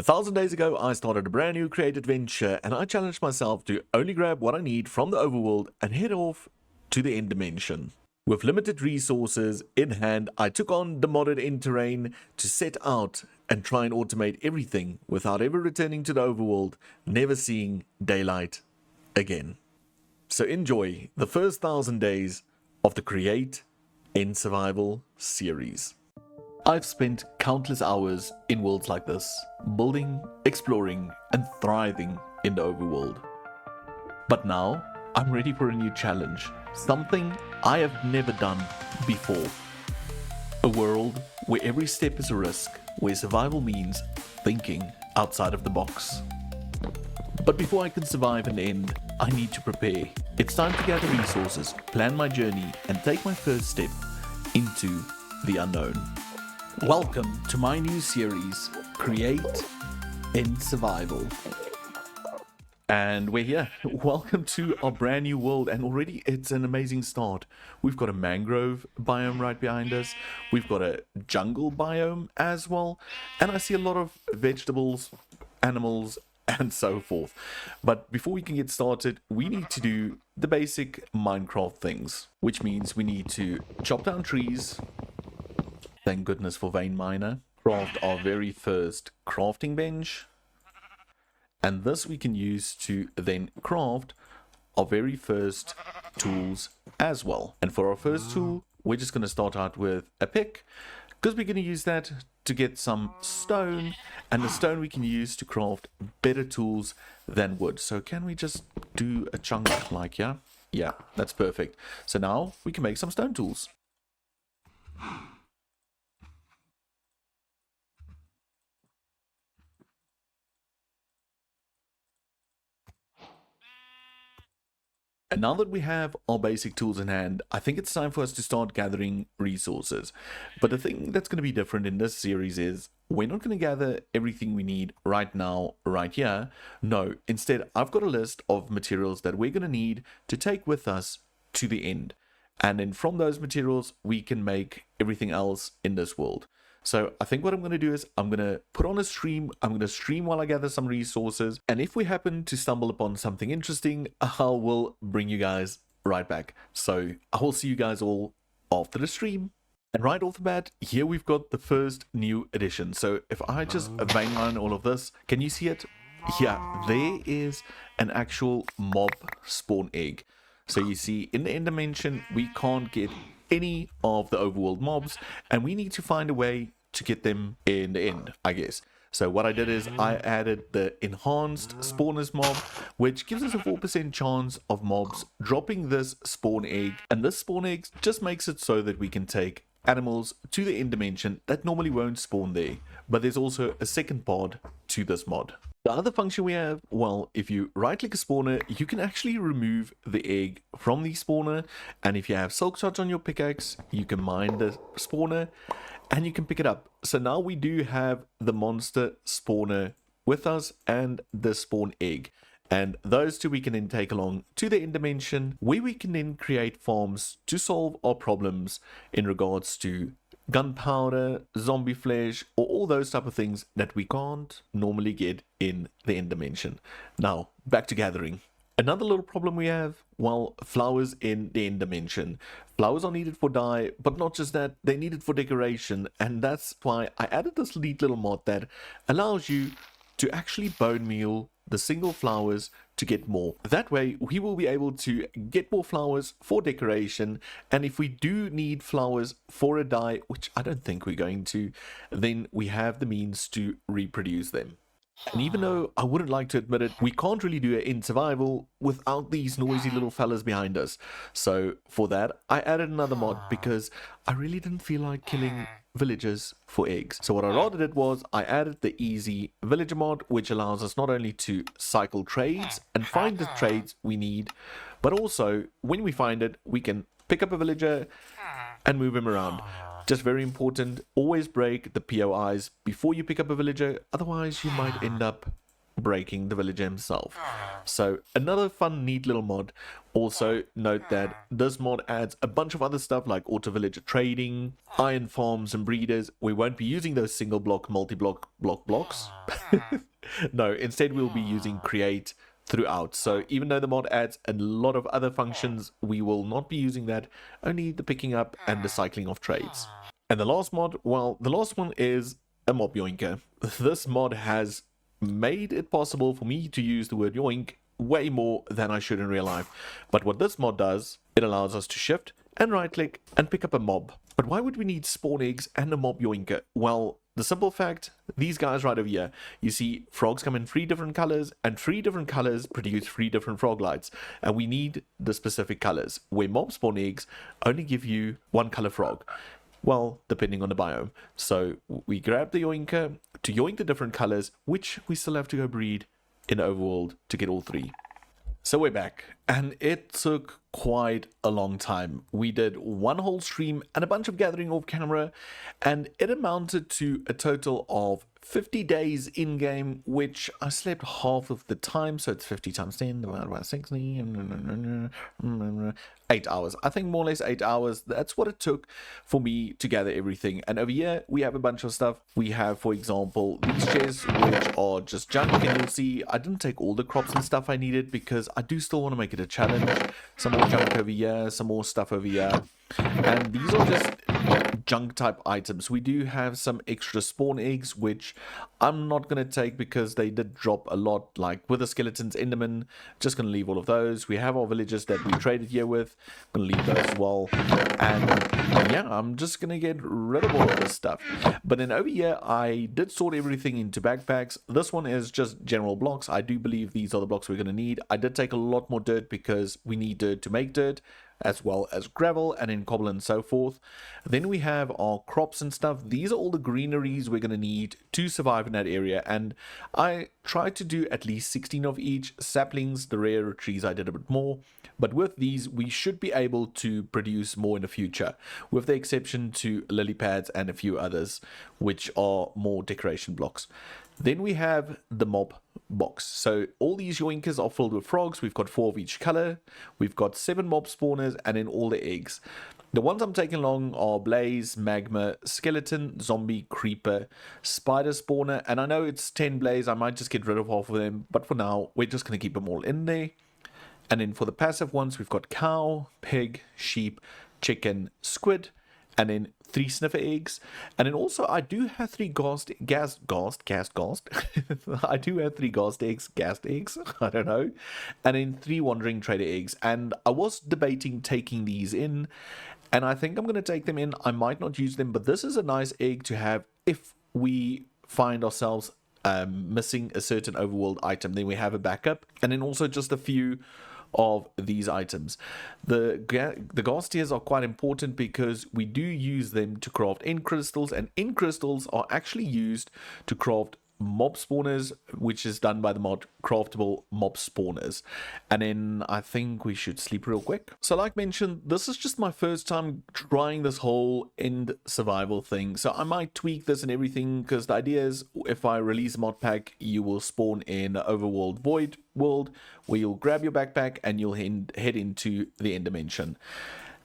1,000 days ago, I started a brand new creative venture, and I challenged myself to only grab what I need from the overworld and head off to the end dimension. With limited resources in hand, I took on the modded end terrain to set out and try and automate everything without ever returning to the overworld, never seeing daylight again. So enjoy the first 1,000 days of the Create in Survival series. I've spent countless hours in worlds like this, building, exploring, and thriving in the overworld. But now, I'm ready for a new challenge, something I have never done before. A world where every step is a risk, where survival means thinking outside of the box. But before I can survive and end, I need to prepare. It's time to gather resources, plan my journey, and take my first step into the unknown. Welcome to my new series, Create in Survival. And we're here. Welcome to our brand new world, and already it's an amazing start. We've got a mangrove biome right behind us. We've got a jungle biome as well, and I see a lot of vegetables, animals, and so forth. But before we can get started, we need to do the basic Minecraft things, which means we need to chop down trees. Thank goodness for Vein Miner. Craft our very first crafting bench. And this we can use to then craft our very first tools as well. And for our first tool, we're just going to start out with a pick, because we're going to use that to get some stone, and the stone we can use to craft better tools than wood. So can we just do a chunk like here? Yeah, that's perfect. So now we can make some stone tools. And now that we have our basic tools in hand, I think it's time for us to start gathering resources. But the thing that's going to be different in this series is we're not going to gather everything we need right now, right here. No, instead, I've got a list of materials that we're going to need to take with us to the end. And then from those materials, we can make everything else in this world. So I think what I'm going to do is I'm going to put on a stream. I'm going to stream while I gather some resources. And if we happen to stumble upon something interesting, I will bring you guys right back. So I will see you guys all after the stream. And right off the bat, here we've got the first new addition. So if I just vein mine all of this, can you see it? Yeah, there is an actual mob spawn egg. So you see in the end dimension, we can't get any of the overworld mobs, and we need to find a way to get them in the end, I guess. So what I did is I added the enhanced spawners mob, which gives us a 4% chance of mobs dropping this spawn egg, and this spawn egg just makes it so that we can take animals to the end dimension that normally won't spawn there. But there's also a second part to this mod. The other function we have, well, if you right click a spawner, you can actually remove the egg from the spawner, and if you have silk touch on your pickaxe, you can mine the spawner and you can pick it up. So now we do have the monster spawner with us and the spawn egg, and those two we can then take along to the end dimension, where we can then create farms to solve our problems in regards to gunpowder, zombie flesh, or all those type of things that we can't normally get in the end dimension. Now, back to gathering. Another little problem we have, well, flowers in the end dimension. Flowers are needed for dye, but not just that, they're needed for decoration, and that's why I added this neat little mod that allows you to actually bone meal the single flowers to get more. That way we will be able to get more flowers for decoration, and if we do need flowers for a dye, which I don't think we're going to, then we have the means to reproduce them. And even though I wouldn't like to admit it, we can't really do it in survival without these noisy little fellas behind us. So for that, I added another mod because I really didn't feel like killing villagers for eggs. So what I rather did was I added the easy villager mod, which allows us not only to cycle trades and find the trades we need, but also when we find it, we can pick up a villager and move him around. Just very important, always break the POIs before you pick up a villager, otherwise you might end up breaking the villager himself. So another fun, neat little mod. Also note that this mod adds a bunch of other stuff like auto villager trading, iron farms and breeders. We won't be using those single block, multi-block blocks. No, instead we'll be using create throughout. So even though the mod adds a lot of other functions, we will not be using that, only the picking up and the cycling of trades. And the last mod, well, the last one is a mob yoinker. This mod has made it possible for me to use the word yoink way more than I should in real life. But what this mod does, it allows us to shift and right click and pick up a mob. But why would we need spawn eggs and a mob yoinker? Well, the simple fact, these guys right over here, you see frogs come in 3 different colors, and 3 different colors produce 3 different frog lights, and we need the specific colors, where mob spawn eggs only give you 1 color frog. Well, depending on the biome. So we grab the yoinker to yoink the different colors, which we still have to go breed in the overworld to get all 3. So we're back, and it took quite a long time. We did 1 whole stream and a bunch of gathering off camera, and it amounted to a total of 50 days in game, which I slept half of the time, so it's 50 times 10, about 60, 8 hours. I think more or less 8 hours. That's what it took for me to gather everything. And over here, we have a bunch of stuff. We have, for example, these chests, which are just junk, and you'll see I didn't take all the crops and stuff I needed because I do still want to make it a challenge. Some more junk over here, some more stuff over here. And these are just junk type items. We do have some extra spawn eggs, which I'm not going to take because they did drop a lot, like with the skeletons, enderman. Just going to leave all of those. We have our villagers that we traded here with. I'm going to leave those as well. And yeah, I'm just going to get rid of all of this stuff. But then over here, I did sort everything into backpacks. This one is just general blocks. I do believe these are the blocks we're going to need. I did take a lot more dirt because we need dirt to make dirt, as well as gravel and then cobble and so forth. Then we have our crops and stuff. These are all the greeneries we're going to need to survive in that area, and I tried to do at least 16 of each. Saplings, the rare trees, I did a bit more, but with these we should be able to produce more in the future, with the exception to lily pads and a few others which are more decoration blocks. Then we have the mob box. So all these yoinkers are filled with frogs. We've got 4 of each color. We've got 7 mob spawners and then all the eggs. The ones I'm taking along are blaze, magma, skeleton, zombie, creeper, spider spawner. And I know it's 10 blaze. I might just get rid of half of them. But for now, we're just going to keep them all in there. And then for the passive ones, we've got cow, pig, sheep, chicken, squid, and then 3 sniffer eggs. And then also I do have 3 I do have 3 ghast eggs, I don't know. And then 3 wandering trader eggs. And I was debating taking these in, and I think I'm going to take them in. I might not use them, but this is a nice egg to have if we find ourselves missing a certain overworld item. Then we have a backup, and then also just a few of these items. The ghast tears are quite important because we do use them to craft end crystals, and end crystals are actually used to craft mob spawners, which is done by the mod craftable mob spawners. And then I think we should sleep real quick. So like mentioned, this is just my first time trying this whole end survival thing, so I might tweak this and everything, because the idea is if I release a mod pack, you will spawn in overworld void world where you'll grab your backpack and you'll head into the end dimension.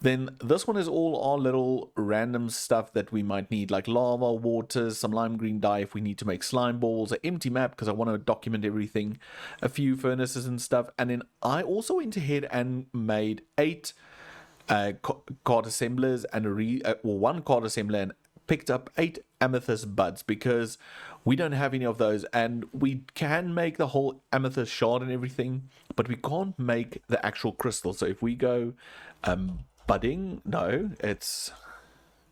Then this one is all our little random stuff that we might need, like lava, water, some lime green dye if we need to make slime balls, an empty map because I want to document everything, a few furnaces and stuff. And then I also went ahead and made 8 card assemblers and 1 card assembler, and picked up 8 amethyst buds because we don't have any of those. And we can make the whole amethyst shard and everything, but we can't make the actual crystal. So if we go budding, no, it's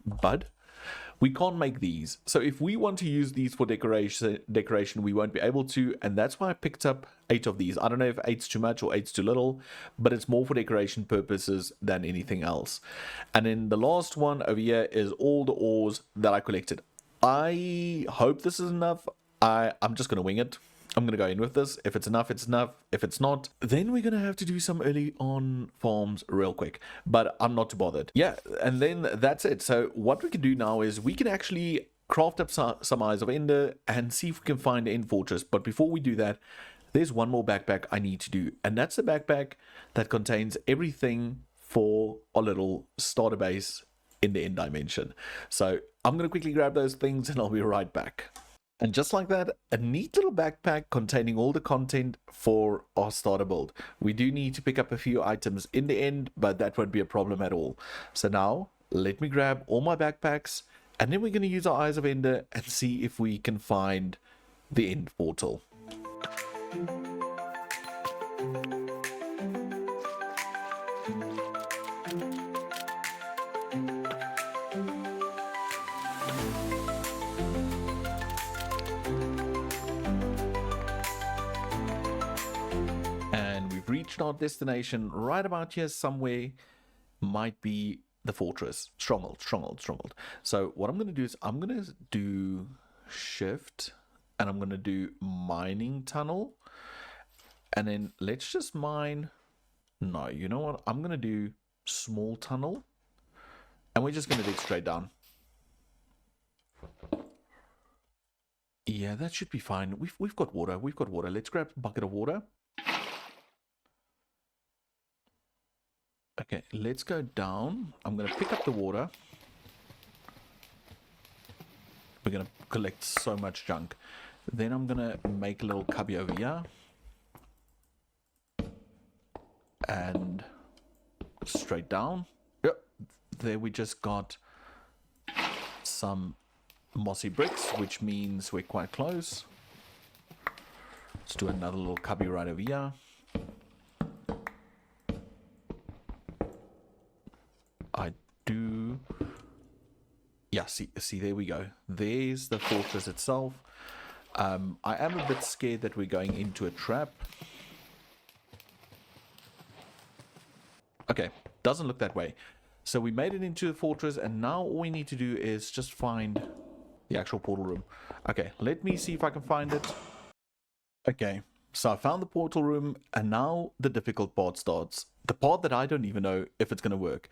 bud, we can't make these. So if we want to use these for decoration, we won't be able to, and that's why I picked up 8 of these. I don't know if 8's too much or 8's too little, but it's more for decoration purposes than anything else. And then the last one over here is all the ores that I collected. I hope this is enough. I'm just gonna wing it. I'm going to go in with this. If it's enough, it's enough. If it's not, then we're going to have to do some early on farms real quick. But I'm not too bothered. Yeah, and then that's it. So what we can do now is we can actually craft up some Eyes of Ender and see if we can find the end fortress. But before we do that, there's one more backpack I need to do, and that's the backpack that contains everything for our little starter base in the end dimension. So I'm going to quickly grab those things and I'll be right back. And just like that, a neat little backpack containing all the content for our starter build. We do need to pick up a few items in the end, but that won't be a problem at all. So now, let me grab all my backpacks, and then we're going to use our Eyes of Ender and see if we can find the end portal. Reached our destination right about here somewhere. Might be the fortress. Stronghold. So what I'm going to do is I'm going to do shift and I'm going to do mining tunnel, and then let's just mine. No, you know what, I'm going to do small tunnel, and we're just going to dig straight down. Yeah, that should be fine. We've got water. Let's grab a bucket of water. Okay, let's go down. I'm going to pick up the water. We're going to collect so much junk. Then I'm going to make a little cubby over here. And straight down. Yep, there we just got some mossy bricks, which means we're quite close. Let's do another little cubby right over here. Yeah, see, there we go. There's the fortress itself. I am a bit scared that we're going into a trap. Okay, doesn't look that way. So we made it into the fortress, and now all we need to do is just find the actual portal room. Okay, let me see if I can find it. Okay, so I found the portal room, and now the difficult part starts. The part that I don't even know if it's going to work.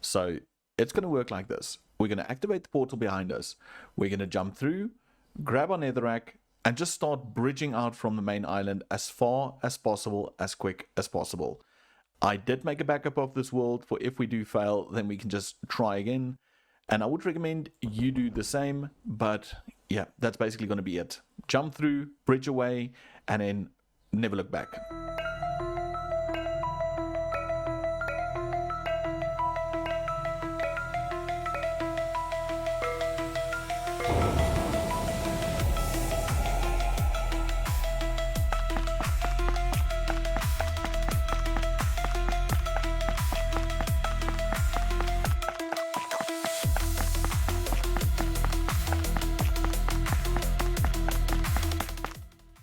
So it's going to work like this. We're going to activate the portal behind us. We're going to jump through, grab our netherrack, and just start bridging out from the main island as far as possible, as quick as possible. I did make a backup of this world for if we do fail, then we can just try again. And I would recommend you do the same, but yeah, that's basically going to be it. Jump through, bridge away, and then never look back.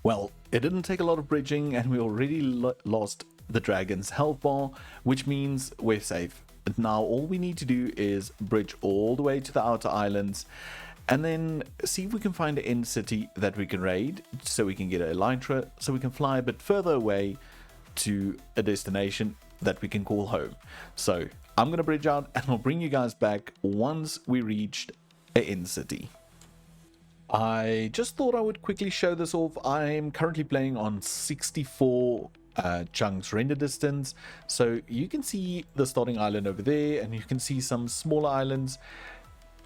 Well, it didn't take a lot of bridging, and we already lost the dragon's health bar, which means we're safe. Now all we need to do is bridge all the way to the outer islands, and then see if we can find an end city that we can raid, so we can get an elytra, so we can fly a bit further away to a destination that we can call home. So I'm going to bridge out, and I'll bring you guys back once we reached an end city. I just thought I would quickly show this off. I'm currently playing on 64 chunks render distance, so you can see the starting island over there, and you can see some smaller islands,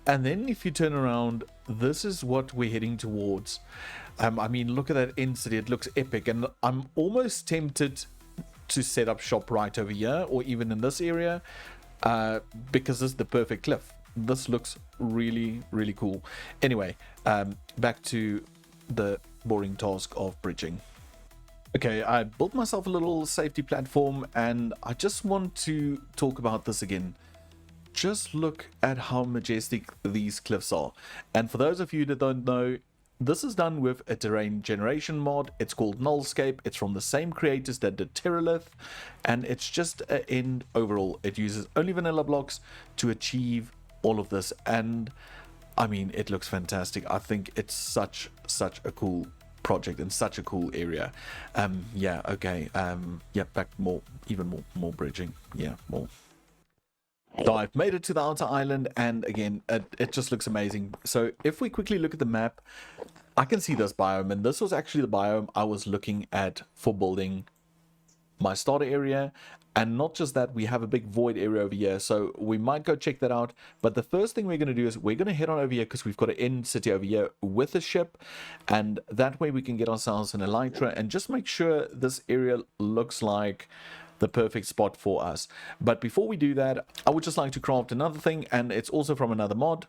and then if you turn around, this is what we're heading towards. I mean, look at that end city. It looks epic, and I'm almost tempted to set up shop right over here, or even in this area, because this is the perfect cliff. This looks really, really cool. Anyway, back to the boring task of bridging. Okay, I built myself a little safety platform, and I just want to talk about this again. Just look at how majestic these cliffs are. And for those of you that don't know, this is done with a terrain generation mod. It's called Nullscape. It's from the same creators that did Terralith, and it's just an end overall. It uses only vanilla blocks to achieve all of this, and I mean, it looks fantastic. I think it's such a cool project and such a cool area. Yeah, back more bridging. Yeah, more. So I've made it to the outer island, and again, it just looks amazing. So if we quickly look at the map, I can see this biome, and this was actually the biome I was looking at for building my starter area. And not just that, we have a big void area over here, so we might go check that out. But the first thing we're going to do is we're going to head on over here, because we've got an end city over here with a ship, and that way we can get ourselves an elytra and just make sure this area looks like the perfect spot for us. But before we do that, I would just like to craft another thing, and it's also from another mod.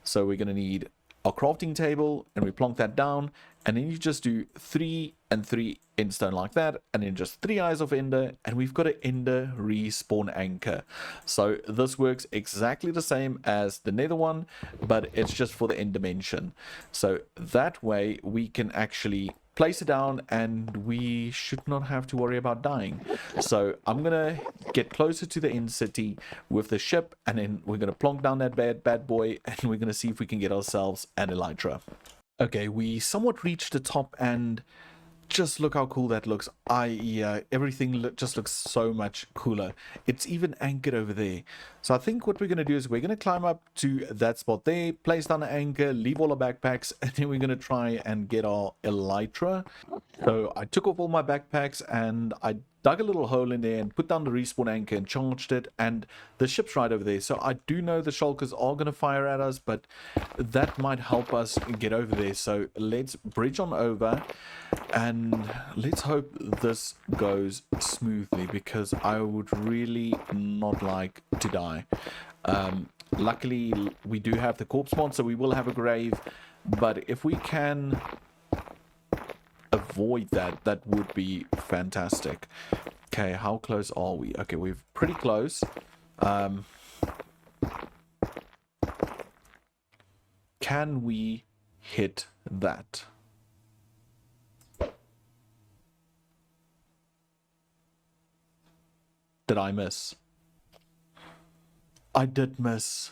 So we're going to need our crafting table, and we plonk that down, and then you just do 3 and 3 endstone like that, and then just 3 eyes of ender, and we've got an ender respawn anchor. So this works exactly the same as the nether one, but it's just for the end dimension. So that way we can actually place it down, and we should not have to worry about dying. So I'm gonna get closer to the end city with the ship, and then we're gonna plonk down that bad boy, and we're gonna see if we can get ourselves an elytra. Okay, we somewhat reached the top, and just look how cool that looks. Everything just looks so much cooler. It's even anchored over there. So I think what we're going to do is we're going to climb up to that spot there, place down an anchor, leave all our backpacks, and then we're going to try and get our elytra. So I took off all my backpacks, and I dug a little hole in there and put down the respawn anchor and charged it, and the ship's right over there. So I do know the shulkers are going to fire at us, but that might help us get over there. So let's bridge on over, and let's hope this goes smoothly, because I would really not like to die. Luckily we do have the corpse mod, so we will have a grave, but if we can avoid that, that would be fantastic. Okay, how close are we? Okay, we're pretty close. Can we hit that? Did I miss? I did miss.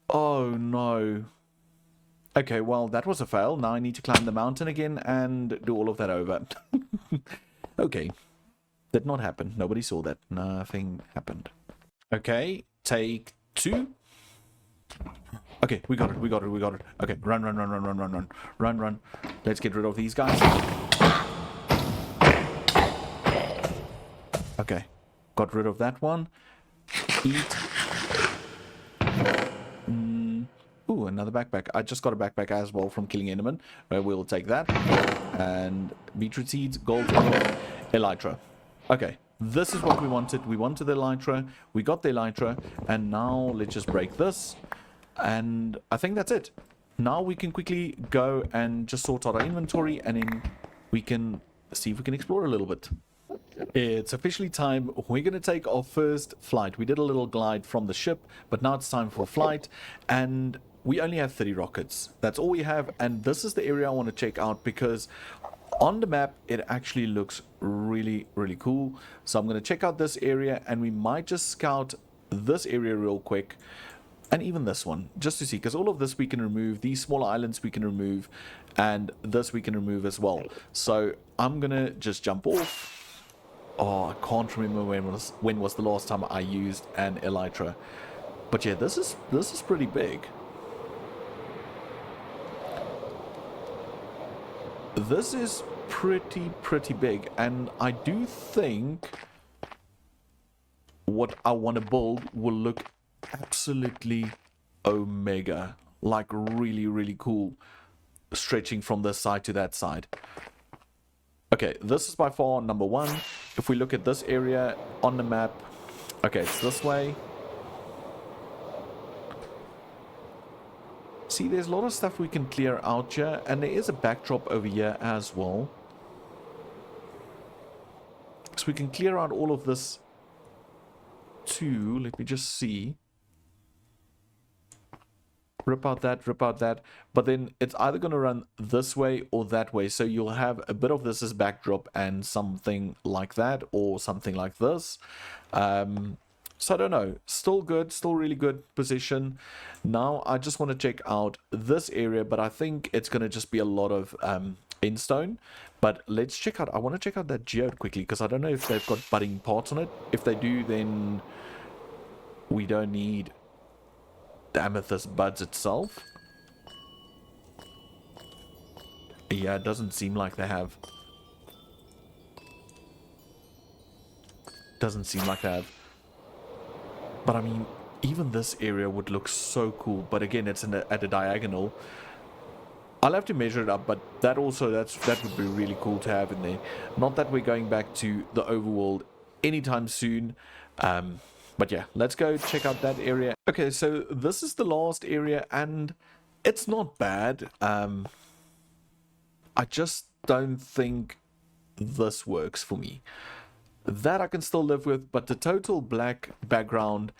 Oh no. Okay, well, that was a fail. Now I need to climb the mountain again and do all of that over. Okay. Did not happen. Nobody saw that. Nothing happened. Okay, take 2. Okay, we got it. Okay, run. Let's get rid of these guys. Okay, got rid of that one. Eat. Ooh, another backpack. I just got a backpack as well from killing enderman. We'll take that. And beetroot seeds, gold, elytra. Okay, this is what we wanted. We wanted the elytra. We got the elytra. And now let's just break this. And I think that's it. Now we can quickly go and just sort out our inventory, and then we can see if we can explore a little bit. It's officially time. We're going to take our first flight. We did a little glide from the ship, but now it's time for a flight, and we only have 30 rockets. That's all we have, and this is the area I want to check out, because on the map it actually looks really cool. So I'm going to check out this area, and we might just scout this area real quick, and even this one, just to see, because all of this we can remove, these smaller islands we can remove, and this we can remove as well. So I'm going to just jump off. Oh, I can't remember when was the last time I used an elytra. But yeah, this is pretty big. This is pretty big, and I do think what I want to build will look absolutely omega, like really cool, stretching from this side to that side. Okay, this is by far number 1. If we look at this area on the map, okay, it's this way. See, there's a lot of stuff we can clear out here, and there is a backdrop over here as well. So we can clear out all of this too. Let me just see. Rip out that, but then it's either going to run this way or that way, so you'll have a bit of this as backdrop and something like that, or something like this. So I don't know, still good, still really good position. Now I just want to check out this area, but I think it's going to just be a lot of in stone. But let's check out, I want to check out that geode quickly, because I don't know if they've got budding parts on it. If they do, then we don't need the amethyst buds itself. Yeah, it doesn't seem like they have. Doesn't seem like they have. But I mean, even this area would look so cool. But again, it's at a diagonal. I'll have to measure it up, but that would be really cool to have in there. Not that we're going back to the overworld anytime soon. But yeah, let's go check out that area. Okay, so this is the last area, and it's not bad. I just don't think this works for me. That I can still live with, but the total black background,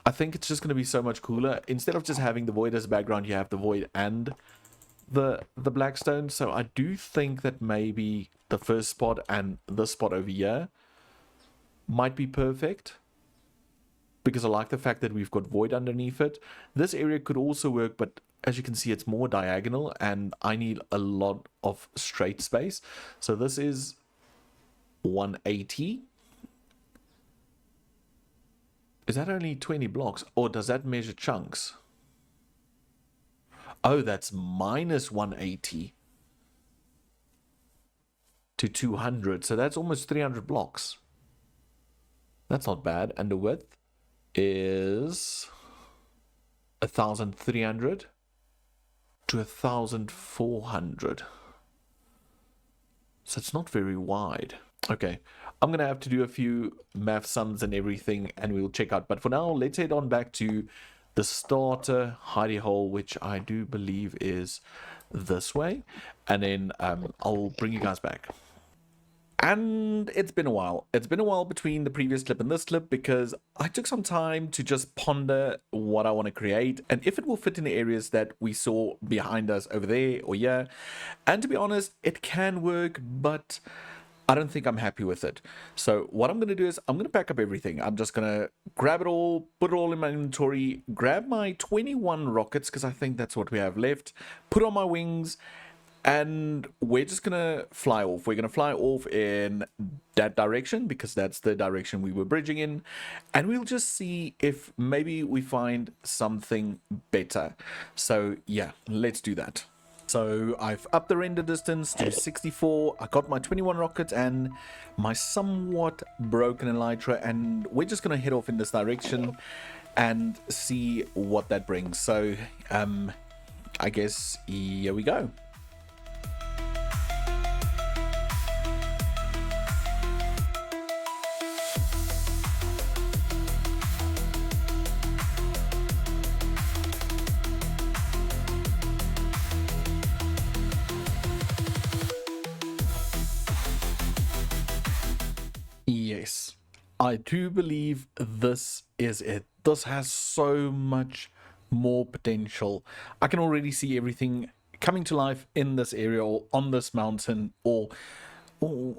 I think it's just going to be so much cooler. Instead of just having the void as a background, you have the void and the blackstone. So I do think that maybe the first spot and this spot over here might be perfect, because I like the fact that we've got void underneath it. This area could also work, but as you can see, it's more diagonal, and I need a lot of straight space. So this is 180. Is that only 20 blocks, or does that measure chunks? Oh, that's minus 180 to 200, so that's almost 300 blocks. That's not bad. And the width is 1,300 to 1,400, so it's not very wide. Okay, I'm gonna have to do a few math sums and everything, and we'll check out. But for now, let's head on back to the starter hidey hole, which I do believe is this way, and then I'll bring you guys back. And it's been a while. It's been a while between the previous clip and this clip, because I took some time to just ponder what I want to create and if it will fit in the areas that we saw behind us over there or here. And to be honest, it can work, but I don't think I'm happy with it. So what I'm going to do is I'm going to pack up everything. I'm just going to grab it all, put it all in my inventory, grab my 21 rockets, because I think that's what we have left, put on my wings, and we're just gonna fly off. We're gonna fly off in that direction, because that's the direction we were bridging in, and we'll just see if maybe we find something better. So yeah, let's do that. So I've upped the render distance to 64. I got my 21 rockets and my somewhat broken elytra, and we're just gonna head off in this direction and see what that brings. So I guess here we go. Yes, I do believe this is it. This has so much more potential. I can already see everything coming to life in this area, or on this mountain, or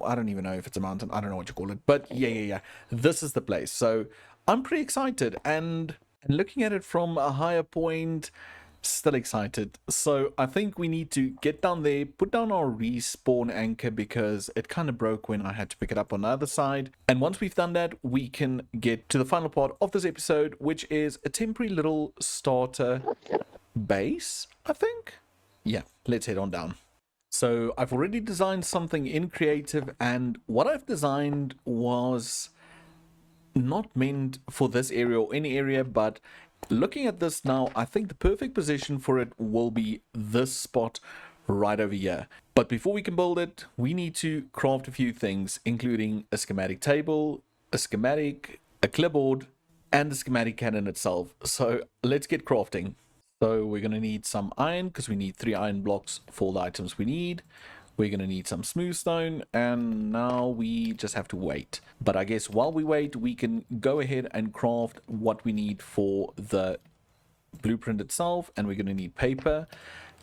I don't even know if it's a mountain. I don't know what you call it. But yeah. This is the place. So I'm pretty excited, and looking at it from a higher point, still excited. So I think we need to get down there, put down our respawn anchor, because it kind of broke when I had to pick it up on the other side. And once we've done that, we can get to the final part of this episode, which is a temporary little starter base, I think. Yeah, let's head on down. So I've already designed something in creative, and what I've designed was not meant for this area or any area, but looking at this now, I think the perfect position for it will be this spot right over here. But before we can build it, we need to craft a few things, including a schematic table, a schematic, a clipboard, and the schematic cannon itself. So let's get crafting. So we're going to need some iron, because we need 3 iron blocks for the items we need. We're going to need some smooth stone, and now we just have to wait. But I guess while we wait, we can go ahead and craft what we need for the blueprint itself. And we're going to need paper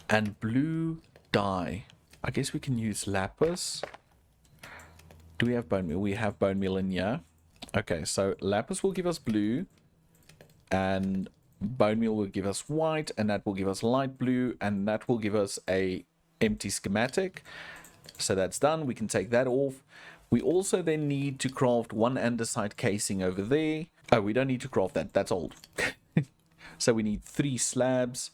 and blue dye. I guess we can use lapis. Do we have bone meal? We have bone meal in here. Okay, so lapis will give us blue, and bone meal will give us white, and that will give us light blue, and that will give us a empty schematic. So that's done. We can take that off. We also then need to craft one andesite casing over there. Oh, we don't need to craft that. That's old. So we need 3 slabs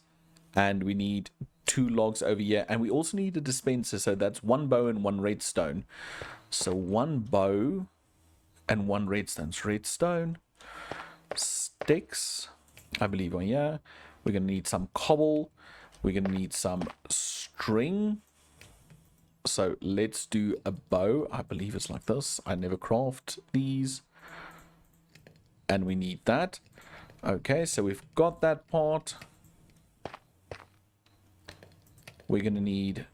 and we need 2 logs over here. And we also need a dispenser. So that's 1 bow and 1 redstone. So 1 bow and 1 redstone. So redstone, sticks, I believe on here. We're going to need some cobble. We're going to need some string. So let's do a bow. I believe it's like this. I never craft these. And we need that. Okay, so we've got that part. We're going to need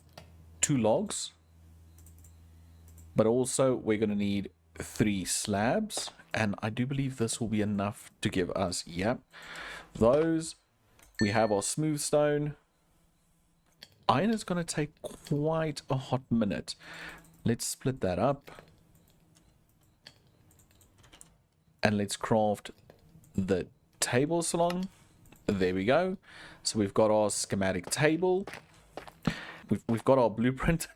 2 logs. But also we're going to need 3 slabs. And I do believe this will be enough to give us, yep, those. We have our smooth stone. Iron is going to take quite a hot minute. Let's split that up. And let's craft the table salon. There we go. So we've got our schematic table. We've got our blueprint.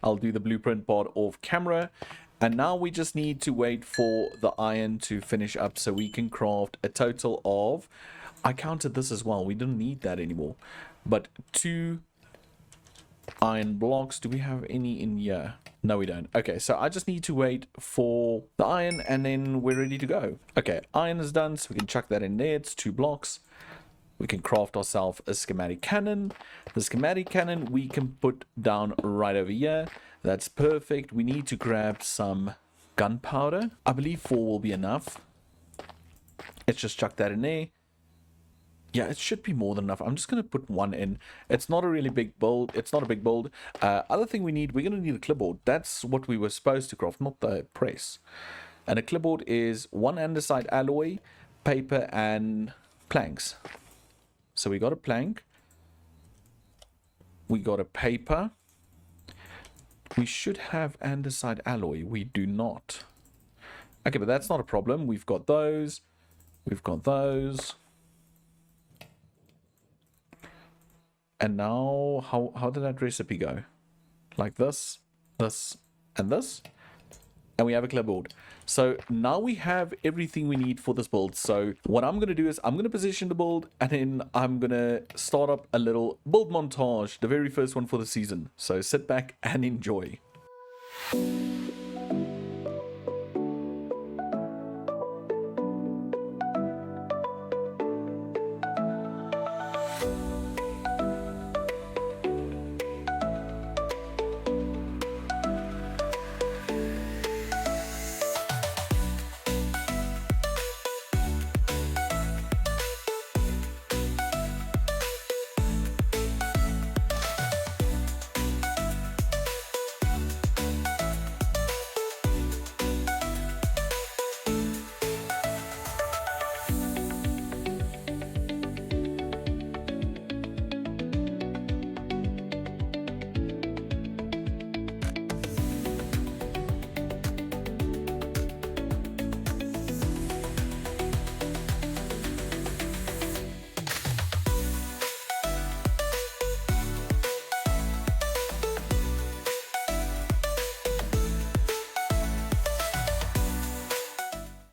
I'll do the blueprint part off camera. And now we just need to wait for the iron to finish up so we can craft a total of... I counted this as well. We don't need that anymore. But 2 iron blocks. Do we have any in here? No, we don't. Okay, so I just need to wait for the iron and then we're ready to go. Okay, iron is done, so we can chuck that in there. It's 2 blocks. We can craft ourselves a schematic cannon. The schematic cannon we can put down right over here. That's perfect. We need to grab some gunpowder. I believe 4 will be enough. Let's just chuck that in there. Yeah, it should be more than enough. I'm just going to put 1 in. It's not a really big build. It's not a big build. Other thing we need, we're going to need a clipboard. That's what we were supposed to craft, not the press. And a clipboard is 1 andesite alloy, paper, and planks. So we got a plank. We got a paper. We should have andesite alloy. We do not. Okay, but that's not a problem. We've got those. We've got those. And now, how did that recipe go? Like this, this, and this. And we have a clipboard. So now we have everything we need for this build. So what I'm going to do is I'm going to position the build and then I'm going to start up a little build montage, the very first one for the season. So sit back and enjoy.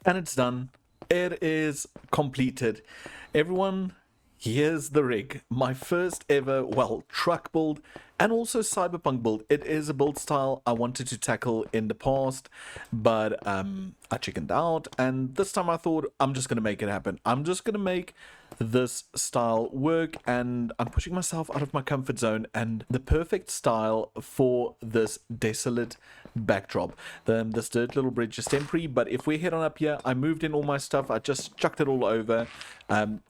And it's done. It is completed. Everyone, here's the rig. My first ever, well, truck build and also cyberpunk build. It is a build style I wanted to tackle in the past, but I chickened out. And this time I thought, I'm just going to make it happen. I'm just going to make this style work, and I'm pushing myself out of my comfort zone, and the perfect style for this desolate backdrop. This dirt little bridge is temporary, but if we head on up here, I moved in all my stuff. I just chucked it all over.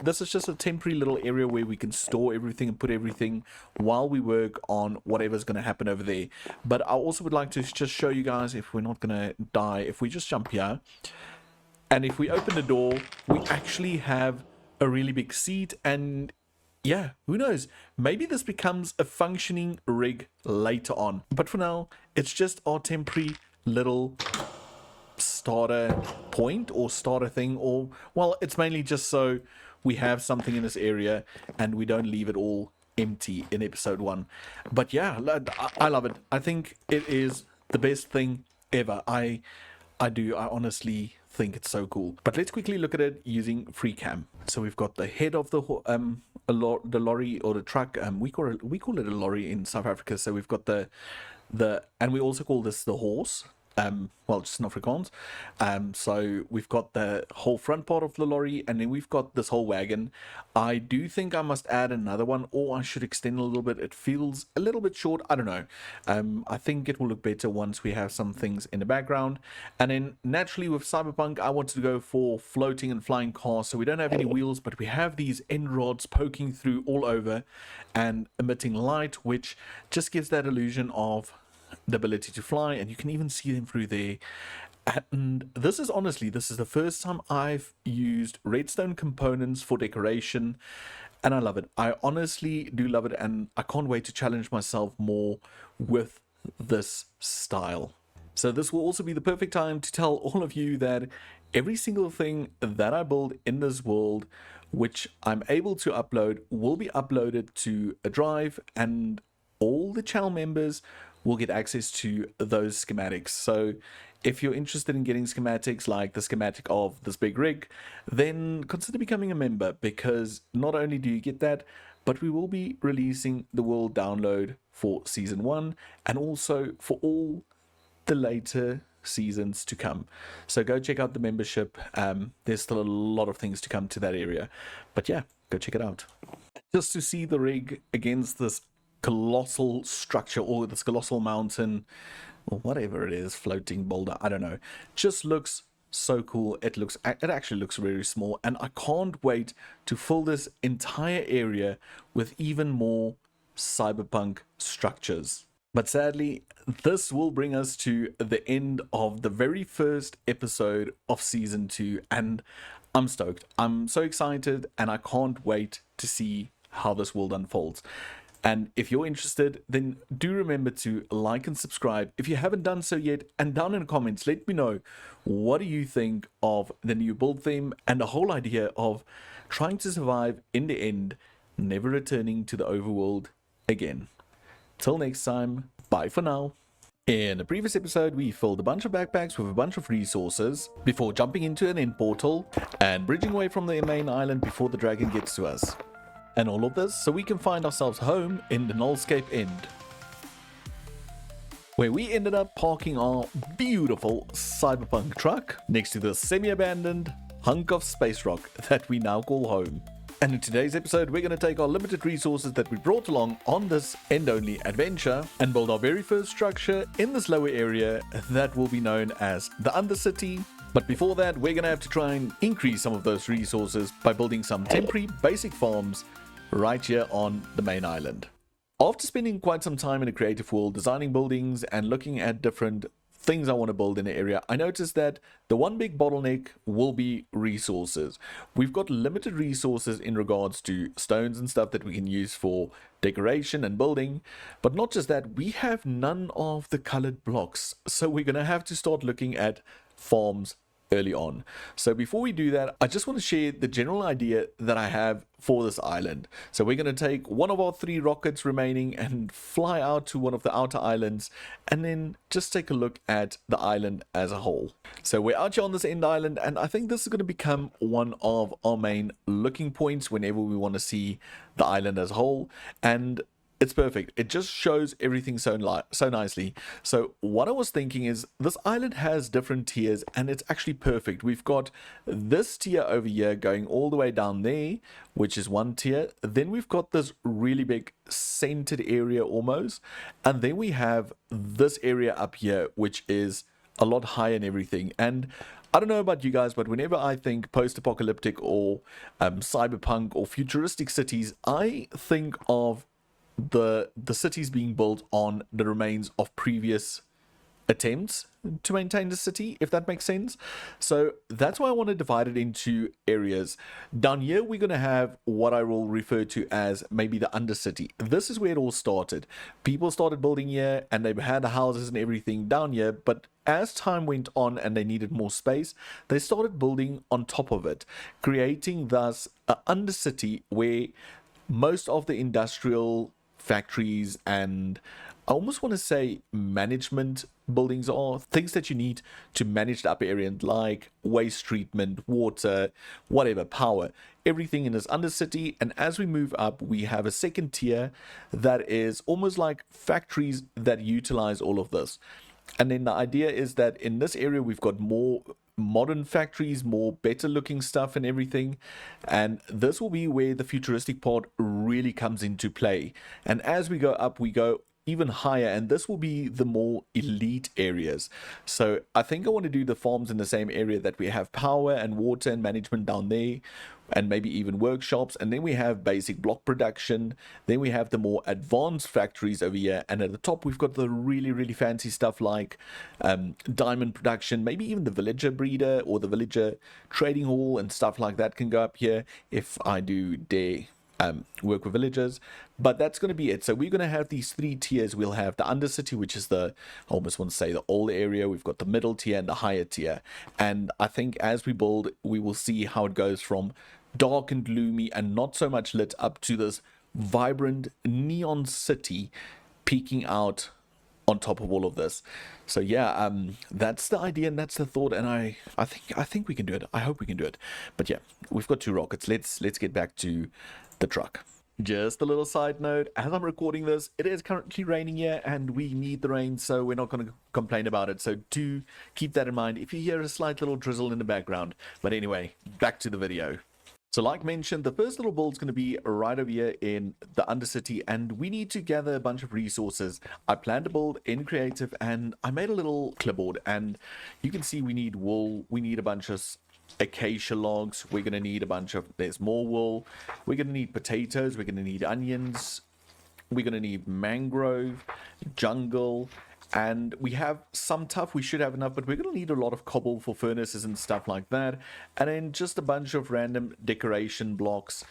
This is just a temporary little area where we can store everything and put everything while we work on whatever's going to happen over there. But I also would like to just show you guys, if we're not going to die, if we just jump here and if we open the door, we actually have a really big seat. And yeah, who knows, maybe this becomes a functioning rig later on, but for now it's just our temporary little starter point or starter thing, or well, it's mainly just so we have something in this area and we don't leave it all empty in episode 1. But yeah, I love it. I think it is the best thing ever. I honestly think it's so cool. But let's quickly look at it using FreeCam. So we've got the head of the lorry or the truck. We call it a lorry in South Africa. So we've got the and we also call this the horse. Well, just in Afrikaans. So we've got the whole front part of the lorry, and then we've got this whole wagon. I do think I must add another one, or I should extend a little bit. It feels a little bit short. I don't know. I think it will look better once we have some things in the background. And then naturally with Cyberpunk, I wanted to go for floating and flying cars. So we don't have any wheels, but we have these end rods poking through all over and emitting light, which just gives that illusion of the ability to fly, and you can even see them through there. And this is the first time I've used redstone components for decoration, and I love it. I honestly do love it, and I can't wait to challenge myself more with this style. So this will also be the perfect time to tell all of you that every single thing that I build in this world, which I'm able to upload, will be uploaded to a drive, and all the channel members will get access to those schematics. So if you're interested in getting schematics like the schematic of this big rig, then consider becoming a member, because not only do you get that, but we will be releasing the world download for season 1 and also for all the later seasons to come. So go check out the membership. There's still a lot of things to come to that area, but yeah, go check it out. Just to see the rig against this colossal structure or this colossal mountain or whatever it is, floating boulder, I don't know, just looks so cool. It actually looks very small, and I can't wait to fill this entire area with even more cyberpunk structures. But sadly, this will bring us to the end of the very first episode of season 2, and I'm stoked. I'm so excited, and I can't wait to see how this world unfolds. And if you're interested, then do remember to like and subscribe if you haven't done so yet. And down in the comments, let me know, what do you think of the new build theme and the whole idea of trying to survive in the end, never returning to the overworld again. Till next time, bye for now. In the previous episode, we filled a bunch of backpacks with a bunch of resources before jumping into an end portal and bridging away from the main island before the dragon gets to us. And all of this so we can find ourselves home in the Nullscape End, where we ended up parking our beautiful cyberpunk truck next to the semi-abandoned hunk of space rock that we now call home. And in today's episode, we're going to take our limited resources that we brought along on this end-only adventure and build our very first structure in this lower area that will be known as the Undercity. But before that, we're going to have to try and increase some of those resources by building some temporary basic farms right here on the main island. After spending quite some time in a creative world designing buildings and looking at different things I want to build in the area, I noticed that the one big bottleneck will be resources. We've got limited resources in regards to stones and stuff that we can use for decoration and building, but not just that, we have none of the colored blocks, so we're going to have to start looking at farms early on. So before we do that, I just want to share the general idea that I have for this island. So we're going to take one of our 3 rockets remaining and fly out to one of the outer islands, and then just take a look at the island as a whole. So we're out here on this end island, and I think this is going to become one of our main looking points whenever we want to see the island as a whole. And it's perfect. It just shows everything so nicely. So what I was thinking is, this island has different tiers, and it's actually perfect. We've got this tier over here going all the way down there, which is one tier. Then we've got this really big centered area almost, and then we have this area up here, which is a lot higher and everything. And I don't know about you guys, but whenever I think post-apocalyptic or cyberpunk or futuristic cities, I think of the cities being built on the remains of previous attempts to maintain the city, if that makes sense. So that's why I want to divide it into areas. Down here we're going to have what I will refer to as maybe the Undercity. This is where it all started. People started building here and they had the houses and everything down here, but as time went on and they needed more space, they started building on top of it, creating thus an Undercity where most of the industrial factories and I almost want to say management buildings are things that you need to manage the upper area, like waste treatment, water, whatever, power, everything in this undercity. And as we move up, we have a second tier that is almost like factories that utilize all of this. And then the idea is that in this area, we've got more modern factories, more better looking stuff and everything. And this will be where the futuristic part really comes into play. And as we go up, we go even higher, and this will be the more elite areas. So I think I want to do the farms in the same area that we have power and water and management down there, and maybe even workshops. And then we have basic block production. Then we have the more advanced factories over here, and at the top we've got the really fancy stuff like diamond production, maybe even the villager breeder or the villager trading hall and stuff like that can go up here if I do dare work with villagers. But that's going to be it. So we're going to have these three tiers. We'll have the undercity, which is the, I almost want to say, the old area. We've got the middle tier and the higher tier. And I think as we build, we will see how it goes from dark and gloomy and not so much lit up to this vibrant neon city peeking out on top of all of this. So yeah, that's the idea and that's the thought, and I think we can do it. I hope we can do it. But yeah, we've got 2 rockets. Let's get back to the truck. Just a little side note, as I'm recording this, it is currently raining here and we need the rain, so we're not going to complain about it. So do keep that in mind if you hear a slight little drizzle in the background. But anyway, back to the video. So like mentioned, the first little build is going to be right over here in the Undercity, and we need to gather a bunch of resources. I planned to build in creative, and I made a little clipboard, and you can see we need wool, we need a bunch of acacia logs, we're going to need a bunch of, there's more wool, we're going to need potatoes, we're going to need onions, we're going to need mangrove, jungle, and we have some tough, we should have enough, but we're going to need a lot of cobble for furnaces and stuff like that. And then just a bunch of random decoration blocks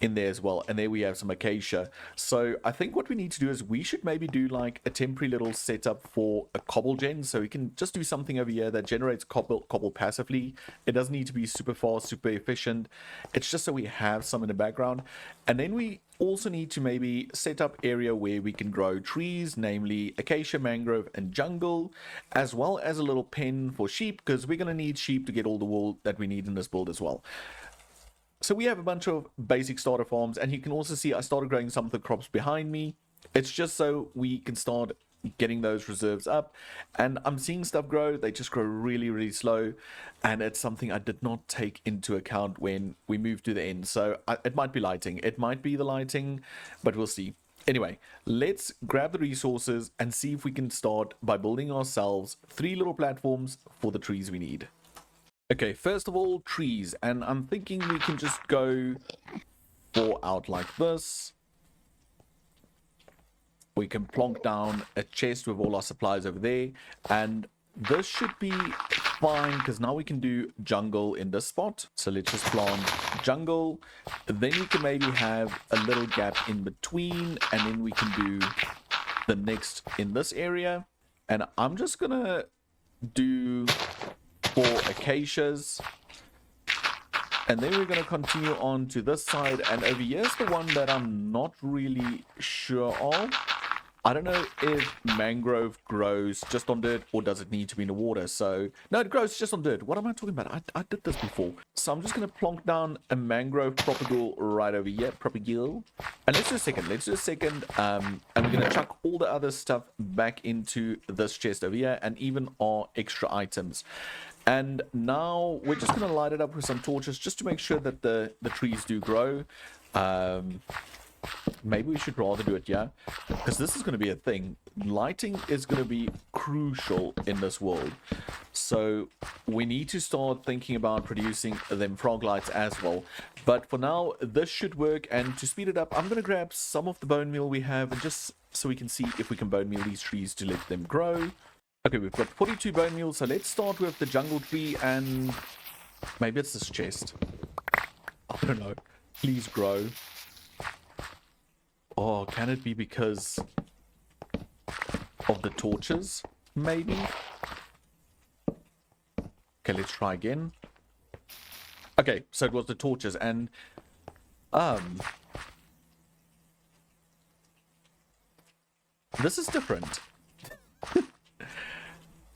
in there as well. And there we have some acacia. So I think what we need to do is we should maybe do like a temporary little setup for a cobble gen. So we can just do something over here that generates cobble passively. It doesn't need to be super fast, super efficient. It's just so we have some in the background. And then we also need to maybe set up area where we can grow trees, namely acacia, mangrove, and jungle, as well as a little pen for sheep, because we're going to need sheep to get all the wool that we need in this build as well. So we have a bunch of basic starter farms, and you can also see I started growing some of the crops behind me. It's just so we can start getting those reserves up, and I'm seeing stuff grow. They just grow really slow, and it's something I did not take into account when we moved to the end. So it might be lighting, it might be the lighting, but we'll see. Anyway, let's grab the resources and see if we can start by building ourselves 3 little platforms for the trees we need. Okay, first of all, trees, and I'm thinking we can just go 4 out like this. We can plonk down a chest with all our supplies over there, and this should be fine because now we can do jungle in this spot. So let's just plant jungle. Then we can maybe have a little gap in between, and then we can do the next in this area. And I'm just gonna do 4 acacias, and then we're going to continue on to this side, and over here's the one that I'm not really sure of. I don't know if mangrove grows just on dirt or does it need to be in the water. So no, it grows just on dirt. What am I talking about? I did this before. So I'm just going to plonk down a mangrove propagule right over here. Propagule. And let's do a second. And we're going to chuck all the other stuff back into this chest over here, and even our extra items. And now we're just going to light it up with some torches just to make sure that the trees do grow. Maybe we should rather do it, yeah? Because this is going to be a thing. Lighting is going to be crucial in this world. So we need to start thinking about producing them frog lights as well. But for now, this should work. And to speed it up, I'm going to grab some of the bone meal we have, and just so we can see if we can bone meal these trees to let them grow. Okay, we've got 42 bone meal, so let's start with the jungle tree, and maybe it's this chest. I don't know. Please grow. Oh, can it be because of the torches? Maybe? Okay, let's try again. Okay, so it was the torches, and this is different.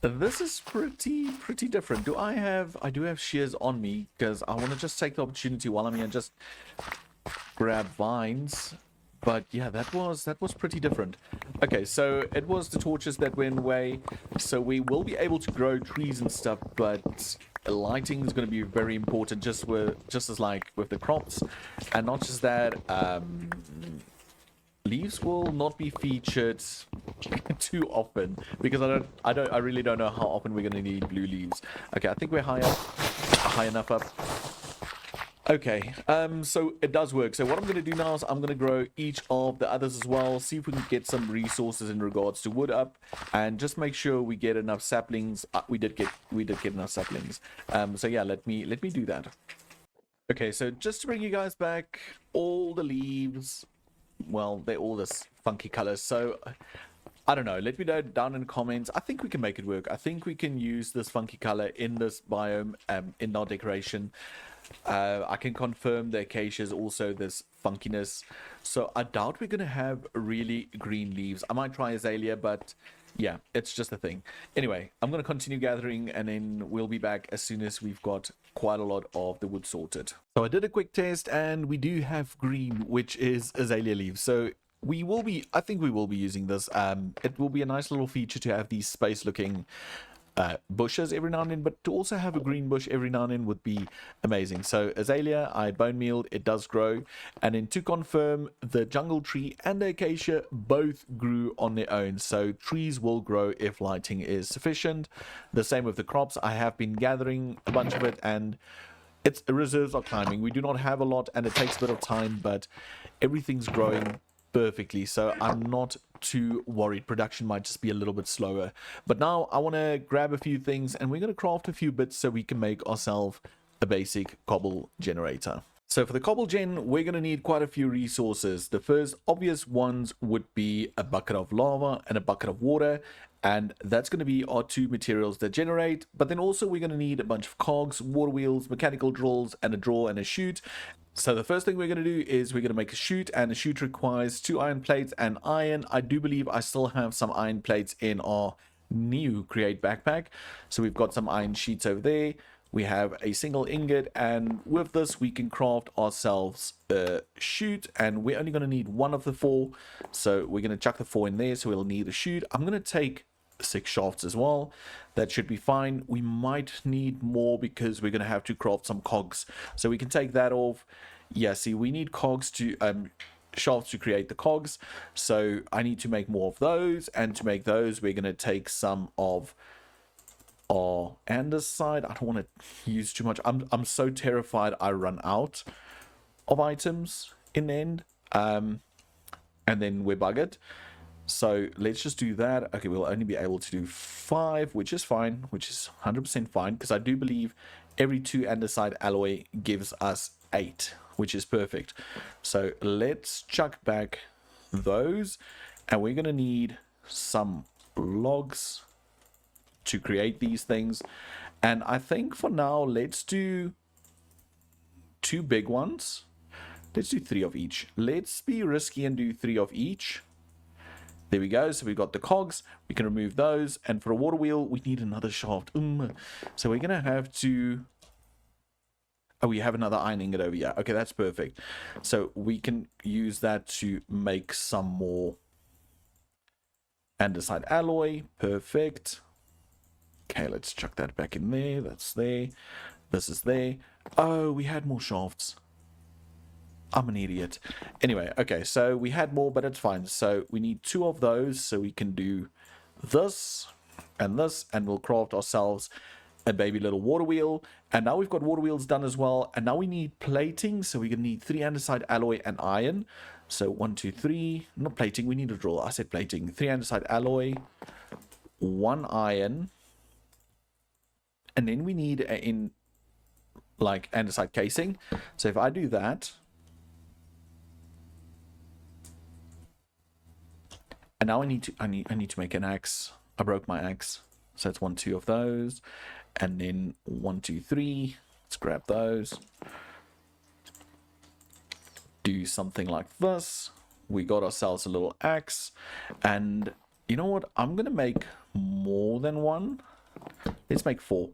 This is pretty different. I do have shears on me because I want to just take the opportunity while I'm here and just grab vines. But yeah, that was pretty different. Okay, so it was the torches that went away. So we will be able to grow trees and stuff, but lighting is going to be very important, just as like with the crops. And not just that, leaves will not be featured too often because I really don't know how often we're going to need blue leaves. Okay, I think we're high enough up. Okay, so it does work. So what I'm going to do now is I'm going to grow each of the others as well, see if we can get some resources in regards to wood up, and just make sure we get enough saplings. We did get enough saplings. So yeah, let me do that. Okay, so just to bring you guys back, all the leaves, well, they're all this funky colors. So I don't know, let me know down in the comments. I think we can make it work. I think we can use this funky color in this biome, in our decoration. I can confirm the acacia is also this funkiness. So I doubt we're going to have really green leaves. I might try azalea, but yeah, it's just a thing. Anyway, I'm going to continue gathering and then we'll be back as soon as we've got quite a lot of the wood sorted. So I did a quick test and we do have green, which is azalea leaves. So I think we will be using this. It will be a nice little feature to have these space looking bushes every now and then, but to also have a green bush every now and then would be amazing. So azalea, I bone mealed, it does grow. And then to confirm, the jungle tree and the acacia both grew on their own. So trees will grow if lighting is sufficient. The same with the crops. I have been gathering a bunch of it and its reserves are climbing. We do not have a lot and it takes a bit of time, but everything's growing perfectly, so I'm not too worried. Production might just be a little bit slower, but now I want to grab a few things and we're going to craft a few bits so we can make ourselves a basic cobble generator. So for the cobble gen, we're going to need quite a few resources. The first obvious ones would be a bucket of lava and a bucket of water, and that's going to be our two materials that generate. But then also we're going to need a bunch of cogs, water wheels, mechanical drills, and a draw and a chute. So the first thing we're going to do is we're going to make a chute, and a chute requires 2 iron plates and iron. I do believe I still have some iron plates in our new create backpack. So we've got some iron sheets over there. We have a single ingot, and with this we can craft ourselves a chute, and we're only going to need 1 of the 4. So we're going to chuck the 4 in there, so we'll need a chute. I'm going to take 6 shafts as well. That should be fine. We might need more because we're going to have to craft some cogs, so we can take that off. Yeah, see, we need cogs to shafts to create the cogs, so I need to make more of those, and to make those we're going to take some of our andesite. I don't want to use too much. I'm so terrified I run out of items in the end, and then we're buggered. So let's just do that. Okay, we'll only be able to do 5, which is fine, which is 100% fine, because I do believe every 2 andesite alloy gives us 8, which is perfect. So let's chuck back those, and we're going to need some logs to create these things. And I think for now, let's do 2 big ones. Let's do 3 of each. Let's be risky and do 3 of each. There we go. So we've got the cogs. We can remove those. And for a water wheel, we need another shaft. So we're going to have to... Oh, we have another iron ingot over here. Okay, that's perfect. So we can use that to make some more andesite alloy. Perfect. Okay, let's chuck that back in there. That's there. This is there. Oh, we had more shafts. I'm an idiot. Anyway, okay, so we had more, but it's fine. So we need 2 of those, so we can do this, and we'll craft ourselves a baby little water wheel. And now we've got water wheels done as well. And now we need plating, so we're going to need 3 andesite alloy and iron. So 1, 2, 3. Not plating, we need a drill. I said plating. 3 andesite alloy, 1 iron. And then we need andesite casing. So if I do that, and now I need to make an axe. I broke my axe, so it's 1, 2 of those, and then 1, 2, 3. Let's grab those. Do something like this. We got ourselves a little axe. And you know what? I'm going to make more than one. Let's make 4.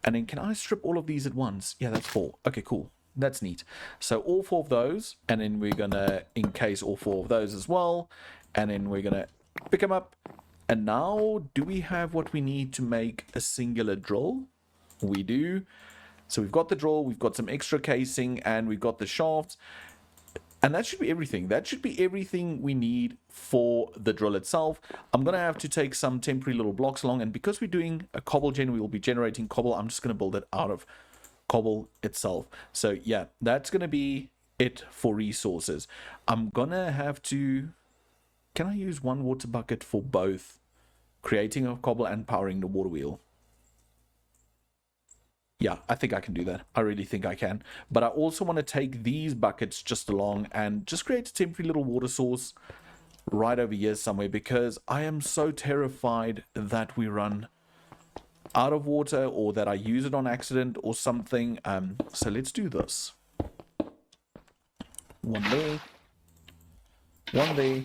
And then can I strip all of these at once? Yeah, that's 4. Okay, cool. That's neat. So all 4 of those. And then we're going to encase all 4 of those as well. And then we're going to pick them up. And now, do we have what we need to make a singular drill? We do. So we've got the drill, we've got some extra casing, and we've got the shafts. And that should be everything. That should be everything we need for the drill itself. I'm going to have to take some temporary little blocks along. And because we're doing a cobble gen, we will be generating cobble. I'm just going to build it out of cobble itself. So yeah, that's going to be it for resources. I'm going to have to... Can I use one water bucket for both creating a cobble and powering the water wheel? Yeah, I think I can do that. I really think I can. But I also want to take these buckets just along and just create a temporary little water source right over here somewhere, because I am so terrified that we run out of water or that I use it on accident or something. So let's do this. One there. One there.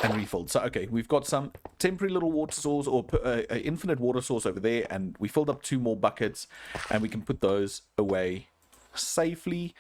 And refilled. So okay, we've got some temporary little water source or infinite water source over there, and we filled up 2 more buckets, and we can put those away safely,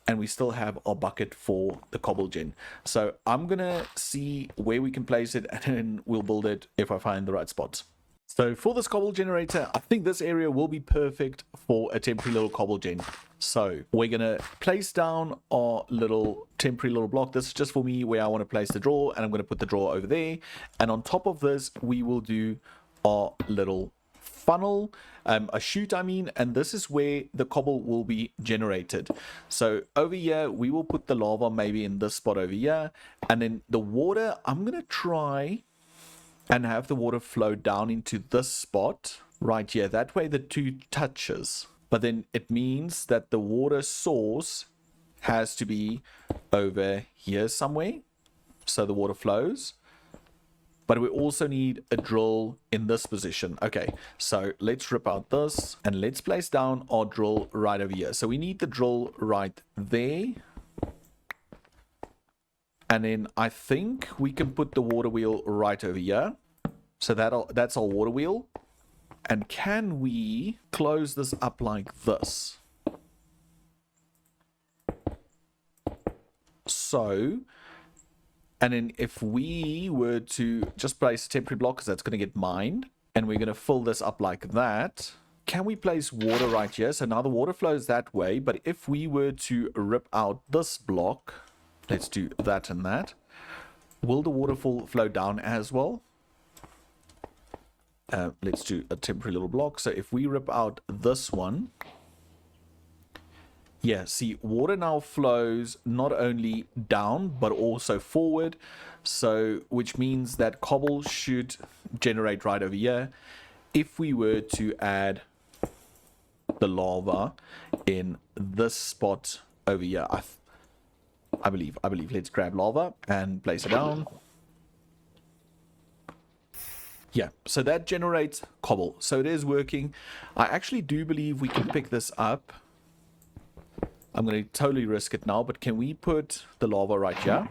and we still have our bucket for the cobble gen. So I'm gonna see where we can place it, and then we'll build it if I find the right spots. So for this cobble generator, I think this area will be perfect for a temporary little cobble gen. So we're going to place down our little temporary little block. This is just for me where I want to place the drawer, and I'm going to put the drawer over there. And on top of this, we will do our little funnel, a chute I mean, and this is where the cobble will be generated. So over here, we will put the lava maybe in this spot over here. And then the water, I'm going to try and have the water flow down into this spot right here. That way the 2 touches. But then it means that the water source has to be over here somewhere, so the water flows. But we also need a drill in this position. Okay, so let's rip out this and let's place down our drill right over here. So we need the drill right there. And then I think we can put the water wheel right over here. So that's our water wheel. And can we close this up like this? So, and then if we were to just place a temporary block, because that's going to get mined, and we're going to fill this up like that, can we place water right here? So now the water flows that way. But if we were to rip out this block, let's do that and that. Will the waterfall flow down as well? Let's do a temporary little block. So if we rip out this one, yeah, see, water now flows not only down, but also forward. So, which means that cobble should generate right over here. If we were to add the lava in this spot over here, I believe, let's grab lava and place it down. Yeah, so that generates cobble. So it is working. I actually do believe we can pick this up. I'm going to totally risk it now, but can we put the lava right here?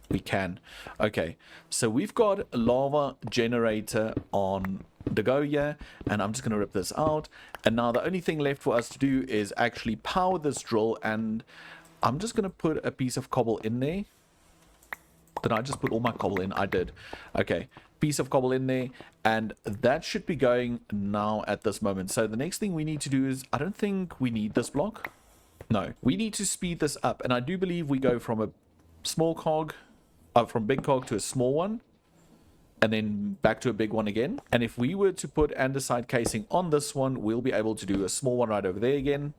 We can. Okay, so we've got a lava generator on the go here, and I'm just going to rip this out. And now the only thing left for us to do is actually power this drill, and I'm just going to put a piece of cobble in there. Did I just put all my cobble in? I did. Okay, piece of cobble in there, and that should be going now at this moment. So the next thing we need to do is, I don't think we need this block. No, we need to speed this up, and I do believe we go from a small cog, from big cog to a small one, and then back to a big one again. And if we were to put andesite casing on this one, we'll be able to do a small one right over there again,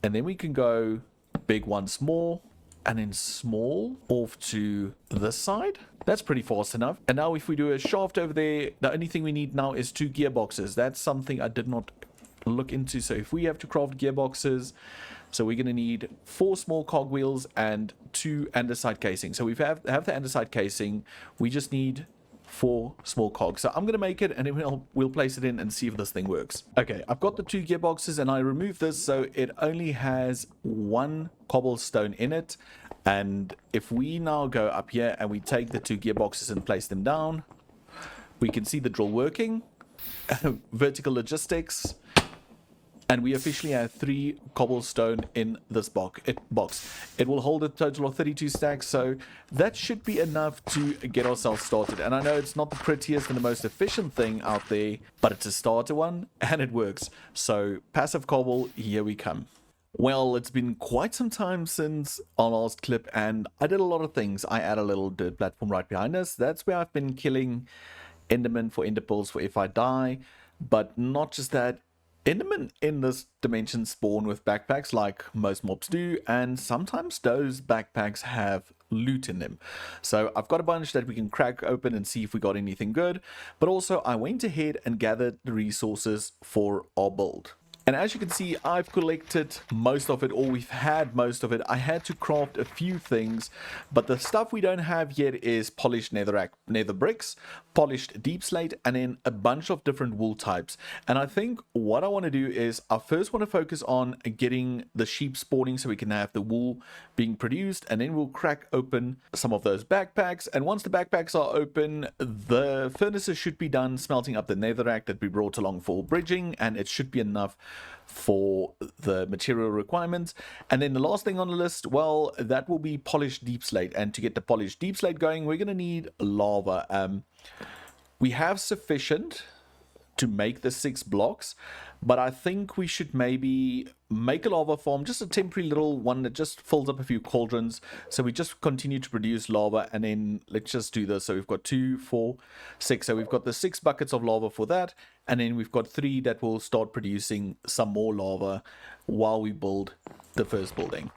and then we can go big once more, and then small off to this side. That's pretty fast enough. And now if we do a shaft over there, the only thing we need now is 2 gearboxes. That's something I did not look into. So if we have to craft gearboxes, so we're going to need 4 small cogwheels and 2 andesite casing. So we have the andesite casing. We just need 4 small cogs. So I'm going to make it, and then we'll place it in and see if this thing works. Okay, I've got the 2 gearboxes, and I removed this so it only has 1 cobblestone in it. And if we now go up here and we take the 2 gearboxes and place them down, we can see the drill working. Vertical logistics. And we officially have 3 cobblestone in this box. It will hold a total of 32 stacks, so that should be enough to get ourselves started. And I know it's not the prettiest and the most efficient thing out there, but it's a starter one, and it works. So, passive cobble, here we come. Well, it's been quite some time since our last clip, and I did a lot of things. I added a little dirt platform right behind us. That's where I've been killing enderman for ender pearls for if I die. But not just that. Endermen in this dimension spawn with backpacks like most mobs do, and sometimes those backpacks have loot in them. So I've got a bunch that we can crack open and see if we got anything good, but also I went ahead and gathered the resources for our build. And as you can see, I've collected most of it, or we've had most of it. I had to craft a few things, but the stuff we don't have yet is polished nether bricks, polished deepslate, and then a bunch of different wool types. And I think what I want to do is I first want to focus on getting the sheep spawning so we can have the wool being produced, and then we'll crack open some of those backpacks. And once the backpacks are open, the furnaces should be done smelting up the netherrack that we brought along for bridging, and it should be enough for the material requirements. And then the last thing on the list, well, that will be polished deepslate. And to get the polished deepslate going, we're going to need lava. We have sufficient to make the 6 blocks, but I think we should maybe make a lava farm, just a temporary little one that just fills up a few cauldrons, so we just continue to produce lava. And then let's just do this. So we've got 2, 4, 6, so we've got the 6 buckets of lava for that, and then we've got 3 that will start producing some more lava while we build the first building.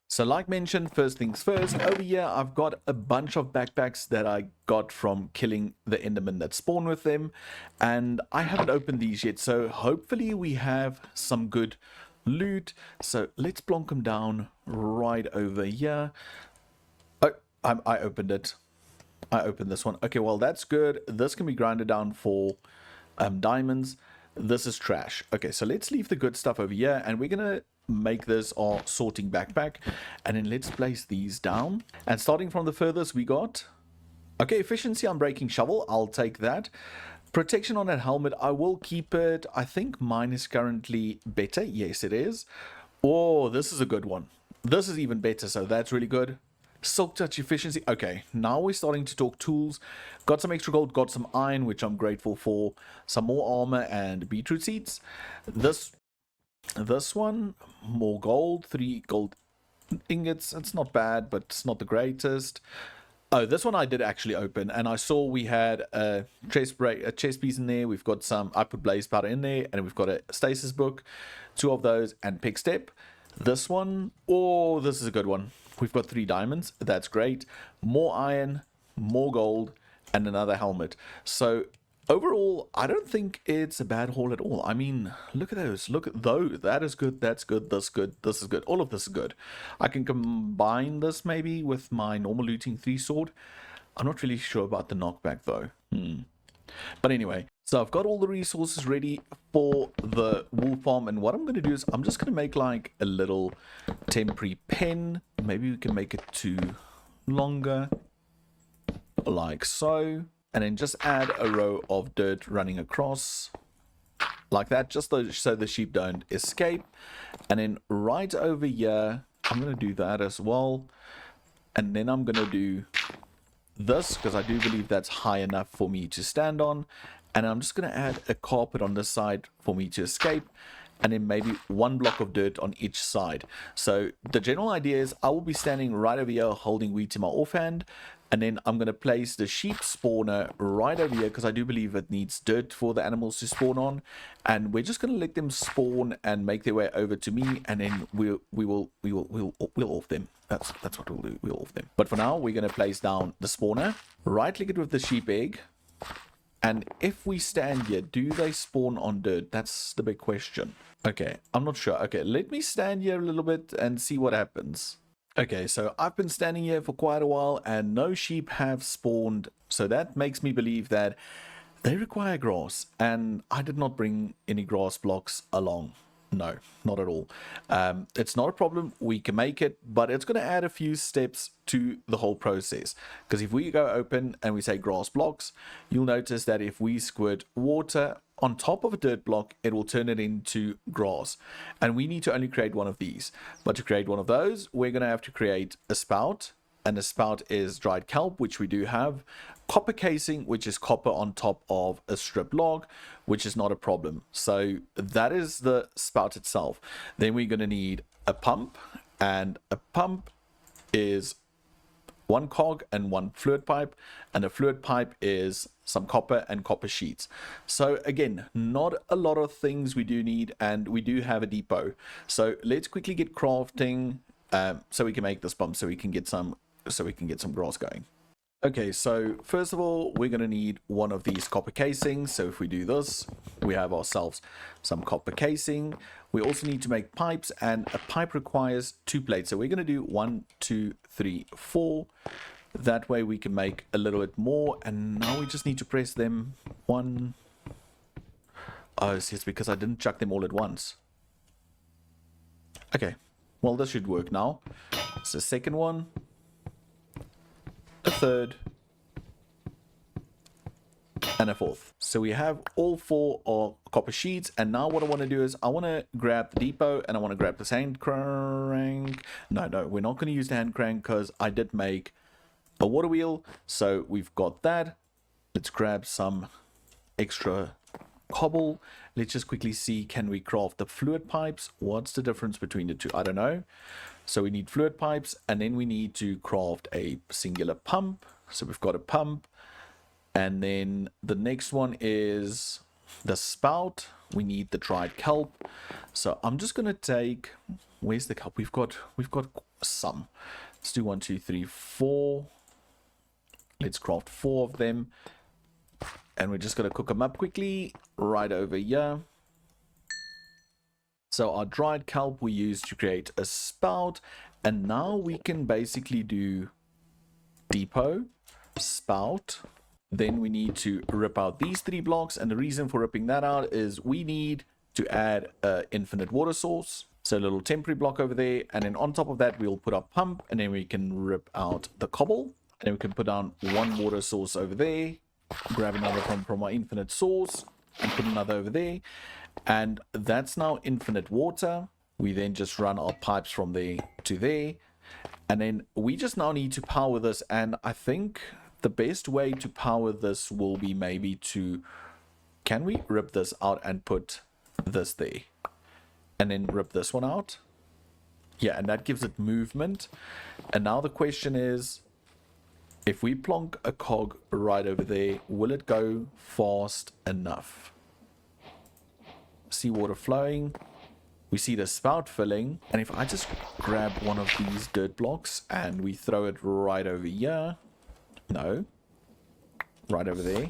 So like mentioned, first things first, over here I've got a bunch of backpacks that I got from killing the endermen that spawn with them, and I haven't opened these yet, so hopefully we have some good loot. So let's plonk them down right over here. Oh, I opened it. I opened this one. Okay, well that's good. This can be grinded down for diamonds. This is trash. Okay, so let's leave the good stuff over here, and we're gonna make this our sorting backpack, and then let's place these down. And starting from the furthest, we got okay, efficiency on breaking shovel, I'll take that. Protection on that helmet, I will keep it. I think mine is currently better. Yes, it is. Oh, this is a good one. This is even better, so that's really good. Silk touch efficiency. Okay, now we're starting to talk tools. Got some extra gold, got some iron, which I'm grateful for. Some more armor and beetroot seeds. This one, more gold, 3 gold ingots. It's not bad, but it's not the greatest. Oh, this one I did actually open, and I saw we had a chest piece in there. We've got some, I put blaze powder in there, and we've got a stasis book, 2 of those, and pick step. This one, oh, this is a good one. We've got 3 diamonds. That's great. More iron, more gold, and another helmet. So overall, I don't think it's a bad haul at all. I mean, look at those. Look at those. That is good. That's good. That's good. This is good. All of this is good. I can combine this maybe with my normal looting 3 sword. I'm not really sure about the knockback though. But anyway, so I've got all the resources ready for the wool farm, and what I'm going to do is I'm just going to make like a little temporary pen. Maybe we can make it 2 longer, like so. And then just add a row of dirt running across like that, just so the sheep don't escape. And then right over here, I'm going to do that as well. And then I'm going to do this, because I do believe that's high enough for me to stand on. And I'm just going to add a carpet on this side for me to escape. And then maybe 1 block of dirt on each side. So the general idea is I will be standing right over here holding wheat in my offhand. And then I'm going to place the sheep spawner right over here, because I do believe it needs dirt for the animals to spawn on. And we're just going to let them spawn and make their way over to me, and then we'll off them. That's what we'll do. We'll off them. But for now, we're going to place down the spawner. Right click it with the sheep egg. And if we stand here, do they spawn on dirt? That's the big question. Okay, I'm not sure. Okay, let me stand here a little bit and see what happens. Okay, so I've been standing here for quite a while and no sheep have spawned, so that makes me believe that they require grass, and I did not bring any grass blocks along. No, not at all. It's not a problem. We can make it, but it's going to add a few steps to the whole process. Because if we go open and we say grass blocks, you'll notice that if we squirt water on top of a dirt block, it will turn it into grass. And we need to only create one of these. But to create one of those, we're going to have to create a spout. And the spout is dried kelp, which we do have. Copper casing, which is copper on top of a strip log, which is not a problem. So that is the spout itself. Then we're going to need a pump, and a pump is one cog and one fluid pipe, and a fluid pipe is some copper and copper sheets. So again, not a lot of things we do need, and we do have a depot. So let's quickly get crafting so we can make this pump, so we can get some grass going. Okay, so first of all, we're going to need one of these copper casings. So if we do this, we have ourselves some copper casing. We also need to make pipes, and a pipe requires 2 plates. So we're going to do 1, 2, 3, 4. That way we can make a little bit more. And now we just need to press them 1. Oh, it's because I didn't chuck them all at once. Okay, well, this should work now. It's the second one. A third, and a fourth. So we have all 4 of copper sheets, and now what I want to do is I want to grab the depot, and I want to grab this hand crank. No, we're not going to use the hand crank because I did make a water wheel. So we've got that. Let's grab some extra cobble. Let's just quickly see, can we craft the fluid pipes? What's the difference between the two? I don't know. So we need fluid pipes, and then we need to craft a singular pump. So we've got a pump, and then the next one is the spout. We need the dried kelp. So I'm just gonna take, where's the kelp? We've got some. Let's do 1, 2, 3, 4. Let's craft 4 of them, and we're just gonna cook them up quickly right over here. So our dried kelp we use to create a spout, and now we can basically do depot, spout. Then we need to rip out these 3 blocks, and the reason for ripping that out is we need to add an infinite water source. So a little temporary block over there, and then on top of that we'll put our pump, and then we can rip out the cobble, and then we can put down 1 water source over there, grab another pump from our infinite source, and put another over there. And that's now infinite water. We then just run our pipes from there to there, and then we just now need to power this. And I think the best way to power this will be maybe to, can we rip this out and put this there, and then rip this one out? Yeah, and that gives it movement. And now the question is, if we plonk a cog right over there, will it go fast enough? See water flowing, we see the spout filling, and if I just grab one of these dirt blocks and we throw it right over here, no, right over there,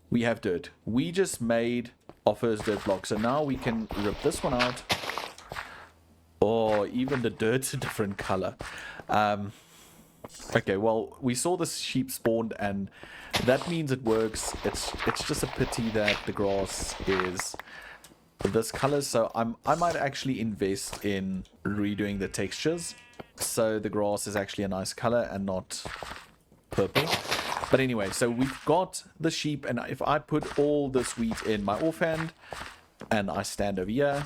we have dirt. We just made our first dirt block, so now we can rip this one out. Oh, even the dirt's a different color. Okay, well, we saw the sheep spawned, and that means it works. It's just a pity that the grass is this color, so I might actually invest in redoing the textures so the grass is actually a nice color and not purple. But anyway, so we've got the sheep, and if I put all this wheat in my offhand and I stand over here,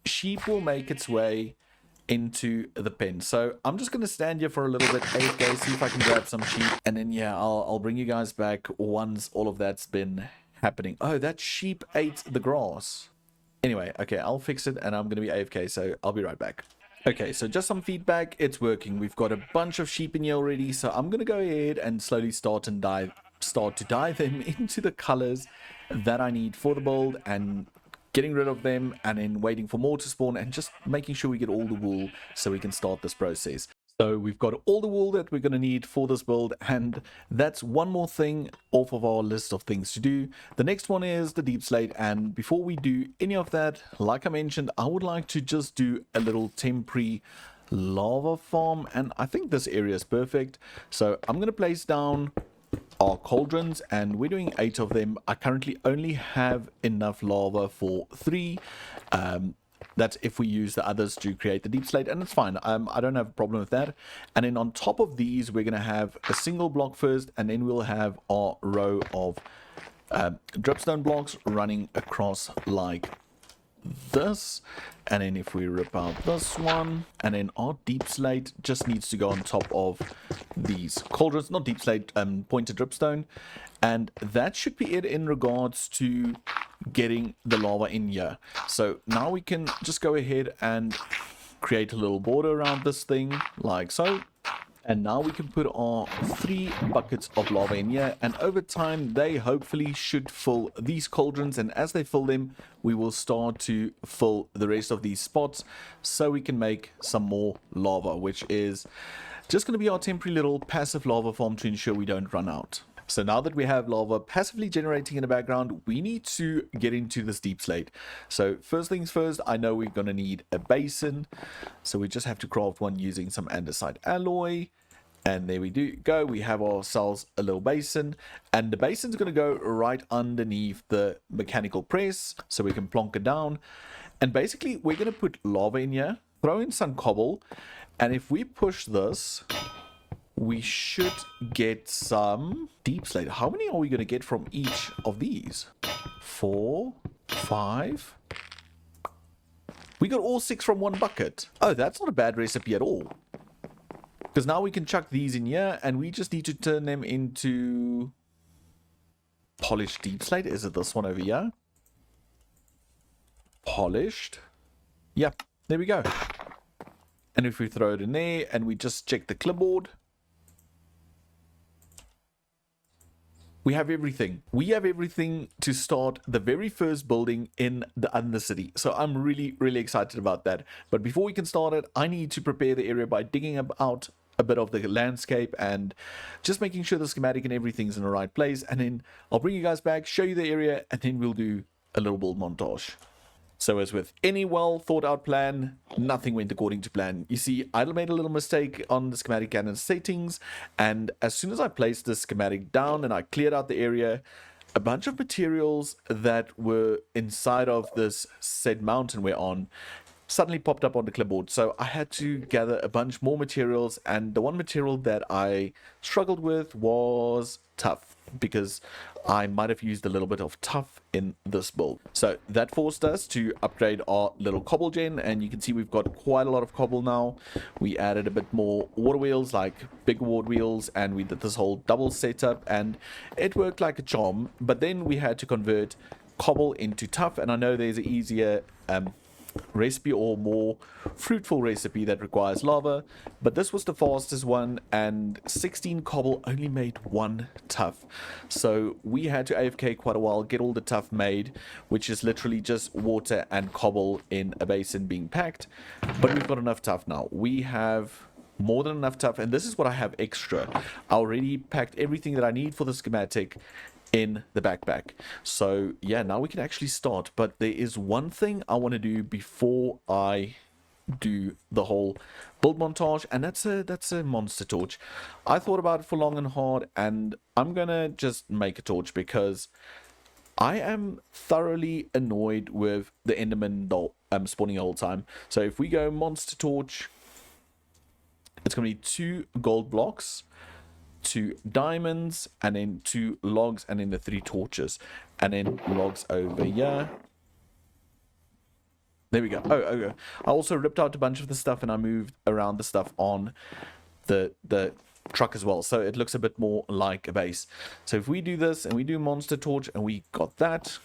sheep will make its way into the pen. So I'm just going to stand here for a little bit, AFK, see if I can grab some sheep, and then yeah, I'll bring you guys back once all of that's been happening. Oh, that sheep ate the grass. Anyway, okay, I'll fix it, and I'm going to be AFK, so I'll be right back. Okay, so just some feedback. It's working. We've got a bunch of sheep in here already, so I'm going to go ahead and slowly start to dye them into the colors that I need for the build, and getting rid of them, and then waiting for more to spawn, and just making sure we get all the wool so we can start this process. So we've got all the wool that we're going to need for this build, and that's one more thing off of our list of things to do. The next one is the deep slate, and before we do any of that, like I mentioned, I would like to just do a little temporary lava farm, and I think this area is perfect. So I'm going to place down our cauldrons, and we're doing 8 of them. I currently only have enough lava for 3. That's if we use the others to create the deep slate, and it's fine. I don't have a problem with that. And then on top of these, we're going to have a single block first, and then we'll have our row of dripstone blocks running across like this. And then if we rip out this one, and then our deep slate just needs to go on top of these cauldrons, not deep slate, pointed dripstone. And that should be it in regards to getting the lava in here. So now we can just go ahead and create a little border around this thing like so. And now we can put our 3 buckets of lava in here, and over time they hopefully should fill these cauldrons, and as they fill them we will start to fill the rest of these spots so we can make some more lava, which is just going to be our temporary little passive lava farm to ensure we don't run out. So now that we have lava passively generating in the background, we need to get into this deep slate. So first things first, I know we're going to need a basin. So we just have to craft one using some andesite alloy. And there we go. We have ourselves a little basin. And the basin's going to go right underneath the mechanical press. So we can plonk it down. And basically, we're going to put lava in here, throw in some cobble. And if we push this, we should get some deep slate. How many are we going to get from each of these? 4, 5. We got all 6 from one bucket. Oh, that's not a bad recipe at all. Because now we can chuck these in here, and we just need to turn them into polished deep slate. Is it this one over here? Polished. Yep, there we go. And if we throw it in there, and we just check the clipboard, we have everything. We have everything to start the very first building in the Undercity. So I'm really, really excited about that. But before we can start it, I need to prepare the area by digging out a bit of the landscape and just making sure the schematic and everything's in the right place. And then I'll bring you guys back, show you the area, and then we'll do a little build montage. So as with any well thought out plan, nothing went according to plan. You see, I made a little mistake on the schematic and settings, and as soon as I placed the schematic down and I cleared out the area, a bunch of materials that were inside of this said mountain we're on suddenly popped up on the clipboard. So I had to gather a bunch more materials, and the one material that I struggled with was tough, because I might have used a little bit of tough in this build. So that forced us to upgrade our little cobble gen, and you can see we've got quite a lot of cobble now. We added a bit more water wheels, like big water wheels, and we did this whole double setup, and it worked like a charm. But then we had to convert cobble into tough, and I know there's an easier recipe or more fruitful recipe that requires lava, but this was the fastest one, and 16 cobble only made 1 tough. So we had to AFK quite a while, get all the tough made, which is literally just water and cobble in a basin being packed. But we've got enough tough now. We have more than enough tough, and this is what I have extra. I already packed everything that I need for the schematic in the backpack. So yeah, now we can actually start. But there is one thing I want to do before I do the whole build montage, and that's a monster torch. I thought about it for long and hard, and I'm gonna just make a torch because I am thoroughly annoyed with the enderman spawning all the time. So if we go monster torch, it's gonna be 2 gold blocks, 2 diamonds, and then 2 logs, and then the 3 torches, and then logs over here. There we go. Oh, okay. I also ripped out a bunch of the stuff, and I moved around the stuff on the truck as well, so it looks a bit more like a base. So if we do this and we do monster torch, and we got that,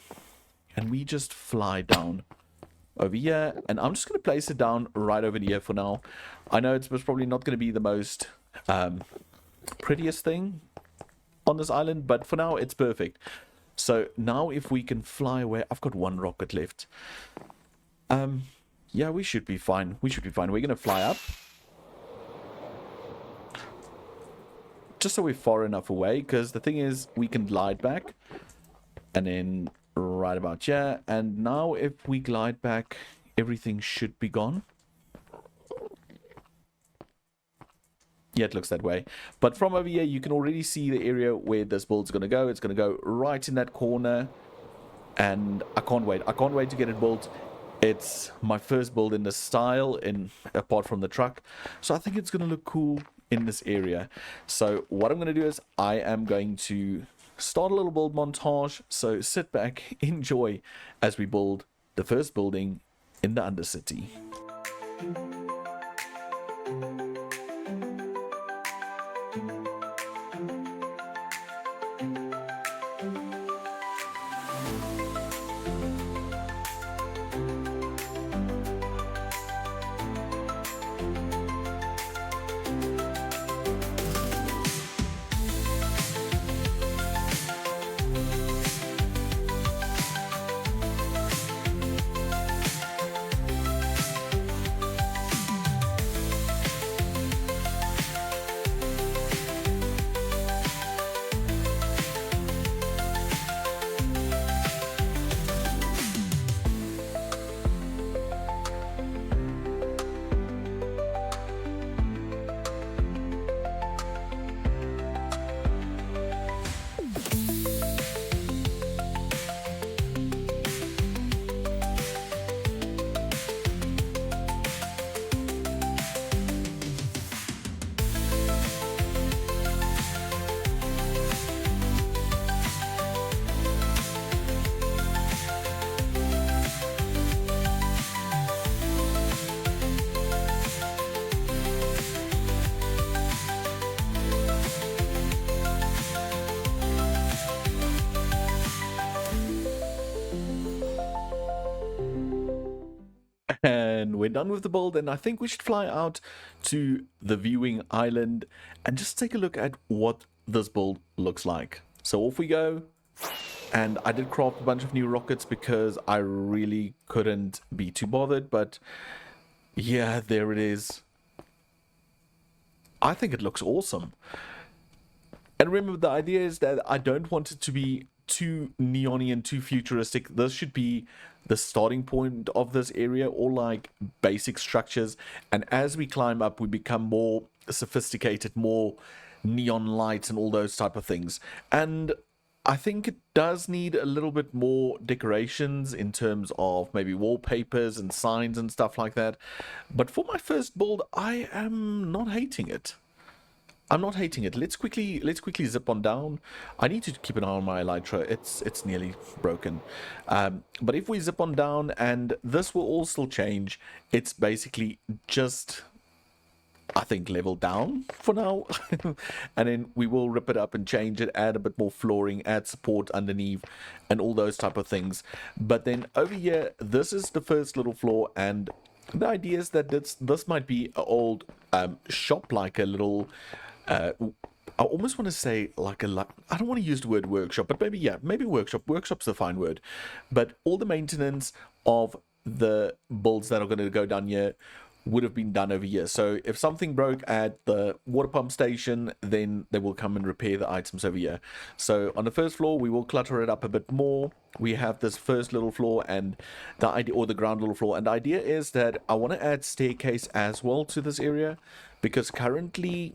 and we just fly down over here, and I'm just going to place it down right over here for now. I know it's probably not going to be the most prettiest thing on this island, but for now it's perfect. So now if we can fly away, I've got 1 rocket left. Yeah, we should be fine. We should be fine. We're gonna fly up just so we're far enough away, because the thing is we can glide back, and then right about here, and now if we glide back, everything should be gone. Yeah, it looks that way. But from over here, you can already see the area where this build's going to go. It's going to go right in that corner. And I can't wait. I can't wait to get it built. It's my first build in this style, apart from the truck. So I think it's going to look cool in this area. So what I'm going to do is I am going to start a little build montage. So sit back, enjoy as we build the first building in the Undercity. And we're done with the build, and I think we should fly out to the viewing island and just take a look at what this build looks like. So off we go. And I did craft a bunch of new rockets because I really couldn't be too bothered, but yeah, there it is. I think it looks awesome. And remember, the idea is that I don't want it to be too neon-y and too futuristic. This should be the starting point of this area, or like basic structures. And as we climb up, we become more sophisticated, more neon lights and all those type of things. And I think it does need a little bit more decorations in terms of maybe wallpapers and signs and stuff like that. But for my first build, I am not hating it. I'm not hating it. Let's quickly zip on down. I need to keep an eye on my elytra. It's nearly broken. But if we zip on down, and this will all still change, it's basically just, I think, level down for now. And then we will rip it up and change it, add a bit more flooring, add support underneath, and all those type of things. But then over here, this is the first little floor, and the idea is that this might be an old shop, like a little... I almost want to say like I don't want to use the word workshop, but maybe workshop. Workshop's the fine word. But all the maintenance of the builds that are going to go down here would have been done over here. So if something broke at the water pump station, then they will come and repair the items over here. So on the first floor, we will clutter it up a bit more. We have this first little floor and the idea, or the ground little floor. And the idea is that I want to add staircase as well to this area, because currently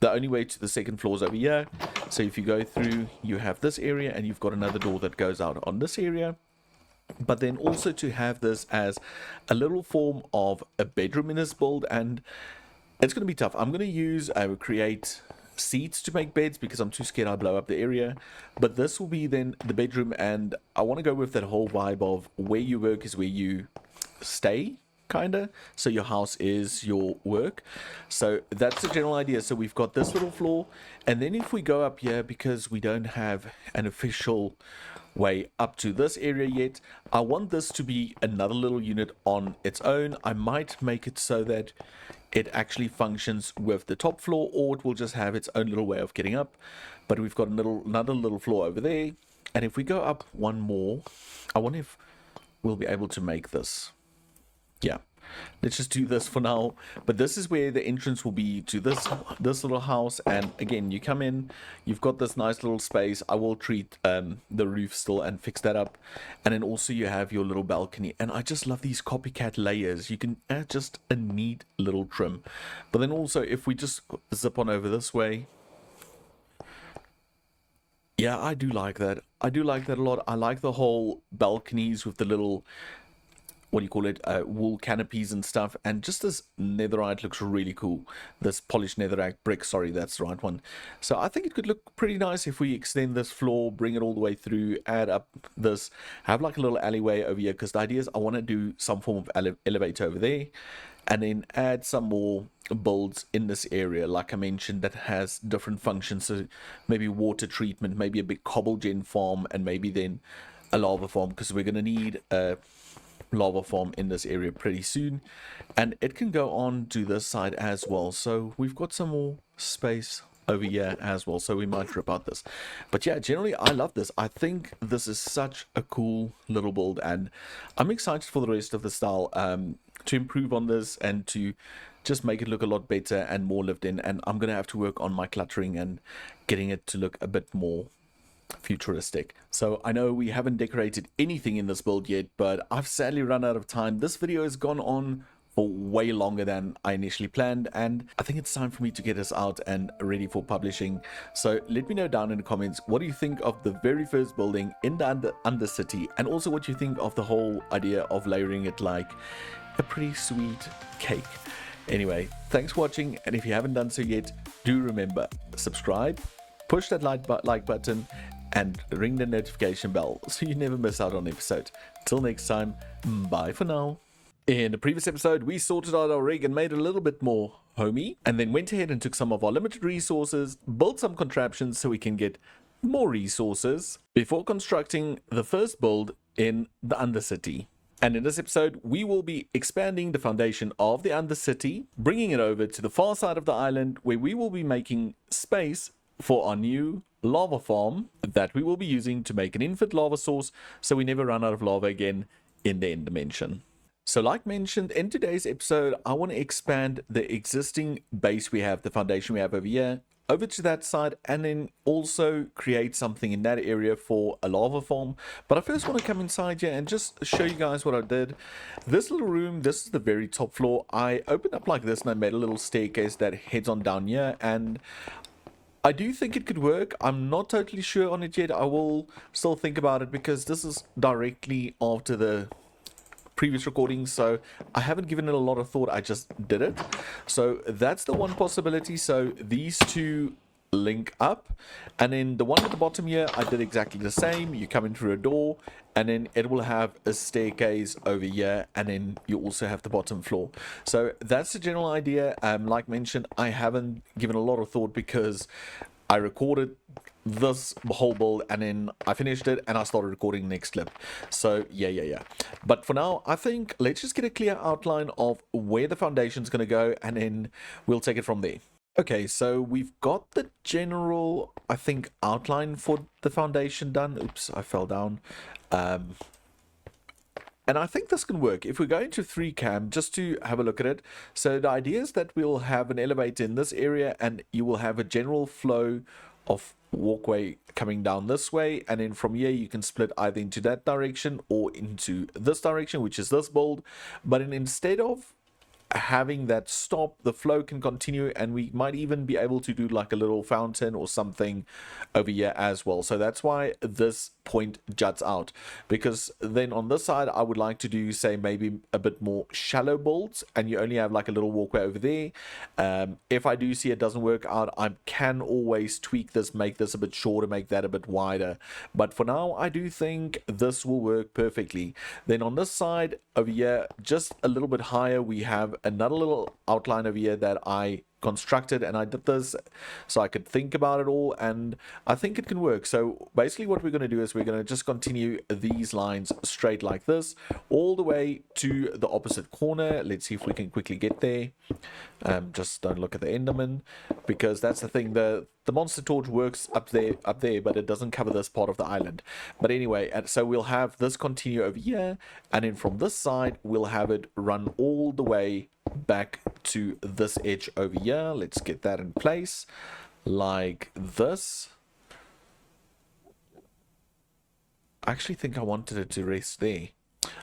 the only way to the second floor is over here. So if you go through, you have this area and you've got another door that goes out on this area. But then also to have this as a little form of a bedroom in this build, and it's going to be tough. I'm going to use, I will create seats to make beds because I'm too scared I'll blow up the area. But this will be then the bedroom, and I want to go with that whole vibe of where you work is where you stay, kinda. So your house is your work. So that's the general idea. So we've got this little floor, and then if we go up here, because we don't have an official way up to this area yet, I want this to be another little unit on its own. I might make it so that it actually functions with the top floor, or it will just have its own little way of getting up. But we've got another little floor over there, and if we go up one more, I wonder if we'll be able to make this. Yeah, let's just do this for now. But this is where the entrance will be to this little house. And again, you come in, you've got this nice little space. I will treat the roof still and fix that up. And then also you have your little balcony. And I just love these copycat layers. You can add just a neat little trim. But then also if we just zip on over this way, yeah, I do like that. I do like that a lot. I like the whole balconies with the little, what do you call it, wool canopies and stuff. And just this netherite looks really cool. This polished netherite brick, sorry, that's the right one. So I think it could look pretty nice if we extend this floor, bring it all the way through, add up this, have like a little alleyway over here, because the idea is I want to do some form of elevator over there, and then add some more builds in this area, like I mentioned, that has different functions. So maybe water treatment, maybe a big cobble gen farm, and maybe then a lava farm, because we're going to need a lava farm in this area pretty soon. And it can go on to this side as well, so we've got some more space over here as well, so we might rip out this. But yeah, generally I love this. I think this is such a cool little build, and I'm excited for the rest of the style to improve on this and to just make it look a lot better and more lived in. And I'm gonna have to work on my cluttering and getting it to look a bit more futuristic. So I know we haven't decorated anything in this build yet, but I've sadly run out of time. This video has gone on for way longer than I initially planned, and I think it's time for me to get this out and ready for publishing. So let me know down in the comments, what do you think of the very first building in the Undercity, and also what you think of the whole idea of layering it like a pretty sweet cake. Anyway, thanks for watching, and if you haven't done so yet, do remember, subscribe, push that like button, and ring the notification bell so you never miss out on an episode. Till next time, bye for now. In the previous episode, we sorted out our rig and made it a little bit more homey, and then went ahead and took some of our limited resources, built some contraptions so we can get more resources before constructing the first build in the Undercity. And in this episode, we will be expanding the foundation of the Undercity, bringing it over to the far side of the island, where we will be making space for our new lava farm that we will be using to make an infinite lava source, so we never run out of lava again in the end dimension. So like mentioned in today's episode, I want to expand the existing base we have, the foundation we have over here, over to that side, and then also create something in that area for a lava farm. But I first want to come inside here and just show you guys what I did. This little room, this is the very top floor. I opened up like this and I made a little staircase that heads on down here, and I do think it could work. I'm not totally sure on it yet. I will still think about it, because this is directly after the previous recordings, so I haven't given it a lot of thought. I just did it. So that's the one possibility. So these two link up, and then the one at the bottom here, I did exactly the same. You come in through a door, and then it will have a staircase over here, and then you also have the bottom floor. So that's the general idea. Like mentioned, I haven't given a lot of thought because I recorded this whole build and then I finished it and I started recording the next clip. So yeah. But for now, I think let's just get a clear outline of where the foundation is going to go, and then we'll take it from there. Okay, so we've got the general, I think, outline for the foundation done. Oops, I fell down. And I think this can work. If we go into 3cam, just to have a look at it. So the idea is that we'll have an elevator in this area, and you will have a general flow of walkway coming down this way, and then from here you can split either into that direction or into this direction, which is this build. But then instead of having that stop, the flow can continue, and we might even be able to do like a little fountain or something over here as well. So that's why this point juts out, because then on this side I would like to do, say, maybe a bit more shallow builds, and you only have like a little walkway over there. If I do see it doesn't work out, I can always tweak this, make this a bit shorter, make that a bit wider, but for now I do think this will work perfectly. Then on this side over here, just a little bit higher, we have another little outline over here that I constructed, and I did this so I could think about it all, and I think it can work. So basically what we're going to do is we're going to just continue these lines straight like this all the way to the opposite corner. Let's see if we can quickly get there. Just don't look at the enderman, because that's the thing, the monster torch works up there, but it doesn't cover this part of the island. But anyway, and so we'll have this continue over here, and then from this side we'll have it run all the way back to this edge over here. Let's get that in place like this. I actually think I wanted it to rest there.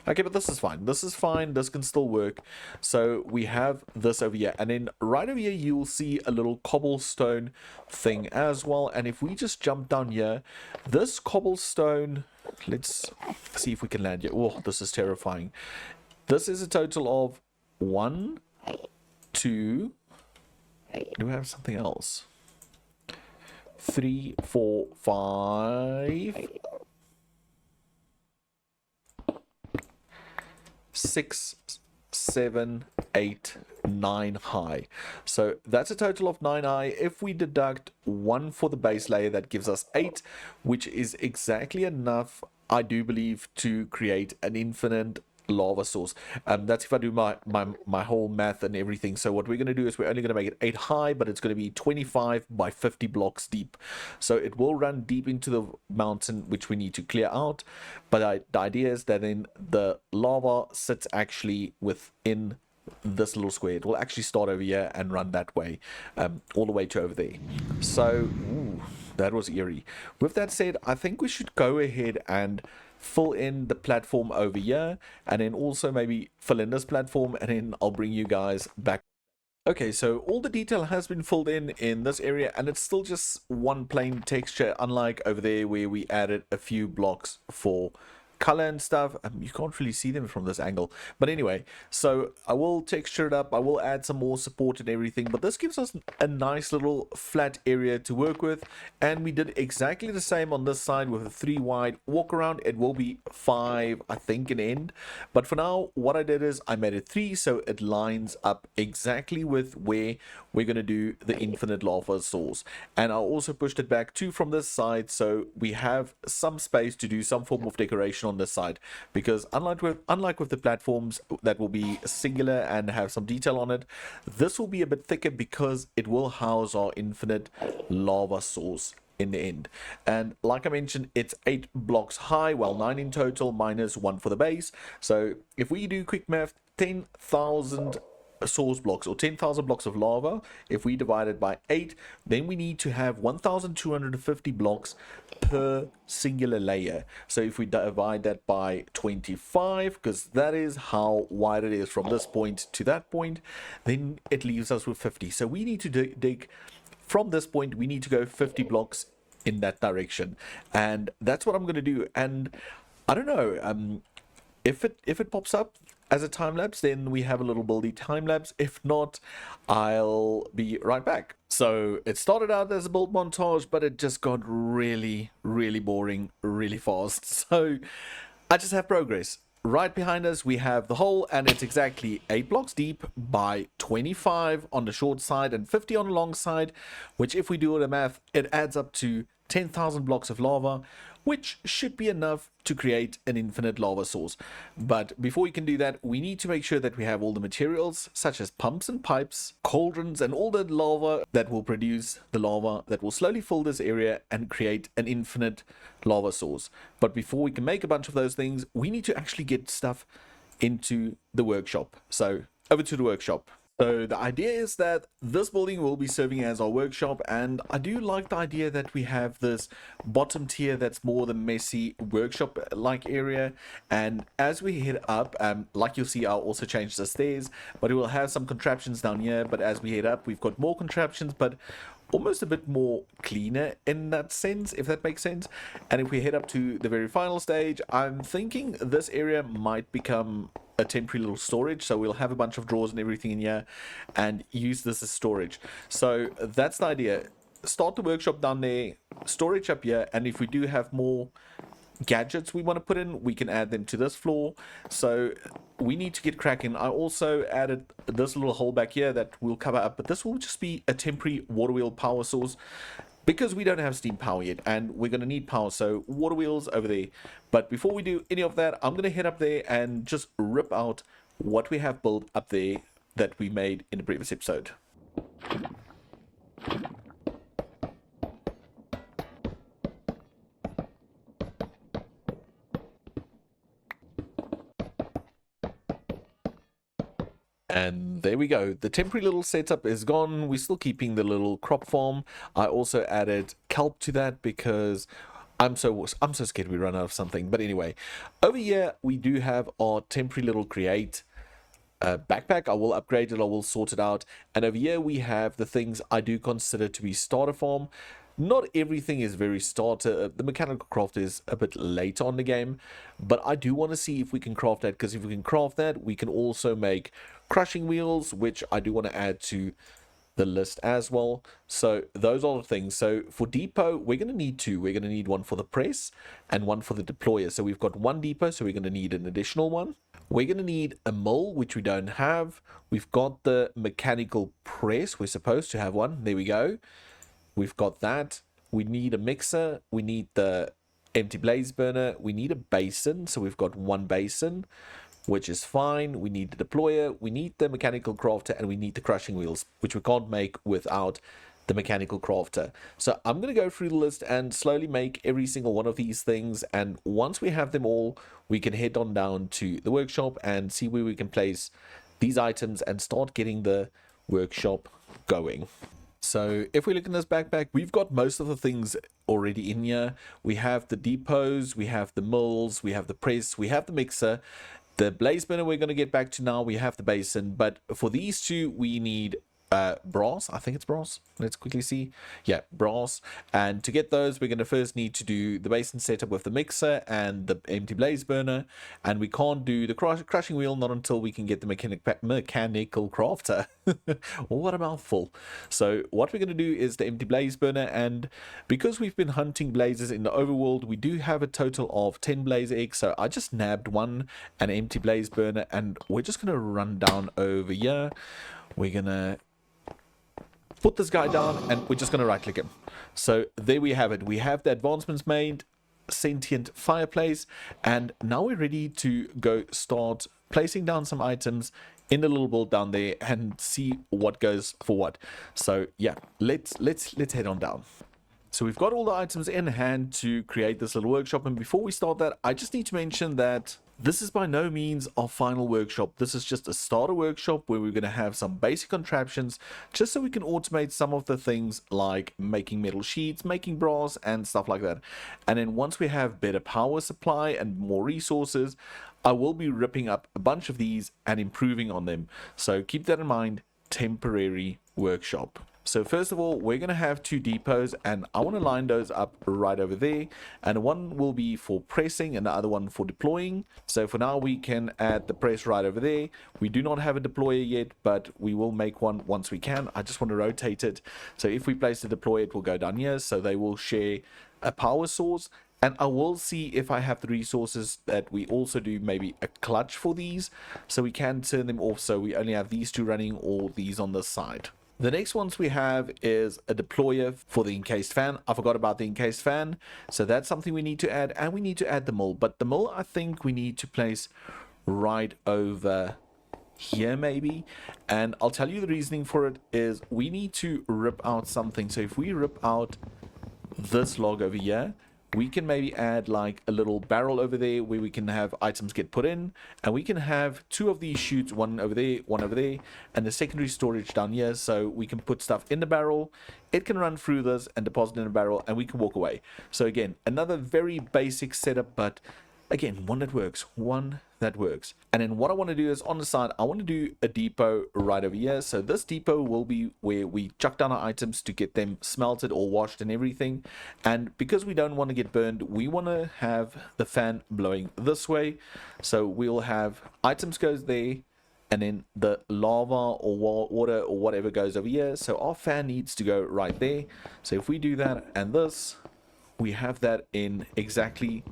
Okay, but this is fine. This is fine. This can still work. So we have this over here. And then right over here, you'll see a little cobblestone thing as well. And if we just jump down here, this cobblestone, let's see if we can land here. Oh, this is terrifying. This is a total of 1, 2. Do we have something else? 3, 4, 5. 6, 7, 8, 9 high. So that's a total of 9 high. If we deduct 1 for the base layer, that gives us 8, which is exactly enough, I do believe, to create an infinite lava source. That's if I do my whole math and everything. So what we're going to do is we're only going to make it 8 high, but it's going to be 25 by 50 blocks deep. So it will run deep into the mountain, which we need to clear out. But the idea is that then the lava sits actually within this little square. It will actually start over here and run that way, all the way to over there. So ooh, that was eerie. With that said, I think we should go ahead and fill in the platform over here, and then also maybe fill in this platform, and then I'll bring you guys back. Okay, so all the detail has been filled in this area, and it's still just one plain texture, unlike over there where we added a few blocks for color and stuff. You can't really see them from this angle, but anyway, so I will texture it up, I will add some more support and everything, but this gives us a nice little flat area to work with. And we did exactly the same on this side with a 3 wide walk around. It will be 5, I think, in end, but for now what I did is I made it 3, so it lines up exactly with where we're going to do the infinite lava source. And I also pushed it back 2 from this side, so we have some space to do some form of decoration on this side, because unlike with the platforms that will be singular and have some detail on it, this will be a bit thicker because it will house our infinite lava source in the end. And like I mentioned, it's 8 blocks high, well 9 in total, minus 1 for the base. So if we do quick math, 10,000 source blocks, or 10,000 blocks of lava, if we divide it by 8, then we need to have 1,250 blocks per singular layer. So if we divide that by 25, because that is how wide it is from this point to that point, then it leaves us with 50. So we need to dig from this point, we need to go 50 blocks in that direction, and that's what I'm going to do. And I don't know, if it pops up as a time lapse, then we have a little buildy time lapse. If not, I'll be right back. So it started out as a build montage, but it just got really boring really fast. So I just have progress. Right behind us we have the hole, and it's exactly 8 blocks deep by 25 on the short side and 50 on the long side, which if we do the math, it adds up to 10,000 blocks of lava, which should be enough to create an infinite lava source. But before we can do that, we need to make sure that we have all the materials, such as pumps and pipes, cauldrons, and all the lava that will produce the lava that will slowly fill this area and create an infinite lava source. But before we can make a bunch of those things, we need to actually get stuff into the workshop. So over to the workshop. So the idea is that this building will be serving as our workshop, and I do like the idea that we have this bottom tier that's more the messy workshop like area. And as we head up, like you'll see, I'll also change the stairs, but it will have some contraptions down here. But as we head up, we've got more contraptions, but almost a bit more cleaner in that sense, if that makes sense. And if we head up to the very final stage, I'm thinking this area might become a temporary little storage, so we'll have a bunch of drawers and everything in here and use this as storage. So that's the idea. Start the workshop down there, storage up here, and if we do have more gadgets we want to put in, we can add them to this floor. So we need to get cracking. I also added this little hole back here that we'll cover up, but this will just be a temporary water wheel power source because we don't have steam power yet, and we're going to need power, so water wheels over there. But before we do any of that, I'm going to head up there and just rip out what we have built up there that we made in the previous episode. And there we go. The temporary little setup is gone. We're still keeping the little crop farm. I also added kelp to that because I'm so scared we run out of something. But anyway, over here we do have our temporary little create backpack. I will upgrade it. I will sort it out. And over here we have the things I do consider to be starter farm. Not everything is very starter. The mechanical craft is a bit late on the game, but I do want to see if we can craft that, because if we can craft that, we can also make crushing wheels, which I do want to add to the list as well. So those are the things. So for depot, we're going to need two. We're going to need one for the press and one for the deployer. So we've got one depot, so we're going to need an additional one. We're going to need a mill, which we don't have. We've got the mechanical press. We're supposed to have one. There we go. We've got that. We need a mixer. We need the empty blaze burner. We need a basin. So we've got one basin, which is fine. We need the deployer. We need the mechanical crafter, and we need the crushing wheels, which we can't make without the mechanical crafter. So I'm going to go through the list and slowly make every single one of these things. And once we have them all, we can head on down to the workshop and see where we can place these items and start getting the workshop going. So if we look in this backpack, we've got most of the things already in here. We have the depots, we have the mills, we have the press, we have the mixer. The blaze burner we're going to get back to now. We have the basin, but for these two we need brass. I think it's brass. Let's quickly see. Yeah, brass. And to get those, we're going to first need to do the basin setup with the mixer and the empty blaze burner. And we can't do the crushing wheel not until we can get the mechanical crafter. What a mouthful. So what we're going to do is the empty blaze burner, and because we've been hunting blazes in the overworld, we do have a total of 10 blaze eggs. So I just nabbed one, an empty blaze burner, and we're just going to run down over here. We're going to put this guy down, and we're just going to right click him. So there we have it. We have the advancements made, sentient fireplace, and now we're ready to go start placing down some items in the little build down there and see what goes for what. So yeah, let's head on down. So we've got all the items in hand to create this little workshop, and before we start that, I just need to mention that this is by no means our final workshop. This is just a starter workshop where we're going to have some basic contraptions just so we can automate some of the things like making metal sheets, making brass and stuff like that. And then once we have better power supply and more resources, I will be ripping up a bunch of these and improving on them. So keep that in mind, temporary workshop. So first of all, we're going to have two depots, and I want to line those up right over there, and one will be for pressing and the other one for deploying. So for now we can add the press right over there. We do not have a deployer yet, but we will make one once we can. I just want to rotate it, so if we place the deployer, it will go down here, so they will share a power source. And I will see if I have the resources that we also do maybe a clutch for these, so we can turn them off, so we only have these two running or these on this side. The next ones we have is a deployer for the encased fan. I forgot about the encased fan, so that's something we need to add, and we need to add the mill. But the mill, I think we need to place right over here maybe, and I'll tell you the reasoning for it is we need to rip out something. So if we rip out this log over here, we can maybe add like a little barrel over there where we can have items get put in, and we can have two of these chutes, one over there, and the secondary storage down here, so we can put stuff in the barrel. It can run through this and deposit in a barrel, and we can walk away. So again, another very basic setup, but again, one that works. And then what I want to do is on the side, I want to do a depot right over here. So this depot will be where we chuck down our items to get them smelted or washed and everything. And because we don't want to get burned, we want to have the fan blowing this way. So we'll have items goes there, and then the lava or water or whatever goes over here. So our fan needs to go right there. So if we do that and this, we have that in exactly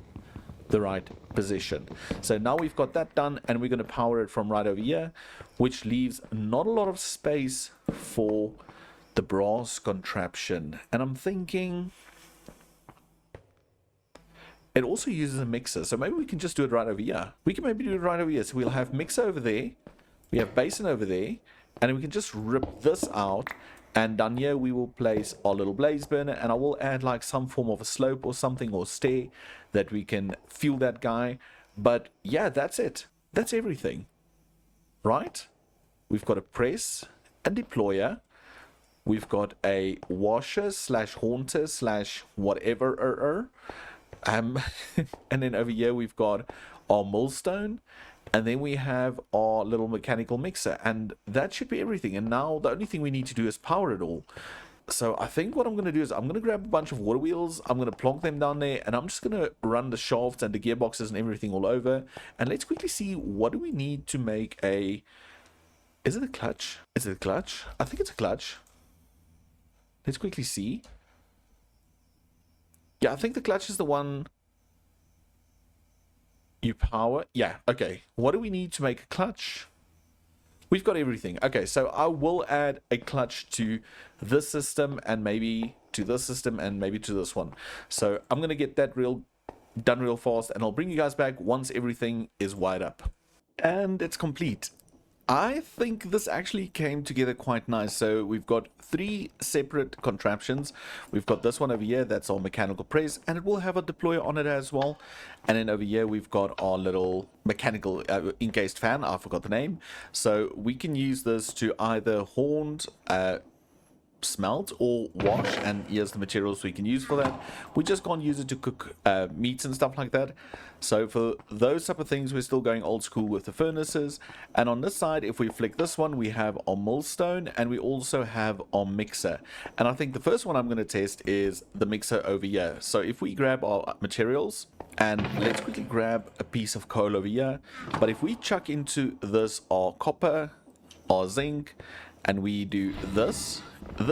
the right position. So now we've got that done, and we're going to power it from right over here, which leaves not a lot of space for the brass contraption. And I'm thinking it also uses a mixer, so maybe we can just do it right over here. We can maybe do it right over here. So we'll have mixer over there, we have basin over there, and we can just rip this out, and down here we will place our little blaze burner, and I will add like some form of a slope or something, or stair, that we can fuel that guy. But yeah, that's it. That's everything, right? We've got a press, a deployer, we've got a washer slash haunter slash whatever, and then over here we've got our millstone, and then we have our little mechanical mixer, and that should be everything. And now the only thing we need to do is power it all. So I think what I'm going to do is I'm going to grab a bunch of water wheels, I'm going to plonk them down there, and I'm just going to run the shafts and the gearboxes and everything all over. And let's quickly see, what do we need to make a... Is it a clutch? Is it a clutch? I think it's a clutch. Let's quickly see. Yeah, I think the clutch is the one you power. Yeah, okay. What do we need to make a clutch? We've got everything. Okay, so I will add a clutch to this system, and maybe to this system, and maybe to this one. So I'm going to get that done real fast, and I'll bring you guys back once everything is wired up. And it's complete. I think this actually came together quite nice. So we've got 3 separate contraptions. We've got this one over here, that's our mechanical press, and it will have a deployer on it as well. And then over here we've got our little mechanical encased fan, I forgot the name. So we can use this to either haunt, smelt or wash, and here's the materials we can use for that. We just can't use it to cook meats and stuff like that. So for those type of things, we're still going old school with the furnaces. And on this side, if we flick this one, we have our millstone, and we also have our mixer. And I think the first one I'm going to test is the mixer over here. So if we grab our materials, and let's quickly grab a piece of coal over here, but if we chuck into this our copper, our zinc, and we do this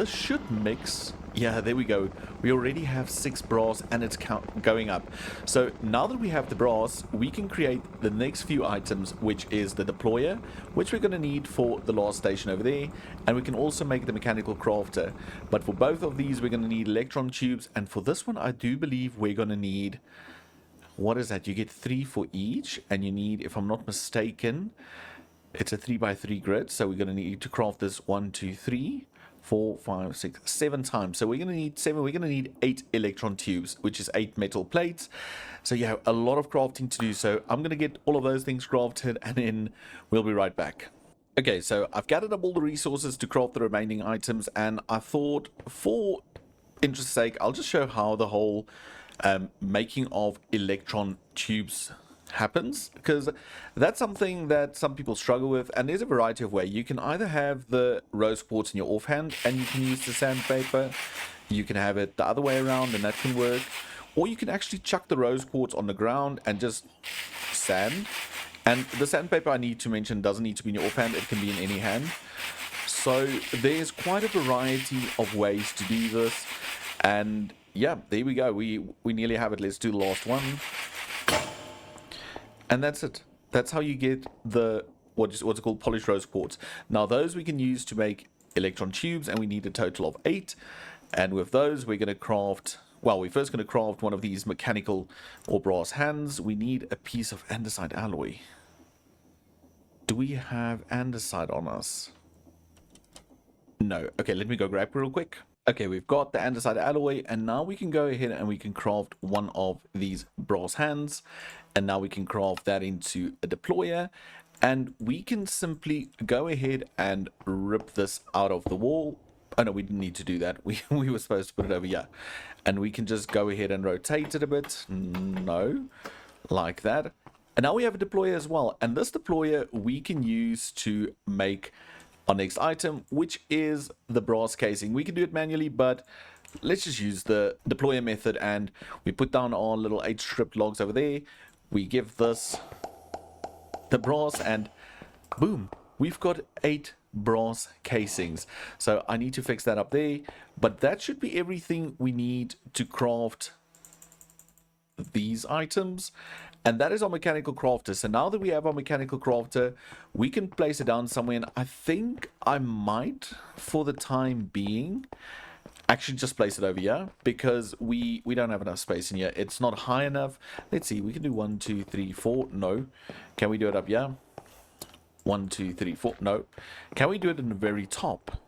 should mix. Yeah, there we go. We already have 6 brass, and it's going up. So now that we have the brass, we can create the next few items, which is the deployer, which we're going to need for the last station over there, and we can also make the mechanical crafter. But for both of these, we're going to need electron tubes, and for this one, I do believe we're going to need... What is that? You get 3 for each, and you need, if I'm not mistaken, it's a 3x3 grid, so we're going to need to craft this 1, 2, 3, 4, 5, 6, 7 times. So we're going to need 7. We're going to need 8 electron tubes, which is 8 metal plates. So yeah, a lot of crafting to do. So I'm going to get all of those things crafted, and then we'll be right back. Okay, so I've gathered up all the resources to craft the remaining items, and I thought, for interest's sake, I'll just show how the whole making of electron tubes happens, because that's something that some people struggle with. And there's a variety of ways. You can either have the rose quartz in your offhand, and you can use the sandpaper. You can have it the other way around, and that can work. Or you can actually chuck the rose quartz on the ground and just sand. And the sandpaper, I need to mention, doesn't need to be in your offhand. It can be in any hand. So there's quite a variety of ways to do this. And yeah, there we go. We nearly have it. Let's do the last one. And that's it. That's how you get the what's it called, polished rose quartz. Now those we can use to make electron tubes, and we need a total of 8. And with those we're going to craft, well, we're first going to craft one of these mechanical or brass hands. We need a piece of andesite alloy. Do we have andesite on us? No. Okay, let me go grab real quick. Okay, we've got the andesite alloy, and now we can go ahead and we can craft one of these brass hands, and now we can craft that into a deployer, and we can simply go ahead and rip this out of the wall. Oh no, we didn't need to do that. We were supposed to put it over here, and we can just go ahead and rotate it a bit. No, like that. And now we have a deployer as well, and this deployer we can use to make our next item, which is the brass casing. We can do it manually, but let's just use the deployer method, and we put down our little 8 stripped logs over there. We give this the brass, and boom, we've got 8 brass casings. So I need to fix that up there, but that should be everything we need to craft these items, and that is our mechanical crafter. So now that we have our mechanical crafter, we can place it down somewhere, and I think I might, for the time being, actually just place it over here, because we don't have enough space in here. It's not high enough. Let's see, we can do 1 2 3 4. No. Can we do it up here? 1 2 3 4. No. Can we do it in the very top?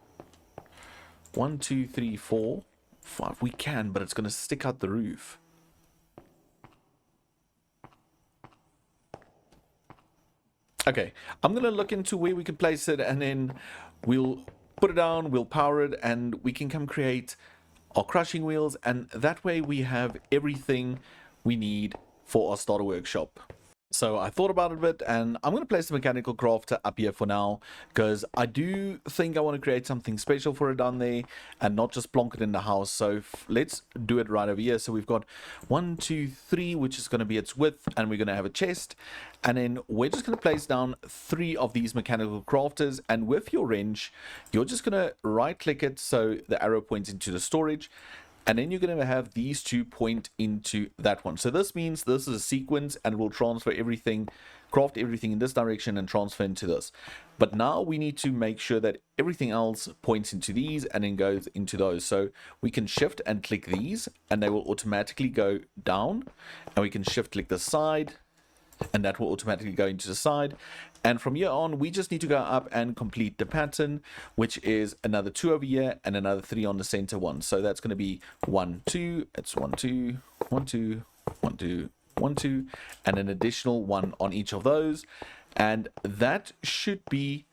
1 2 3 4 5. We can, but it's going to stick out the roof. Okay, I'm going to look into where we can place it, and then we'll put it down, we'll power it, and we can come create our crushing wheels, and that way we have everything we need for our starter workshop. So I thought about it a bit, and I'm going to place the mechanical crafter up here for now, because I do think I want to create something special for it down there and not just plonk it in the house. So let's do it right over here. So we've got 1 2 3, which is going to be its width, and we're going to have a chest, and then we're just going to place down 3 of these mechanical crafters, and with your wrench you're just going to right click it so the arrow points into the storage, and then you're going to have these 2 point into that one. So this means this is a sequence, and we'll transfer everything, craft everything in this direction and transfer into this. But now we need to make sure that everything else points into these and then goes into those. So we can shift and click these, and they will automatically go down, and we can shift click the side, and that will automatically go into the side. And from here on, we just need to go up and complete the pattern, which is another 2 over here and another 3 on the center one. So that's going to be 1 2. It's 1 2 1 2 1 2 1 2, and an additional 1 on each of those, and that should be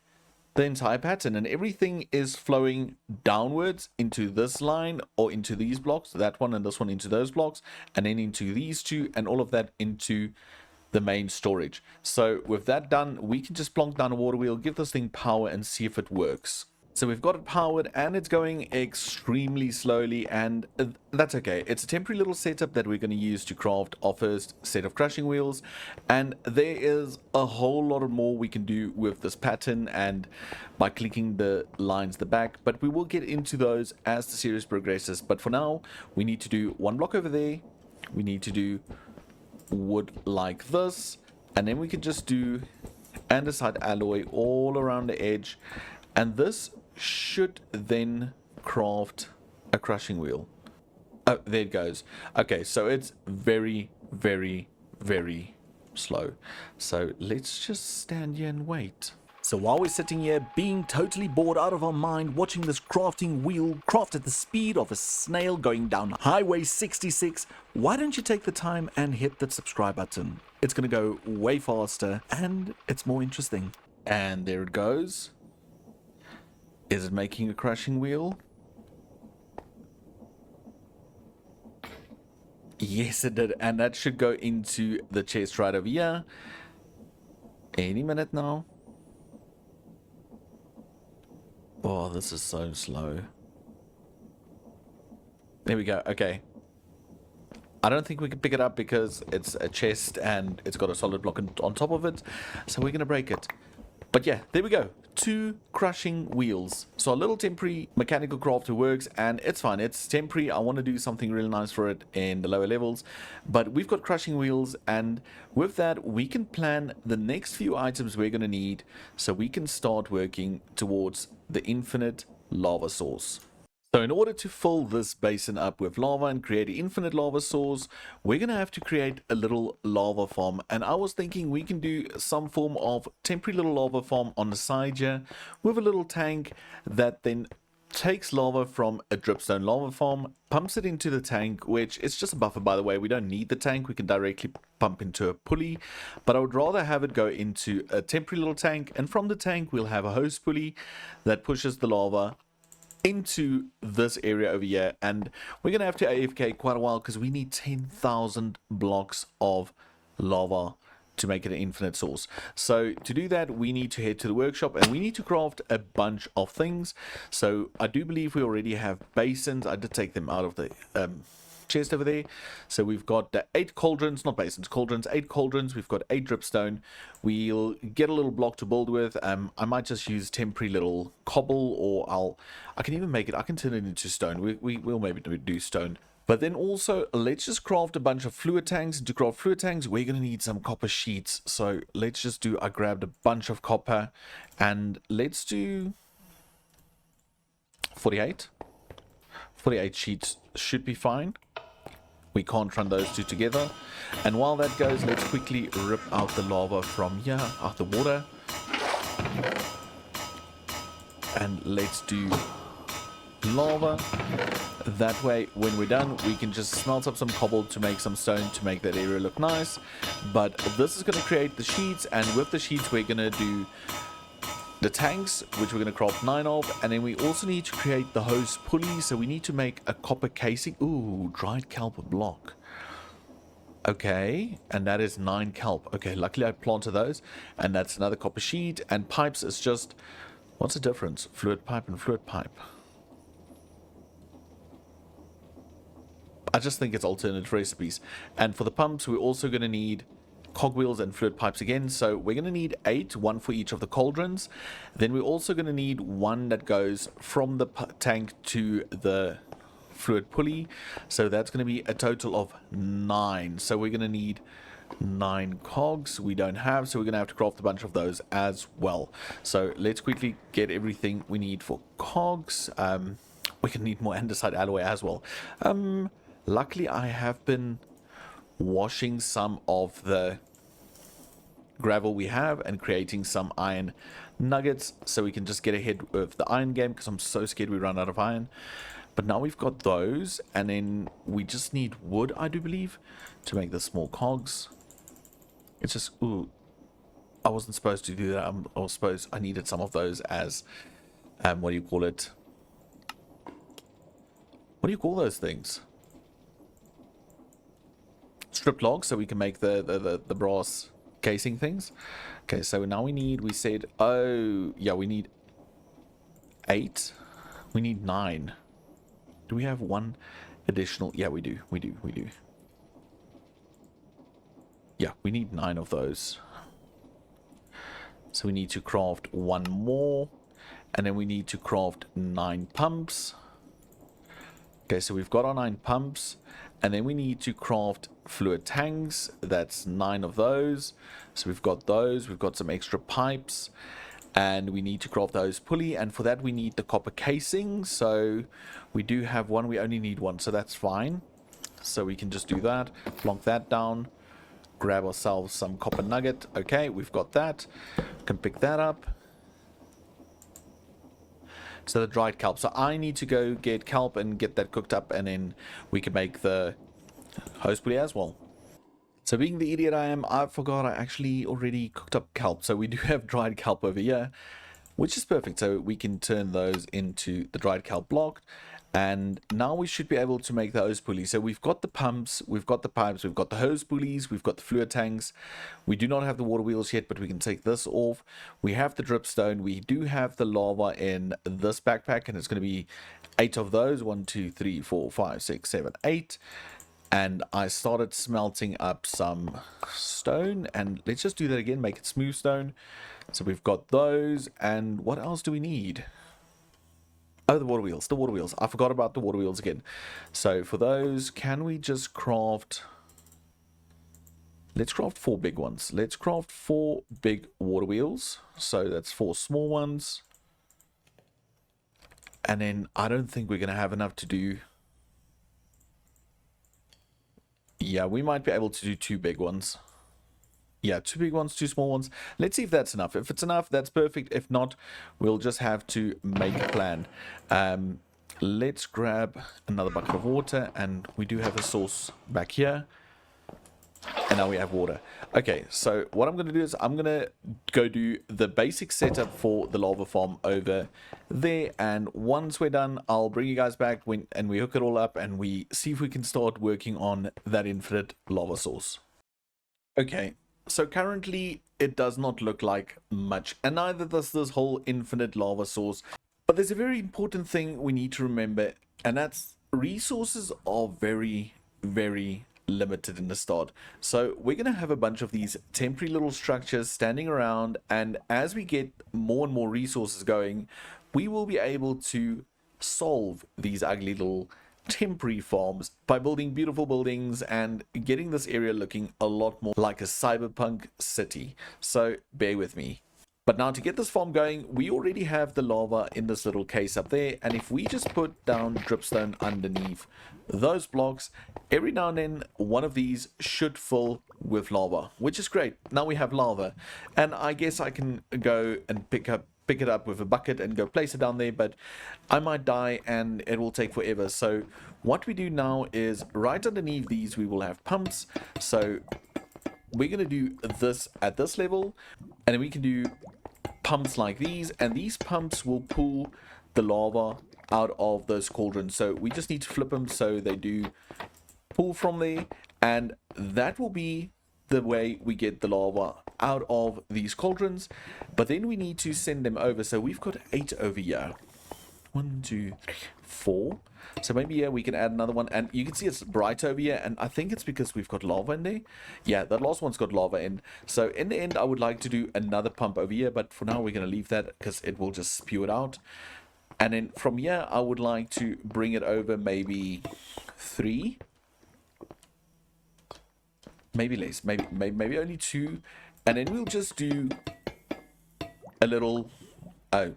the entire pattern. And everything is flowing downwards into this line, or into these blocks, that one and this one into those blocks, and then into these 2, and all of that into the main storage. So with that done, we can just plonk down a water wheel, give this thing power, and see if it works. So we've got it powered, and it's going extremely slowly, and that's okay. It's a temporary little setup that we're going to use to craft our first set of crushing wheels, and there is a whole lot of more we can do with this pattern and by clicking the lines at the back, but we will get into those as the series progresses. But for now, we need to do 1 block over there, we need to do wood like this, and then we can just do andesite alloy all around the edge, and this should then craft a crushing wheel. Oh, there it goes. Okay, so it's very, very, very slow. So let's just stand here and wait. So while we're sitting here being totally bored out of our mind watching this crafting wheel craft at the speed of a snail going down Highway 66, why don't you take the time and hit that subscribe button? It's going to go way faster and it's more interesting. And there it goes. Is it making a crushing wheel? Yes, it did. And that should go into the chest right over here any minute now. Oh, this is so slow. There we go. Okay. I don't think we can pick it up because it's a chest and it's got a solid block on top of it. So we're going to break it. But yeah, there we go. 2 crushing wheels. So a little temporary mechanical crafter works, and it's fine. It's temporary. I want to do something really nice for it in the lower levels. But we've got crushing wheels, and with that, we can plan the next few items we're going to need so we can start working towards the infinite lava source. So in order to fill this basin up with lava and create an infinite lava source, we're going to have to create a little lava farm. And I was thinking we can do some form of temporary little lava farm on the side here with a little tank that then takes lava from a dripstone lava farm, pumps it into the tank, which is just a buffer, by the way. We don't need the tank. We can directly pump into a pulley, but I would rather have it go into a temporary little tank, and from the tank we'll have a hose pulley that pushes the lava into this area over here. And we're gonna have to AFK quite a while because we need 10,000 blocks of lava to make it an infinite source. So to do that, we need to head to the workshop and we need to craft a bunch of things. So I do believe we already have basins. I did take them out of the chest over there. So we've got the 8 cauldrons, not basins, cauldrons, 8 cauldrons. We've got 8 dripstone. We'll get a little block to build with. I might just use temporary little cobble, or I can even make it, I can turn it into stone. We'll maybe do stone. But then also, let's just craft a bunch of fluid tanks. And to craft fluid tanks, we're going to need some copper sheets. So let's just do, I grabbed a bunch of copper. And let's do 48. 48 sheets should be fine. We can't run those two together. And while that goes, let's quickly rip out the lava from here, out the water. And let's do lava. That way, when we're done, we can just smelt up some cobble to make some stone to make that area look nice. But this is going to create the sheets, and with the sheets, we're going to do the tanks, which we're going to craft 9 of, and then we also need to create the hose pulley. So we need to make a copper casing. Ooh, dried kelp block. Okay, and that is 9 kelp. Okay, luckily I planted those, and that's another copper sheet. And pipes is just, what's the difference? Fluid pipe and fluid pipe. I just think it's alternate recipes. And for the pumps, we're also going to need cogwheels and fluid pipes again. So we're going to need 8, 1 for each of the cauldrons. Then we're also going to need 1 that goes from the tank to the fluid pulley. So that's going to be a total of 9. So we're going to need 9 cogs. We don't have, so we're going to have to craft a bunch of those as well. So let's quickly get everything we need for cogs. We can need more andesite alloy as well. Luckily, I have been washing some of the gravel we have and creating some iron nuggets so we can just get ahead with the iron game, because I'm so scared we run out of iron. But now we've got those, and then we just need wood, I do believe, to make the small cogs. It's just, ooh, I wasn't supposed to do that. I was supposed, I needed some of those as, what do you call it? What do you call those things? Strip logs, so we can make the brass casing things. Okay, so now we said, oh yeah, we need 8. We need 9. Do we have 1 additional? Yeah, we do. Yeah, we need 9 of those. So we need to craft 1 more, and then we need to craft 9 pumps. Okay, so we've got our 9 pumps, and then we need to craft fluid tanks. That's 9 of those. So we've got those. We've got some extra pipes, and we need to craft those pulley. And for that, we need the copper casing. So we do have 1. We only need 1, so that's fine. So we can just do that. Plonk that down. Grab ourselves some copper nugget. Okay, we've got that. Can pick that up. So the dried kelp. So I need to go get kelp and get that cooked up, and then we can make the hose pulley as well. So being the idiot I am, I forgot I actually already cooked up kelp. So we do have dried kelp over here, which is perfect. So we can turn those into the dried kelp block. And now we should be able to make the hose pulley. So we've got the pumps, we've got the pipes, we've got the hose pulleys, we've got the fluid tanks. We do not have the water wheels yet, but we can take this off. We have the dripstone. We do have the lava in this backpack, and it's going to be 8 of those. 1, 2, 3, 4, 5, 6, 7, 8. And I started smelting up some stone, and let's just do that again, make it smooth stone. So we've got those, and what else do we need? Oh, the water wheels. I forgot about the water wheels again. So for those, can we just craft... Let's craft 4 big ones. Let's craft 4 big water wheels. So that's 4 small ones. And then I don't think we're going to have enough to do... Yeah, we might be able to do 2 big ones. Yeah, 2 big ones, 2 small ones. Let's see if that's enough. If it's enough, that's perfect. If not, we'll just have to make a plan. Let's grab another bucket of water, and we do have a source back here. And now we have water. Okay, so what I'm going to do is I'm going to go do the basic setup for the lava farm over there. And once we're done, I'll bring you guys back and we hook it all up and we see if we can start working on that infinite lava source. Okay. So currently, it does not look like much, and neither does this whole infinite lava source. But there's a very important thing we need to remember, and that's resources are very, very limited in the start. So we're going to have a bunch of these temporary little structures standing around, and as we get more and more resources going, we will be able to solve these ugly little temporary farms by building beautiful buildings and getting this area looking a lot more like a cyberpunk city. So bear with me. But now to get this farm going, we already have the lava in this little case up there. And if we just put down dripstone underneath those blocks, every now and then one of these should fill with lava, which is great. Now we have lava. And I guess I can go and pick it up with a bucket and go place it down there, but I might die and it will take forever. So what we do now is right underneath these we will have pumps. So we're going to do this at this level, and then we can do pumps like these, and these pumps will pull the lava out of those cauldrons. So we just need to flip them so they do pull from there, and that will be the way we get the lava out of these cauldrons. But then we need to send them over. So we've got 8 over here. 1, 2, 3, 4. So maybe yeah, we can add another one, and you can see it's bright over here, and I think it's because we've got lava in there. Yeah, that last one's got lava in. So in the end I would like to do another pump over here, but for now we're going to leave that because it will just spew it out. And then from here I would like to bring it over maybe 3, maybe less, maybe only 2, and then we'll just do a little oh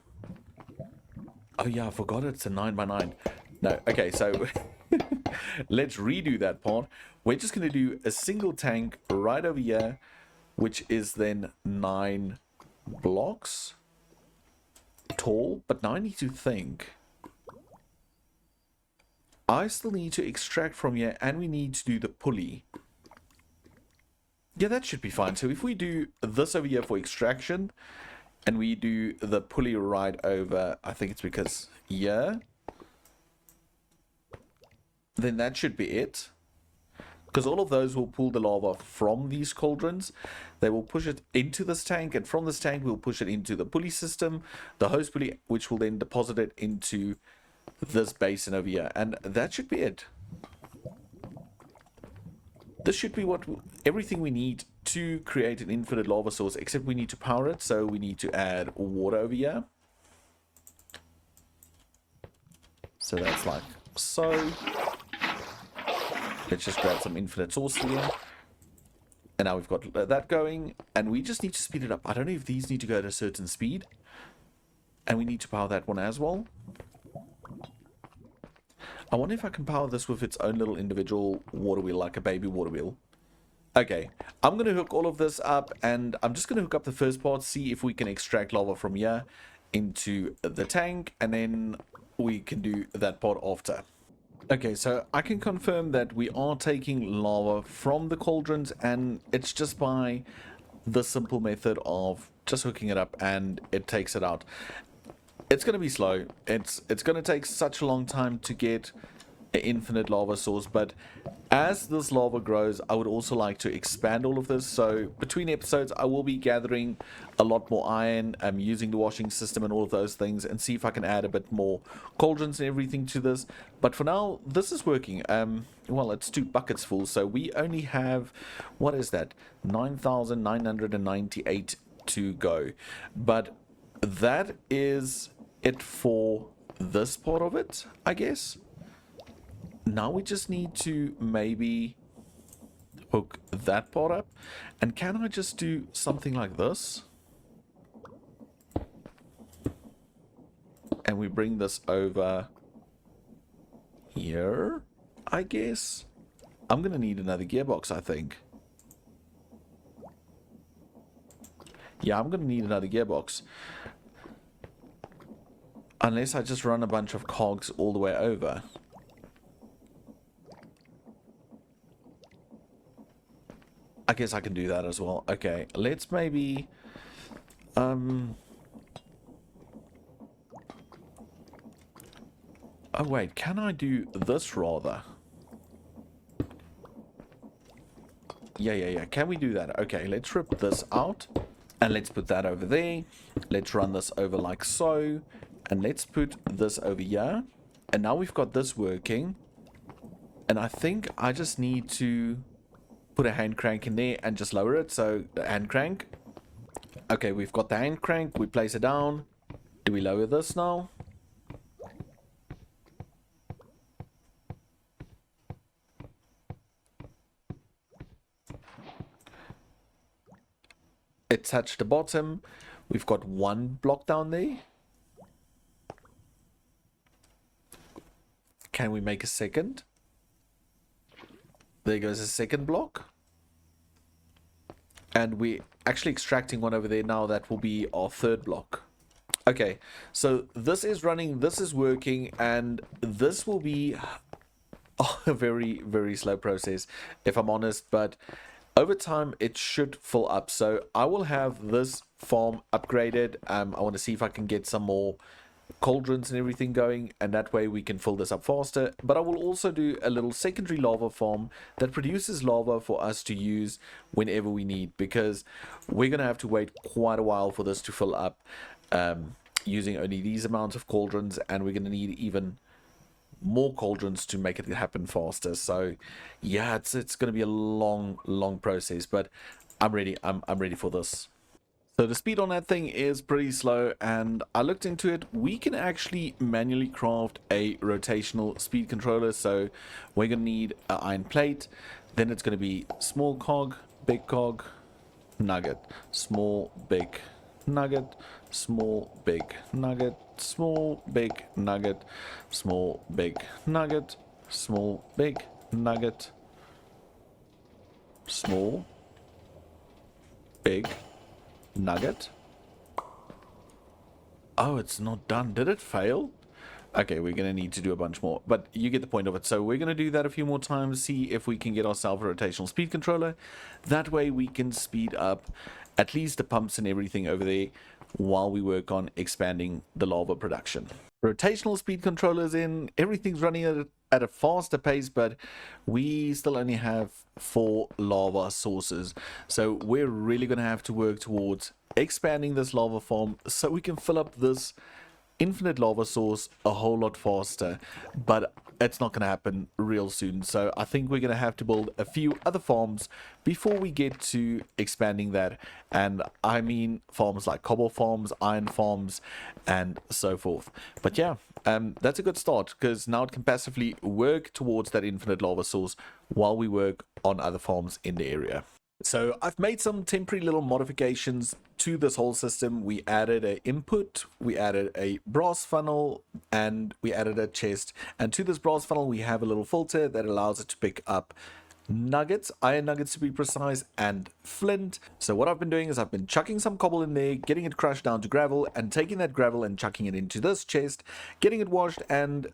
yeah, I forgot it's a 9 by 9. No, okay, so let's redo that part. We're just going to do a single tank right over here, which is then 9 blocks tall. But now I need to think. I still need to extract from here, and we need to do the pulley. Yeah, that should be fine. So if we do this over here for extraction, and we do the pulley right over, I think it's because yeah, then that should be it. Because all of those will pull the lava from these cauldrons. They will push it into this tank, and from this tank we'll push it into the pulley system, the hose pulley, which will then deposit it into this basin over here. And that should be it. This should be everything we need to create an infinite lava source, except we need to power it, so we need to add water over here. So that's like so. Let's just grab some infinite source here. And now we've got that going, and we just need to speed it up. I don't know if these need to go at a certain speed. And we need to power that one as well. I wonder if I can power this with its own little individual water wheel, like a baby water wheel. Okay, I'm going to hook all of this up, and I'm just going to hook up the first part, see if we can extract lava from here into the tank, and then we can do that part after. Okay, so I can confirm that we are taking lava from the cauldrons, and it's just by the simple method of just hooking it up and it takes it out. It's going to be slow. It's going to take such a long time to get an infinite lava source, but as this lava grows, I would also like to expand all of this. So between episodes, I will be gathering a lot more iron, using the washing system and all of those things, and see if I can add a bit more cauldrons and everything to this. But for now, this is working. Well, it's 2 buckets full, so we only have, what is that, 9,998 to go. But that is it for this part of it, I guess. Now we just need to maybe hook that part up. And can I just do something like this? And we bring this over here, I guess. I'm going to need another gearbox, I think. Yeah, I'm going to need another gearbox. Unless I just run a bunch of cogs all the way over. I guess I can do that as well. Okay, let's maybe... Oh wait, can I do this rather? Yeah. Can we do that? Okay, let's rip this out. And let's put that over there. Let's run this over like so. And let's put this over here. And now we've got this working. And I think I just need to put a hand crank in there and just lower it. So the hand crank. Okay, we've got the hand crank. We place it down. Do we lower this now? attach the bottom. We've got one block down there. Can we make a second? There goes a second block. And we're actually extracting one over there now. That will be our third block. Okay, so this is running, this is working, and this will be a very, very slow process, if I'm honest, but over time it should fill up. So I will have this farm upgraded. I want to see if I can get some more cauldrons and everything going, and that way we can fill this up faster. But I will also do a little secondary lava farm that produces lava for us to use whenever we need, because we're gonna have to wait quite a while for this to fill up, using only these amounts of cauldrons, and we're gonna need even more cauldrons to make it happen faster. So yeah, it's gonna be a long process, but I'm ready. I'm ready for this. So the speed on that thing is pretty slow, and I looked into it. We can actually manually craft a rotational speed controller. So we're going to need an iron plate, then it's going to be small cog, big cog, nugget, small, big, nugget, small, big, nugget, small, big, nugget, small, big, nugget, small, big, nugget, small, big, nugget. Oh, it's not done. Did it fail? Okay, we're gonna need to do a bunch more, but you get the point of it. So we're gonna do that a few more times, see if we can get ourselves a rotational speed controller. That way we can speed up at least the pumps and everything over there while we work on expanding the lava production. Rotational speed controllers in, everything's running at a faster pace, but we still only have 4 lava sources. So we're really going to have to work towards expanding this lava farm so we can fill up this infinite lava source a whole lot faster, but it's not going to happen real soon. So I think we're going to have to build a few other farms before we get to expanding that. And I mean farms like cobble farms, iron farms, and so forth. But yeah, that's a good start, because now it can passively work towards that infinite lava source while we work on other farms in the area. So I've made some temporary little modifications to this whole system. We added an input, we added a brass funnel, and we added a chest. And to this brass funnel, we have a little filter that allows it to pick up nuggets, iron nuggets to be precise, and flint. So what I've been doing is I've been chucking some cobble in there, getting it crushed down to gravel, and taking that gravel and chucking it into this chest, getting it washed, and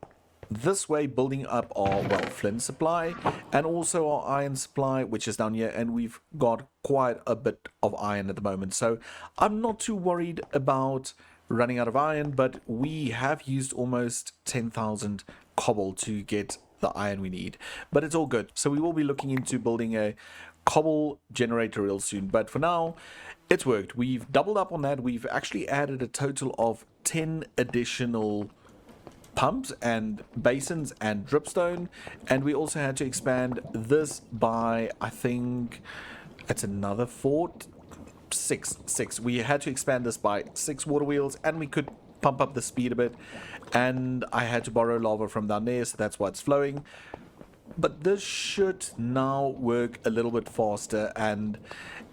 this way building up our, well, flint supply and also our iron supply, which is down here, and we've got quite a bit of iron at the moment. So I'm not too worried about running out of iron, but we have used almost 10,000 cobble to get the iron we need, but it's all good. So we will be looking into building a cobble generator real soon, but for now it's worked. We've doubled up on that. We've actually added a total of 10 additional pumps and basins and dripstone, and we also had to expand this by, I think it's another 6. We had to expand this by 6 water wheels, and we could pump up the speed a bit, and I had to borrow lava from down there, so that's why it's flowing. But this should now work a little bit faster, and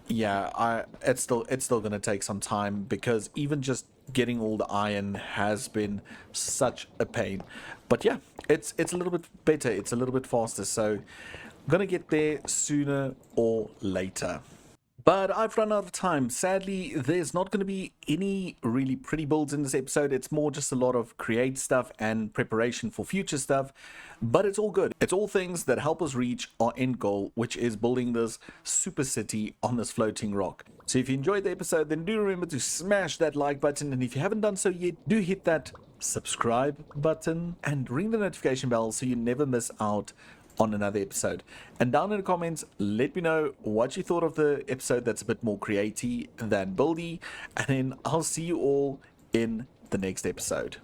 yeah, it's still gonna take some time, because even just getting all the iron has been such a pain. But yeah, it's a little bit better, it's a little bit faster, so I'm gonna get there sooner or later. But I've run out of time. Sadly, there's not going to be any really pretty builds in this episode. It's more just a lot of create stuff and preparation for future stuff. But it's all good. It's all things that help us reach our end goal, which is building this super city on this floating rock. So if you enjoyed the episode, then do remember to smash that like button. And if you haven't done so yet, do hit that subscribe button and ring the notification bell so you never miss out on another episode. And down in the comments, let me know what you thought of the episode that's a bit more creative than buildy, and then I'll see you all in the next episode.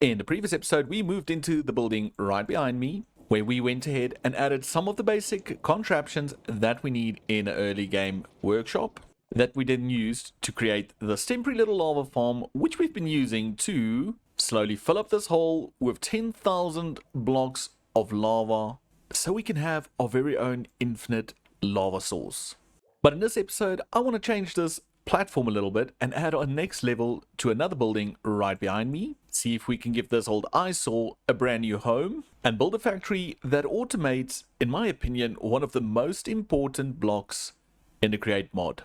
In the previous episode, we moved into the building right behind me, where we went ahead and added some of the basic contraptions that we need in an early game workshop that we then used to create this temporary little lava farm, which we've been using to slowly fill up this hole with 10,000 blocks of lava, so we can have our very own infinite lava source. But in this episode, I want to change this platform a little bit and add our next level to another building right behind me. See if we can give this old eyesore a brand new home and build a factory that automates, in my opinion, one of the most important blocks in the Create mod,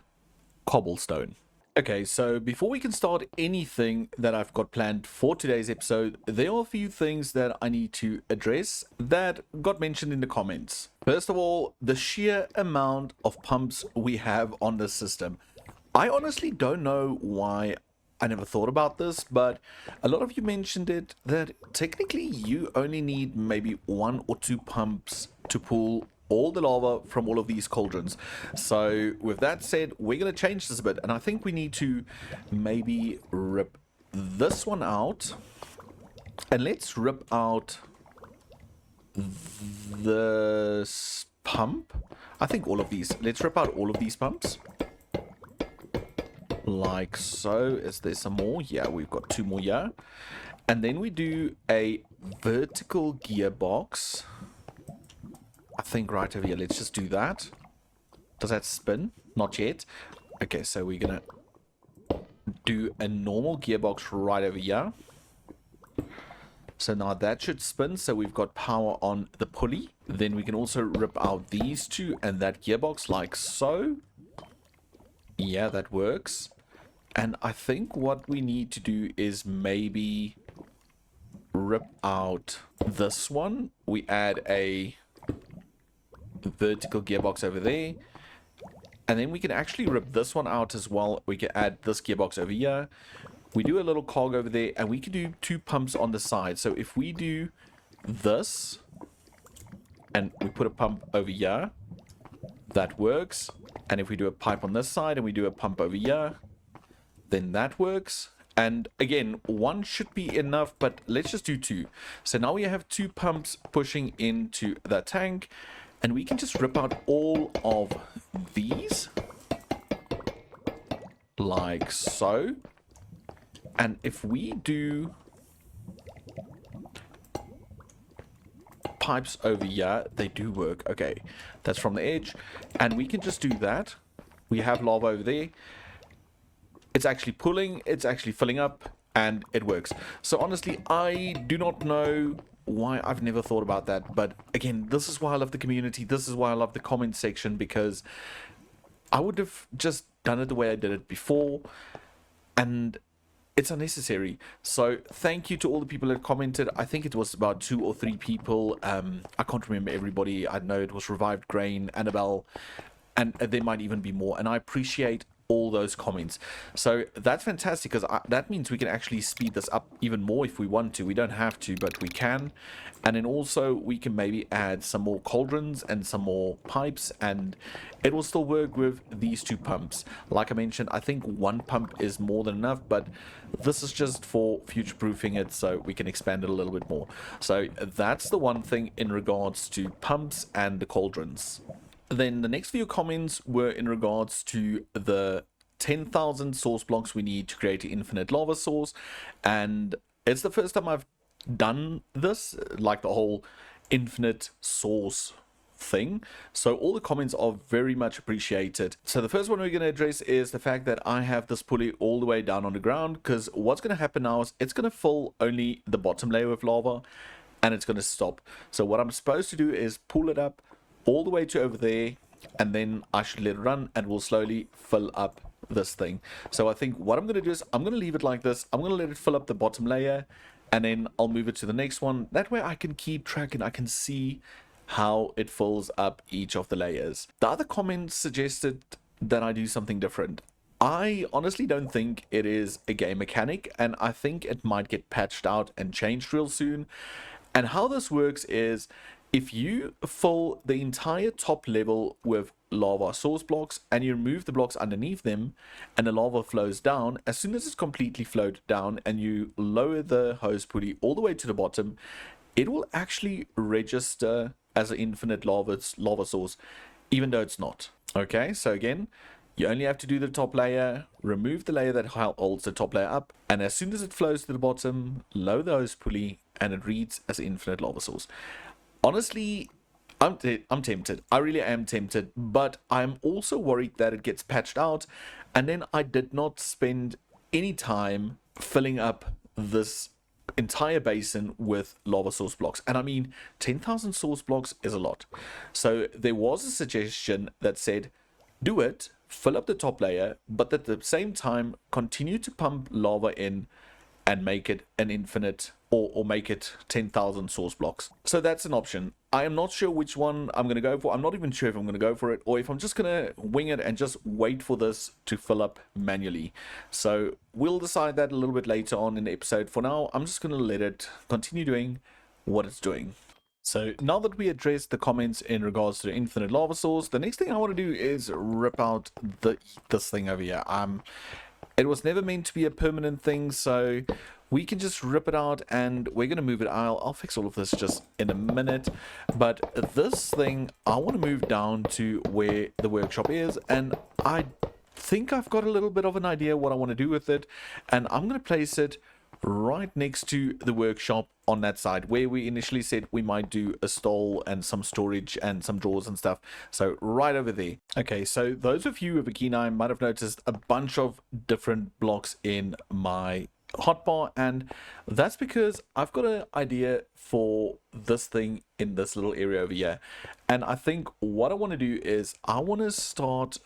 cobblestone. Okay, so before we can start anything that I've got planned for today's episode, there are a few things that I need to address that got mentioned in the comments. First of all, the sheer amount of pumps we have on this system. I honestly don't know why I never thought about this, but a lot of you mentioned it, that technically you only need maybe 1 or 2 pumps to pull all the lava from all of these cauldrons. So with that said, we're going to change this a bit, and I think we need to maybe rip this one out, and let's rip out this pump. I think all of these. Let's rip out all of these pumps like so. Is there some more? Yeah, we've got 2 more here, and then we do a vertical gearbox. I think right over here. Let's just do that. Does that spin? Not yet. Okay, so we're gonna do a normal gearbox right over here. So now that should spin. So we've got power on the pulley. Then we can also rip out these 2 and that gearbox like so. Yeah, that works. And I think what we need to do is maybe rip out this one. We add a vertical gearbox over there, and then we can actually rip this one out as well. We can add this gearbox over here. We do a little cog over there, and we can do 2 pumps on the side. So if we do this and we put a pump over here, that works. And if we do a pipe on this side and we do a pump over here, then that works. And again, 1 should be enough, but let's just do 2. So now we have 2 pumps pushing into that tank, and we can just rip out all of these like so. And if we do pipes over here, they do work. Okay, that's from the edge, and we can just do that. We have lava over there. It's actually pulling, it's actually filling up, and it works. So honestly, I do not know why I've never thought about that, but again, this is why I love the community. This is why I love the comment section, because I would have just done it the way I did it before, and it's unnecessary. So thank you to all the people that commented. I think it was about 2 or 3 people. I can't remember everybody. I know it was Revived Grain, Annabelle, and there might even be more, and I appreciate all those comments. So that's fantastic, because that means we can actually speed this up even more if we want to. We don't have to, but we can. And then also we can maybe add some more cauldrons and some more pipes, and it will still work with these 2 pumps. Like I mentioned, I think 1 pump is more than enough, but this is just for future proofing it, so we can expand it a little bit more. So that's the one thing in regards to pumps and the cauldrons. Then the next few comments were in regards to the 10,000 source blocks we need to create an infinite lava source, and it's the first time I've done this, like the whole infinite source thing. So all the comments are very much appreciated. So the first one we're going to address is the fact that I have this pulley all the way down on the ground, because what's going to happen now is it's going to fill only the bottom layer with lava, and it's going to stop. So what I'm supposed to do is pull it up all the way to over there, and then I should let it run, and we'll slowly fill up this thing. So I think what I'm going to do is I'm going to leave it like this. I'm going to let it fill up the bottom layer, and then I'll move it to the next one. That way I can keep track and I can see how it fills up each of the layers. The other comments suggested that I do something different. I honestly don't think it is a game mechanic, and I think it might get patched out and changed real soon. And how this works is, if you fill the entire top level with lava source blocks and you remove the blocks underneath them and the lava flows down, as soon as it's completely flowed down and you lower the hose pulley all the way to the bottom, it will actually register as an infinite lava source, even though it's not. Okay, so again, you only have to do the top layer, remove the layer that holds the top layer up, and as soon as it flows to the bottom, lower the hose pulley and it reads as an infinite lava source. Honestly, I'm tempted. I really am tempted, but I'm also worried that it gets patched out, and then I did not spend any time filling up this entire basin with lava source blocks. And I mean, 10,000 source blocks is a lot. So there was a suggestion that said, do it, fill up the top layer, but at the same time, continue to pump lava in and make it an infinite, or make it 10,000 source blocks. So that's an option. I am not sure which one I'm going to go for. I'm not even sure if I'm going to go for it or if I'm just going to wing it and just wait for this to fill up manually. So we'll decide that a little bit later on in the episode. For now, I'm just going to let it continue doing what it's doing. So now that we addressed the comments in regards to the infinite lava source, the next thing I want to do is rip out this thing over here. It was never meant to be a permanent thing, so we can just rip it out and we're going to move it. I'll fix all of this just in a minute. But this thing, I want to move down to where the workshop is. And I think I've got a little bit of an idea what I want to do with it. And I'm going to place it right next to the workshop on that side where we initially said we might do a stall and some storage and some drawers and stuff. So right over there. Okay, so those of you with a keen eye might have noticed a bunch of different blocks in my hotbar, and that's because I've got an idea for this thing in this little area over here. And I think what I want to do is I want to start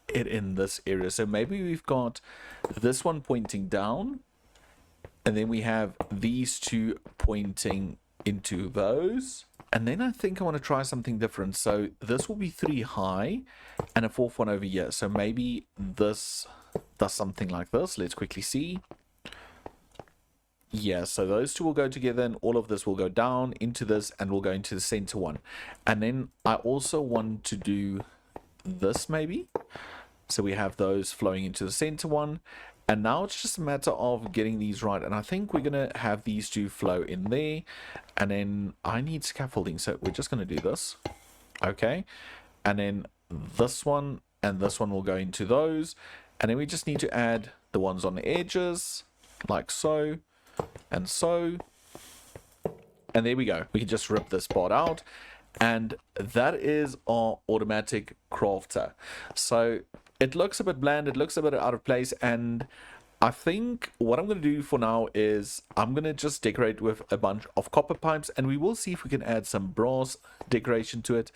it in this area. So maybe we've got this one pointing down, and then we have these two pointing into those. And then I think I want to try something different. So this will be 3 high and a 4th one over here. So maybe this does something like this. Let's quickly see. Yeah, so those two will go together and all of this will go down into this and we'll go into the center one. And then I also want to do this maybe. So we have those flowing into the center one. And now it's just a matter of getting these right. And I think we're going to have these two flow in there. And then I need scaffolding. So we're just going to do this. Okay. And then this one and this one will go into those. And then we just need to add the ones on the edges like so and so. And there we go. We can just rip this part out. And that is our automatic crafter. So it looks a bit bland, it looks a bit out of place, and I think what I'm going to do for now is I'm going to just decorate with a bunch of copper pipes, and we will see if we can add some brass decoration to it.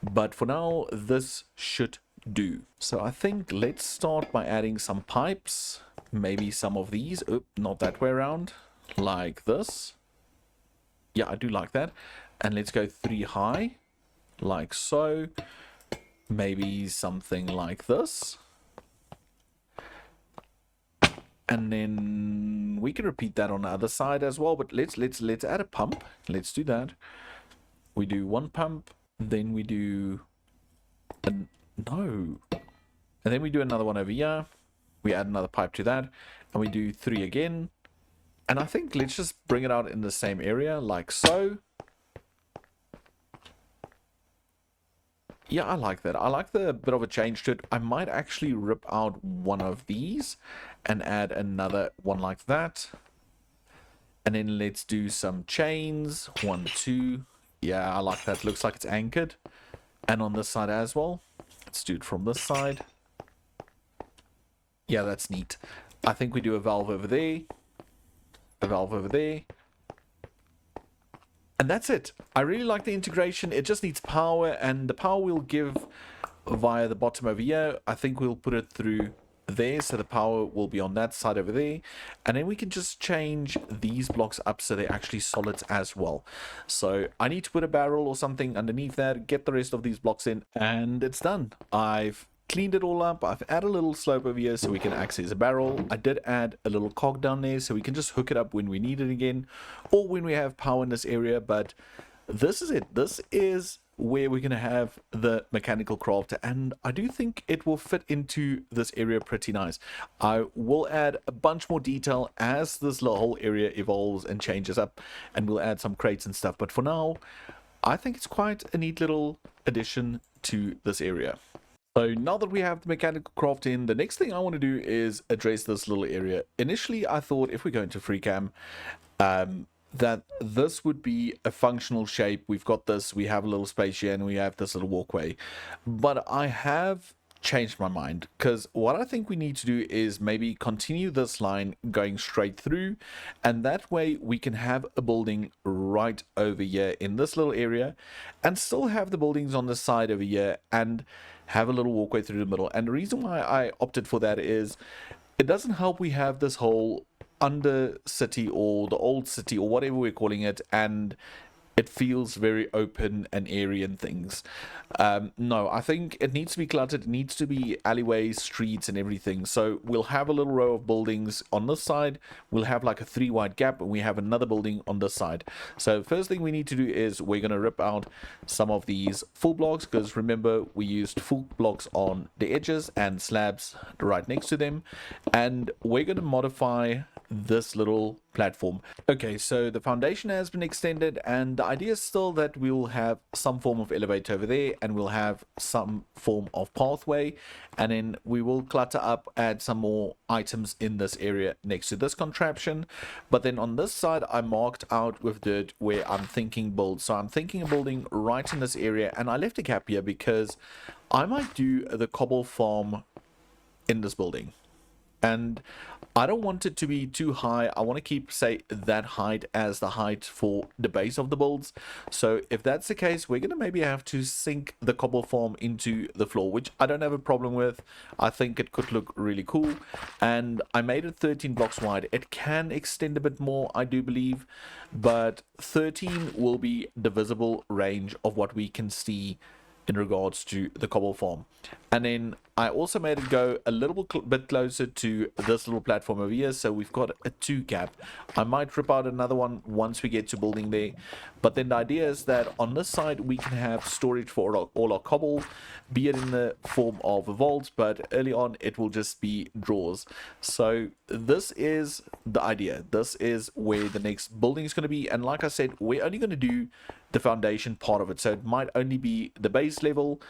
But for now, this should do. So I think let's start by adding some pipes, maybe some of these. Oop, not that way around, like this. Yeah, I do like that. And let's go 3 high, like so. Maybe something like this. And then we can repeat that on the other side as well. But let's add a pump. Let's do that. We do 1 pump, then we do no. And then we do another one over here. We add another pipe to that. And we do 3 again. And I think let's just bring it out in the same area, like so. Yeah, I like that. I like the bit of a change to it. I might actually rip out one of these and add another one like that. And then let's do some chains. 1, 2. Yeah, I like that. Looks like it's anchored. And on this side as well. Let's do it from this side. Yeah, that's neat. I think we do a valve over there. A valve over there. And that's it. I really like the integration. It just needs power, and the power we'll give via the bottom over here. I think we'll put it through there, so the power will be on that side over there. And then we can just change these blocks up so they're actually solids as well. So I need to put a barrel or something underneath that, get the rest of these blocks in, and it's done. I've cleaned it all up. I've added a little slope over here so we can access a barrel. I did add a little cog down there so we can just hook it up when we need it again, or when we have power in this area. But this is it. This is where we're going to have the mechanical crafter, and I do think it will fit into this area pretty nice. I will add a bunch more detail as this whole area evolves and changes up, and we'll add some crates and stuff. But for now, I think it's quite a neat little addition to this area. So now that we have the mechanical craft in, the next thing I want to do is address this little area. Initially, I thought if we go into free cam, that this would be a functional shape. We've got this, we have a little space here, and we have this little walkway. But I have changed my mind, because what I think we need to do is maybe continue this line going straight through, and that way we can have a building right over here in this little area, and still have the buildings on the side over here, and have a little walkway through the middle. And the reason why I opted for that is it doesn't help we have this whole under city, or the old city, or whatever we're calling it, and it feels very open and airy and things. No, I think it needs to be cluttered. It needs to be alleyways, streets, and everything. So we'll have a little row of buildings on this side. We'll have like a 3 wide gap, and we have another building on this side. So first thing we need to do is we're going to rip out some of these full blocks, because remember, we used full blocks on the edges and slabs right next to them. And we're going to modify this little platform. Okay, so the foundation has been extended, and the idea is still that we'll have some form of elevator over there, and we'll have some form of pathway, and then we will clutter up, add some more items in this area next to this contraption. But then on this side, I marked out with dirt where I'm thinking build. So I'm thinking a building right in this area, and I left a gap here because I might do the cobble farm in this building. And I don't want it to be too high. I want to keep, say, that height as the height for the base of the builds. So if that's the case, we're going to maybe have to sink the cobble farm into the floor, which I don't have a problem with. I think it could look really cool. And I made it 13 blocks wide. It can extend a bit more, I do believe, but 13 will be the visible range of what we can see in regards to the cobble farm. And then I also made it go a little bit closer to this little platform over here, so we've got a 2 gap. I might rip out another one once we get to building there, but then the idea is that on this side we can have storage for all our cobble, be it in the form of a vault, but early on it will just be drawers. So this is the idea. This is where the next building is going to be, and like I said, we're only going to do the foundation part of it, so it might only be the base level.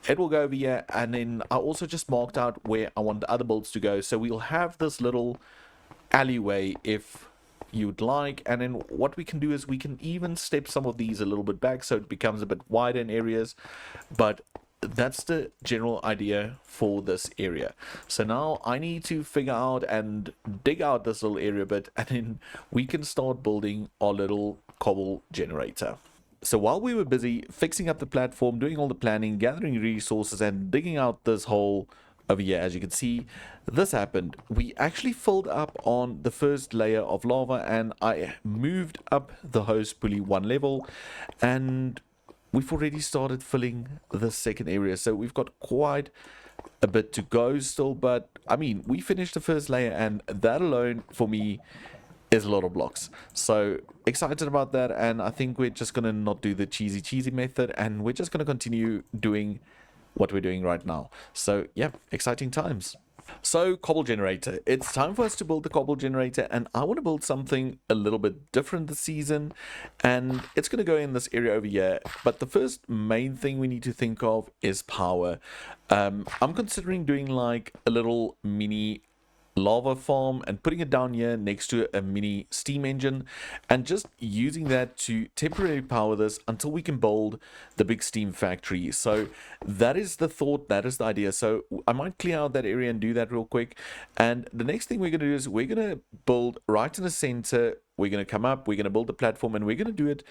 It will go over here, and then I also just marked out where I want the other builds to go. So we'll have this little alleyway if you'd like, and then what we can do is we can even step some of these a little bit back so it becomes a bit wider in areas. But that's the general idea for this area. So now I need to figure out and dig out this little area bit, and then we can start building our little cobble generator. So while we were busy fixing up the platform, doing all the planning, gathering resources, and digging out this hole over here, as you can see, this happened. We actually filled up on the first layer of lava, and I moved up the hose pulley 1 level, and we've already started filling the second area. So we've got quite a bit to go still, but I mean, we finished the first layer, and that alone for me is a lot of blocks. So excited about that, and I think we're just gonna not do the cheesy method, and we're just gonna continue doing what we're doing right now. So yeah, exciting times. So cobble generator, it's time for us to build the cobble generator, and I want to build something a little bit different this season, and it's going to go in this area over here. But the first main thing we need to think of is power. I'm considering doing like a little mini lava farm and putting it down here next to a mini steam engine, and just using that to temporarily power this until we can build the big steam factory. So that is the thought, that is the idea. So I might clear out that area and do that real quick, and the next thing we're going to do is we're going to build right in the center. We're going to come up, we're going to build the platform, and we're going to do it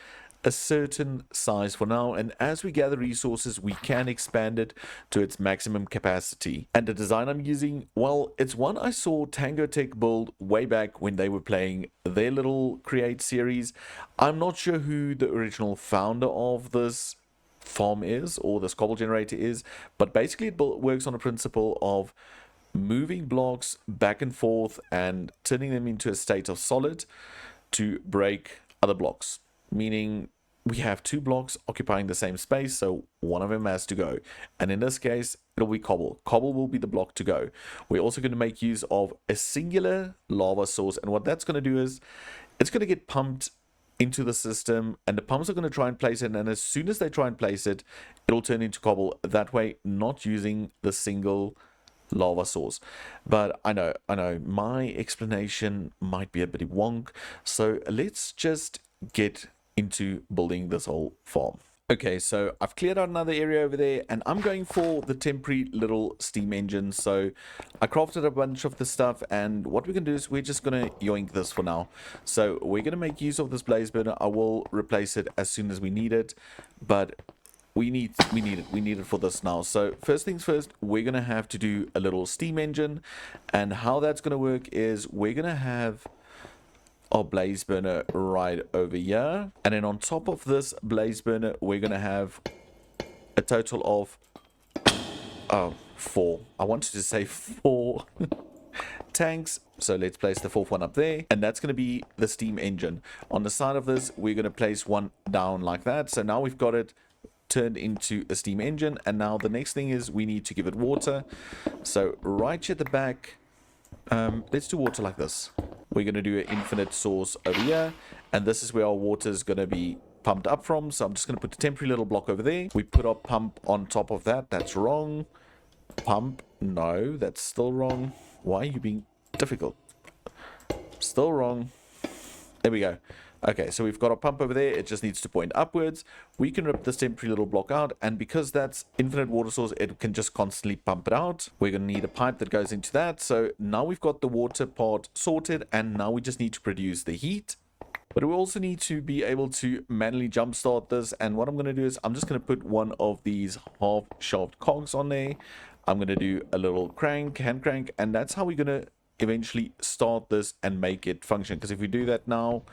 a certain size for now, and as we gather resources we can expand it to its maximum capacity. And the design I'm using, well, it's one I saw Tango Tech build way back when they were playing their little create series. I'm not sure who the original founder of this farm is, or this cobble generator is, but basically it works on a principle of moving blocks back and forth and turning them into a state of solid to break other blocks. Meaning we have 2 blocks occupying the same space, so one of them has to go. And in this case, it'll be cobble. Cobble will be the block to go. We're also going to make use of a singular lava source, and what that's going to do is it's going to get pumped into the system, and the pumps are going to try and place it, and as soon as they try and place it, it'll turn into cobble. That way, not using the single lava source. But I know, my explanation might be a bit wonk. So let's just get into building this whole farm. Okay, so I've cleared out another area over there, and I'm going for the temporary little steam engine. So I crafted a bunch of the stuff, and what we're going to do is we're just going to yoink this for now. So we're going to make use of this blaze burner. I will replace it as soon as we need it, but we need it for this now. So first things first, we're going to have to do a little steam engine, and how that's going to work is we're going to have our blaze burner right over here, and then on top of this blaze burner we're gonna have a total of 4. I wanted to say 4 tanks, so let's place the 4th one up there, and that's going to be the steam engine. On the side of this we're going to place one down like that. So now we've got it turned into a steam engine, and now the next thing is we need to give it water. So right here at the back, let's do water like this. We're going to do an infinite source over here, and this is where our water is going to be pumped up from. So I'm just going to put the temporary little block over there. We put our pump on top of that. That's wrong. Pump. No, that's still wrong. Why are you being difficult? Still wrong. There we go. Okay, so we've got a pump over there. It just needs to point upwards. We can rip this temporary little block out, and because that's infinite water source, it can just constantly pump it out. We're going to need a pipe that goes into that. So now we've got the water part sorted, and now we just need to produce the heat. But we also need to be able to manually jumpstart this, and what I'm going to do is I'm just going to put one of these half shaft cogs on there. I'm going to do a little hand crank, and that's how we're going to eventually start this and make it function. Because if we do that now,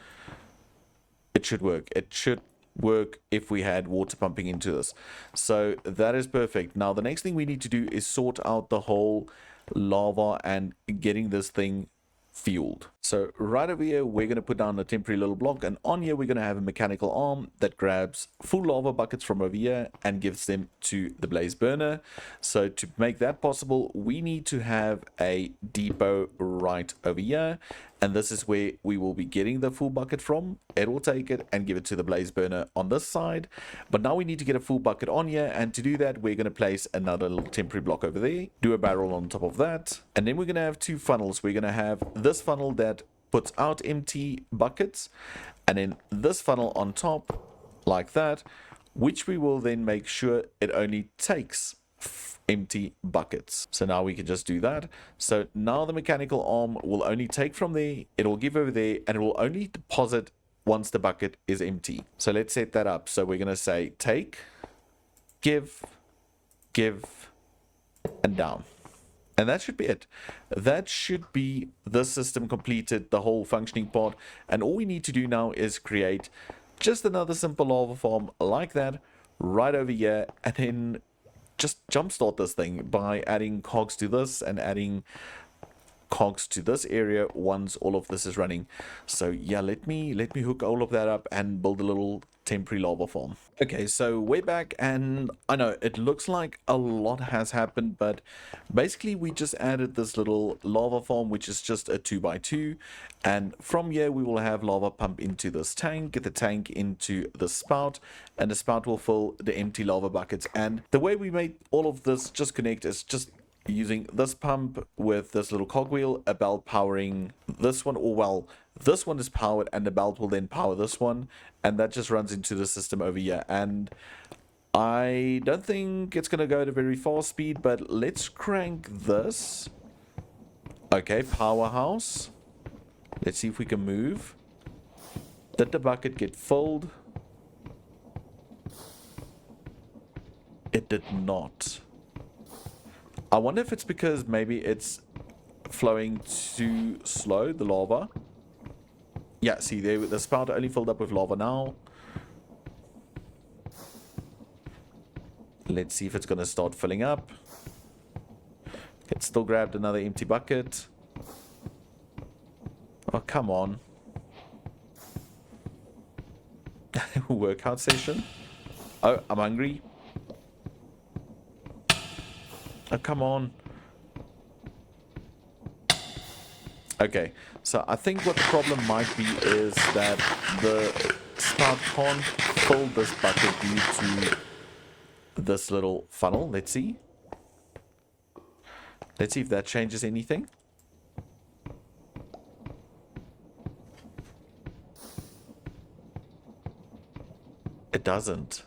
it should work. It should work if we had water pumping into this. So that is perfect. Now the next thing we need to do is sort out the whole lava and getting this thing fueled. So right over here we're going to put down a temporary little block, and on here we're going to have a mechanical arm that grabs full lava buckets from over here and gives them to the blaze burner. So to make that possible, we need to have a depot right over here, and this is where we will be getting the full bucket from. It will take it and give it to the blaze burner on this side, but now we need to get a full bucket on here, and to do that we're going to place another little temporary block over there, do a barrel on top of that, and then we're going to have 2 funnels. We're going to have this funnel that puts out empty buckets, and then this funnel on top like that, which we will then make sure it only takes empty buckets. So now we can just do that. So now the mechanical arm will only take from there, it will give over there, and it will only deposit once the bucket is empty. So let's set that up. So we're going to say take, give, and down. And that should be it. That should be the system completed, the whole functioning part. And all we need to do now is create just another simple lava farm like that right over here, and then just jumpstart this thing by adding cogs to this and adding cogs to this area once all of this is running. So yeah, let me hook all of that up and build a little temporary lava farm. Okay, so we're back, and I know it looks like a lot has happened, but basically we just added this little lava farm, which is just a 2x2, and from here we will have lava pump into this tank, get the tank into the spout, and the spout will fill the empty lava buckets. And the way we made all of this just connect is just using this pump with this little cogwheel, a belt powering this one, or well, this one is powered and the belt will then power this one, and that just runs into the system over here. And I don't think it's gonna go at a very fast speed, but let's crank this. Okay, powerhouse. Let's see if we can move. Did the bucket get filled? It did not. I wonder if it's because maybe it's flowing too slow, the lava. Yeah, see, there, the spout only filled up with lava now. Let's see if it's going to start filling up. It still grabbed another empty bucket. Oh, come on. Workout session. Oh, I'm hungry. Oh, come on. Okay, so I think what the problem might be is that the spout can't fill this bucket due to this little funnel. Let's see. Let's see if that changes anything. It doesn't.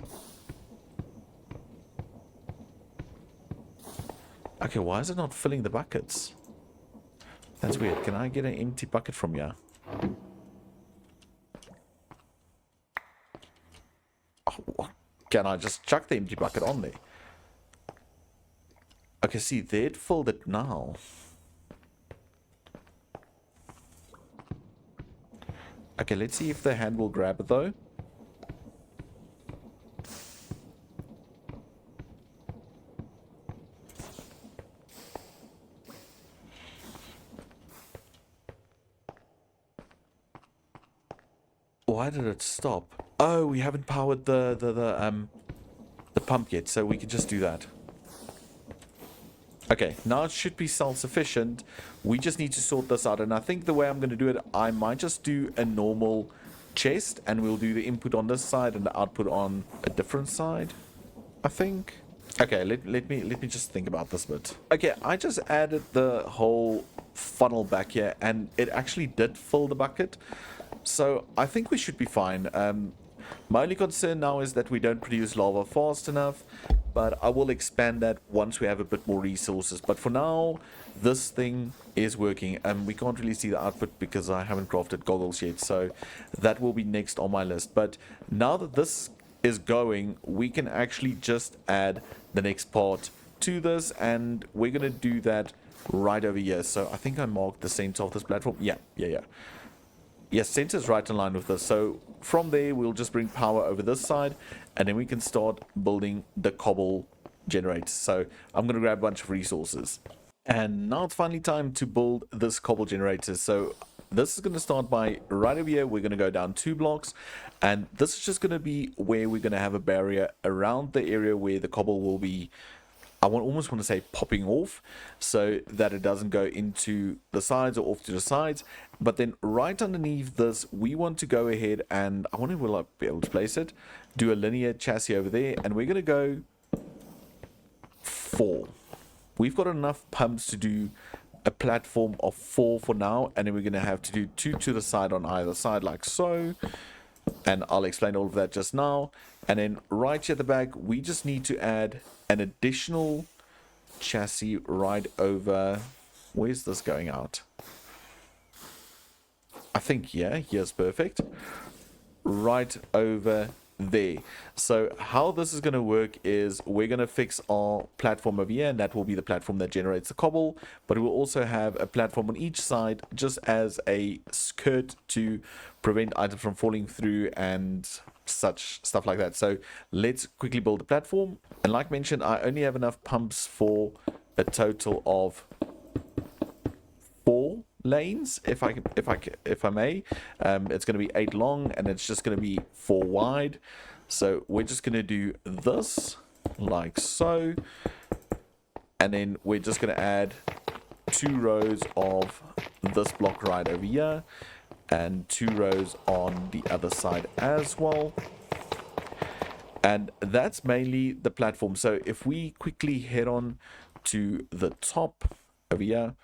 Okay, why is it not filling the buckets? That's weird. Can I get an empty bucket from here? Oh, can I just chuck the empty bucket on there? Okay, see, they'd filled it now. Okay, let's see if the hand will grab it though. Why did it stop? Oh, we haven't powered the pump yet, so we can just do that. Okay, now it should be self-sufficient. We just need to sort this out, and I think the way I'm going to do it, I might just do a normal chest, and we'll do the input on this side and the output on a different side, I think. Okay, let me just think about this bit. Okay, I just added the whole funnel back here, and it actually did fill the bucket. So I think we should be fine. My only concern now is that we don't produce lava fast enough, but I will expand that once we have a bit more resources. But for now, this thing is working, and we can't really see the output because I haven't crafted goggles yet, so that will be next on my list. But now that this is going, we can actually just add the next part to this, and we're going to do that right over here. So I think I marked the center of this platform. Yeah. Yes, center's right in line with this. So from there, we'll just bring power over this side, and then we can start building the cobble generator. So I'm going to grab a bunch of resources. And now it's finally time to build this cobble generator. So this is going to start by right over here. We're going to go down 2 blocks, and this is just going to be where we're going to have a barrier around the area where the cobble will be. I almost want to say popping off, so that it doesn't go into the sides or off to the sides. But then right underneath this, we want to go ahead and, I wonder if we'll be able to place it, do a linear chassis over there, and we're going to go 4. We've got enough pumps to do a platform of 4 for now, and then we're going to have to do 2 to the side on either side, like so. And I'll explain all of that just now. And then right here at the back, we just need to add an additional chassis right over. Where's this going out? I think, yeah, here's perfect. Right over there. So how this is going to work is we're going to fix our platform over here, and that will be the platform that generates the cobble, but we'll also have a platform on each side just as a skirt to prevent items from falling through and such stuff like that. So let's quickly build the platform, and like mentioned, I only have enough pumps for a total of 4 lanes, if I may. It's going to be 8 long, and it's just going to be 4 wide. So we're just going to do this like so, and then we're just going to add 2 rows of this block right over here, and 2 rows on the other side as well. And that's mainly the platform. So if we quickly head on to the top over here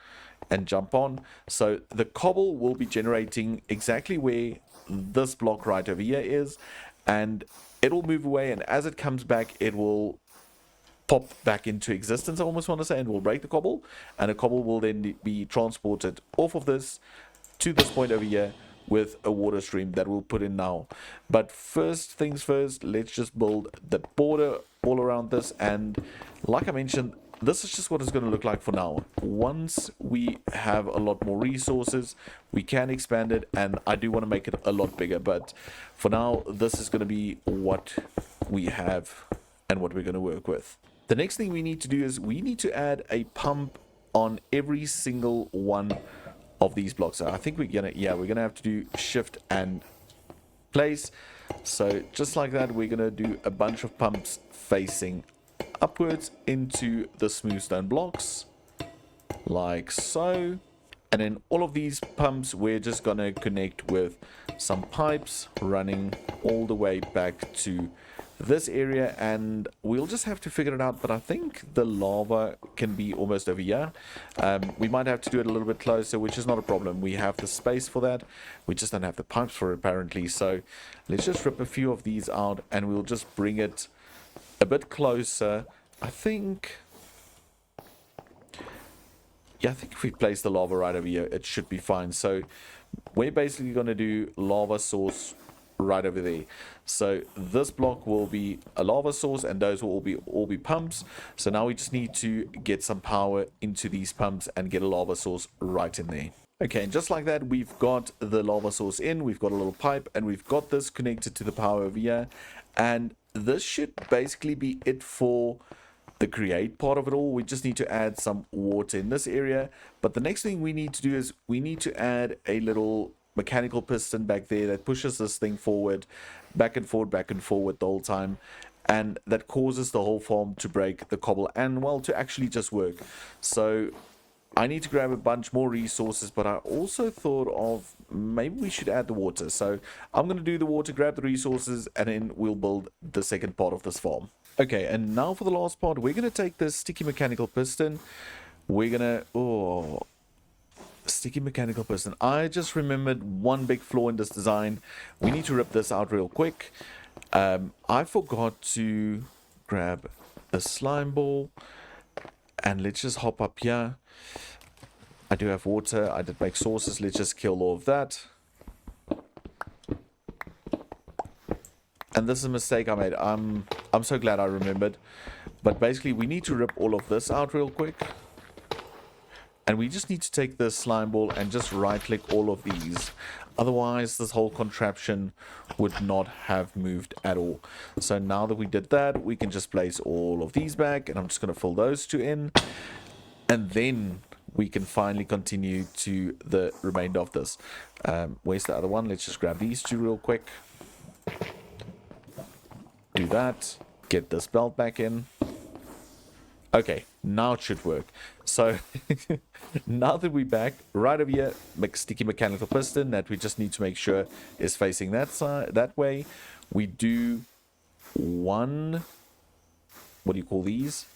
and jump on, so the cobble will be generating exactly where this block right over here is, and it'll move away, and as it comes back, it will pop back into existence, I almost want to say, and will break the cobble, and the cobble will then be transported off of this to this point over here with a water stream that we'll put in now. But first things first, let's just build the border all around this, and like I mentioned, this is just what it's going to look like for now. Once we have a lot more resources, we can expand it, and I do want to make it a lot bigger, but for now, this is going to be what we have and what we're going to work with. The next thing we need to do is we need to add a pump on every single one of these blocks. So I think we're gonna have to do shift and place. So just like that, we're gonna do a bunch of pumps facing upwards into the smooth stone blocks like so, and then all of these pumps we're just gonna connect with some pipes running all the way back to this area, and we'll just have to figure it out. But I think the lava can be almost over here. We might have to do it a little bit closer, which is not a problem. We have the space for that. We just don't have the pipes for it, apparently. So let's just rip a few of these out, and we'll just bring it a bit closer. I think... yeah, I think if we place the lava right over here, it should be fine. So we're basically going to do lava source right over there. So this block will be a lava source, and those will all be pumps. So now we just need to get some power into these pumps and get a lava source right in there. Okay, and just like that, we've got the lava source in, we've got a little pipe, and we've got this connected to the power over here. And this should basically be it for the create part of it all. We just need to add some water in this area. But the next thing we need to do is we need to add a little mechanical piston back there that pushes this thing forward, back and forward the whole time, and that causes the whole farm to break the cobble and, well, to actually just work. So I need to grab a bunch more resources, but I also thought of maybe we should add the water. So I'm going to do the water, grab the resources, and then we'll build the second part of this farm. Okay, and now for the last part, we're going to take this sticky mechanical piston. We're going to... sticky mechanical piston. I just remembered one big flaw in this design. We need to rip this out real quick. I forgot to grab a slime ball. And let's just hop up here. I do have water. I did make sources. Let's just kill all of that. And this is a mistake I made. I'm so glad I remembered. But basically, we need to rip all of this out real quick. And we just need to take this slime ball and just right-click all of these. Otherwise, this whole contraption would not have moved at all. So now that we did that, we can just place all of these back. And I'm just going to fill those two in. And then we can finally continue to the remainder of this. Where's the other one? Let's just grab these two real quick. Do that. Get this belt back in. Okay, now it should work. So now that we're back, right over here, sticky mechanical piston that we just need to make sure is facing that side, that way. We do one, what do you call these?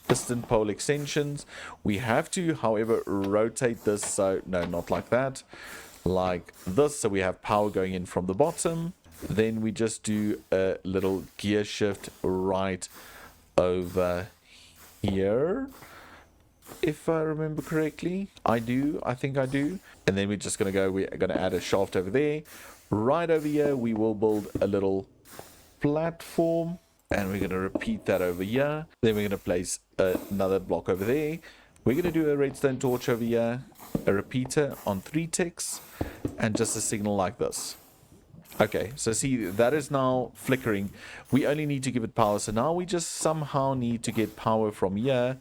Piston pole extensions. We have to, however, rotate this. So no, not like that, like this. So we have power going in from the bottom. Then we just do a little gear shift right over here, if I remember correctly. I think I do. And then we're just going to go, we're going to add a shaft over there. Right over here, we will build a little platform, and we're going to repeat that over here. Then we're going to place another block over there. We're going to do a redstone torch over here, a repeater on 3 ticks, and just a signal like this. Okay, so see, that is now flickering. We only need to give it power. So now we just somehow need to get power from here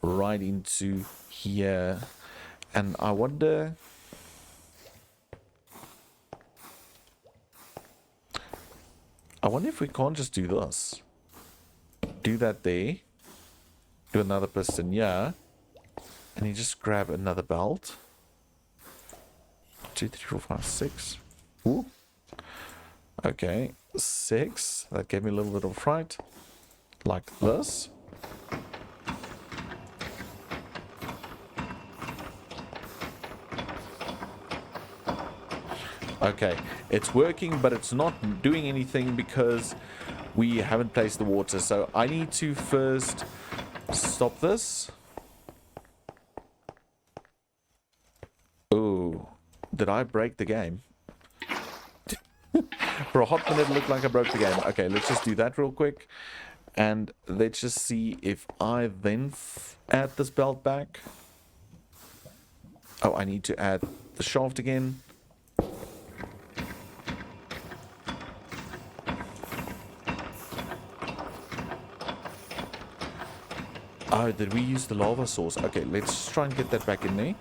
right into here. And I wonder... if we can't just do this. Do that there. Do another piston here. And you just grab another belt. 2, 3, 4, 5, 6. Ooh. Okay, 6. That gave me a little bit of fright. Like this. Okay, it's working, but it's not doing anything because we haven't placed the water. So I need to first stop this. Ooh, did I break the game? For a hot minute, it looked like I broke the game. Okay, let's just do that real quick. And let's just see if I then add this belt back. Oh, I need to add the shaft again. Oh, did we use the lava source? Okay, let's try and get that back in there.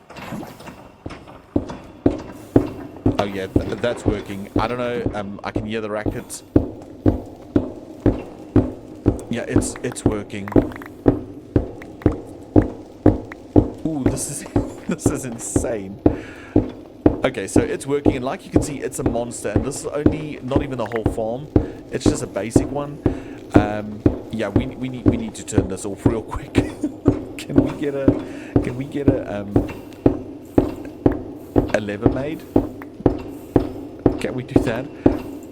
Oh yeah, that's working. I don't know. I can hear the rackets. Yeah, it's working. Ooh, this is insane. Okay, so it's working, and like you can see, it's a monster. And this is only not even the whole farm. It's just a basic one. Yeah, we need to turn this off real quick. Can we get a lever made? Can we do that?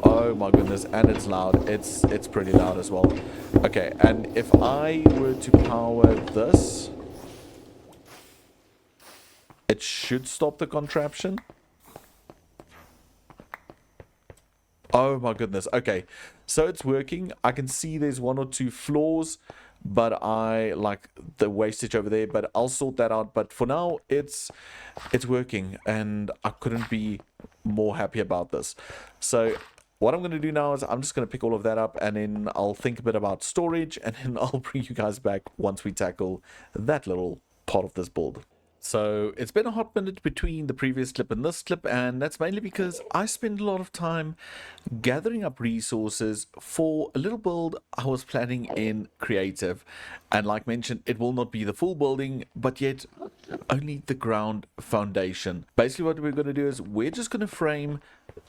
Oh my goodness, and it's loud. It's pretty loud as well. Okay, and if I were to power this, it should stop the contraption. Oh my goodness. Okay, so it's working. I can see there's 1 or 2 flaws, but I like the wastage over there, but I'll sort that out. But for now, it's working, and I couldn't be more happy about this. So what I'm going to do now is I'm just going to pick all of that up, and then I'll think a bit about storage, and then I'll bring you guys back once we tackle that little part of this build. So it's been a hot minute between the previous clip and this clip, and that's mainly because I spend a lot of time gathering up resources for a little build I was planning in creative. And like mentioned, it will not be the full building, but yet only the ground foundation. Basically what we're going to do is we're just going to frame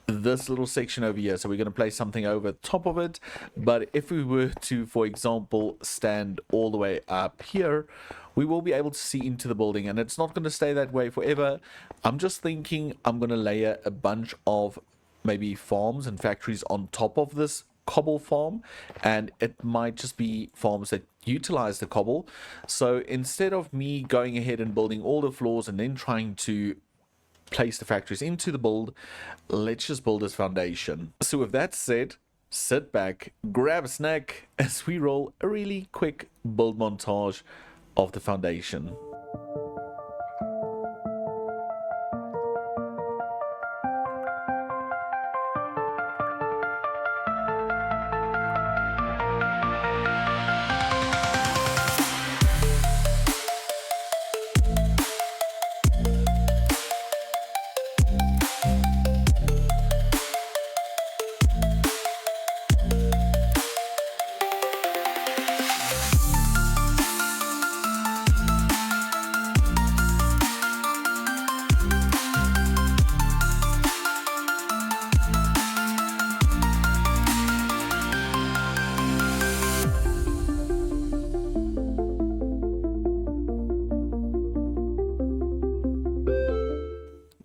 this little section over here. So we're going to place something over top of it. But if we were to, for example, stand all the way up here, we will be able to see into the building, and it's not going to stay that way forever. I'm just thinking I'm going to layer a bunch of maybe farms and factories on top of this cobble farm, and it might just be farms that utilize the cobble. So instead of me going ahead and building all the floors and then trying to place the factories into the build, let's just build this foundation. So with that said, sit back, grab a snack as we roll a really quick build montage of the foundation.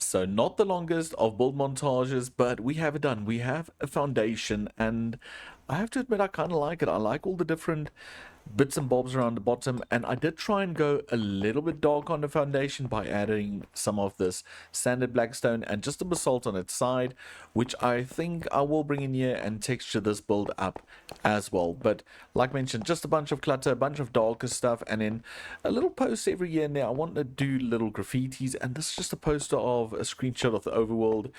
So not the longest of build montages, but we have it done. We have a foundation, and I have to admit I kind of like it. I like all the different bits and bobs around the bottom, and I did try and go a little bit dark on the foundation by adding some of this sanded blackstone and just a basalt on its side, which I think I will bring in here and texture this build up as well. But like mentioned, just a bunch of clutter, a bunch of darker stuff, and then a little post every year and there. I want to do little graffitis, and this is just a poster of a screenshot of the overworld,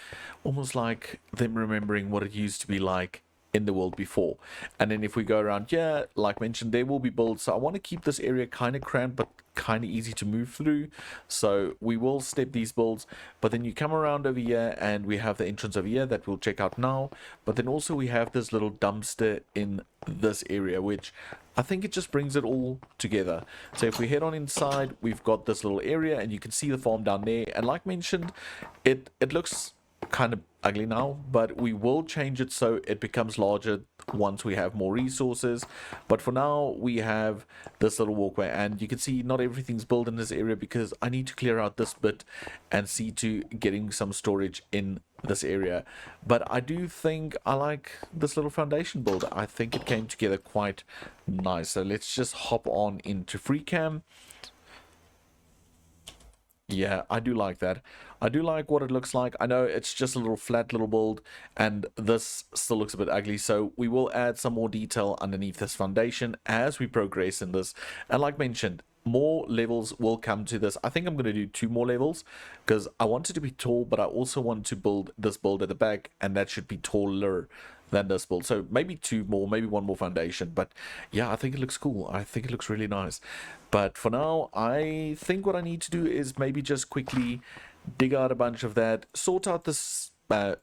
almost like them remembering what it used to be like in the world before. And then if we go around here, like mentioned, there will be builds, so I want to keep this area kind of cramped but kind of easy to move through, so we will step these builds. But then you come around over here and we have the entrance over here that we'll check out now, but then also we have this little dumpster in this area, which I think it just brings it all together. So if we head on inside, we've got this little area and you can see the farm down there, and like mentioned, it looks kind of ugly now, but we will change it so it becomes larger once we have more resources. But for now we have this little walkway, and you can see not everything's built in this area because I need to clear out this bit and see to getting some storage in this area. But I do think I like this little foundation build. I think it came together quite nice. So let's just hop on into FreeCam. Yeah, I do like that. I do like what it looks like. I know it's just a little flat little build, and this still looks a bit ugly, so we will add some more detail underneath this foundation as we progress in this. And like mentioned, more levels will come to this. I think I'm going to do 2 more levels because I want it to be tall, but I also want to build this build at the back, and that should be taller than this build. So maybe 2 more, maybe 1 more foundation. But yeah, I think it looks cool. I think it looks really nice. But for now, I think what I need to do is maybe just quickly dig out a bunch of that, sort out this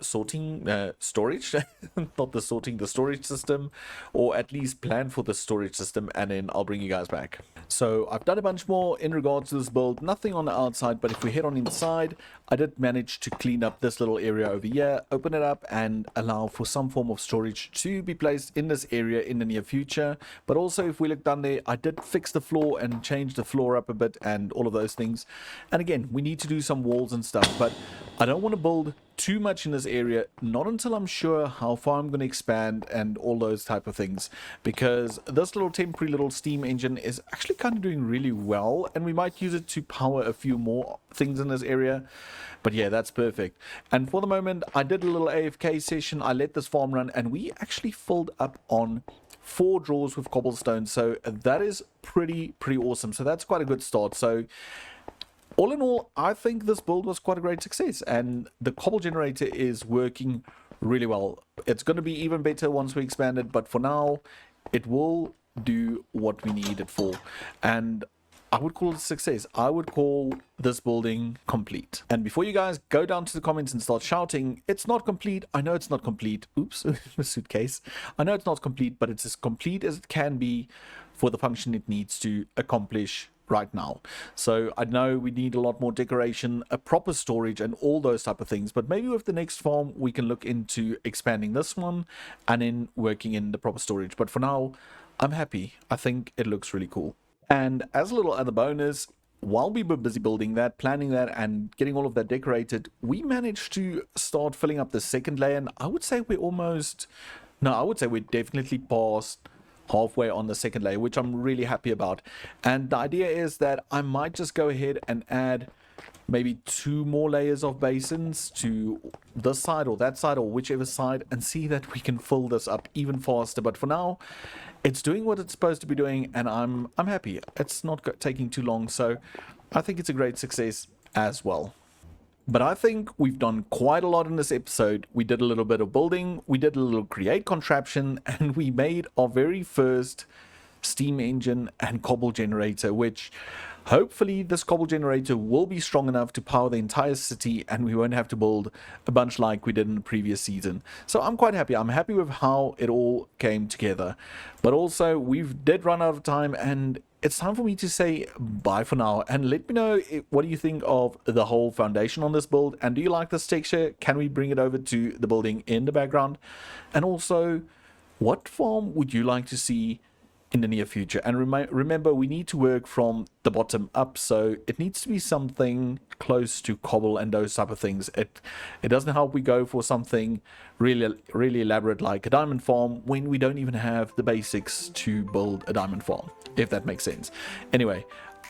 sorting storage, not the sorting, the storage system, or at least plan for the storage system, and then I'll bring you guys back. So I've done a bunch more in regards to this build, nothing on the outside, but if we head on inside, I did manage to clean up this little area over here, open it up and allow for some form of storage to be placed in this area in the near future. But also if we look down there, I did fix the floor and change the floor up a bit and all of those things. And again, we need to do some walls and stuff, but I don't want to build too much in this area, not until I'm sure how far I'm going to expand and all those type of things, because this little temporary little steam engine is actually kind of doing really well, and we might use it to power a few more things in this area. But yeah, that's perfect. And for the moment, I did a little AFK session. I let this farm run, and we actually filled up on 4 drawers with cobblestone, so that is pretty awesome. So that's quite a good start. So all in all, I think this build was quite a great success, and the cobble generator is working really well. It's going to be even better once we expand it, but for now, it will do what we need it for. And I would call it a success. I would call this building complete. And before you guys go down to the comments and start shouting, it's not complete. I know it's not complete. Oops, a suitcase. I know it's not complete, but it's as complete as it can be for the function it needs to accomplish right now. So I know we need a lot more decoration, a proper storage and all those type of things, but maybe with the next farm we can look into expanding this one and then working in the proper storage. But for now, I'm happy. I think it looks really cool. And as a little other bonus, while we were busy building that, planning that and getting all of that decorated, we managed to start filling up the second layer, and I would say we're almost, no, I would say we're definitely past halfway on the second layer, which I'm really happy about. And the idea is that I might just go ahead and add maybe 2 more layers of basins to this side or that side or whichever side, and see that we can fill this up even faster. But for now, it's doing what it's supposed to be doing, and I'm happy. It's not taking too long, so I think it's a great success as well. But I think we've done quite a lot in this episode. We did a little bit of building, we did a little create contraption, and we made our very first steam engine and cobble generator, which hopefully this cobble generator will be strong enough to power the entire city, and we won't have to build a bunch like we did in the previous season. So I'm quite happy. I'm happy with how it all came together. But also, we've did run out of time, and it's time for me to say bye for now. And let me know what do you think of the whole foundation on this build, and do you like this texture? Can we bring it over to the building in the background? And also, what farm would you like to see in the near future? And remember, we need to work from the bottom up, so it needs to be something close to cobble and those type of things. It doesn't help we go for something really elaborate like a diamond farm when we don't even have the basics to build a diamond farm, if that makes sense. Anyway,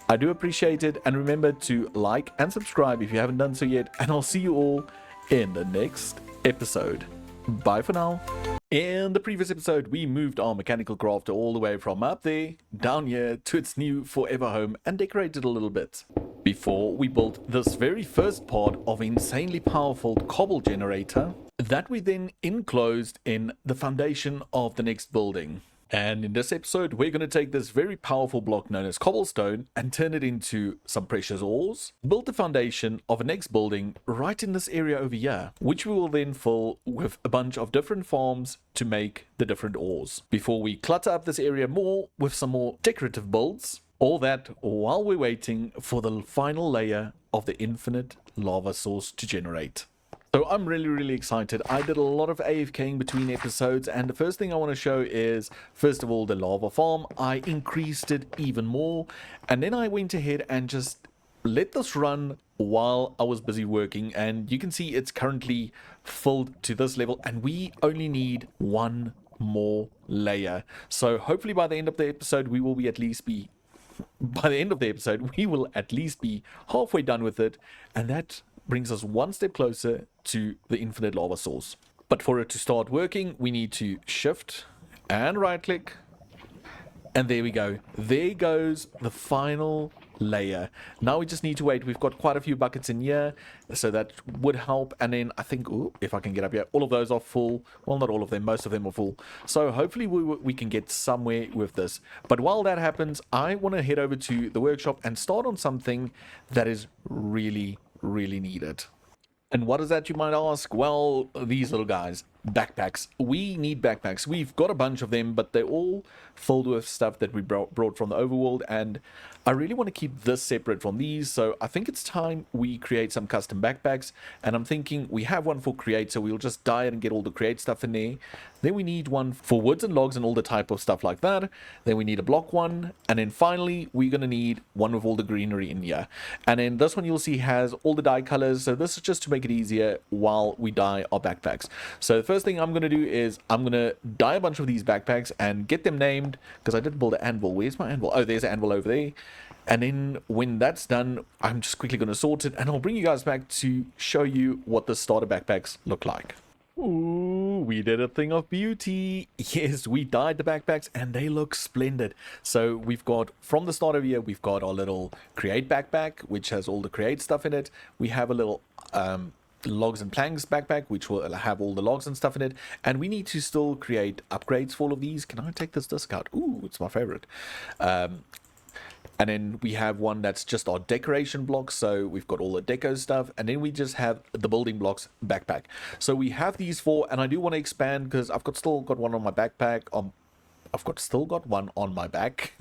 I do appreciate it, and remember to like and subscribe if you haven't done so yet, and I'll see you all in the next episode. Bye for now. In the previous episode, we moved our mechanical crafter all the way from up there down here to its new forever home and decorated a little bit before we built this very first part of insanely powerful cobble generator that we then enclosed in the foundation of the next building. And in this episode, we're going to take this very powerful block known as cobblestone and turn it into some precious ores, build the foundation of a next building right in this area over here, which we will then fill with a bunch of different farms to make the different ores, before we clutter up this area more with some more decorative builds. All that while we're waiting for the final layer of the infinite lava source to generate. So I'm really excited. I did a lot of AFKing between episodes, and the first thing I want to show is, first of all, the lava farm. I increased it even more, and then I went ahead and just let this run while I was busy working, and you can see it's currently filled to this level, and we only need 1 more layer. So hopefully by the end of the episode we will be at least be halfway done with it, and that brings us 1 step closer to the infinite lava source. But for it to start working, we need to shift and right click, and there we go. There goes the final layer. Now we just need to wait. We've got quite a few buckets in here, so that would help. And then I think, if I can get up here, all of those are full. Well, not all of them, most of them are full. So hopefully we can get somewhere with this. But while that happens, I want to head over to the workshop and start on something that is really needed. And what is that, you might ask? Well, these little guys, backpacks. We need backpacks. We've got a bunch of them, but they're all filled with stuff that we brought from the overworld, and I really want to keep this separate from these, so I think it's time we create some custom backpacks. And I'm thinking we have one for create, so we'll just dye it and get all the create stuff in there. Then we need one for woods and logs and all the type of stuff like that. Then we need a block one, and then finally we're going to need one with all the greenery in here. And then this one you'll see has all the dye colors, so this is just to make it easier while we dye our backpacks. So the first thing I'm going to do is I'm going to dye a bunch of these backpacks and get them named, because I didn't build an anvil. Where's my anvil? Oh, there's an anvil over there. And then when that's done, I'm just quickly going to sort it, and I'll bring you guys back to show you what the starter backpacks look like. Ooh, we did a thing of beauty. Yes, we dyed the backpacks and they look splendid. So we've got, from the start of here, we've got our little create backpack, which has all the create stuff in it. We have a little logs and planks backpack, which will have all the logs and stuff in it. And we need to still create upgrades for all of these. Can I take this disc out? Ooh, it's my favorite. And then we have one that's just our decoration blocks. So we've got all the deco stuff. And then we just have the building blocks backpack. So we have these four. And I do want to expand because I've still got one on my backpack. Still got one on my back.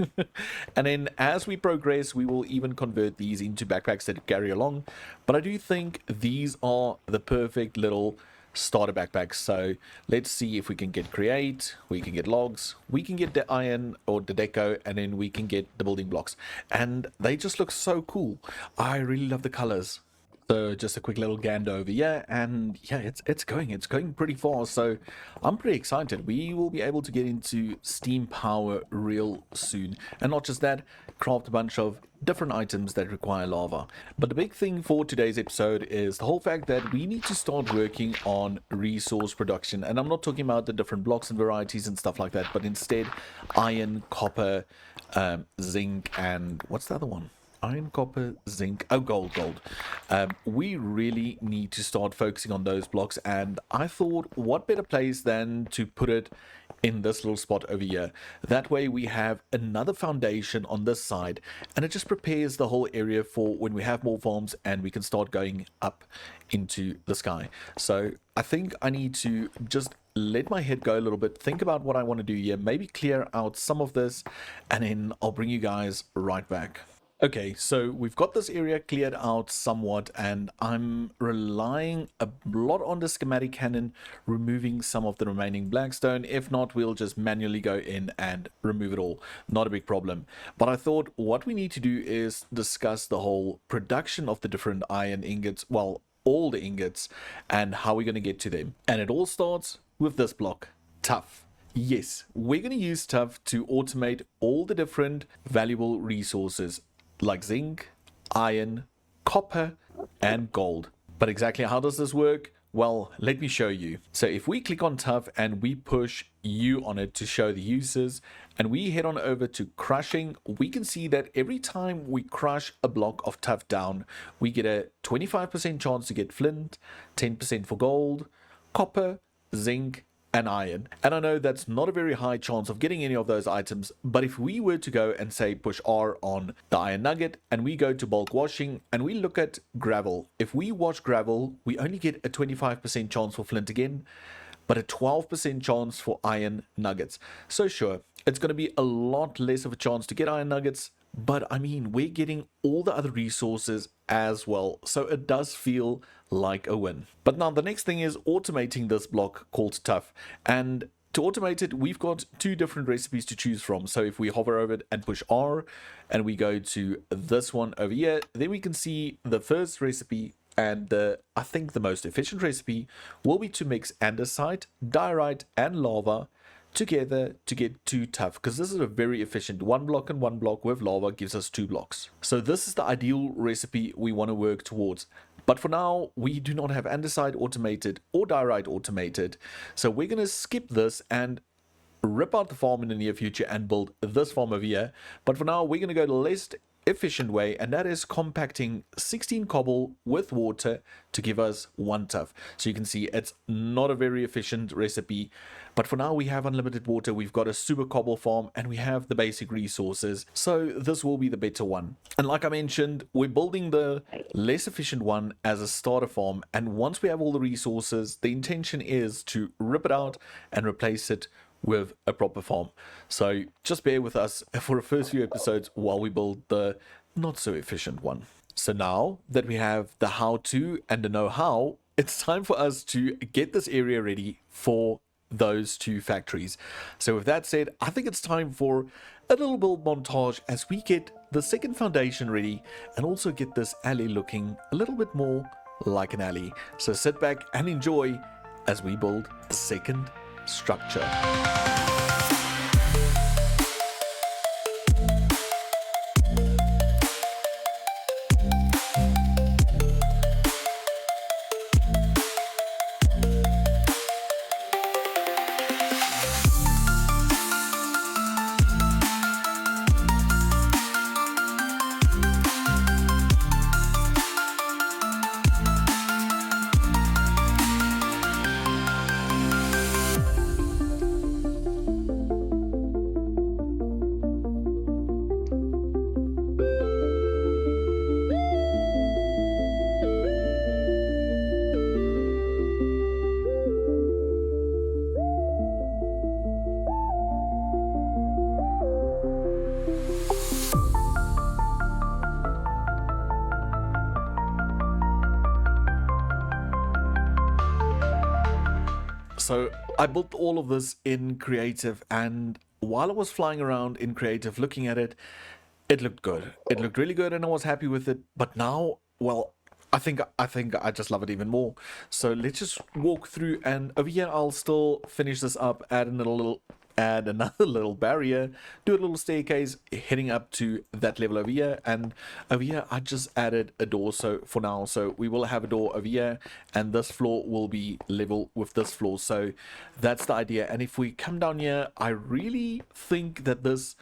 And then as we progress, we will even convert these into backpacks that carry along. But I do think these are the perfect little starter backpacks. So let's see if we can get create, we can get logs, we can get the iron or the deco, and then we can get the building blocks. And they just look so cool. I really love the colors. So just a quick little gander over here, and yeah, it's going pretty fast. So I'm pretty excited. We will be able to get into steam power real soon, and not just that, craft a bunch of different items that require lava. But the big thing for today's episode is the whole fact that we need to start working on resource production. And I'm not talking about the different blocks and varieties and stuff like that, but instead iron, copper, zinc, and what's the other one? Iron, copper, zinc, gold. We really need to start focusing on those blocks, and I thought what better place than to put it in this little spot over here. That way we have another foundation on this side, and it just prepares the whole area for when we have more farms and we can start going up into the sky. So I think I need to just let my head go a little bit, think about what I want to do here, maybe clear out some of this, and then I'll bring you guys right back. Okay, so we've got this area cleared out somewhat, and I'm relying a lot on the schematic cannon, removing some of the remaining blackstone. If not, we'll just manually go in and remove it all. Not a big problem. But I thought what we need to do is discuss the whole production of the different iron ingots, well, all the ingots, and how we're going to get to them. And it all starts with this block, tough. Yes, we're going to use tough to automate all the different valuable resources like zinc, iron, copper, and gold. But exactly how does this work? Well, let me show you. So if we click on tough and we push U on it to show the uses, and we head on over to crushing, we can see that every time we crush a block of tough down, we get a 25% chance to get flint, 10% for gold, copper, zinc, and iron. And I know that's not a very high chance of getting any of those items, but if we were to go and say push R on the iron nugget and we go to bulk washing and we look at gravel, if we wash gravel, we only get a 25% chance for flint again, but a 12% chance for iron nuggets. So sure, it's going to be a lot less of a chance to get iron nuggets, but I mean, we're getting all the other resources as well, so it does feel like a win. But now the next thing is automating this block called tough, and to automate it we've got two different recipes to choose from. So if we hover over it and push R and we go to this one over here, then we can see the first recipe, and I think the most efficient recipe will be to mix andesite, diorite, and lava together to get 2 tough, because this is a very efficient 1 block and 1 block with lava gives us 2 blocks. So this is the ideal recipe we want to work towards. But for now, we do not have andesite automated or diorite automated, so we're going to skip this and rip out the farm in the near future and build this farm over here. But for now, we're going to go to less efficient way, and that is compacting 16 cobble with water to give us 1 tuff. So you can see it's not a very efficient recipe, but for now we have unlimited water, we've got a super cobble farm, and we have the basic resources, so this will be the better one. And like I mentioned, we're building the less efficient one as a starter farm, and once we have all the resources, the intention is to rip it out and replace it with a proper farm. So just bear with us for the first few episodes while we build the not so efficient one. So now that we have the how-to and the know-how, it's time for us to get this area ready for those 2 factories. So with that said, I think it's time for a little build montage as we get the second foundation ready and also get this alley looking a little bit more like an alley. So sit back and enjoy as we build the second structure. So I built all of this in creative, and while I was flying around in creative looking at it, it looked good. It looked really good and I was happy with it. But now, well, I think I just love it even more. So let's just walk through, and over here I'll still finish this up, add another little barrier, do a little staircase heading up to that level over here, and over here I just added a door. So for now, so we will have a door over here, and this floor will be level with this floor. So that's the idea. And if we come down here, I really think that this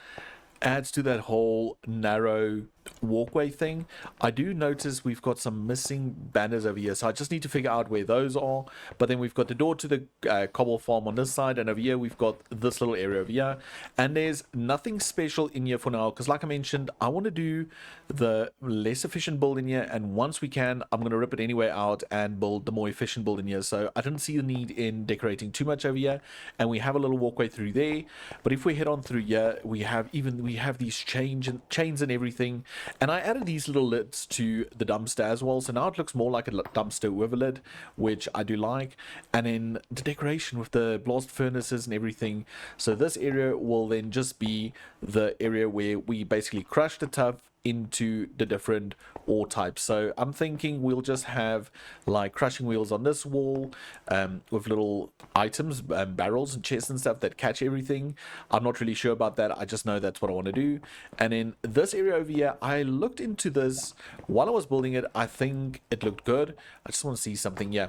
adds to that whole narrow walkway thing. I do notice we've got some missing banners over here, so I just need to figure out where those are. But then we've got the door to the cobble farm on this side, and over here we've got this little area over here, and there's nothing special in here for now, because like I mentioned, I want to do the less efficient build in here, and once we can, I'm going to rip it anyway out and build the more efficient build in here. So I didn't see the need in decorating too much over here, and we have a little walkway through there. But if we head on through here, we have these chains and everything. And I added these little lids to the dumpster as well, so now it looks more like a dumpster with a lid, which I do like. And then the decoration with the blast furnaces and everything. So this area will then just be the area where we basically crush the tuff into the different ore types. So I'm thinking we'll just have like crushing wheels on this wall, with little items, barrels and chests and stuff that catch everything. I'm not really sure about that, I just know that's what I want to do. And in this area over here, I looked into this while I was building it. I think it looked good. I just want to see something, yeah.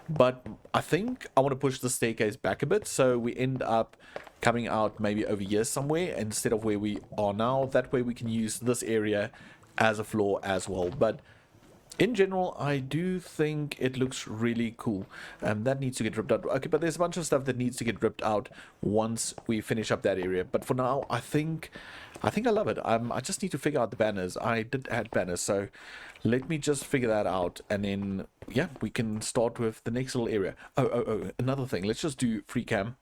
But I think I want to push the staircase back a bit, so we end up coming out maybe over here somewhere instead of where we are now. That way we can use this area as a floor as well. But in general, I do think it looks really cool. That needs to get ripped out. Okay, but there's a bunch of stuff that needs to get ripped out once we finish up that area. But for now, I think I love it. I just need to figure out the banners. I did add banners, so let me just figure that out, and then yeah, we can start with the next little area. Oh, another thing. Let's just do free cam.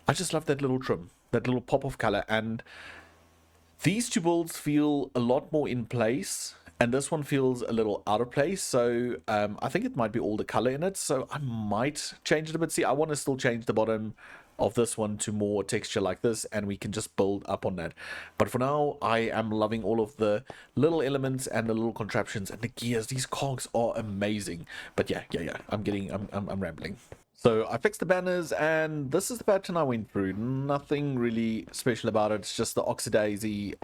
I just love that little trim, that little pop of color, and these two builds feel a lot more in place, and this one feels a little out of place. So I think it might be all the color in it, so I might change it a bit. See, I want to still change the bottom of this one to more texture like this, and we can just build up on that. But for now, I am loving all of the little elements and the little contraptions and the gears. These cogs are amazing. But yeah, I'm rambling. So I fixed the banners, and this is the pattern I went through. Nothing really special about it. It's just the oxidazy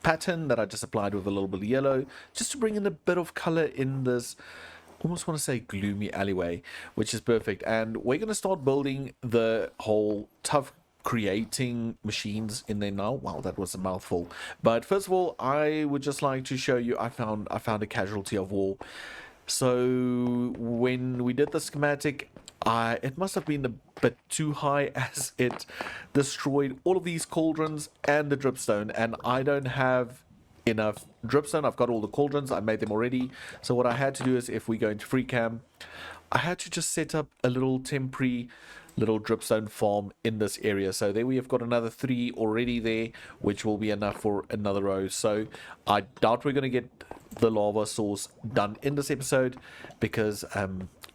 pattern that I just applied with a little bit of yellow, just to bring in a bit of color in this, almost want to say gloomy alleyway, which is perfect. And we're going to start building the whole tough creating machines in there now. Wow, that was a mouthful. But first of all, I would just like to show you I found a casualty of war. So when we did the schematic, it must have been a bit too high as it destroyed all of these cauldrons and the dripstone, and I don't have enough dripstone. I've got all the cauldrons, I made them already. So what I had to do is, if we go into free cam, I had to just set up a little temporary little dripstone farm in this area. So there we have got another 3 already there, which will be enough for another row. So I doubt we're going to get the lava source done in this episode because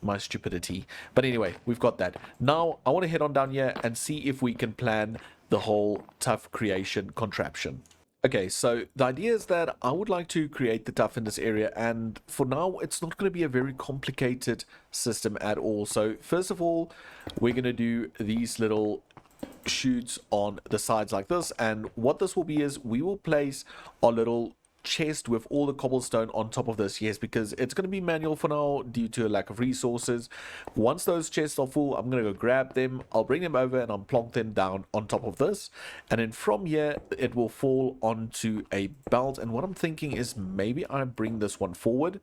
my stupidity. But anyway, we've got that. Now I want to head on down here and see if we can plan the whole tuff creation contraption. Okay, so the idea is that I would like to create the tuff in this area, and for now it's not going to be a very complicated system at all. So first of all, we're going to do these little chutes on the sides like this, and what this will be is we will place our little chest with all the cobblestone on top of this. Yes, because it's going to be manual for now due to a lack of resources. Once those chests are full, I'm going to go grab them, I'll bring them over and I'll plonk them down on top of this, and then from here it will fall onto a belt. And what I'm thinking is maybe I bring this one forward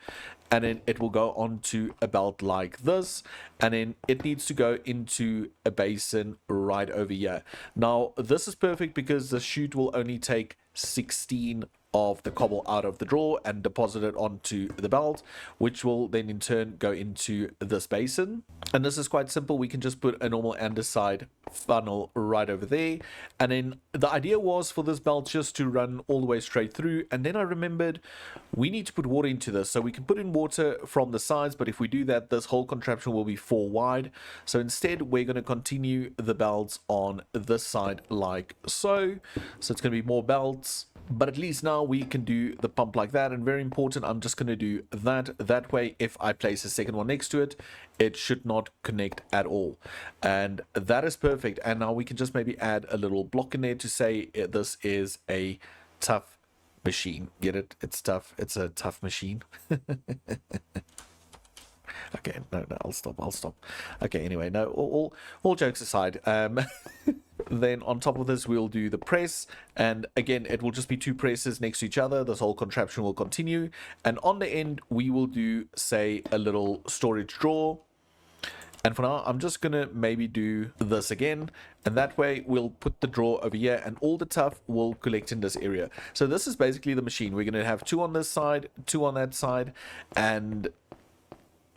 and then it will go onto a belt like this, and then it needs to go into a basin right over here. Now this is perfect because the chute will only take 16 of the cobble out of the drawer and deposit it onto the belt, which will then in turn go into this basin. And this is quite simple. We can just put a normal andesite funnel right over there, and then the idea was for this belt just to run all the way straight through. And then I remembered we need to put water into this, so we can put in water from the sides, but if we do that, this whole contraption will be 4 wide. So instead we're going to continue the belts on this side like so. So it's going to be more belts, but at least now we can do the pump like that. And very important, I'm just going to do that way. If I place a second one next to it, it should not connect at all, and that is perfect. And now we can just maybe add a little block in there to say this is a tough machine. Get it? It's tough. It's a tough machine. Okay, no, I'll stop. Okay, anyway, no, all jokes aside, then on top of this we'll do the press, and again it will just be 2 presses next to each other. This whole contraption will continue, and on the end we will do, say, a little storage drawer. And for now I'm just gonna maybe do this again, and that way we'll put the drawer over here and all the tuff will collect in this area. So this is basically the machine. We're gonna have 2 on this side, 2 on that side, and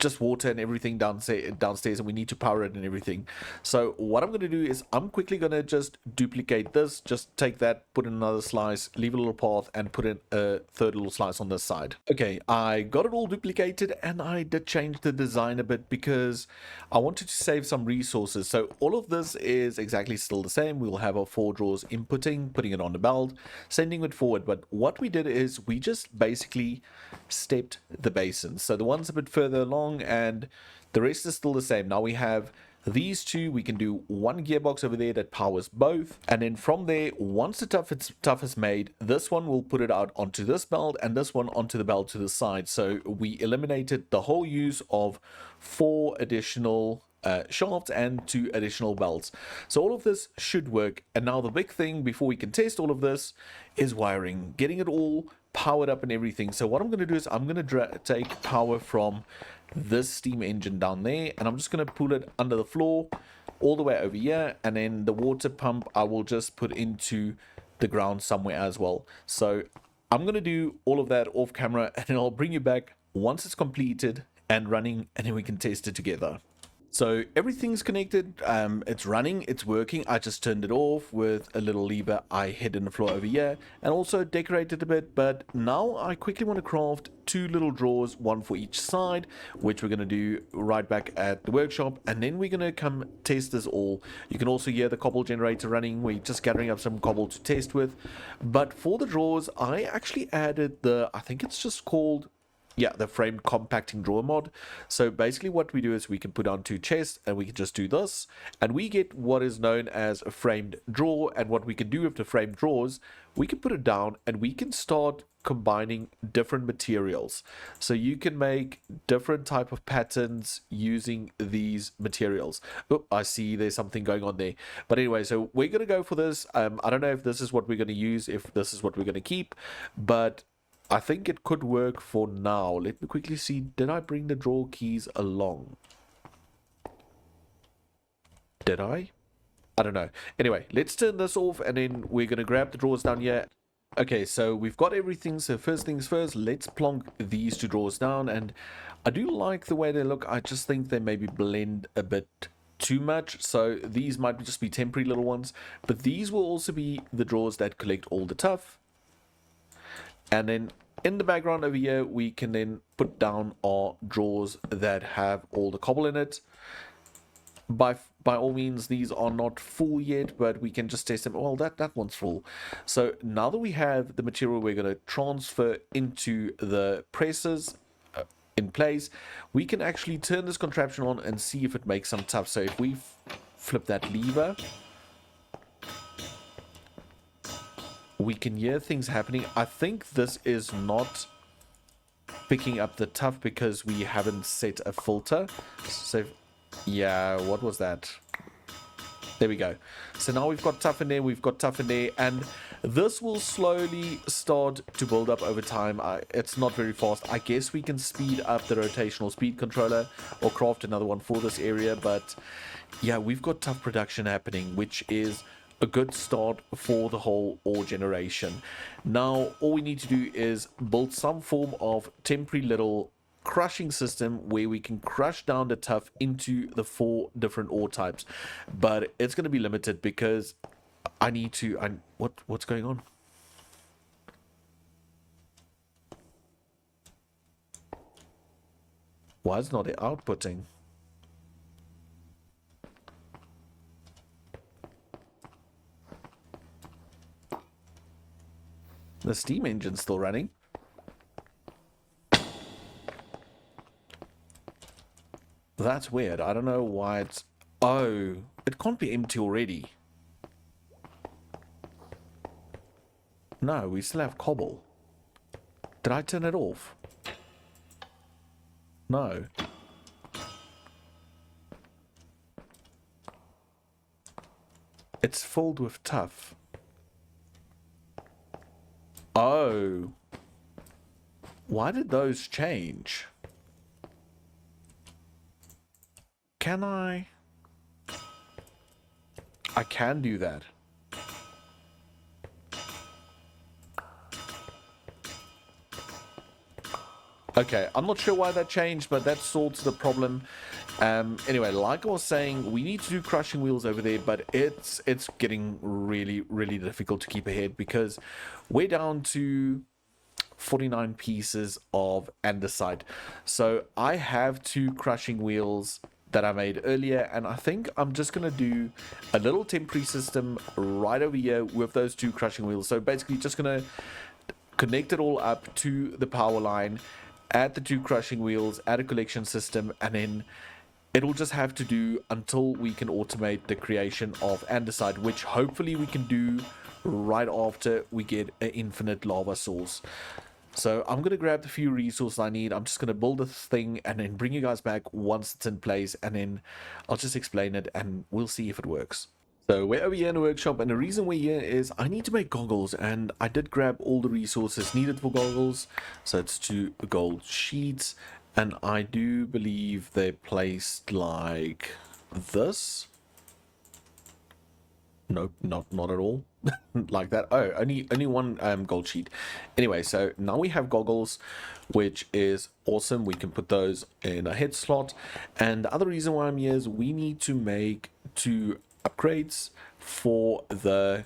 just water and everything downstairs, and we need to power it and everything. So what I'm going to do is I'm quickly going to just duplicate this, just take that, put in another slice, leave a little path, and put in a 3rd little slice on this side. Okay, I got it all duplicated, and I did change the design a bit because I wanted to save some resources. So all of this is exactly still the same. We'll have our 4 drawers inputting, putting it on the belt, sending it forward, but what we did is we just basically stepped the basins. So the one's a bit further along and the rest is still the same. Now we have these 2, we can do 1 gearbox over there that powers both, and then from there, once the tuff is made, this one will put it out onto this belt and this one onto the belt to the side. So we eliminated the whole use of 4 additional shafts and 2 additional belts. So all of this should work, and now the big thing before we can test all of this is wiring, getting it all powered up and everything. So what I'm going to do is I'm going to take power from this steam engine down there, and I'm just going to pull it under the floor all the way over here, and then the water pump I will just put into the ground somewhere as well. So I'm going to do all of that off camera, and then I'll bring you back once it's completed and running, and then we can test it together. So everything's connected, it's running, it's working. I just turned it off with a little lever I hid in the floor over here, and also decorated a bit. But now I quickly want to craft 2 little drawers, 1 for each side, which we're going to do right back at the workshop, and then we're going to come test this all. You can also hear the cobble generator running. We're just gathering up some cobble to test with. But for the drawers, I actually added I think it's just called yeah, the framed compacting drawer mod. So basically what we do is we can put on 2 chests and we can just do this, and we get what is known as a framed drawer. And what we can do with the framed drawers, we can put it down and we can start combining different materials. So you can make different type of patterns using these materials. Oh, I see there's something going on there. But anyway, so we're going to go for this. I don't know if this is what we're going to use, if this is what we're going to keep, but I think it could work for now. Let me quickly see. Did I bring the drawer keys along? Did I? I don't know. Anyway, let's turn this off and then we're going to grab the drawers down here. Okay, so we've got everything. So first things first, let's plonk these 2 drawers down. And I do like the way they look. I just think they maybe blend a bit too much. So these might just be temporary little ones. But these will also be the drawers that collect all the tuff. And then in the background over here, we can then put down our drawers that have all the cobble in it. By all means, these are not full yet, but we can just test them. Well, that one's full. So now that we have the material we're going to transfer into the presses in place, we can actually turn this contraption on and see if it makes some tuff. So if we flip that lever, we can hear things happening. I think this is not picking up the tuff because we haven't set a filter. So yeah, what was that? There we go. So now we've got tuff in there, we've got tuff in there, and this will slowly start to build up over time. It's not very fast. I guess we can speed up the rotational speed controller or craft another one for this area, but yeah, we've got tuff production happening, which is a good start for the whole ore generation. Now all we need to do is build some form of temporary little crushing system where we can crush down the tuff into the 4 different ore types, but it's going to be limited because I need to what's going on? Why is not it outputting? The steam engine's still running. That's weird. I don't know why it's... Oh, it can't be empty already. No, we still have cobble. Did I turn it off? No. It's filled with tuff. Oh. Why did those change? Can I can do that. Okay, I'm not sure why that changed, but that sorts the problem. Anyway, like I was saying, we need to do crushing wheels over there, but it's getting really difficult to keep ahead because we're down to 49 pieces of andesite. So I have 2 crushing wheels that I made earlier, and I think I'm just gonna do a little temporary system right over here with those 2 crushing wheels. So basically just gonna connect it all up to the power line, add the 2 crushing wheels, add a collection system, and then it'll just have to do until we can automate the creation of andesite, which hopefully we can do right after we get an infinite lava source. So I'm going to grab the few resources I need. I'm just going to build this thing and then bring you guys back once it's in place, and then I'll just explain it and we'll see if it works. So we're over here in the workshop, and the reason we're here is I need to make goggles, and I did grab all the resources needed for goggles. So it's 2 gold sheets, and I do believe they're placed like this. Nope, not at all. Like that. Oh, only one gold sheet. Anyway, so now we have goggles, which is awesome. We can put those in a head slot, and the other reason why I'm here is we need to make 2 upgrades for the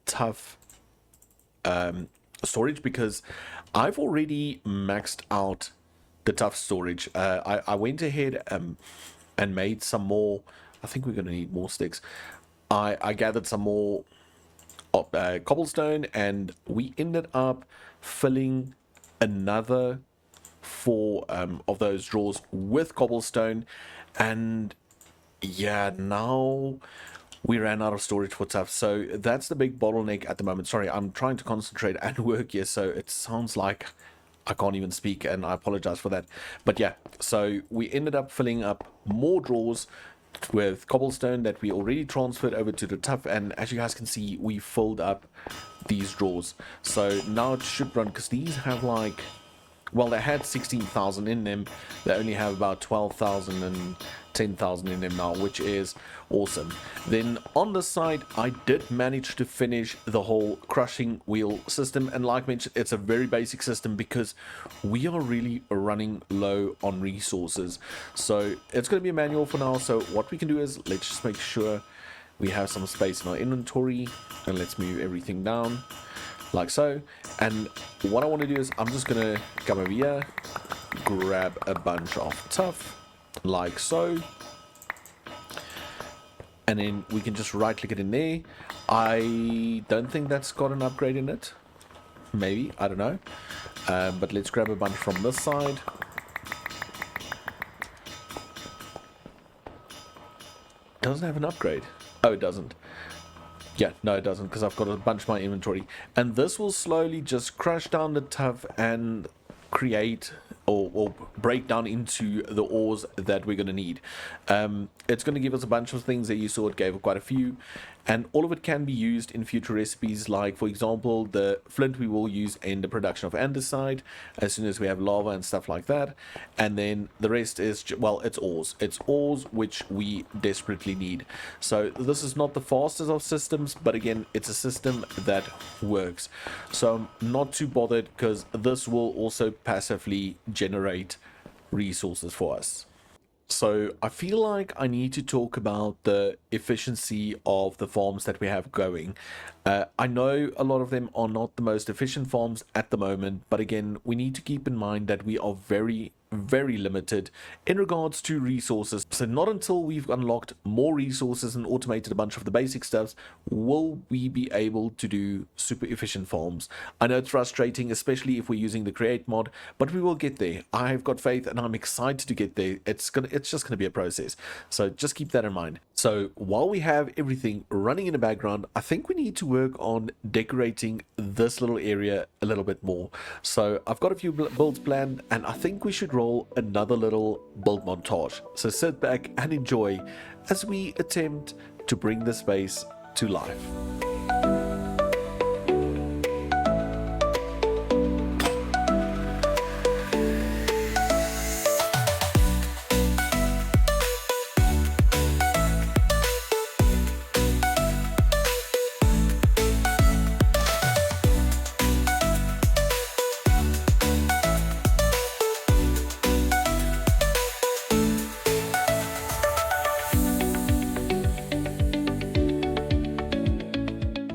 tough storage, because I've already maxed out the tough storage. I went ahead and made some more. I think we're going to need more sticks. I gathered some more cobblestone, and we ended up filling another 4 of those drawers with cobblestone, and yeah, now we ran out of storage for stuff, so that's the big bottleneck at the moment. Sorry, I'm trying to concentrate and work here, so it sounds like I can't even speak, and I apologize for that. But yeah, so we ended up filling up more drawers with cobblestone that we already transferred over to the tuff, and as you guys can see, we filled up these drawers. So now it should run, because these have like, well, they had 16,000 in them. They only have about 12,000 and 10,000 in them now, which is awesome. Then on the side, I did manage to finish the whole crushing wheel system, and like mentioned, it's a very basic system because we are really running low on resources. So it's going to be a manual for now. So what we can do is, let's just make sure we have some space in our inventory, and let's move everything down like so. And what I want to do is, I'm just gonna come over here, grab a bunch of tuff like so, and then we can just right click it in there. I don't think that's got an upgrade in it, maybe, I don't know, but let's grab a bunch from this side. Doesn't have an upgrade. Oh, it doesn't. Yeah, no, it doesn't, because I've got a bunch of my inventory. And this will slowly just crush down the tuff and create or break down into the ores that we're going to need. It's going to give us a bunch of things that you saw. It gave quite a few, and all of it can be used in future recipes. Like, for example, the flint we will use in the production of andesite as soon as we have lava and stuff like that. And then the rest is, well, it's ores. It's ores which we desperately need. So this is not the fastest of systems, but again, it's a system that works. So I'm not too bothered, because this will also passively generate resources for us. So I feel like I need to talk about the efficiency of the farms that we have going. I know a lot of them are not the most efficient farms at the moment, but again, we need to keep in mind that we are very limited in regards to resources. So not until we've unlocked more resources and automated a bunch of the basic stuffs will we be able to do super efficient farms. I know it's frustrating, especially if we're using the create mod, but we will get there. I've got faith and I'm excited to get there. It's just gonna be a process, so just keep that in mind. So while we have everything running in the background, I think we need to work on decorating this little area a little bit more. So I've got a few builds planned, and I think we should roll another little build montage. So sit back and enjoy as we attempt to bring the space to life.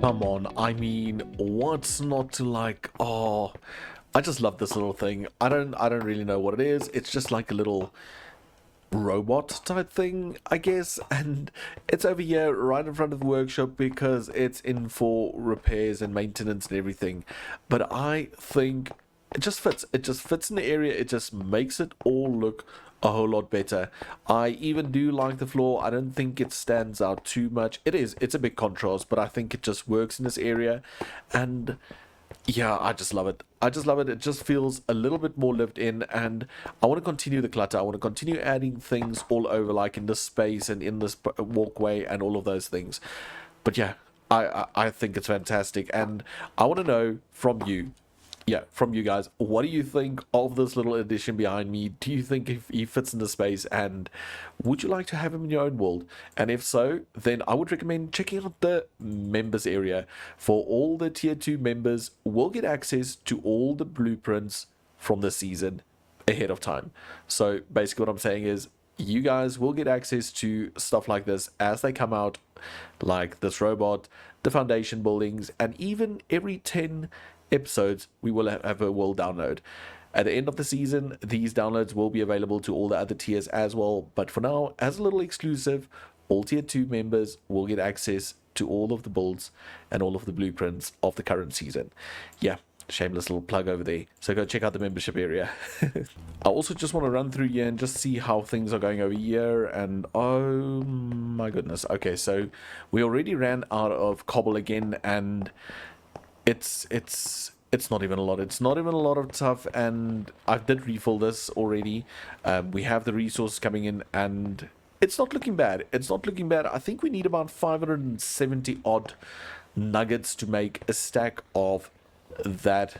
Come on, I mean, what's not to like? Oh, I just love this little thing. I don't really know what it is. It's just like a little robot type thing, I guess, and it's over here right in front of the workshop because it's in for repairs and maintenance and everything. But I think it just fits. It just fits in the area. It just makes it all look a whole lot better. I even do like the floor. I don't think it stands out too much. It's a big contrast, but I think it just works in this area. And yeah, I just love it. I just love it. It just feels a little bit more lived in, and I want to continue the clutter. I want to continue adding things all over, like in this space and in this walkway and all of those things. But yeah, I think it's fantastic, and I want to know from you, from you guys, what do you think of this little addition behind me? Do you think if he fits in the space, and would you like to have him in your own world? And if so, then I would recommend checking out the members area. For all the tier 2 members will get access to all the blueprints from the season ahead of time. So basically what I'm saying is, you guys will get access to stuff like this as they come out, like this robot, the foundation buildings, and even every 10 episodes we will have a world download. At the end of the season, these downloads will be available to all the other tiers as well, but for now, as a little exclusive, all tier 2 members will get access to all of the builds and all of the blueprints of the current season. Yeah, Shameless little plug over there. So go check out the membership area. I also just want to run through here and just see how things are going over here. And oh my goodness. Okay, so we already ran out of cobble again, and it's not even a lot. It's not even a lot of stuff, and I did refill this already. We have the resources coming in, and it's not looking bad. It's not looking bad. I think we need about 570 odd nuggets to make a stack of that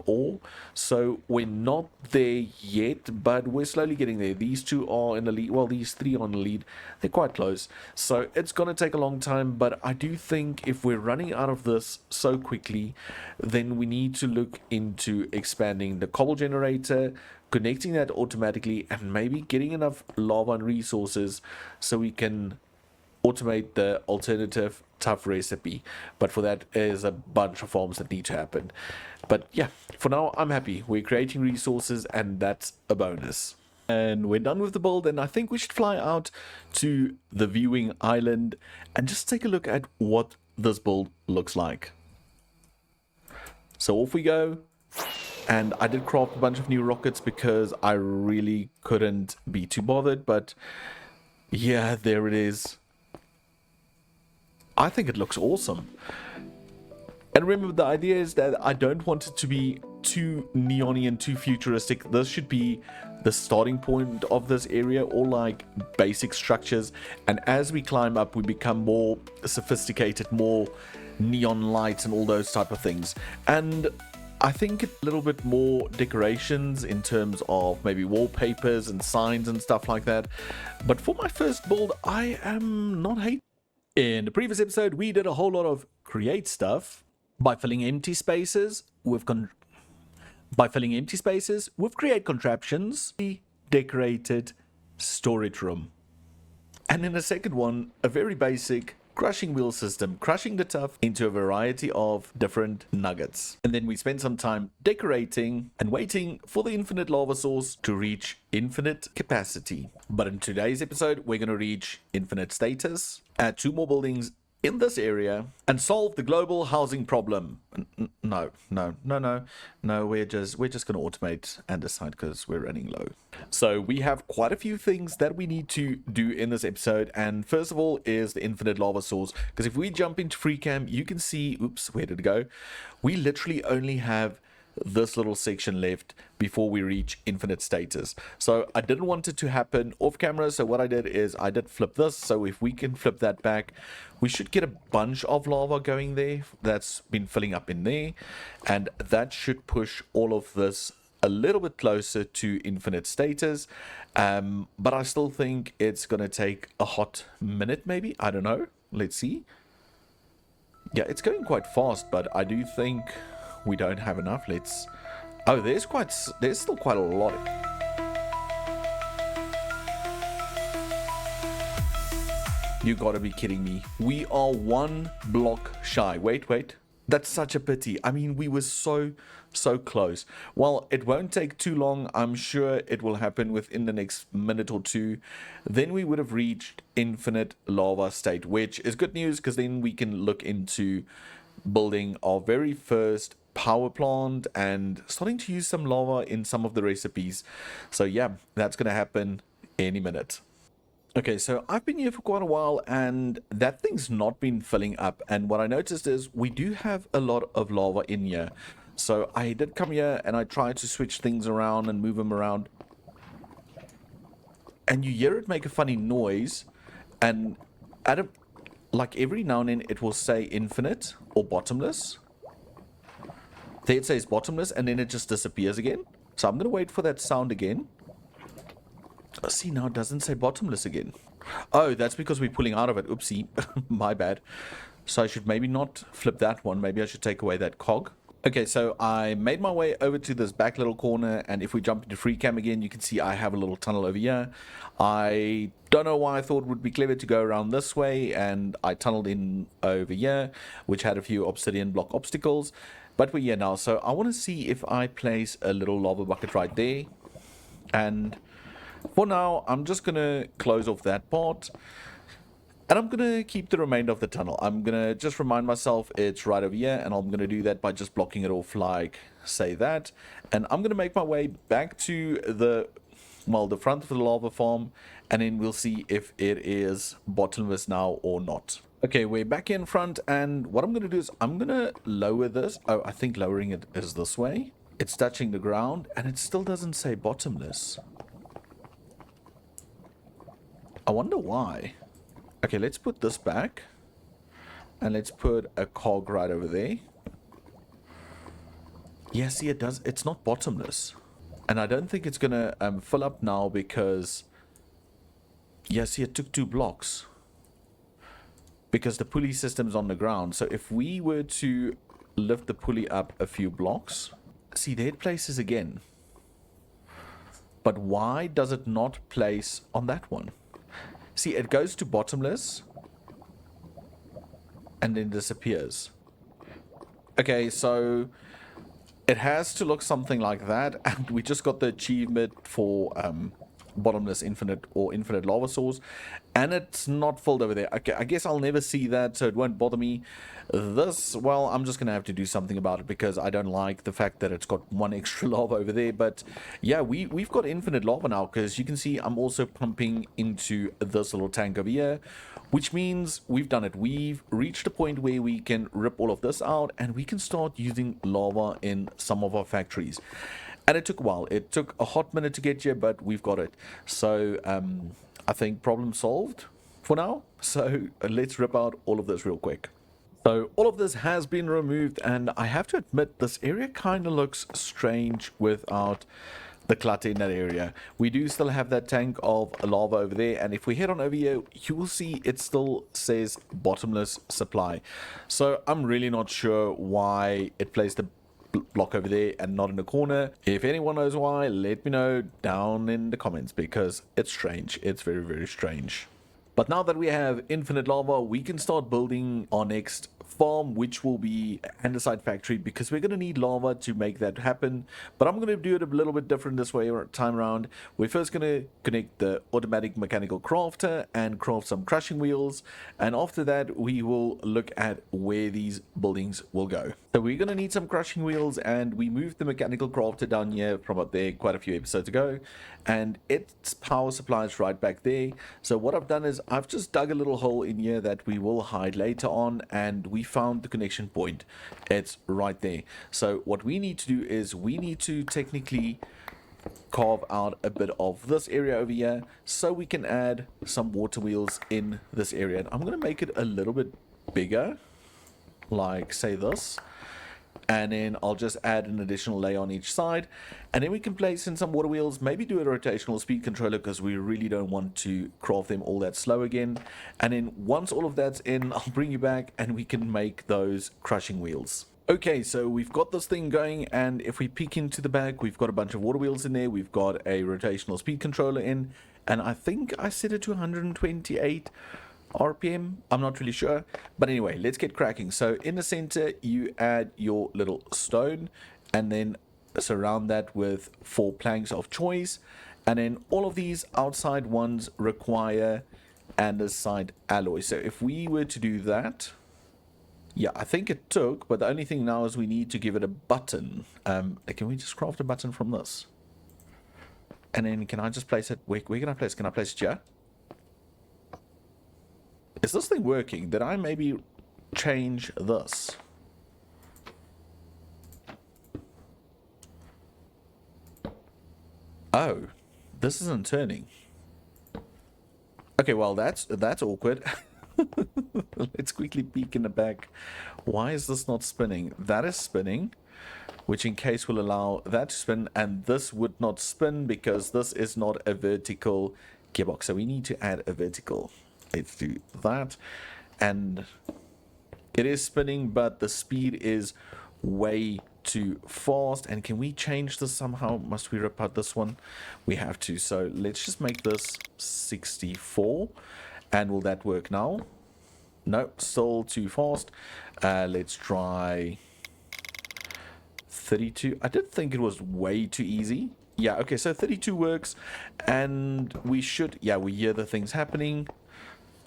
ore. So we're not there yet, but we're slowly getting there. These two are in the lead. Well, these three are in the lead. They're quite close. So it's going to take a long time, but I do think if we're running out of this so quickly, then we need to look into expanding the cobble generator, connecting that automatically, and maybe getting enough lava and resources so we can automate the alternative tough recipe. But for that is a bunch of farms that need to happen. But yeah, for now I'm happy. We're creating resources, and that's a bonus. And we're done with the build, and I think we should fly out to the viewing island and just take a look at what this build looks like. So off we go. And I did craft a bunch of new rockets because I really couldn't be too bothered, but yeah, there it is. I think it looks awesome. And remember, the idea is that I don't want it to be too neon-y and too futuristic. This should be the starting point of this area, all like basic structures. And as we climb up, we become more sophisticated, more neon lights and all those type of things. And I think a little bit more decorations in terms of maybe wallpapers and signs and stuff like that. But for my first build, I am not hating. In the previous episode, we did a whole lot of create stuff by filling empty spaces with create contraptions, decorated storage room. And in the second one, a very basic crushing wheel system, crushing the tuff into a variety of different nuggets. And then we spent some time decorating and waiting for the infinite lava source to reach infinite capacity. But in today's episode, we're going to reach infinite status, add 2 more buildings in this area, and solve the global housing problem. No, we're just going to automate and decide because we're running low. So we have quite a few things that we need to do in this episode, and first of all is the infinite lava source, because if we jump into free cam, you can see, oops, where did it go? We literally only have this little section left before we reach infinite status. So I didn't want it to happen off camera, so what I did is I did flip this. So if we can flip that back, we should get a bunch of lava going there that's been filling up in there, and that should push all of this a little bit closer to infinite status. But I still think it's gonna take a hot minute, maybe. I don't know, let's see. Yeah, it's going quite fast, but I do think we don't have enough. Let's... Oh, there's still quite a lot. You gotta be kidding me. We are 1 block shy. Wait. That's such a pity. I mean, we were so close. Well, it won't take too long. I'm sure it will happen within the next minute or two. Then we would have reached infinite lava state, which is good news because then we can look into building our very first power plant and starting to use some lava in some of the recipes. So yeah, that's gonna happen any minute. Okay, so I've been here for quite a while and that thing's not been filling up, and what I noticed is we do have a lot of lava in here. So I did come here and I tried to switch things around and move them around, and you hear it make a funny noise, and like every now and then it will say infinite or bottomless. There it says bottomless and then it just disappears again. So I'm gonna wait for that sound again. See, now it doesn't say bottomless again. Oh, that's because we're pulling out of it. Oopsie. My bad. So I should maybe not flip that one. Maybe I should take away that cog. Okay, so I made my way over to this back little corner, and if we jump into free cam again, you can see I have a little tunnel over here. I don't know why I thought it would be clever to go around this way, and I tunneled in over here, which had a few obsidian block obstacles. But we're here now, so I want to see if I place a little lava bucket right there. And for now, I'm just going to close off that part. And I'm going to keep the remainder of the tunnel. I'm going to just remind myself it's right over here, and I'm going to do that by just blocking it off like, say that. And I'm going to make my way back to the front of the lava farm, and then we'll see if it is bottomless now or not. Okay, we're back in front, and what I'm going to do is I'm going to lower this. Oh, I think lowering it is this way. It's touching the ground, and it still doesn't say bottomless. I wonder why. Okay, let's put this back. And let's put a cog right over there. Yeah, see, it does. It's not bottomless. And I don't think it's going to fill up now because... Yeah, see, it took 2 blocks. Because the pulley system's on the ground. So if we were to lift the pulley up a few blocks... See, there it places again. But why does it not place on that one? See, it goes to bottomless and then disappears. Okay, so it has to look something like that, and we just got the achievement for bottomless infinite or infinite lava source, and it's not filled over there. Okay, I guess I'll never see that, so it won't bother me. This, well, I'm just gonna have to do something about it because I don't like the fact that it's got 1 extra lava over there. But yeah, we've got infinite lava now, because you can see I'm also pumping into this little tank over here, which means we've done it. We've reached a point where we can rip all of this out and we can start using lava in some of our factories. And it took a while. It took a hot minute to get here, but we've got it. So I think problem solved for now. So let's rip out all of this real quick. So all of this has been removed, and I have to admit this area kind of looks strange without the clutter in that area. We do still have that tank of lava over there, and if we head on over here, you will see it still says bottomless supply. So I'm really not sure why it placed a block over there and not in the corner. If anyone knows why, let me know down in the comments, because it's strange. It's very, very strange. But now that we have infinite lava, we can start building our next farm, which will be an andesite factory, because we're going to need lava to make that happen. But I'm going to do it a little bit different this way time around. We're first going to connect the automatic mechanical crafter and craft some crushing wheels, and after that we will look at where these buildings will go. So we're going to need some crushing wheels, and we moved the mechanical crafter down here from up there quite a few episodes ago, and its power supply is right back there. So what I've done is I've just dug a little hole in here that we will hide later on, and we found the connection point. It's right there. So what we need to do is we need to technically carve out a bit of this area over here so we can add some water wheels in this area. And I'm going to make it a little bit bigger, like say this, and then I'll just add an additional layer on each side, and then we can place in some water wheels, maybe do a rotational speed controller because we really don't want to craft them all that slow again. And then once all of that's in, I'll bring you back and we can make those crushing wheels. Okay, so we've got this thing going, and if we peek into the back, we've got a bunch of water wheels in there, we've got a rotational speed controller in, and I think I set it to 128 RPM, I'm not really sure, but anyway, let's get cracking. So in the center you add your little stone, and then surround that with 4 planks of choice, and then all of these outside ones require andesite alloy. So if we were to do that, yeah, I think it took, but the only thing now is we need to give it a button. Can we just craft a button from this? And then can I just place it, where can I place it? Can I place it here? Is this thing working? Did I maybe change this? Oh, this isn't turning. Okay, well that's awkward. Let's quickly peek in the back. Why is this not spinning? That is spinning, which in case will allow that to spin, and this would not spin because this is not a vertical gearbox. So we need to add a vertical. Let's do that, and it is spinning, but the speed is way too fast. And can we change this somehow? Must we rip out this one? We have to. So let's just make this 64, and will that work now? No, still too fast. Let's try 32. I did think it was way too easy. Yeah, okay, so 32 works, and we should, yeah, we hear the things happening.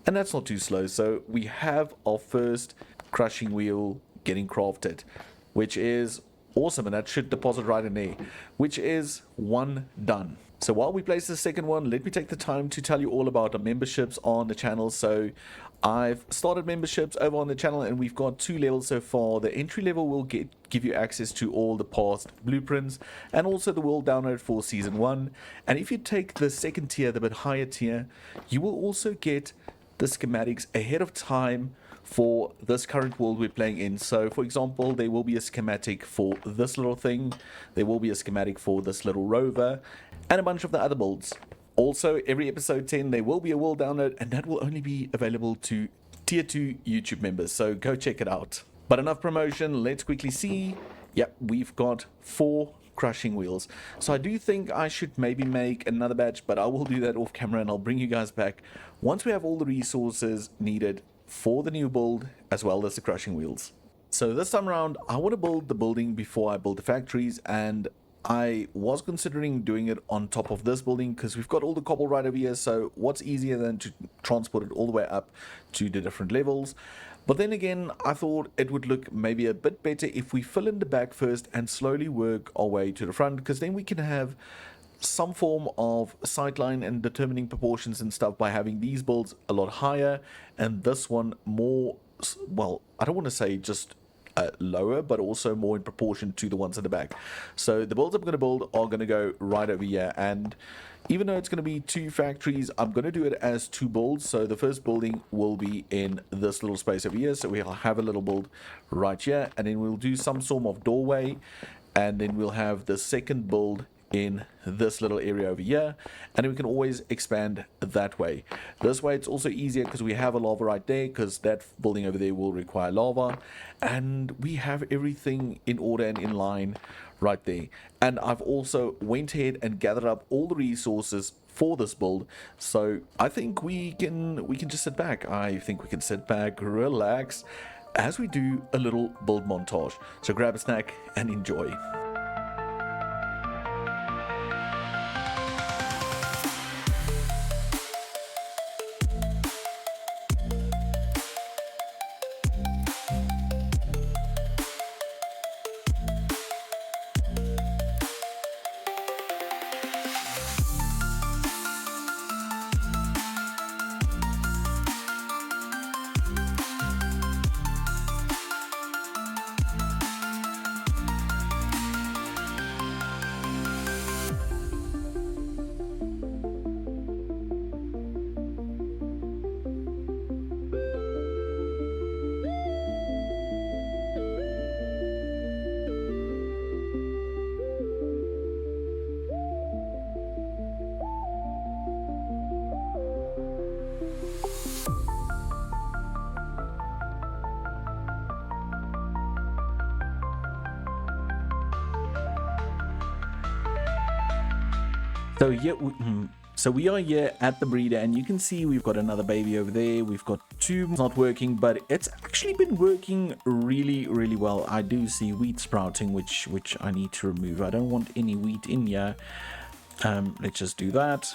And that's not too slow. So we have our first crushing wheel getting crafted, which is awesome. And that should deposit right in there, which is one done. So while we place the second one, let me take the time to tell you all about the memberships on the channel. So I've started memberships over on the channel and we've got 2 levels so far. The entry level will give you access to all the past blueprints and also the world download for season 1. And if you take the second tier, the bit higher tier, you will also get the schematics ahead of time for this current world we're playing in. So for example, there will be a schematic for this little thing, there will be a schematic for this little rover, and a bunch of the other builds. Also, every episode 10 there will be a world download, and that will only be available to tier 2 YouTube members, so go check it out. But enough promotion, let's quickly see. Yep, we've got 4 crushing wheels. So I do think I should maybe make another batch, but I will do that off camera and I'll bring you guys back once we have all the resources needed for the new build as well as the crushing wheels. So this time around, I want to build the building before I build the factories, and I was considering doing it on top of this building because we've got all the cobble right over here, so what's easier than to transport it all the way up to the different levels. But then again, I thought it would look maybe a bit better if we fill in the back first and slowly work our way to the front, because then we can have some form of sightline and determining proportions and stuff by having these builds a lot higher and this one more, well, I don't want to say just lower, but also more in proportion to the ones in the back. So the builds I'm going to build are going to go right over here, and even though it's going to be 2 factories, I'm going to do it as 2 builds. So the first building will be in this little space over here, so we'll have a little build right here, and then we'll do some sort of doorway, and then we'll have the second build in this little area over here, and we can always expand that way. This way it's also easier because we have a lava right there, because that building over there will require lava, and we have everything in order and in line right there. And I've also went ahead and gathered up all the resources for this build, so I think we can just sit back. I think we can sit back, relax as we do a little build montage. So grab a snack and enjoy. So we are here at the breeder, and you can see we've got another baby over there. We've got 2 not working, but it's actually been working really well. I do see wheat sprouting, which I need to remove. I don't want any wheat in here. Let's just do that.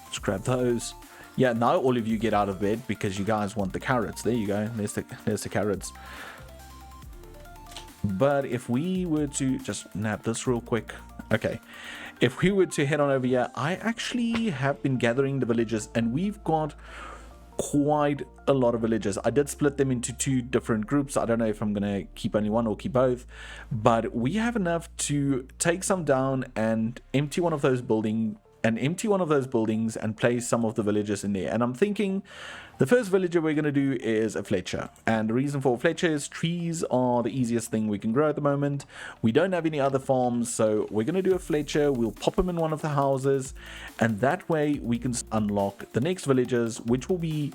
Let's grab those. Yeah, now all of you get out of bed because you guys want the carrots. There you go. There's the carrots. But if we were to just nab this real quick. Okay. If we were to head on over here, I actually have been gathering the villagers, and we've got quite a lot of villagers. I did split them into 2 different groups. I don't know if I'm going to keep only one or keep both, but we have enough to take some down and empty one of those buildings and place some of the villagers in there. And I'm thinking the first villager we're going to do is a Fletcher, and the reason for Fletcher is trees are the easiest thing we can grow at the moment. We don't have any other farms, so we're going to do a Fletcher. We'll pop him in one of the houses, and that way we can unlock the next villagers, which will be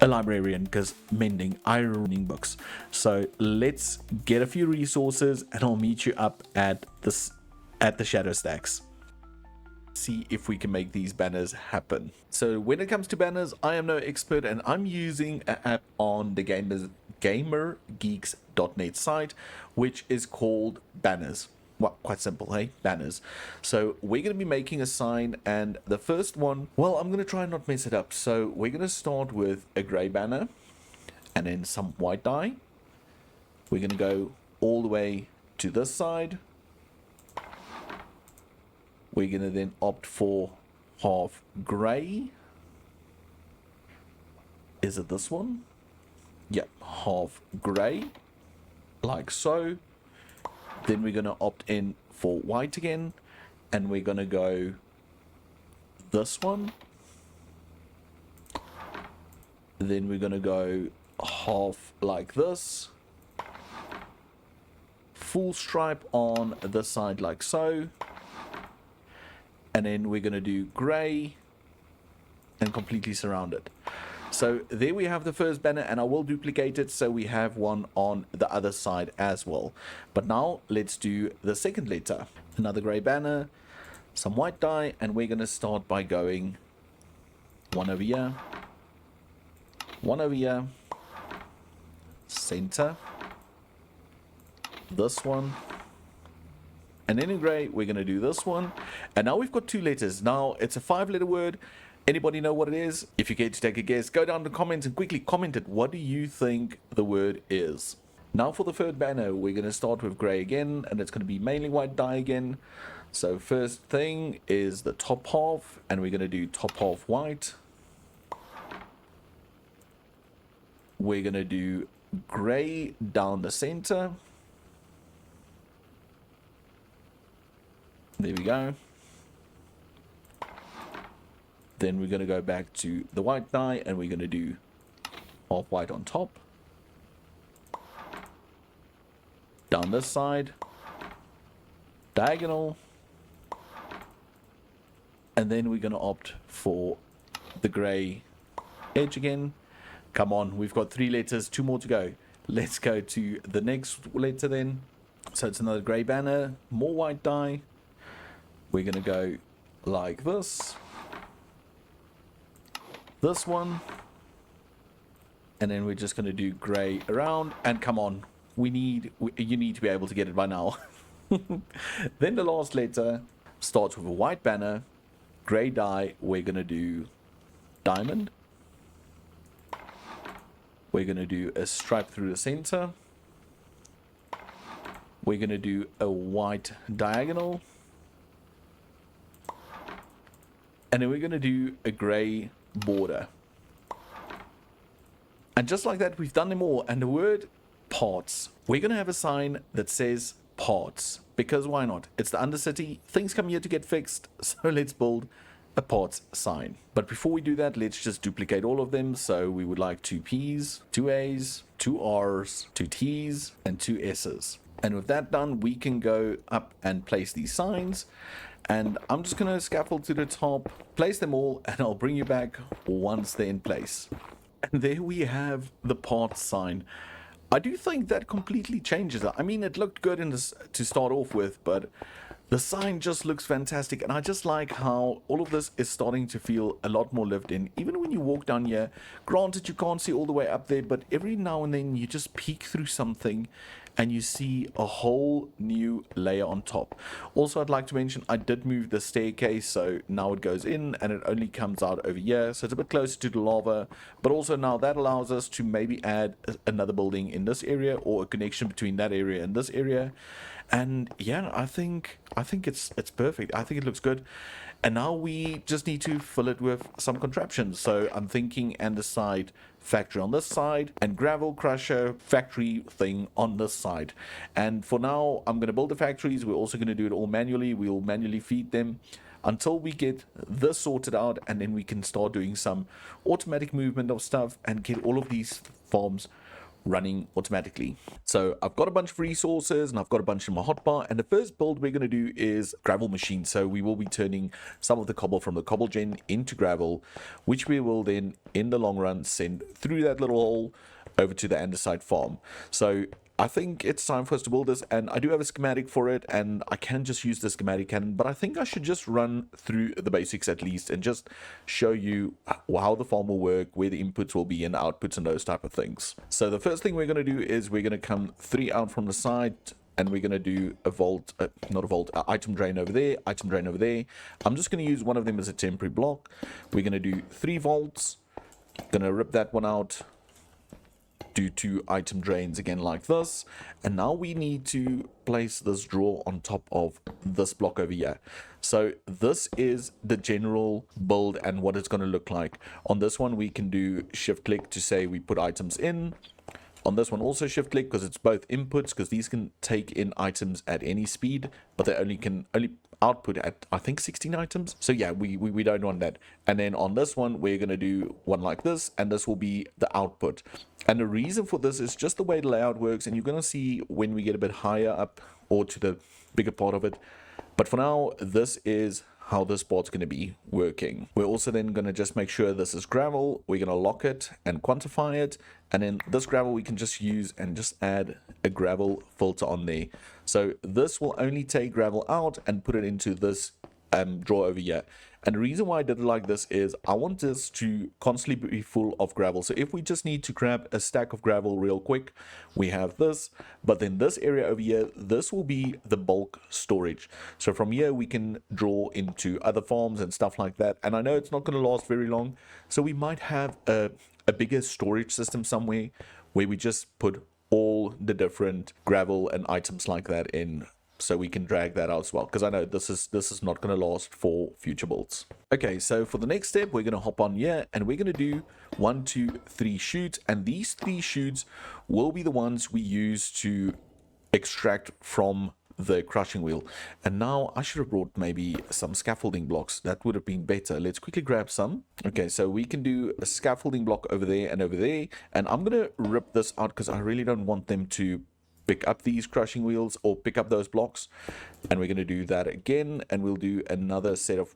a librarian, because mending ironing books. So let's get a few resources and I'll meet you up at the shadow stacks. See if we can make these banners happen. So when it comes to banners, I am no expert, and I'm using an app on the gamergeeks.net site which is called Banners. well, quite simple, hey? Banners. So we're going to be making a sign, and the first one, well, I'm going to try and not mess it up. So we're going to start with a grey banner, and then some white dye. We're going to go all the way to this side. We're going to then opt for half grey. Is it this one? Yep, half grey, like so. Then we're going to opt in for white again, and we're going to go this one. Then we're going to go half like this. Full stripe on this side like so. And then we're going to do grey and completely surround it. So there we have the first banner, and I will duplicate it so we have one on the other side as well. But now let's do the second letter. Another grey banner, some white dye, and we're going to start by going one over here, one over here, center, this one, and then in grey we're going to do this one. And now we've got two letters. Now it's a 5-letter word. Anybody know what it is? If you care to take a guess, go down in the comments and quickly comment it. What do you think the word is? Now for the third banner, we're going to start with grey again, and it's going to be mainly white dye again. So first thing is the top half, and we're going to do top half white. We're going to do grey down the center. There we go. Then we're going to go back to the white dye, and we're going to do half white on top. Down this side. Diagonal. And then we're going to opt for the grey edge again. Come on, we've got 3 letters, 2 more to go. Let's go to the next letter then. So it's another grey banner, more white dye. We're going to go like this. This one, and then we're just going to do grey around, and come on, you need to be able to get it by now. Then the last letter starts with a white banner, grey dye. We're going to do diamond. We're going to do a stripe through the center. We're going to do a white diagonal, and then we're going to do a grey border. And just like that, we've done them all. And the word parts, we're going to have a sign that says parts, because why not? It's the Undercity, things come here to get fixed, so let's build a parts sign. But before we do that, let's just duplicate all of them. So we would like 2 P's, 2 A's, 2 R's, 2 T's, and 2 S's. And with that done, we can go up and place these signs. And I'm just going to scaffold to the top, place them all, and I'll bring you back once they're in place. And there we have the parts sign. I do think that completely changes it. I mean, it looked good in this to start off with, but the sign just looks fantastic. And I just like how all of this is starting to feel a lot more lived in. Even when you walk down here, granted you can't see all the way up there, but every now and then you just peek through something and you see a whole new layer on top. Also, I'd like to mention I did move the staircase, so now it goes in and it only comes out over here, so it's a bit closer to the lava. But also now that allows us to maybe add another building in this area, or a connection between that area and this area. And yeah, I think it's perfect. I think it looks good. And now we just need to fill it with some contraptions. So I'm thinking andesite factory on this side, and gravel crusher factory thing on this side. And for now, I'm going to build the factories. We're also going to do it all manually. We'll manually feed them until we get this sorted out, and then we can start doing some automatic movement of stuff and get all of these farms running automatically. So I've got a bunch of resources and I've got a bunch in my hotbar, and the first build we're going to do is gravel machine. So we will be turning some of the cobble from the cobble gen into gravel, which we will then in the long run send through that little hole over to the andesite farm. So I think it's time for us to build this, and I do have a schematic for it, and I can just use the schematic cannon, but I think I should just run through the basics at least and just show you how the farm will work, where the inputs will be and outputs and those type of things. So the first thing we're going to do is we're going to come 3 out from the side, and we're going to do a vault, not a vault, item drain over there, item drain over there. I'm just going to use one of them as a temporary block. We're going to do 3 vaults, going to rip that one out, do 2 item drains again like this, and now we need to place this drawer on top of this block over here. So this is the general build and what it's going to look like. On this one we can do shift click to say we put items in. On this one also shift click because it's both inputs, because these can take in items at any speed, but they only output at I think 16 items. So yeah, we don't want that. And then on this one we're going to do one like this, and this will be the output. And the reason for this is just the way the layout works, and you're going to see when we get a bit higher up or to the bigger part of it. But for now, this is how this part's going to be working. We're also then going to just make sure this is gravel. We're going to lock it and quantify it, and then this gravel we can just use and just add a gravel filter on there. So this will only take gravel out and put it into this drawer over here. And the reason why I did it like this is I want this to constantly be full of gravel. So if we just need to grab a stack of gravel real quick, we have this. But then this area over here, this will be the bulk storage. So from here we can draw into other farms and stuff like that. And I know it's not going to last very long, so we might have a bigger storage system somewhere where we just put all the different gravel and items like that in, so we can drag that out as well, because I know this is not going to last for future builds. Okay, so for the next step we're going to hop on here and we're going to do 1, 2, 3 chutes, and these 3 chutes will be the ones we use to extract from the crushing wheel. And now I should have brought maybe some scaffolding blocks. That would have been better. Let's quickly grab some. Okay, so we can do a scaffolding block over there and over there, and I'm going to rip this out because I really don't want them to pick up these crushing wheels or pick up those blocks. And we're going to do that again, and we'll do another set of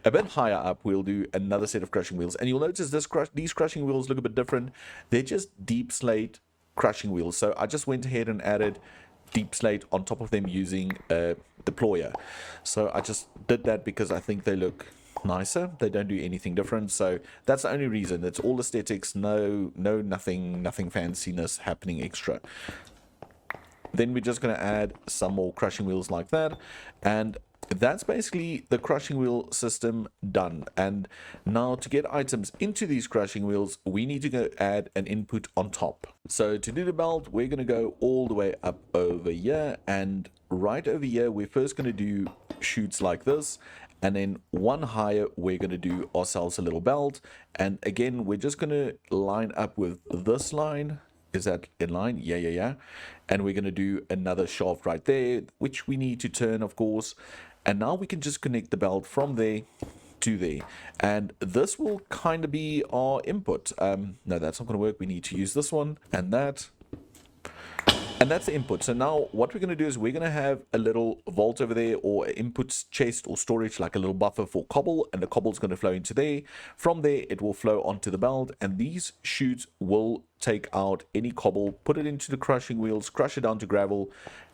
a bit higher up we'll do another set of crushing wheels, and you'll notice these crushing wheels look a bit different. They're just deep slate crushing wheels, so I just went ahead and added deep slate on top of them using a deployer. So I just did that because I think they look nicer. They don't do anything different, so that's the only reason. It's all aesthetics, nothing fanciness happening extra. Then we're just going to add some more crushing wheels like that, and that's basically the crushing wheel system done. And now to get items into these crushing wheels, we need to go add an input on top. So to do the belt, we're going to go all the way up over here, and right over here we're first going to do chutes like this, and then one higher we're going to do ourselves a little belt. And again we're just going to line up with this line. Is that in line? Yeah. And we're going to do another shaft right there, which we need to turn, of course. And now we can just connect the belt from there to there, and this will kind of be our input. No, that's not going to work. We need to use this one and that, and that's the input. So now what we're going to do is we're going to have a little vault over there, or an input chest or storage, like a little buffer for cobble, and the cobble is going to flow into there. From there it will flow onto the belt, and these chutes will take out any cobble, put it into the crushing wheels, crush it down to gravel,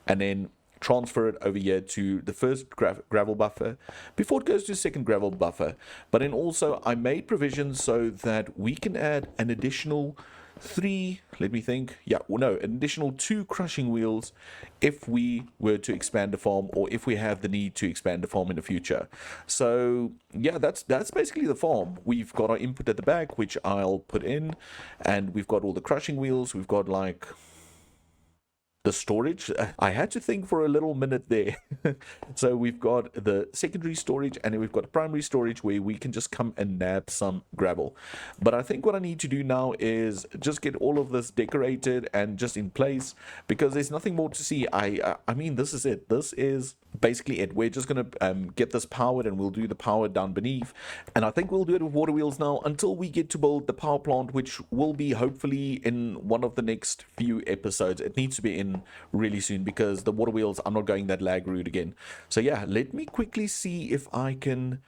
and then transfer it over here to the first gravel buffer before it goes to the second gravel buffer. But then also I made provisions so that we can add an additional 3, let me think, yeah, well, no, an additional 2 crushing wheels if we were to expand the farm, or if we have the need to expand the farm in the future. So yeah, that's basically the farm. We've got our input at the back, which I'll put in, and we've got all the crushing wheels. We've got like the storage. I had to think for a little minute there. So we've got the secondary storage, and then we've got the primary storage where we can just come and nab some gravel. But I think what I need to do now is just get all of this decorated and just in place, because there's nothing more to see. I mean, this is it. This is basically it. We're just gonna get this powered, and we'll do the power down beneath, and I think we'll do it with water wheels now until we get to build the power plant, which will be hopefully in one of the next few episodes. It needs to be in really soon, because the water wheels, I'm not going that lag route again. So yeah, let me quickly see if I can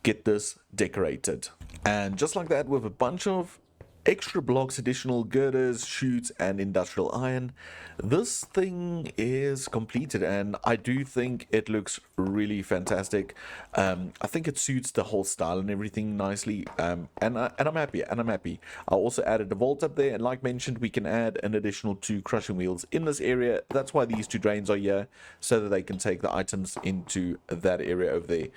get this decorated. And just like that, with a bunch of extra blocks, additional girders, chutes, and industrial iron. This thing is completed, and I do think it looks really fantastic. I think it suits the whole style and everything nicely. And I'm happy. And I'm happy. I also added the vault up there, and like mentioned, we can add an additional 2 crushing wheels in this area. That's why these 2 drains are here, so that they can take the items into that area over there.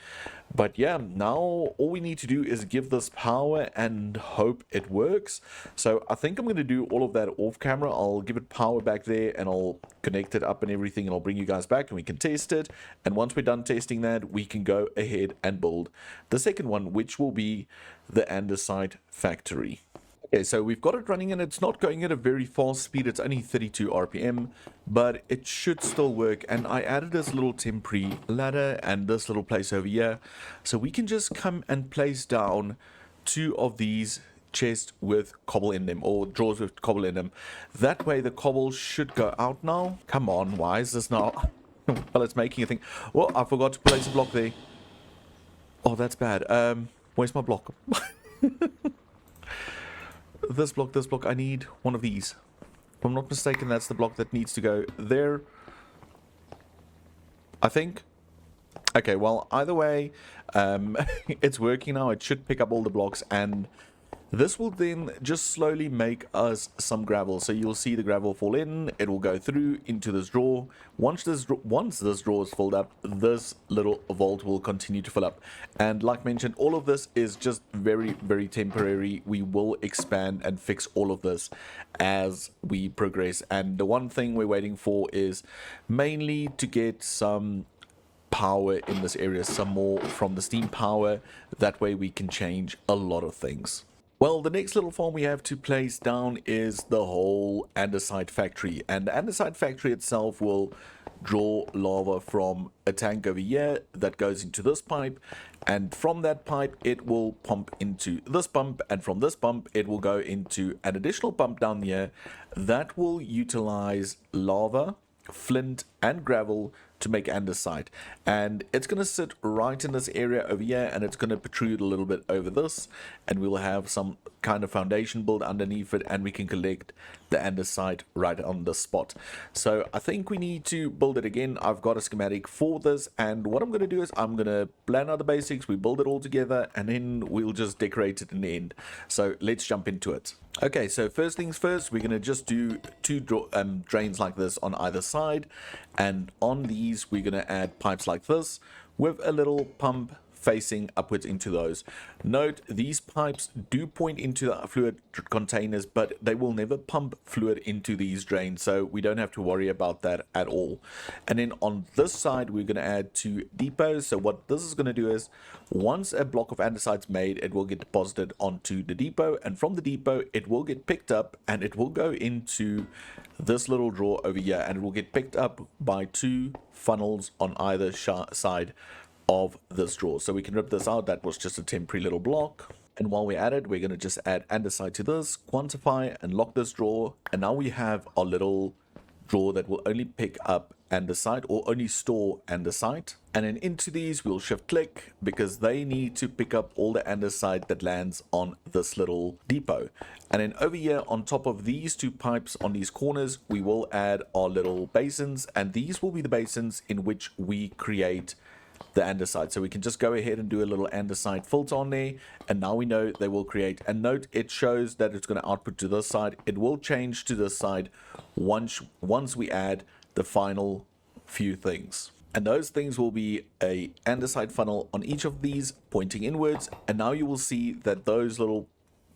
But yeah, now all we need to do is give this power and hope it works. So I think I'm going to do all of that off camera. I'll give it power back there and I'll connect it up and everything, and I'll bring you guys back and we can test it. And once we're done testing that, we can go ahead and build the second one, which will be the andesite factory. Okay, so we've got it running and it's not going at a very fast speed. It's only 32 RPM, but it should still work. And I added this little temporary ladder and this little place over here. So we can just come and place down 2 of these chests with cobble in them, or drawers with cobble in them. That way the cobble should go out now. Come on, why is this now? Well, it's making a thing. Oh, I forgot to place a block there. Oh, that's bad. Where's my block? This block, I need one of these. If I'm not mistaken, that's the block that needs to go there, I think. Okay, well, either way, it's working now. It should pick up all the blocks, and this will then just slowly make us some gravel. So you'll see the gravel fall in, it will go through into this drawer. Once this drawer is filled up, this little vault will continue to fill up. And like mentioned, all of this is just very, very temporary. We will expand and fix all of this as we progress. And the one thing we're waiting for is mainly to get some power in this area, some more from the steam power. That way we can change a lot of things. Well, the next little farm we have to place down is the whole andesite factory. And the andesite factory itself will draw lava from a tank over here that goes into this pipe. And from that pipe, it will pump into this pump. And from this pump, it will go into an additional pump down here that will utilize lava, flint, and gravel to make andesite. And it's going to sit right in this area over here, and it's going to protrude a little bit over this, and we'll have some kind of foundation built underneath it, and we can collect the andesite right on the spot. So I think we need to build it again. I've got a schematic for this, and what I'm going to do is I'm going to plan out the basics, we build it all together, and then we'll just decorate it in the end. So let's jump into it. Okay, so first things first, we're going to just do 2 drains like this on either side, and on these we're going to add pipes like this with a little pump facing upwards into those. Note, these pipes do point into the fluid containers, but they will never pump fluid into these drains, so we don't have to worry about that at all. And then on this side, we're going to add 2 depots. So what this is going to do is, once a block of andesite's made, it will get deposited onto the depot, and from the depot, it will get picked up, and it will go into this little drawer over here, and it will get picked up by 2 funnels on either side of this drawer. So we can rip this out. That was just a temporary little block. And while we're at it, we're going to just add andesite to this, quantify and lock this drawer. And now we have our little drawer that will only pick up andesite, or only store andesite. And then into these, we'll shift click because they need to pick up all the andesite that lands on this little depot. And then over here on top of these 2 pipes on these corners, we will add our little basins, and these will be the basins in which we create the andesite. So we can just go ahead and do a little andesite filter on there, and now we know they will create. And note, it shows that it's going to output to this side. It will change to this side once we add the final few things. And those things will be a andesite funnel on each of these pointing inwards, and now you will see that those little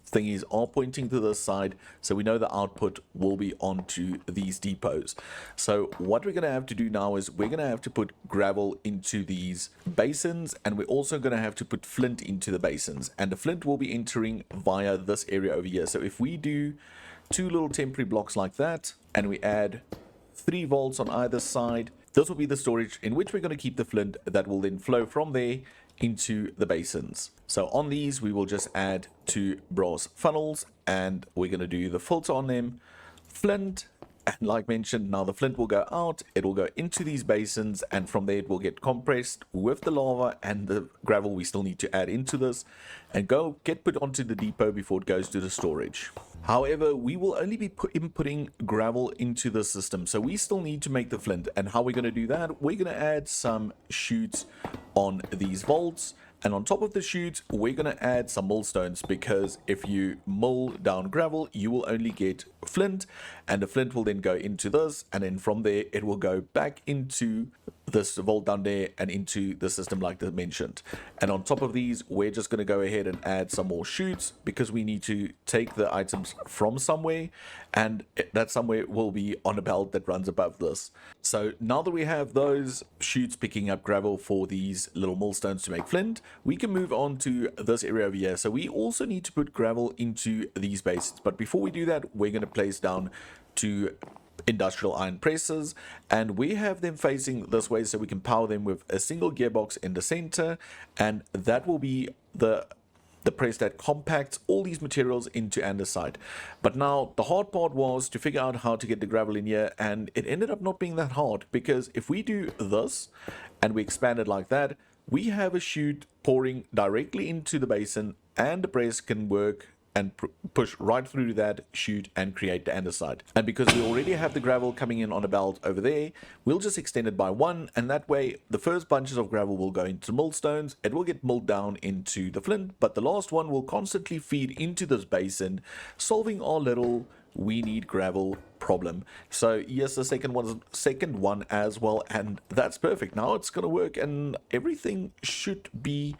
thingies are pointing to this side, so we know the output will be onto these depots. So what we're going to have to do now is we're going to have to put gravel into these basins, and we're also going to have to put flint into the basins, and the flint will be entering via this area over here. So if we do 2 little temporary blocks like that, and we add 3 volts on either side, this will be the storage in which we're going to keep the flint that will then flow from there into the basins. So on these, we will just add 2 brass funnels, and we're going to do the filter on them, flint, And like mentioned, now the flint will go out, it will go into these basins, and from there it will get compressed with the lava and the gravel we still need to add into this, and get put onto the depot before it goes to the storage. However, we will only be inputting gravel into the system, so we still need to make the flint. And how we're going to do that, we're going to add some chutes on these vaults, and on top of the chutes we're going to add some millstones, because if you mill down gravel you will only get flint, and the flint will then go into this, and then from there it will go back into this vault down there and into the system like I mentioned. And on top of these we're just going to go ahead and add some more chutes, because we need to take the items from somewhere, and that somewhere will be on a belt that runs above this. So now that we have those chutes picking up gravel for these little millstones to make flint, we can move on to this area over here. So we also need to put gravel into these basins, but before we do that we're going to place down two industrial iron presses, and we have them facing this way so we can power them with a single gearbox in the center, and that will be the press that compacts all these materials into andesite. But now the hard part was to figure out how to get the gravel in here, and it ended up not being that hard, because if we do this and we expand it like that, we have a chute pouring directly into the basin, and the press can work and push right through that chute and create the andesite. And because we already have the gravel coming in on a belt over there, we'll just extend it by one, and that way the first bunches of gravel will go into millstones, it will get milled down into the flint, but the last one will constantly feed into this basin, solving our little we need gravel problem. So yes, the second one as well, and that's perfect. Now it's gonna work and everything should be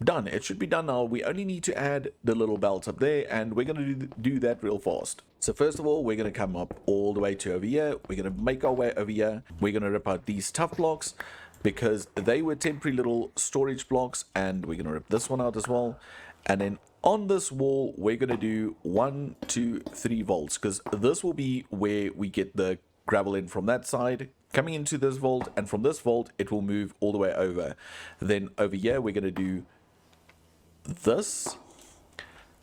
done. It should be done now. We only need to add the little belt up there, and we're going to do that real fast. So first of all, we're going to come up all the way to over here. We're going to make our way over here. We're going to rip out these tough blocks, because they were temporary little storage blocks, and we're going to rip this one out as well. And then on this wall we're going to do 1, 2, 3 vaults, because this will be where we get the gravel in from that side coming into this vault, and from this vault it will move all the way over. Then over here we're going to do this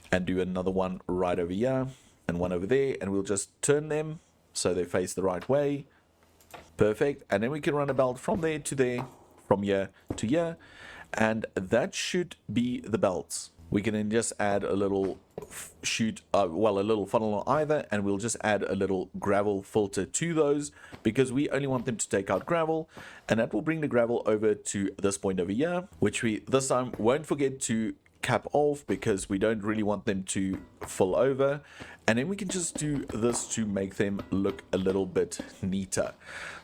and do another one right over here and one over there, and we'll just turn them so they face the right way. Perfect. And then we can run a belt from there to there, from here to here, and that should be the belts. We can then just add a little chute, a little funnel on either, and we'll just add a little gravel filter to those, because we only want them to take out gravel, and that will bring the gravel over to this point over here, which we this time won't forget to cap off, because we don't really want them to fall over. And then we can just do this to make them look a little bit neater.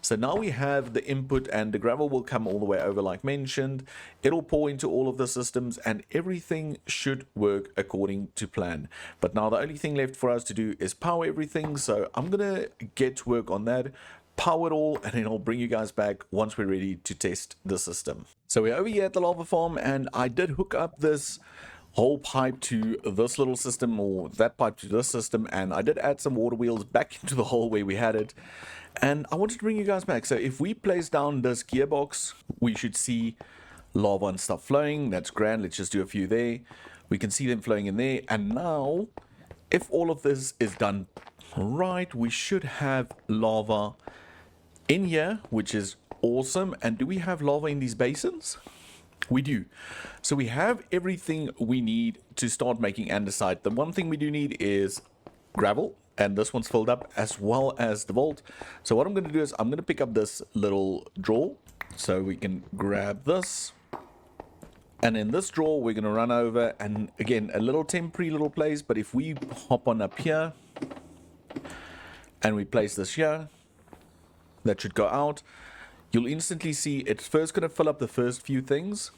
So now we have the input, and the gravel will come all the way over like mentioned. It'll pour into all of the systems, and everything should work according to plan. But now the only thing left for us to do is power everything, so I'm gonna get to work on that, power it all, and then I'll bring you guys back once we're ready to test the system. So we're over here at the lava farm, and I did hook up this whole pipe to this little system, or that pipe to this system, and I did add some water wheels back into the hole where we had it, and I wanted to bring you guys back. So if we place down this gearbox, we should see lava and stuff flowing. That's grand. Let's just do a few there. We can see them flowing in there, and now if all of this is done right, we should have lava in here, which is awesome. And do we have lava in these basins? We do. So we have everything we need to start making andesite. The one thing we do need is gravel, and this one's filled up, as well as the vault. So what I'm going to do is I'm going to pick up this little drawer, so we can grab this, and in this drawer we're going to run over, and again, a little temporary little place, but if we hop on up here and we place this here, that should go out. You'll instantly see it's first going to fill up the first few things,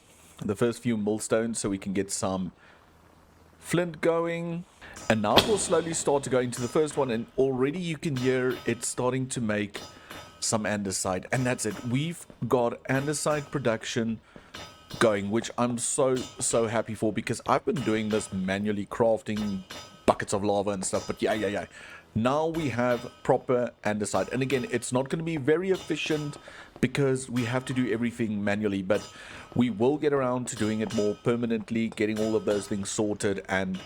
the first few millstones, so we can get some flint going. And now we'll slowly start to go into the first one, and already you can hear it starting to make some andesite, and that's it. We've got andesite production going, which I'm so happy for, because I've been doing this manually, crafting buckets of lava and stuff, but yeah. Now we have proper andesite, and again, it's not going to be very efficient because we have to do everything manually, but we will get around to doing it more permanently, getting all of those things sorted, and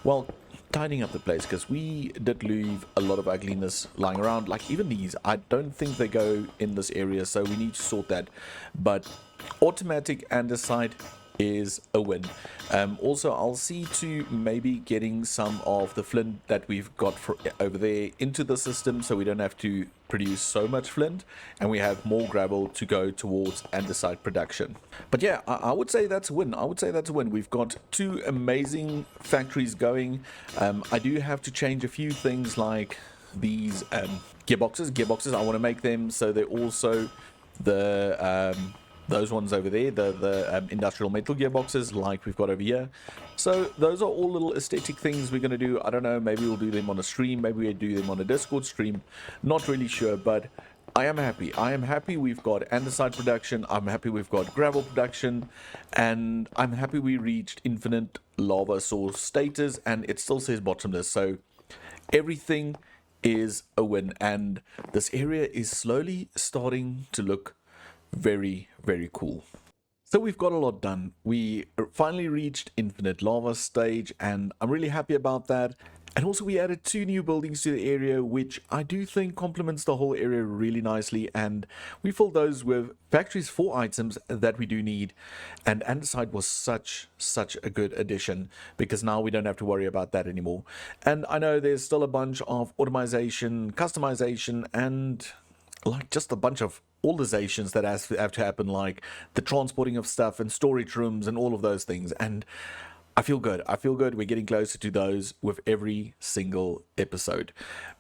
well, tidying up the place, because we did leave a lot of ugliness lying around. Like even these, I don't think they go in this area, so we need to sort that. But automatic andesite is a win. Also, I'll see to maybe getting some of the flint that we've got over there into the system, so we don't have to produce so much flint, and we have more gravel to go towards andesite production. But yeah, I would say that's a win. I would say that's a win. We've got two amazing factories going. I do have to change a few things like these gearboxes. I want to make them so they're also the those ones over there, the industrial metal gearboxes like we've got over here. So those are all little aesthetic things we're going to do. I don't know, maybe we'll do them on a stream, maybe we'll do them on a Discord stream, not really sure, but I am happy. I am happy we've got andesite production, I'm happy we've got gravel production, and I'm happy we reached infinite lava source status, and it still says bottomless, so everything is a win, and this area is slowly starting to look very, very cool. So we've got a lot done. We finally reached infinite lava stage, and I'm really happy about that. And also we added 2 new buildings to the area, which I do think complements the whole area really nicely, and we filled those with factories for items that we do need. And andesite was such a good addition, because now we don't have to worry about that anymore. And I know there's still a bunch of automation, customization, and like just a bunch of organizations that have to happen, like the transporting of stuff and storage rooms and all of those things. And I feel good. We're getting closer to those with every single episode.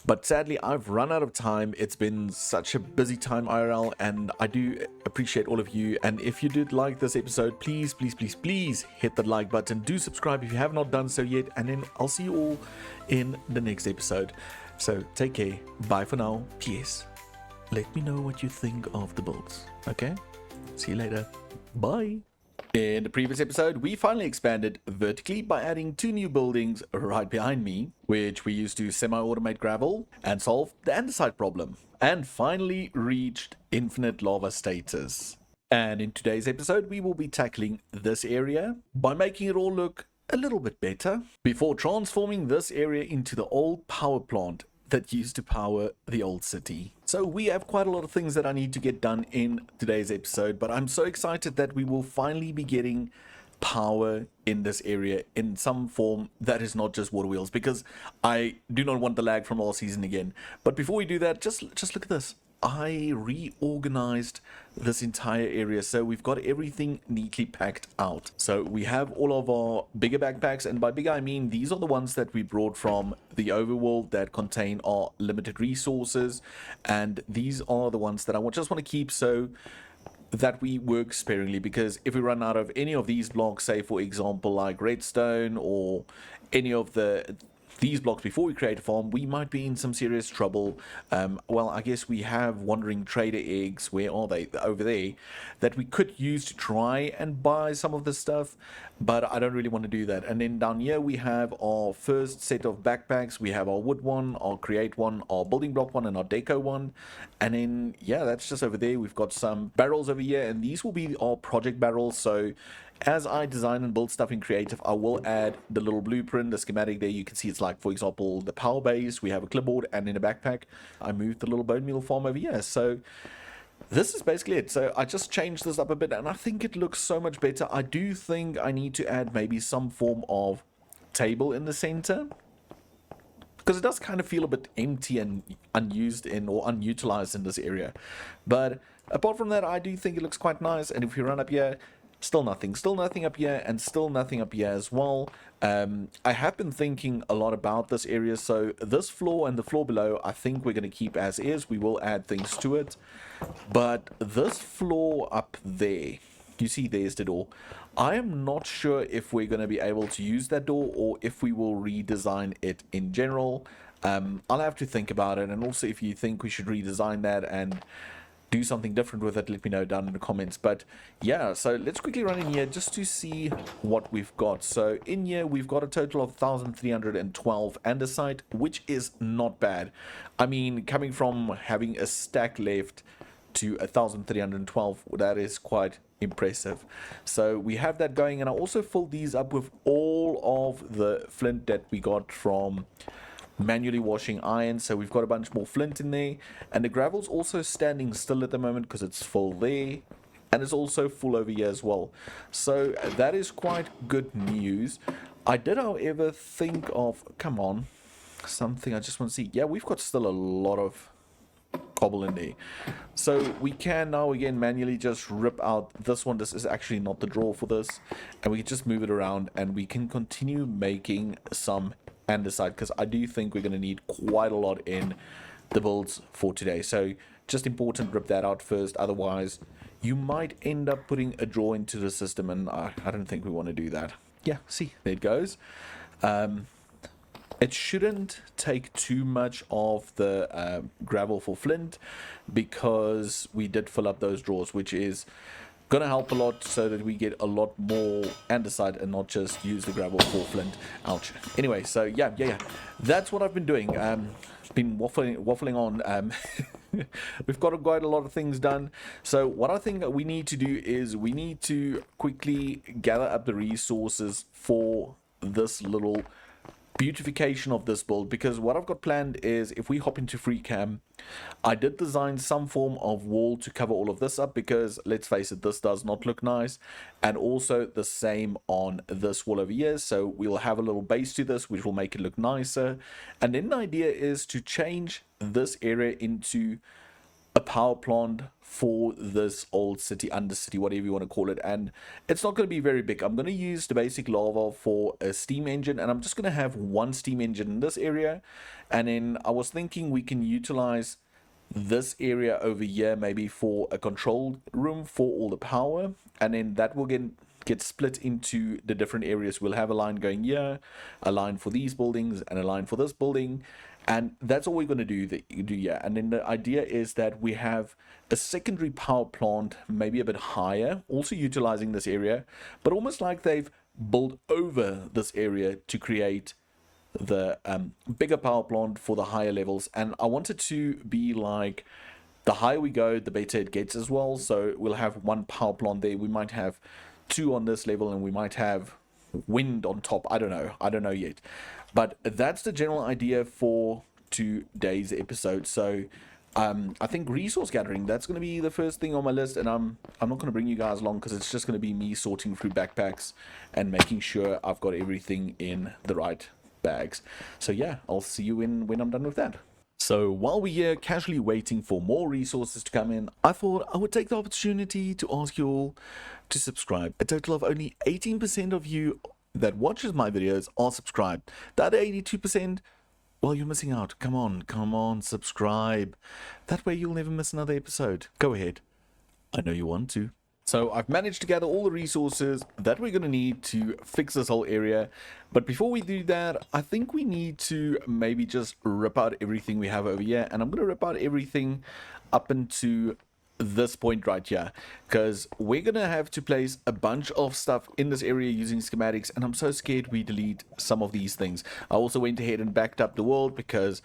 But sadly, I've run out of time. It's been such a busy time, IRL, and I do appreciate all of you. And if you did like this episode, please hit the like button. Do subscribe if you have not done so yet. And then I'll see you all in the next episode. So take care. Bye for now. Peace. Let me know what you think of the builds, okay? See you later. Bye. In the previous episode, we finally expanded vertically by adding 2 new buildings right behind me, which we used to semi-automate gravel and solve the andesite problem, and finally reached infinite lava status. And in today's episode, we will be tackling this area by making it all look a little bit better before transforming this area into the old power plant that used to power the old city. So we have quite a lot of things that I need to get done in today's episode, but I'm so excited that we will finally be getting power in this area in some form that is not just water wheels, because I do not want the lag from last season again. But before we do that, just look at this. I reorganized this entire area, so we've got everything neatly packed out. So we have all of our bigger backpacks, and by bigger I mean these are the ones that we brought from the overworld that contain our limited resources, and these are the ones that I just want to keep so that we work sparingly, because if we run out of any of these blocks, say for example like redstone or any of these blocks before we create a farm, we might be in some serious trouble. Well, I guess we have wandering trader eggs, where are they? Over there, that we could use to try and buy some of the stuff, but I don't really want to do that. And then down here we have our first set of backpacks. We have our wood one, our create one, our building block one, and our deco one. And then yeah, that's just over there. We've got some barrels over here, and these will be our project barrels. So as I design and build stuff in creative, I will add the little blueprint, the schematic there. You can see it's like, for example, the power base. We have a clipboard, and in a backpack I moved the little bone meal farm over here. So this is basically it. So I just changed this up a bit, and I think it looks so much better. I do think I need to add maybe some form of table in the center, because it does kind of feel a bit empty and unused or unutilized in this area. But apart from that, I do think it looks quite nice. And if we run up here, still nothing up here, and still nothing up here as well. I have been thinking a lot about this area, so this floor and the floor below I think we're going to keep as is. We will add things to it, but this floor up there, you see there's the door. I am not sure if we're going to be able to use that door, or if we will redesign it in general. I'll have to think about it, and also if you think we should redesign that and do something different with it, let me know down in the comments. But yeah, so let's quickly run in here just to see what we've got. So in here we've got a total of 1312 andesite, which is not bad. I mean, coming from having a stack left to 1312, that is quite impressive. So we have that going, and I also filled these up with all of the flint that we got from manually washing iron. So we've got a bunch more flint in there, and the gravel's also standing still at the moment because it's full there, and it's also full over here as well. So that is quite good news. I did, however, think of, come on, something I just want to see. Yeah, we've got still a lot of cobble in there, so we can now again manually just rip out this one. This is actually not the drawer for this, and we can just move it around, and we can continue making some andesite, because I do think we're going to need quite a lot in the builds for today. So just important, rip that out first, otherwise you might end up putting a drawer into the system, and I don't think we want to do that. Yeah, see, there it goes. It shouldn't take too much of the gravel for flint, because we did fill up those drawers, which is going to help a lot so that we get a lot more andesite and not just use the gravel for flint. Ouch. Anyway, so yeah. That's what I've been doing. Been waffling on. We've got quite a lot of things done. So what I think that we need to do is we need to quickly gather up the resources for this little beautification of this build, because what I've got planned is, if we hop into free cam, I did design some form of wall to cover all of this up, because let's face it, this does not look nice, and also the same on this wall over here. So we'll have a little base to this which will make it look nicer, and then the idea is to change this area into a power plant for this old city, undercity, whatever you want to call it. And it's not going to be very big. I'm going to use the basic lava for a steam engine, and I'm just going to have one steam engine in this area. And then I was thinking we can utilize this area over here maybe for a control room for all the power, and then that will get split into the different areas. We'll have a line going here, a line for these buildings, and a line for this building. And that's all we're going to do here. And then the idea is that we have a secondary power plant, maybe a bit higher, also utilizing this area, but almost like they've built over this area to create the bigger power plant for the higher levels. And I want it to be like, the higher we go, the better it gets as well. So we'll have one power plant there. We might have two on this level, and we might have wind on top. I don't know yet, but that's the general idea for today's episode. So I think resource gathering, that's going to be the first thing on my list, and I'm not going to bring you guys along, because it's just going to be me sorting through backpacks and making sure I've got everything in the right bags. So yeah, I'll see you when I'm done with that. So while we're here casually waiting for more resources to come in, I thought I would take the opportunity to ask you all to subscribe. A total of only 18% of you that watches my videos are subscribed. The other 82%, well, you're missing out. Come on, subscribe. That way you'll never miss another episode. Go ahead. I know you want to. So I've managed to gather all the resources that we're going to need to fix this whole area. But before we do that, I think we need to maybe just rip out everything we have over here. And I'm going to rip out everything up into this point right here, because we're going to have to place a bunch of stuff in this area using schematics. And I'm so scared we delete some of these things. I also went ahead and backed up the world, because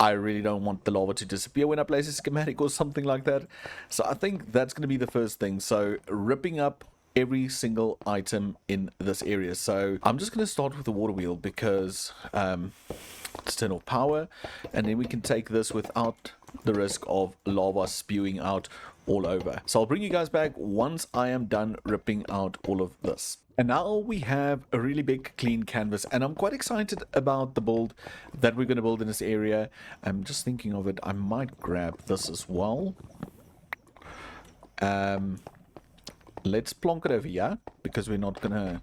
I really don't want the lava to disappear when I place a schematic or something like that. So I think that's going to be the first thing. So ripping up every single item in this area. So I'm just going to start with the water wheel, because let's turn off power, and then we can take this without the risk of lava spewing out all over. So I'll bring you guys back once I am done ripping out all of this. And now we have a really big clean canvas, and I'm quite excited about the build that we're going to build in this area. I'm just thinking of it. I might grab this as well. Let's plonk it over here, because we're not going to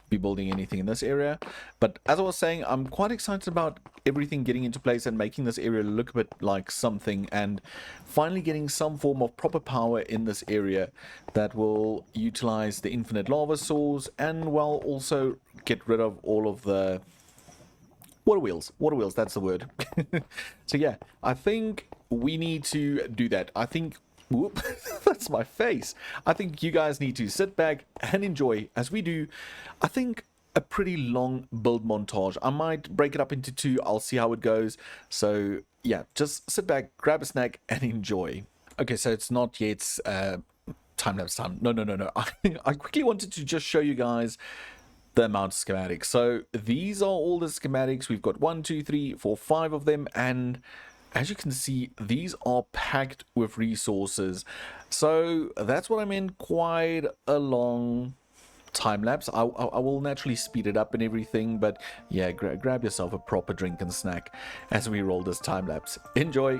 be building anything in this area. But as I was saying, I'm quite excited about everything getting into place and making this area look a bit like something, and finally getting some form of proper power in this area that will utilize the infinite lava source, and well, also get rid of all of the water wheels, that's the word. So yeah, I think we need to do that. I think, whoop, that's my face. I think you guys need to sit back and enjoy, as we do, I think, a pretty long build montage. I might break it up into two. I'll see how it goes. So yeah, just sit back, grab a snack, and enjoy. Okay, so it's not yet time-lapse time. No. I quickly wanted to just show you guys the amount of schematics. So these are all the schematics. We've got 1, 2, 3, 4, 5 of them, and as you can see, these are packed with resources. So that's what I meant, quite a long time lapse. I will naturally speed it up and everything, but yeah, grab yourself a proper drink and snack as we roll this time lapse. Enjoy.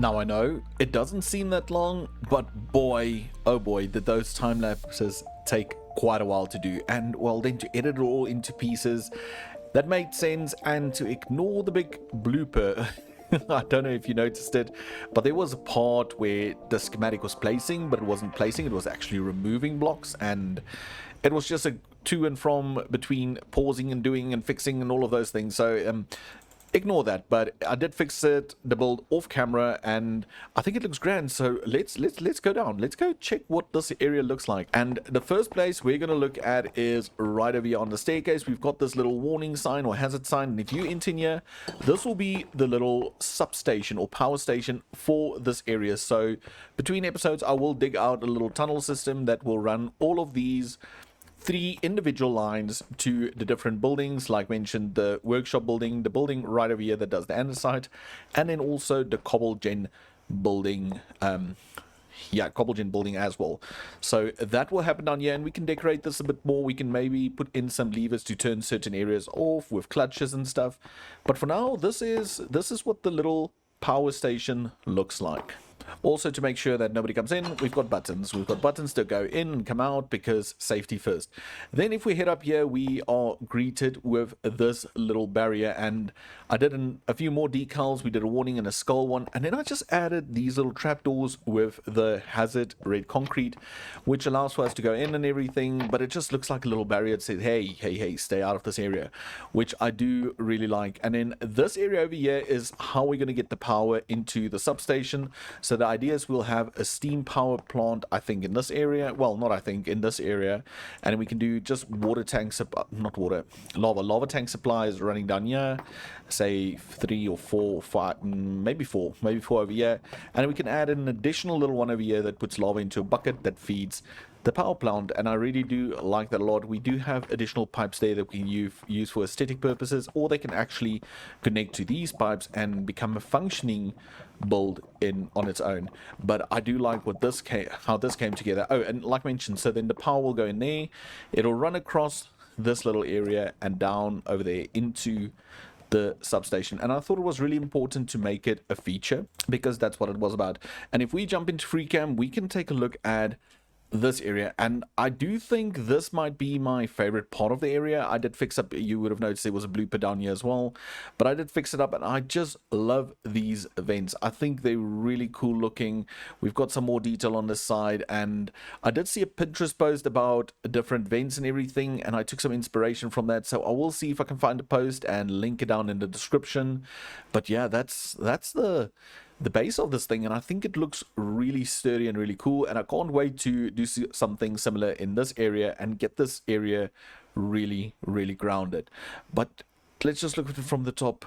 Now I know, it doesn't seem that long, but boy, oh boy, did those time lapses take quite a while to do. And well, then to edit it all into pieces, that made sense, and to ignore the big blooper. I don't know if you noticed it, but there was a part where the schematic was placing, but it wasn't placing, it was actually removing blocks, and it was just a to and from between pausing and doing and fixing and all of those things. So ignore that, but I did fix it, the build off camera, and I think it looks grand. So let's go down. Let's go check what this area looks like. And the first place we're going to look at is right over here on the staircase. We've got this little warning sign or hazard sign, and if you enter in here, this will be the little substation or power station for this area. So between episodes, I will dig out a little tunnel system that will run all of these 3 individual lines to the different buildings, like mentioned, the workshop building, the building right over here that does the andesite, and then also the cobble gen building, cobble gen building as well. So that will happen down here, and we can decorate this a bit more. We can maybe put in some levers to turn certain areas off with clutches and stuff. But for now, this is what the little power station looks like. Also, to make sure that nobody comes in, we've got buttons. We've got buttons to go in and come out because safety first. Then if we head up here, we are greeted with this little barrier, and I did a few more decals. We did a warning and a skull one, and then I just added these little trapdoors with the hazard red concrete, which allows for us to go in and everything, but it just looks like a little barrier that says, hey, stay out of this area, which I do really like. And then this area over here is how we're going to get the power into the substation. So the idea is we'll have a steam power plant, I think, in this area. Well, not I think, in this area. And we can do just water tanks, not water, lava tank supplies running down here. Say 3 or 4 or 5, maybe 4 over here. And we can add an additional little one over here that puts lava into a bucket that feeds the power plant, and I really do like that a lot. We do have additional pipes there that we can use for aesthetic purposes, or they can actually connect to these pipes and become a functioning build on its own. But I do like how this came together. Oh, and like mentioned, so then the power will go in there, it'll run across this little area and down over there into the substation. And I thought it was really important to make it a feature because that's what it was about. And if we jump into FreeCam, we can take a look at this area, and I do think this might be my favorite part of the area. I did fix up, you would have noticed there was a blooper down here as well, but I did fix it up, and I just love these vents. I think they're really cool looking. We've got some more detail on this side, and I did see a Pinterest post about different vents and everything, and I took some inspiration from that, so I will see if I can find a post and link it down in the description. But yeah, that's the base of this thing, and I think it looks really sturdy and really cool, and I can't wait to do something similar in this area and get this area really grounded. But let's just look at it from the top.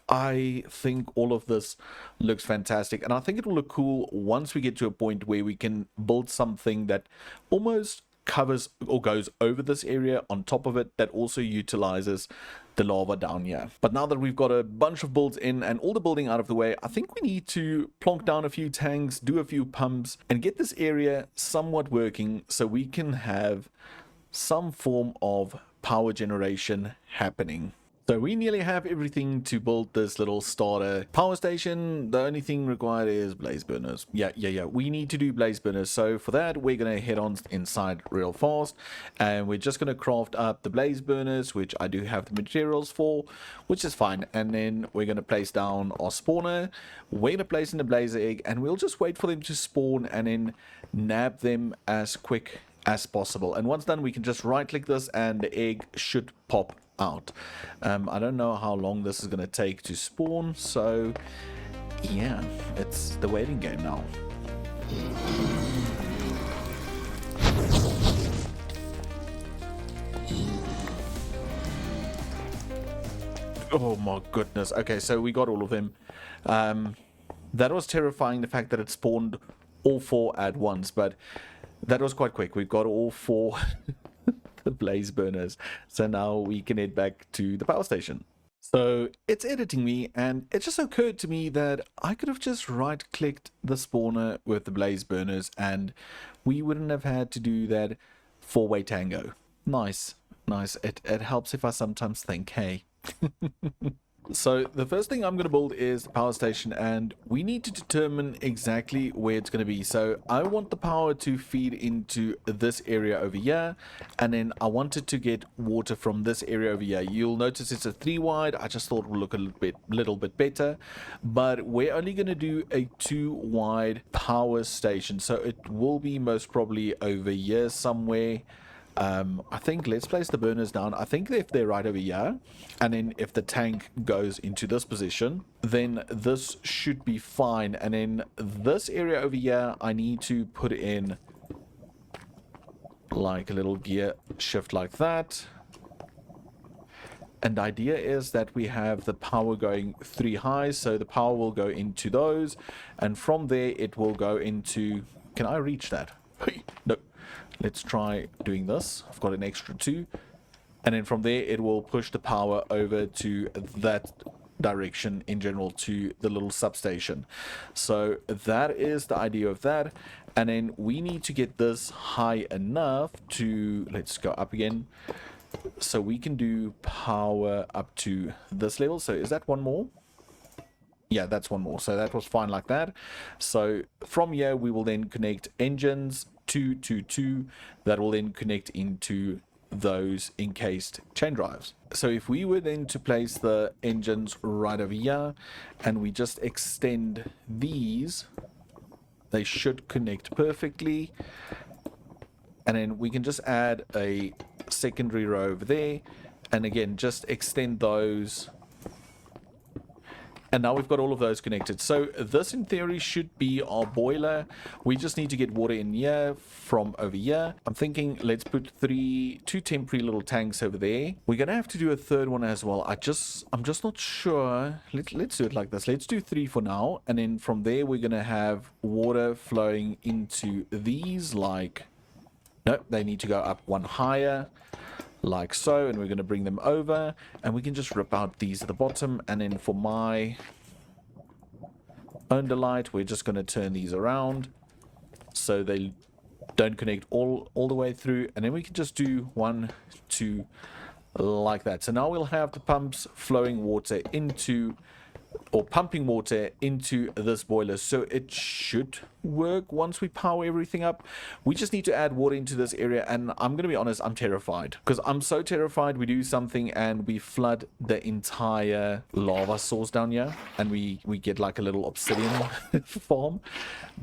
I think all of this looks fantastic, and I think it will look cool once we get to a point where we can build something that almost covers or goes over this area on top of it, that also utilizes the lava down here. But now that we've got a bunch of builds in and all the building out of the way, I think we need to plonk down a few tanks, do a few pumps, and get this area somewhat working so we can have some form of power generation happening. So we nearly have everything to build this little starter power station. The only thing required is blaze burners. Yeah. We need to do blaze burners. So for that, we're going to head on inside real fast. And we're just going to craft up the blaze burners, which I do have the materials for, which is fine. And then we're going to place down our spawner. We're going to place in the blaze egg, and we'll just wait for them to spawn and then nab them as quick as possible. And once done, we can just right click this and the egg should pop out. I don't know how long this is going to take to spawn, so yeah, it's the waiting game now. Oh my goodness. Okay, so we got all of them. That was terrifying, the fact that it spawned all 4 at once, but that was quite quick. We've got all 4 the blaze burners, so now we can head back to the power station. So it's editing me, and it just occurred to me that I could have just right clicked the spawner with the blaze burners and we wouldn't have had to do that 4-way tango. Nice. It helps if I sometimes think, hey. So the first thing I'm going to build is the power station, and we need to determine exactly where it's going to be. So I want the power to feed into this area over here, and then I want it to get water from this area over here. You'll notice it's a 3 wide. I just thought it would look a little bit better, but we're only going to do a 2 wide power station, so it will be most probably over here somewhere. I think let's place the burners down. I think if they're right over here, and then if the tank goes into this position, then this should be fine. And then this area over here, I need to put in like a little gear shift like that. And the idea is that we have the power going 3 highs, so the power will go into those, and from there it will go into... Can I reach that? No. Let's try doing this. I've got an extra 2. And then from there, it will push the power over to that direction in general, to the little substation. So that is the idea of that. And then we need to get this high enough to... Let's go up again. So we can do power up to this level. So is that one more? Yeah, that's one more. So that was fine like that. So from here, we will then connect engines 2 to 2. That will then connect into those encased chain drives. So if we were then to place the engines right over here, and we just extend these, they should connect perfectly. And then we can just add a secondary row over there, and again just extend those. And now we've got all of those connected. So this in theory should be our boiler. We just need to get water in here from over here. I'm thinking let's put 2 temporary little tanks over there. We're gonna have to do a 3rd one as well. I'm just not sure. Let's do it like this. Let's do 3 for now, and then from there we're gonna have water flowing into these like No, they need to go up one higher, like so, and we're going to bring them over, and we can just rip out these at the bottom, and then for my own delight, we're just going to turn these around so they don't connect all the way through, and then we can just do 1, 2, like that. So now we'll have the pumps flowing water into, or pumping water into this boiler, so it should work once we power everything up. We just need to add water into this area, and I'm gonna be honest, I'm terrified, because I'm so terrified we do something and we flood the entire lava source down here, and we get like a little obsidian farm.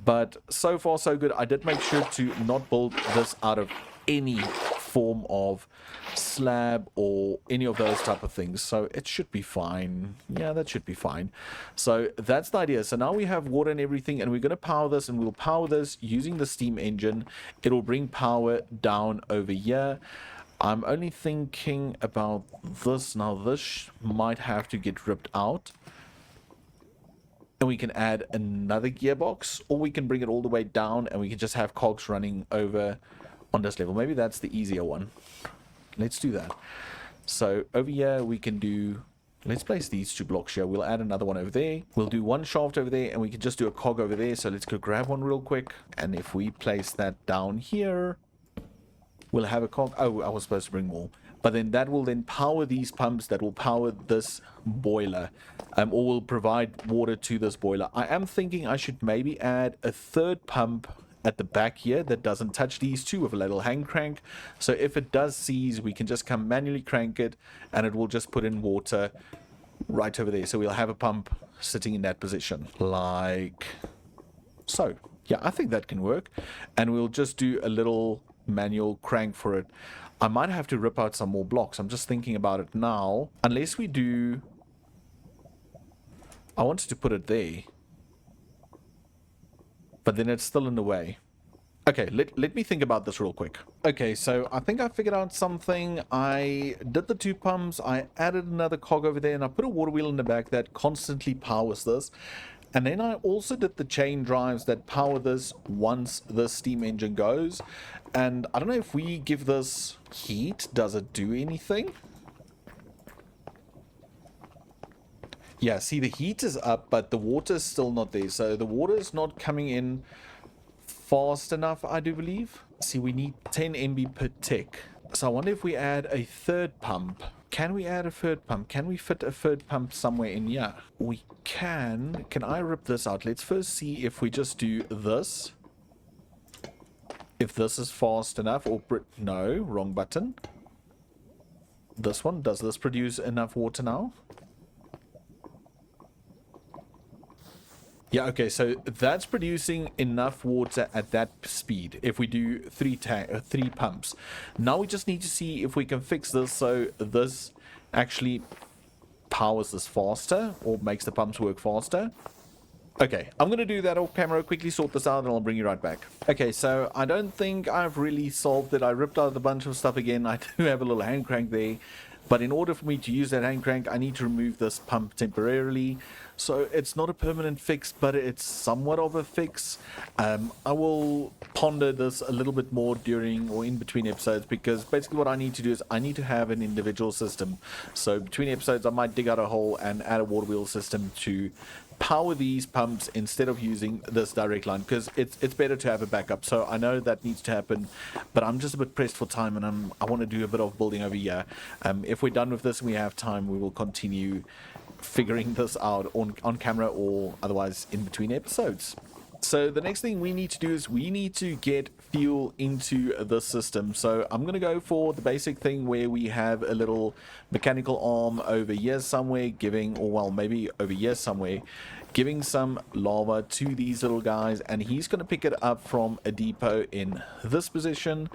But so far so good. I did make sure to not build this out of any form of slab or any of those type of things, so it should be fine. Yeah, that should be fine. So that's the idea. So now we have water and everything, and we're going to power this, and we'll power this using the steam engine. It'll bring power down over here. I'm only thinking about this now. This might have to get ripped out, and we can add another gearbox, or we can bring it all the way down and we can just have cogs running over on this level. Maybe that's the easier one. Let's do that. So over here we can do, let's place these 2 blocks here. We'll add another one over there. We'll do 1 shaft over there, and we can just do a cog over there. So let's go grab one real quick, and if we place that down here, we'll have a cog. Oh, I was supposed to bring more, but then that will then power these pumps that will power this boiler, or will provide water to this boiler. I am thinking I should maybe add a 3rd pump at the back here that doesn't touch these 2 with a little hand crank, so if it does seize, we can just come manually crank it, and it will just put in water right over there. So we'll have a pump sitting in that position like so. Yeah, I think that can work, and we'll just do a little manual crank for it. I might have to rip out some more blocks. I'm just thinking about it now. Unless we do, I wanted to put it there, but then it's still in the way. Okay, let me think about this real quick. Okay, so I think I figured out something. I did the 2 pumps, I added another cog over there, and I put a water wheel in the back that constantly powers this. And then I also did the chain drives that power this once the steam engine goes. And I don't know if we give this heat, does it do anything? Yeah, see, the heat is up, but the water is still not there. So the water is not coming in fast enough, I do believe. See, we need 10 MB per tick. So I wonder if we add a 3rd pump. Can we add a 3rd pump? Can we fit a 3rd pump somewhere in here? We can. Can I rip this out? Let's first see if we just do this. If this is fast enough, or no, wrong button. This one, does this produce enough water now? Yeah, okay, so that's producing enough water at that speed if we do 3 pumps. Now we just need to see if we can fix this so this actually powers this faster, or makes the pumps work faster. Okay, I'm going to do that off camera, quickly sort this out, and I'll bring you right back. Okay, so I don't think I've really solved it. I ripped out a bunch of stuff again. I do have a little hand crank there. But in order for me to use that hand crank, I need to remove this pump temporarily. So it's not a permanent fix, but it's somewhat of a fix. I will ponder this a little bit more during or in between episodes, because basically what I need to do is I need to have an individual system. So between episodes, I might dig out a hole and add a water wheel system to power these pumps instead of using this direct line, because it's better to have a backup. So I know that needs to happen, but I'm just a bit pressed for time, and I want to do a bit of building over here. If we're done with this and we have time, we will continue figuring this out on camera, or otherwise in between episodes. So the next thing we need to do is we need to get fuel into the system. So I'm going to go for the basic thing where we have a little mechanical arm over here somewhere giving, or well, maybe over here somewhere, giving some lava to these little guys, and he's going to pick it up from a depot in this position,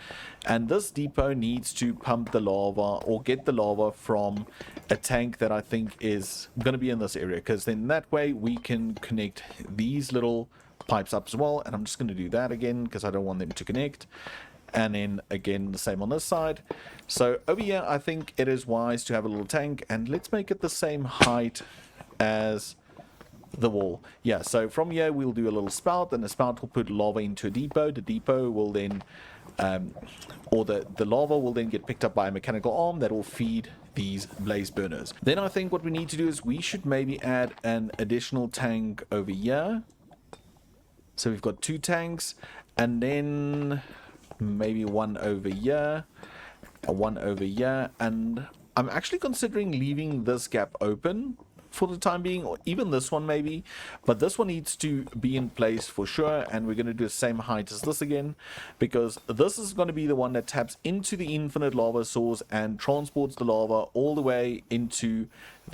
and this depot needs to pump the lava or get the lava from a tank that I think is going to be in this area, because then that way we can connect these little pipes up as well. And I'm just going to do that again because I don't want them to connect, and then again the same on this side. So over here I think it is wise to have a little tank, and let's make it the same height as the wall. Yeah, so from here we'll do a little spout, and the spout will put lava into a depot. The depot will then, or the lava will then get picked up by a mechanical arm that will feed these blaze burners. Then I think what we need to do is we should maybe add an additional tank over here. So we've got 2 tanks, and then maybe one over here, one over here, and I'm actually considering leaving this gap open for the time being, or even this one maybe, but this one needs to be in place for sure, and we're going to do the same height as this again, because this is going to be the one that taps into the infinite lava source and transports the lava all the way into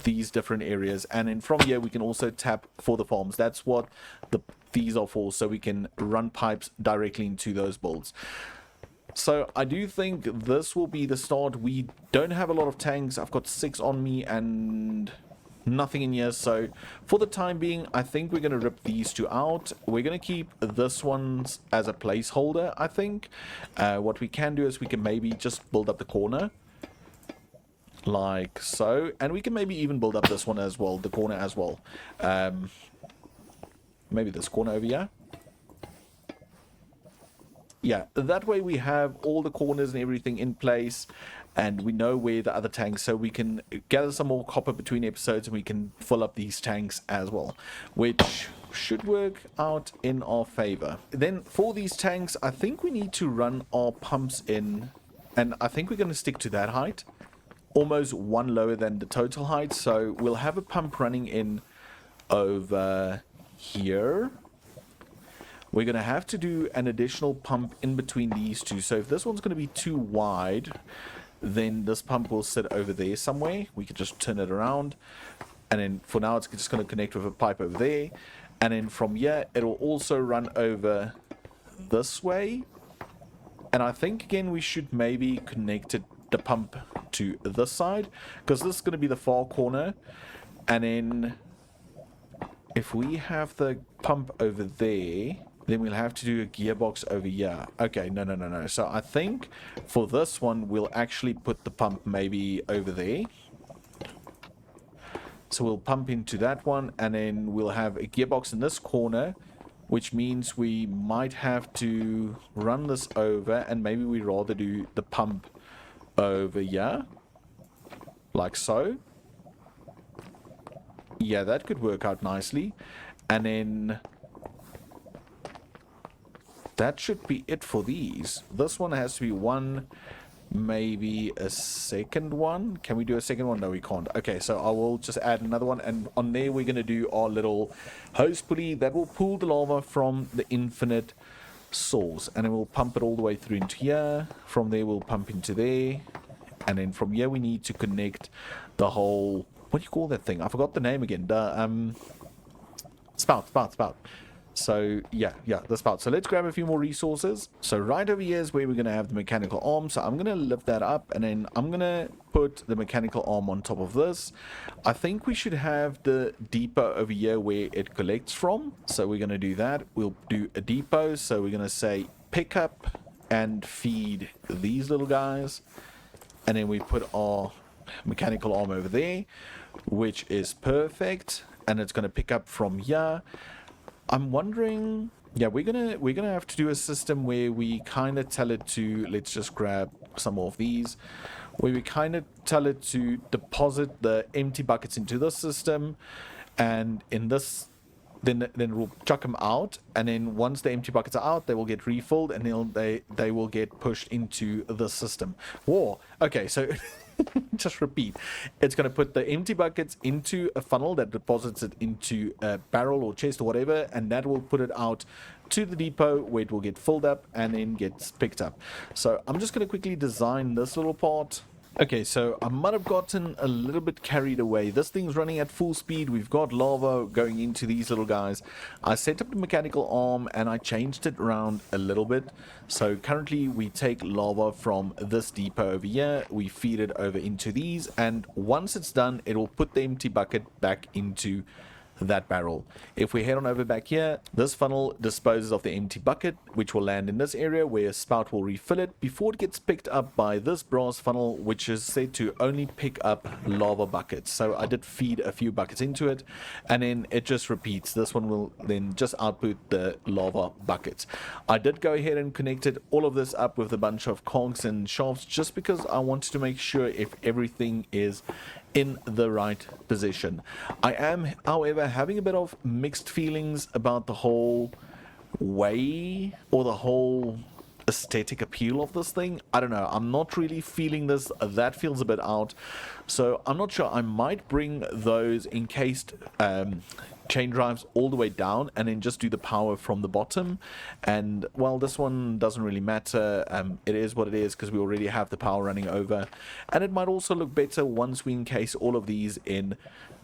these different areas. And then from here we can also tap for the farms. That's what these are for, so we can run pipes directly into those builds. So I do think this will be the start. We don't have a lot of tanks. I've got 6 on me and nothing in here, so for the time being I think we're going to rip these 2 out. We're going to keep this one as a placeholder. I think what we can do is we can maybe just build up the corner like so, and we can maybe even build up this one as well, the corner as well. Maybe this corner over here. Yeah, that way we have all the corners and everything in place, and we know where the other tanks, so we can gather some more copper between episodes and we can fill up these tanks as well, which should work out in our favor. Then for these tanks, I think we need to run our pumps in, and I think we're going to stick to that height, almost 1 lower than the total height. So we'll have a pump running in over here. We're going to have to do an additional pump in between these 2. So if this one's going to be too wide, then this pump will sit over there somewhere. We can just turn it around. And then for now, it's just going to connect with a pipe over there. And then from here, it'll also run over this way. And I think, again, we should maybe connect the pump to this side, because this is going to be the far corner. And then if we have the pump over there, then we'll have to do a gearbox over here. Okay, no. So I think for this one, we'll actually put the pump maybe over there. So we'll pump into that one, and then we'll have a gearbox in this corner, which means we might have to run this over, and maybe we rather do the pump over here, like so. Yeah, that could work out nicely. And then that should be it for these. This one has to be 1, maybe a second one. Can we do a second one? No, we can't. Okay, so I will just add another one, and on there we're going to do our little hose pulley that will pull the lava from the infinite source, and then we'll pump it all the way through into here. From there we'll pump into there, and then from here we need to connect the whole, what do you call that thing? I forgot the name again. The spout. So yeah, the spout. So let's grab a few more resources. So right over here is where we're going to have the mechanical arm. So I'm going to lift that up, and then I'm going to put the mechanical arm on top of this. I think we should have the depot over here where it collects from. So we're going to do that. We'll do a depot. So we're going to say pick up and feed these little guys. And then we put our mechanical arm over there, which is perfect. And it's going to pick up from here. I'm wondering, yeah, we're gonna have to do a system where we kind of tell it to, let's just grab some more of these, where we kind of tell it to deposit the empty buckets into this system, and in this, then we'll chuck them out, and then once the empty buckets are out, they will get refilled, and they will get pushed into the system. Whoa, okay, so just repeat. It's going to put the empty buckets into a funnel that deposits it into a barrel or chest or whatever, and that will put it out to the depot where it will get filled up and then gets picked up. So I'm just going to quickly design this little part. Okay, so I might have gotten a little bit carried away. This thing's running at full speed. We've got lava going into these little guys. I set up the mechanical arm and I changed it around a little bit. So currently we take lava from this depot over here. We feed it over into these, and once it's done, it will put the empty bucket back into that barrel. If we head on over back here, this funnel disposes of the empty bucket, which will land in this area where a spout will refill it before it gets picked up by this brass funnel, which is said to only pick up lava buckets. So I did feed a few buckets into it, and then it just repeats. This one will then just output the lava buckets. I did go ahead and connected all of this up with a bunch of cogs and shafts just because I wanted to make sure if everything is in the right position. I am, however, having a bit of mixed feelings about the whole way or the whole aesthetic appeal of this thing. I don't know, I'm not really feeling this. That feels a bit out, so I'm not sure. I might bring those encased chain drives all the way down and then just do the power from the bottom. And well, this one doesn't really matter. It is what it is because we already have the power running over, and it might also look better once we encase all of these in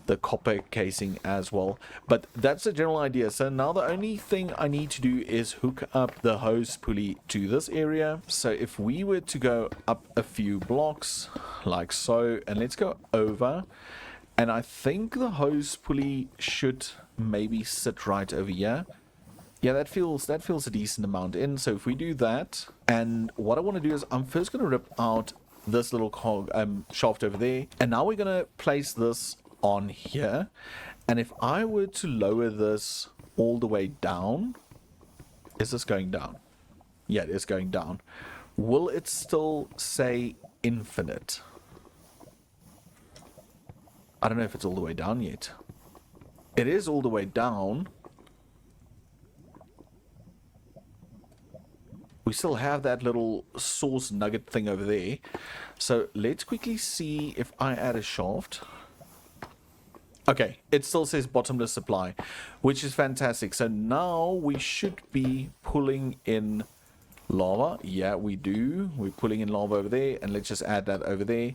the copper casing as well. But that's the general idea. So now the only thing I need to do is hook up the hose pulley to this area. So if we were to go up a few blocks like so, and let's go over, and I think the hose pulley should maybe sit right over here. Yeah, that feels a decent amount in. So if we do that, and what I want to do is I'm first going to rip out this little shaft over there, and now we're going to place this on here. And if I were to lower this all the way down, is this going down? Yeah, it is going down. Will it still say infinite? I don't know if it's all the way down yet. It is all the way down. We still have that little source nugget thing over there. So let's quickly see if I add a shaft. Okay, it still says bottomless supply, which is fantastic. So now we should be pulling in lava. Yeah, we do. We're pulling in lava over there, and let's just add that over there.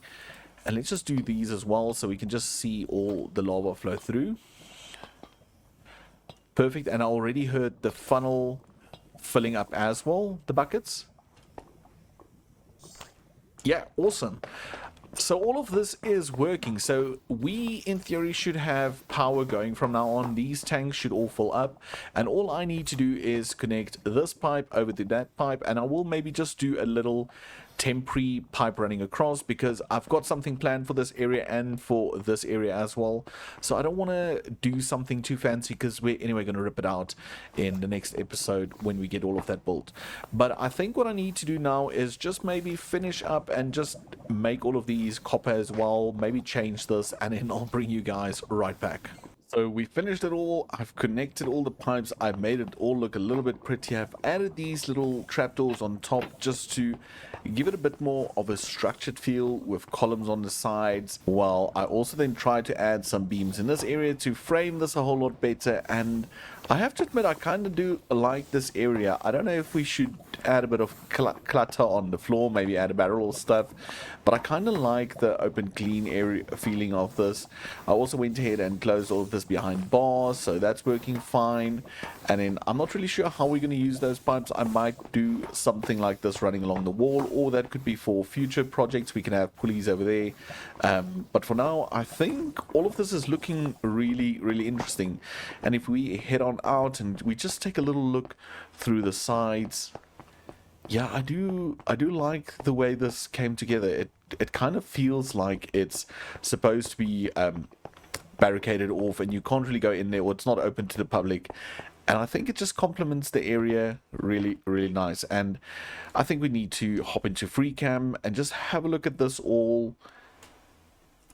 And let's just do these as well so we can just see all the lava flow through. Perfect. And I already heard the funnel filling up as well, the buckets. Yeah, awesome. So all of this is working. So we, in theory, should have power going from now on. These tanks should all fill up. And all I need to do is connect this pipe over to that pipe. And I will maybe just do a little temporary pipe running across because I've got something planned for this area and for this area as well. So I don't want to do something too fancy because we're anyway going to rip it out in the next episode when we get all of that built. But I think what I need to do now is just maybe finish up and just make all of these copper as well, maybe change this, and then I'll bring you guys right back. So we finished it all. I've connected all the pipes. I've made it all look a little bit prettier. I've added these little trapdoors on top just to give it a bit more of a structured feel with columns on the sides. Well, I also then tried to add some beams in this area to frame this a whole lot better. And I have to admit, I kind of do like this area. I don't know if we should add a bit of clutter on the floor, maybe add a barrel or stuff, but I kind of like the open clean area feeling of this. I also went ahead and closed all of this behind bars, so that's working fine. And then I'm not really sure how we're going to use those pipes. I might do something like this running along the wall, or that could be for future projects. We can have pulleys over there, but for now I think all of this is looking really interesting. And if we head on out and we just take a little look through the sides, yeah, I do like the way this came together. It kind of feels like it's supposed to be barricaded off and you can't really go in there, or it's not open to the public. And I think it just complements the area really nice. And I think we need to hop into free cam and just have a look at this all.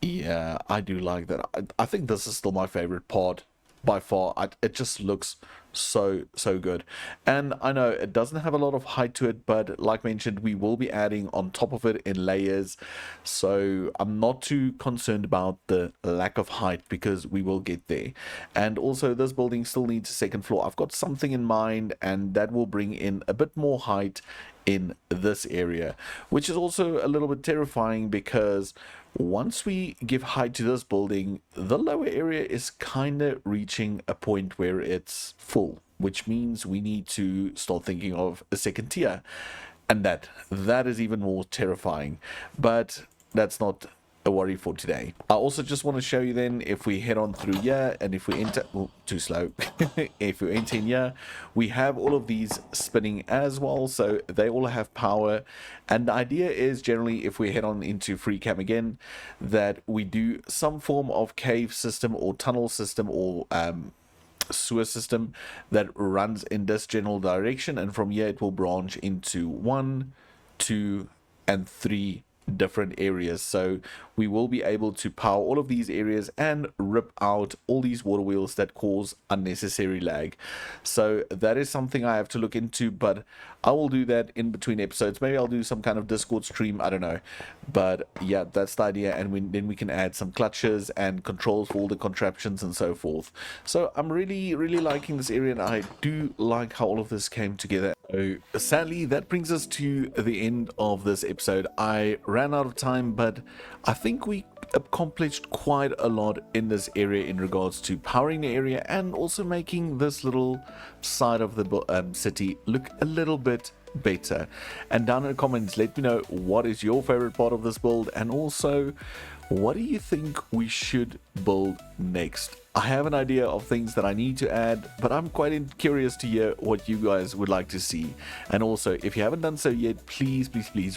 Yeah, I do like that. I think this is still my favorite part by far. It just looks so good. And I know it doesn't have a lot of height to it, but like mentioned, we will be adding on top of it in layers, so I'm not too concerned about the lack of height because we will get there. And also this building still needs a second floor. I've got something in mind, and that will bring in a bit more height in this area, which is also a little bit terrifying because once we give height to this building, the lower area is kind of reaching a point where it's full, which means we need to start thinking of a second tier, and that is even more terrifying. But that's not a worry for today. I also just want to show you then, if we head on through here, and if we enter, oh, too slow. If we enter in here, we have all of these spinning as well, so they all have power. And the idea is generally, if we head on into free cam again, that we do some form of cave system or tunnel system or sewer system that runs in this general direction, and from here it will branch into 1, 2, and 3 different areas. So we will be able to power all of these areas and rip out all these water wheels that cause unnecessary lag. So that is something I have to look into, but I will do that in between episodes. Maybe I'll do some kind of Discord stream, I don't know. But yeah, that's the idea, and then we can add some clutches and controls for all the contraptions and so forth. So I'm really liking this area, and I do like how all of this came together. So sadly, that brings us to the end of this episode. I ran out of time, but I think we accomplished quite a lot in this area in regards to powering the area and also making this little side of the city look a little bit better. And down in the comments, let me know what is your favorite part of this build, and also what do you think we should build next. I have an idea of things that I need to add, but I'm quite curious to hear what you guys would like to see. And also, if you haven't done so yet, please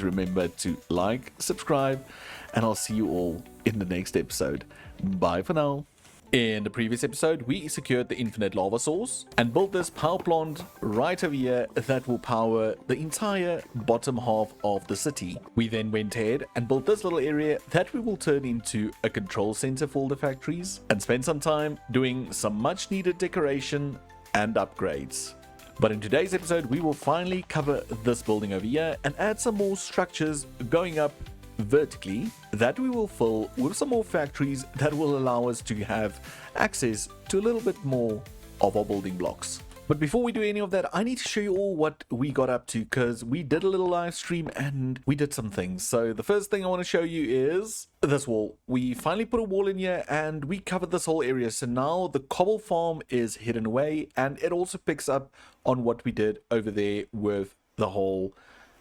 remember to like, subscribe, and I'll see you all in the next episode. Bye for now. In the previous episode, we secured the infinite lava source and built this power plant right over here that will power the entire bottom half of the city. We then went ahead and built this little area that we will turn into a control center for all the factories, and spend some time doing some much needed decoration and upgrades. But in today's episode, we will finally cover this building over here and add some more structures going up vertically that we will fill with some more factories that will allow us to have access to a little bit more of our building blocks. But before we do any of that, I need to show you all what we got up to, because we did a little live stream and we did some things. So the first thing I want to show you is this wall. We finally put a wall in here and we covered this whole area. So now the cobble farm is hidden away, and it also picks up on what we did over there with the whole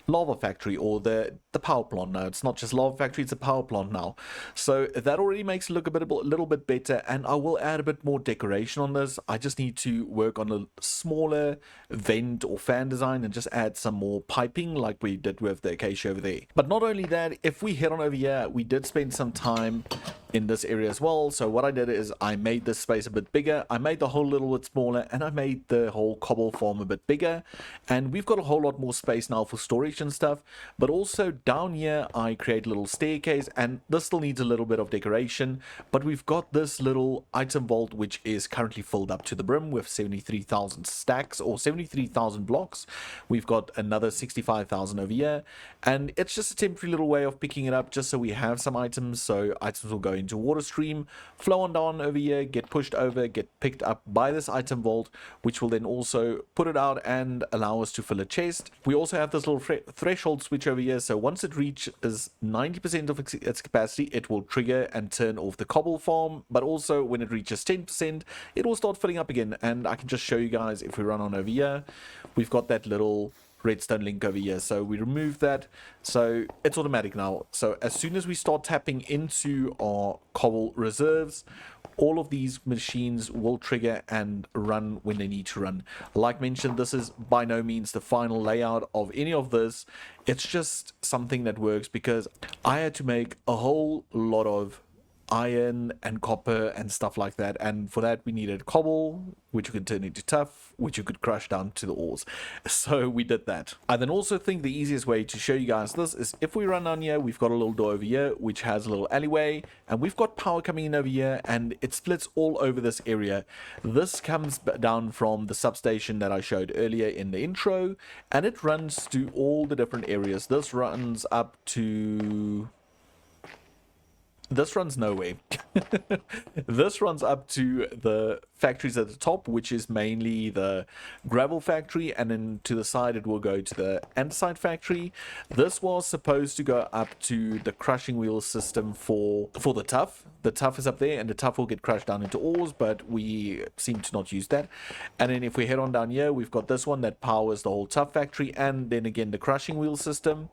lava factory, or the power plant. Now it's not just lava factory, it's a power plant now. So that already makes it look a little bit better, and I will add a bit more decoration on this. I just need to work on a smaller vent or fan design and just add some more piping like we did with the acacia over there. But not only that, if we head on over here, we did spend some time in this area as well. So what I did is I made this space a bit bigger, I made the hole a little bit smaller, and I made the whole cobble farm a bit bigger, and we've got a whole lot more space now for storage and stuff. But also down here I create a little staircase, and this still needs a little bit of decoration, but we've got this little item vault which is currently filled up to the brim with 73,000 stacks or 73,000 blocks. We've got another 65,000 over here, and it's just a temporary little way of picking it up just so we have some items. So items will go into water stream, flow on down over here, get pushed over, get picked up by this item vault, which will then also put it out and allow us to fill a chest. We also have this little threshold switch over here, so once it reaches 90% of its capacity, it will trigger and turn off the cobble farm, but also when it reaches 10%, it will start filling up again. And I can just show you guys, if we run on over here, we've got that little redstone link over here, so we remove that, so it's automatic now. So as soon as we start tapping into our cobble reserves, all of these machines will trigger and run when they need to run. Like mentioned, this is by no means the final layout of any of this. It's just something that works because I had to make a whole lot of iron and copper and stuff like that, and for that we needed cobble, which you could turn into tuff, which you could crush down to the ores. So we did that. I then also think the easiest way to show you guys this is if we run down here, we've got a little door over here which has a little alleyway, and we've got power coming in over here, and it splits all over this area. This comes down from the substation that I showed earlier in the intro, and it runs to all the different areas. This runs up to... this runs nowhere. This runs up to the factories at the top, which is mainly the gravel factory, and then to the side it will go to the andesite factory. This was supposed to go up to the crushing wheel system for the tuff. The tuff is up there, and the tuff will get crushed down into ores, but we seem to not use that. And then if we head on down here, we've got this one that powers the whole tuff factory, and then again the crushing wheel system.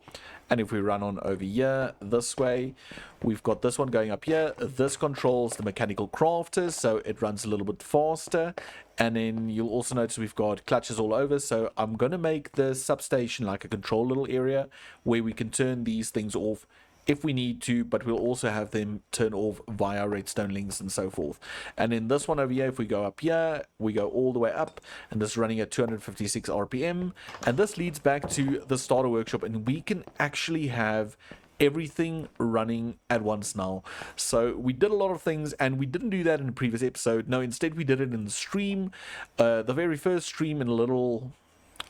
And if we run on over here this way, we've got this one going up here. This controls the mechanical crafters, so it runs a little bit faster. And then you'll also notice we've got clutches all over. So I'm going to make the substation like a control little area where we can turn these things off if we need to, but we'll also have them turn off via redstone links and so forth. And then this one over here, if we go up here, we go all the way up, and this is running at 256 RPM, and this leads back to the starter workshop, and we can actually have everything running at once now. So we did a lot of things, and we didn't do that in the previous episode. No, instead we did it in the stream, the very first stream in a little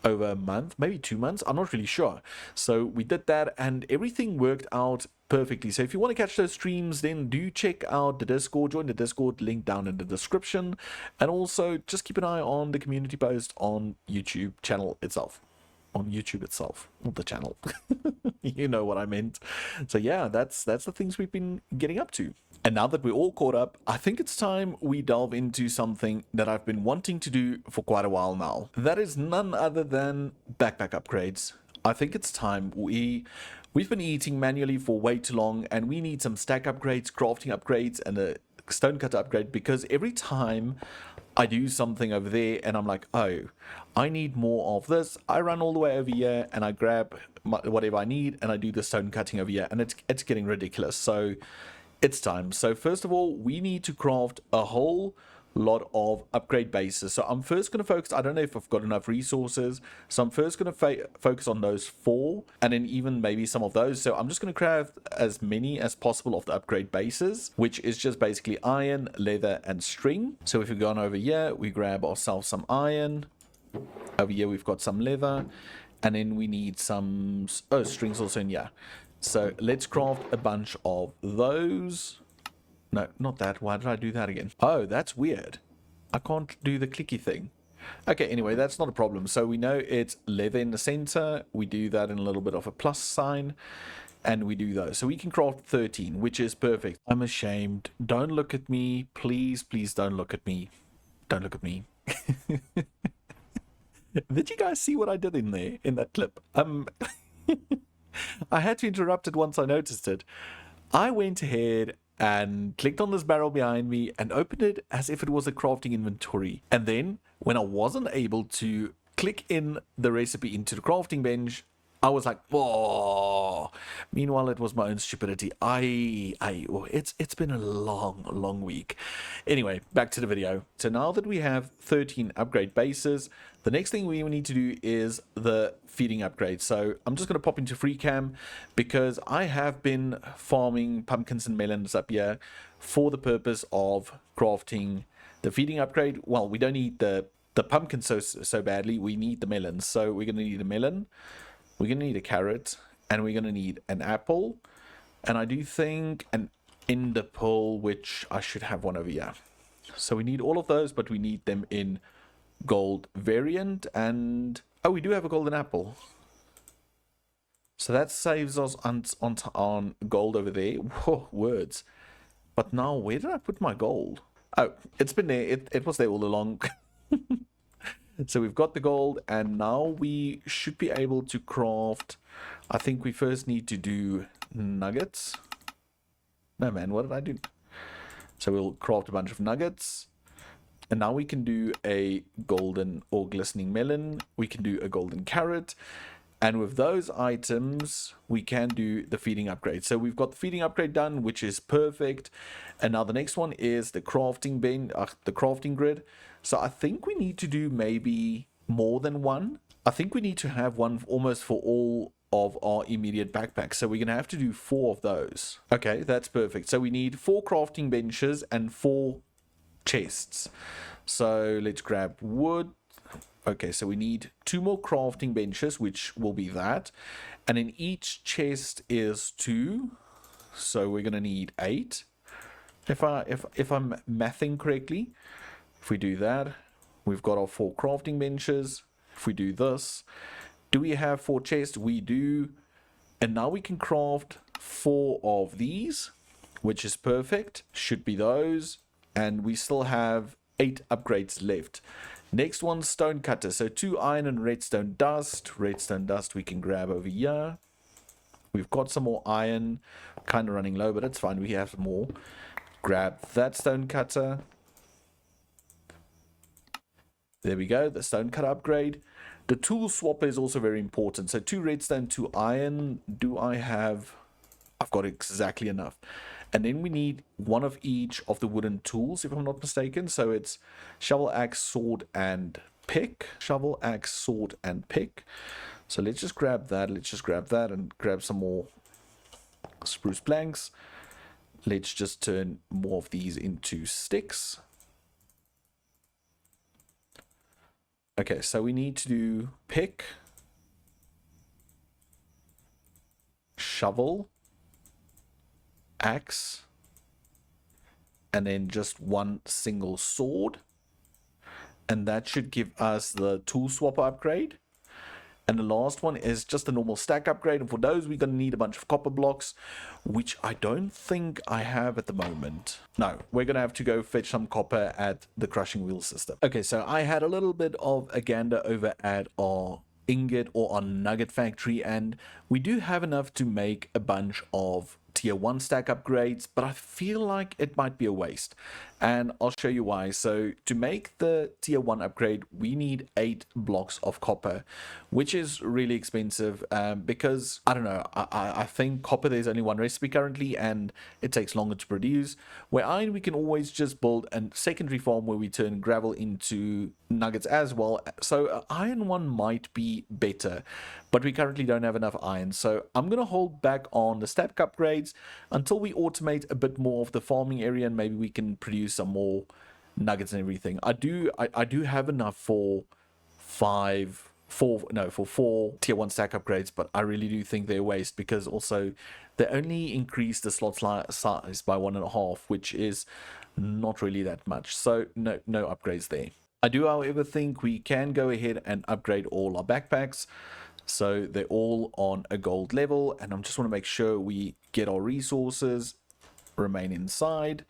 over a month, maybe 2 months, I'm not really sure. So we did that and everything worked out perfectly. So if you want to catch those streams, then do check out the Discord, join the Discord, link down in the description, and also just keep an eye on the community post on YouTube channel itself. On YouTube itself, not the channel. You know what I meant. So yeah, that's the things we've been getting up to. And now that we're all caught up, I think it's time we delve into something that I've been wanting to do for quite a while now. That is none other than backpack upgrades. I think it's time. We've been eating manually for way too long, and we need some stack upgrades, crafting upgrades, and a stone cutter upgrade, because every time I do something over there and I'm like, oh, I need more of this, I run all the way over here and I grab whatever I need and I do the stone cutting over here, and it's getting ridiculous. So it's time. So first of all, we need to craft a whole lot of upgrade bases. So I'm first going to focus, I don't know if I've got enough resources, so I'm first going to focus on those 4, and then even maybe some of those. So I'm just going to craft as many as possible of the upgrade bases, which is just basically iron, leather, and string. So if we go on over here, we grab ourselves some iron. Over here we've got some leather, and then we need some strings also in here. So let's craft a bunch of those. No, not that. Why did I do that again? Oh, that's weird. I can't do the clicky thing. Okay, anyway, that's not a problem. So we know it's leather in the center. We do that in a little bit of a plus sign, and we do those. So we can craft 13, which is perfect. I'm ashamed. Don't look at me. Please, please don't look at me. Don't look at me. Did you guys see what I did in there, in that clip? I had to interrupt it once I noticed it. I went ahead and clicked on this barrel behind me and opened it as if it was a crafting inventory. And then when I wasn't able to click in the recipe into the crafting bench, I was like, whoa. Meanwhile, it was my own stupidity. It's been a long week. Anyway, back to the video. So now that we have 13 upgrade bases, the next thing we need to do is the feeding upgrade. So I'm just going to pop into free cam because I have been farming pumpkins and melons up here for the purpose of crafting the feeding upgrade. Well, we don't need the pumpkin so badly. We need the melons. So we're going to need a melon. We're going to need a carrot, and we're going to need an apple, and I do think an ender pearl, which I should have one over here. So we need all of those, but we need them in gold variant, and oh, we do have a golden apple. So that saves us on gold over there. Whoa, words. But now, where did I put my gold? Oh, it's been there. It was there all along. So we've got the gold, and now we should be able to craft. I think we first need to do nuggets. No, man, what did I do? So we'll craft a bunch of nuggets. And now we can do a golden or glistening melon. We can do a golden carrot. And with those items, we can do the feeding upgrade. So we've got the feeding upgrade done, which is perfect. And now the next one is the crafting the crafting grid. So I think we need to do maybe more than one. I think we need to have one almost for all of our immediate backpacks. So we're going to have to do 4 of those. Okay, that's perfect. So we need 4 crafting benches and 4 chests. So let's grab wood. Okay, so we need 2 more crafting benches, which will be that. And in each chest is 2. So we're going to need 8. If I'm mathing correctly. If we do that, we've got our 4 crafting benches. If we do this, do we have 4 chests? We do. And now we can craft 4 of these, which is perfect. Should be those. And we still have 8 upgrades left. Next one, stone cutter. So 2 iron and redstone dust. Redstone dust we can grab over here. We've got some more iron. Kind of running low, but it's fine. We have more. Grab that stone cutter. There we go. The stone cutter upgrade. The tool swapper is also very important. So 2 redstone, 2 iron. Do I have... I've got exactly enough. And then we need 1 of each of the wooden tools, if I'm not mistaken. So it's shovel, axe, sword, and pick. Shovel, axe, sword, and pick. So let's just grab that. Let's just grab that and grab some more spruce planks. Let's just turn more of these into sticks. Okay, so we need to do pick, shovel, axe, and then just 1 single sword. And that should give us the tool swapper upgrade. And the last one is just a normal stack upgrade. And for those, we're going to need a bunch of copper blocks, which I don't think I have at the moment. No, we're going to have to go fetch some copper at the crushing wheel system. Okay, so I had a little bit of a gander over at our ingot or our nugget factory, and we do have enough to make a bunch of tier 1 stack upgrades, but I feel like it might be a waste, and I'll show you why. So to make the tier 1 upgrade, we need 8 blocks of copper, which is really expensive, because I don't know, I think copper, there's only 1 recipe currently and it takes longer to produce. Where iron, we can always just build a secondary farm where we turn gravel into nuggets as well. So iron one might be better, but we currently don't have enough iron, so I'm gonna hold back on the stack upgrades until we automate a bit more of the farming area, and maybe we can produce some more nuggets and everything. I do have enough for 4 tier 1 stack upgrades, but I really do think they're a waste, because also they only increase the slot size by 1.5, which is not really that much. So no upgrades there. I do, however, think we can go ahead and upgrade all our backpacks. So they're all on a gold level, and I just want to make sure we get our resources, remain inside.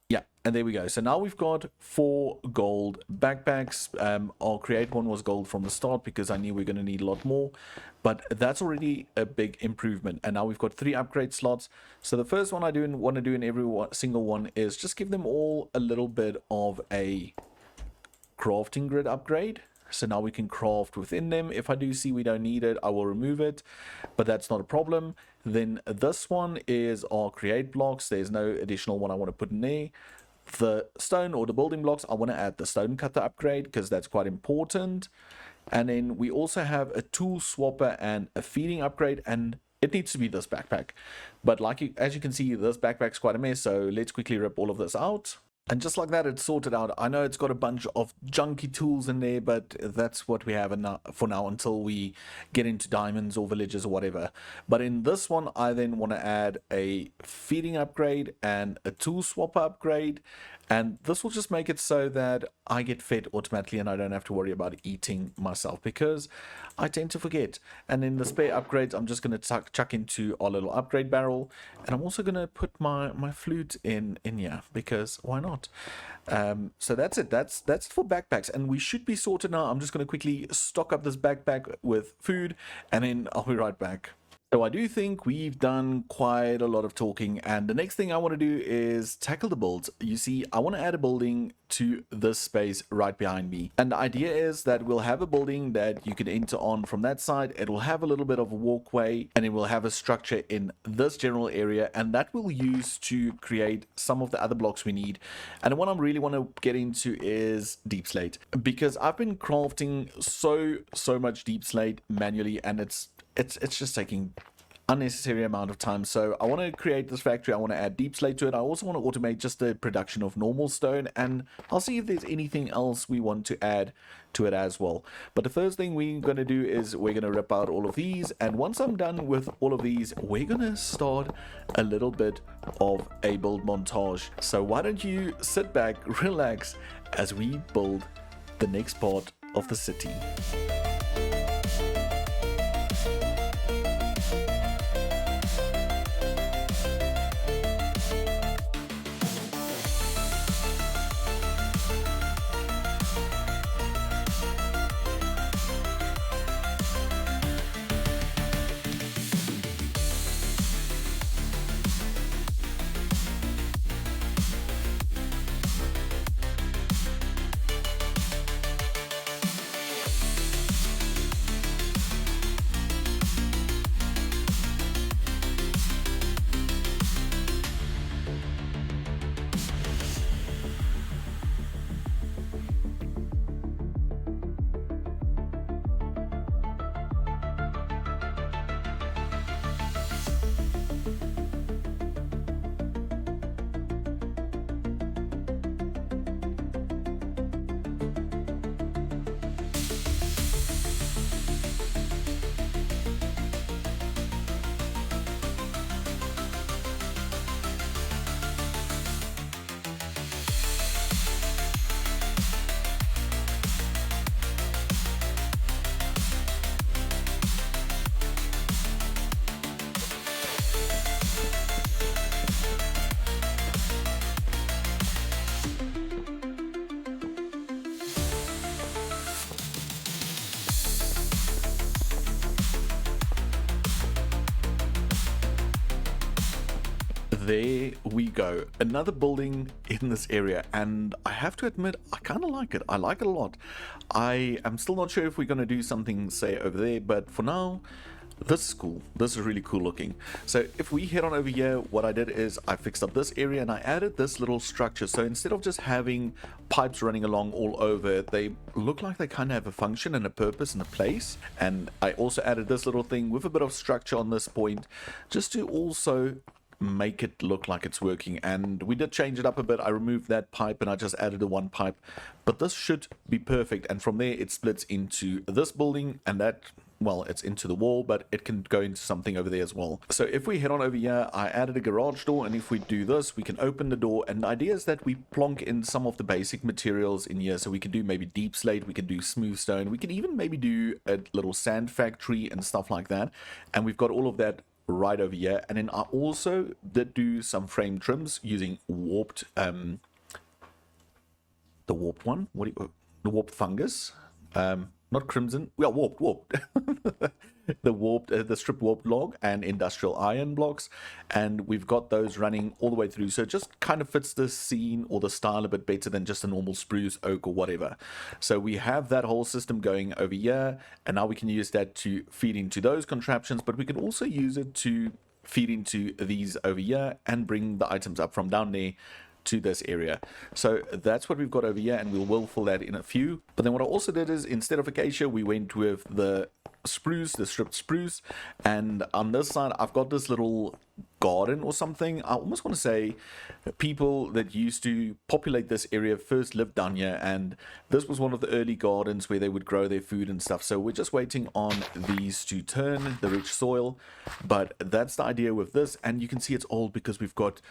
Yeah, and there we go. So now we've got 4 gold backpacks. Our create one was gold from the start because I knew we are going to need a lot more, but that's already a big improvement. And now we've got 3 upgrade slots. So the first one I want to do in every single one is just give them all a little bit of a crafting grid upgrade. So now we can craft within them. If I do see we don't need it, I will remove it, but that's not a problem. Then this one is our create blocks. There's no additional one I want to put in there. The stone or the building blocks, I want to add the stone cutter upgrade because that's quite important. And then we also have a tool swapper and a feeding upgrade, and it needs to be this backpack. But as you can see, this backpack's quite a mess, so let's quickly rip all of this out. And just like that, it's sorted out. I know it's got a bunch of junky tools in there, but that's what we have for now until we get into diamonds or villages or whatever. But in this one, I then want to add a feeding upgrade and a tool swapper upgrade. And this will just make it so that I get fed automatically and I don't have to worry about eating myself, because I tend to forget. And then the spare upgrades, I'm just going to chuck into our little upgrade barrel. And I'm also going to put my flute in here, because why not? So that's it. That's for backpacks, and we should be sorted now. I'm just going to quickly stock up this backpack with food, and then I'll be right back. So I do think we've done quite a lot of talking, and the next thing I want to do is tackle the builds. You see, I want to add a building to this space right behind me, and the idea is that we'll have a building that you can enter on from that side. It will have a little bit of a walkway, and it will have a structure in this general area, and that we'll use to create some of the other blocks we need. And what I really want to get into is deepslate, because I've been crafting so much deepslate manually, and it's just taking unnecessary amount of time. So I want to create this factory. I want to add deepslate to it. I also want to automate just the production of normal stone, and I'll see if there's anything else we want to add to it as well. But the first thing we're going to do is we're going to rip out all of these, and once I'm done with all of these, we're going to start a little bit of a build montage. So why don't you sit back, relax as we build the next part of the city. There we go, another building in this area, and I have to admit I kind of like it. I like it a lot. I am still not sure if we're going to do something, say, over there, but for now this is cool. This is really cool looking. So if we head on over here, what I did is I fixed up this area and I added this little structure. So instead of just having pipes running along all over, they look like they kind of have a function and a purpose and a place. And I also added this little thing with a bit of structure on this point, just to also make it look like it's working. And we did change it up a bit. I removed that pipe and I just added a one pipe, but this should be perfect. And from there it splits into this building, and that, well, it's into the wall, but it can go into something over there as well. So if we head on over here, I added a garage door, and if we do this, we can open the door. And the idea is that we plonk in some of the basic materials in here. So we can do maybe deep slate, we can do smooth stone, we can even maybe do a little sand factory and stuff like that. And we've got all of that right over here. And then I also did do some frame trims using warped the warped one, the warped fungus, not crimson, well, warped the warped the strip warped log and industrial iron blocks, and we've got those running all the way through. So it just kind of fits the scene or the style a bit better than just a normal spruce, oak, or whatever. So we have that whole system going over here, and now we can use that to feed into those contraptions, but we can also use it to feed into these over here and bring the items up from down there to this area. So that's what we've got over here, and we'll fill that in a few. But then what I also did is, instead of acacia, we went with the spruce, the stripped spruce. And on this side I've got this little garden or something. I almost want to say people that used to populate this area first lived down here, and this was one of the early gardens where they would grow their food and stuff. So we're just waiting on these to turn the rich soil, but that's the idea with this. And you can see it's old because we've got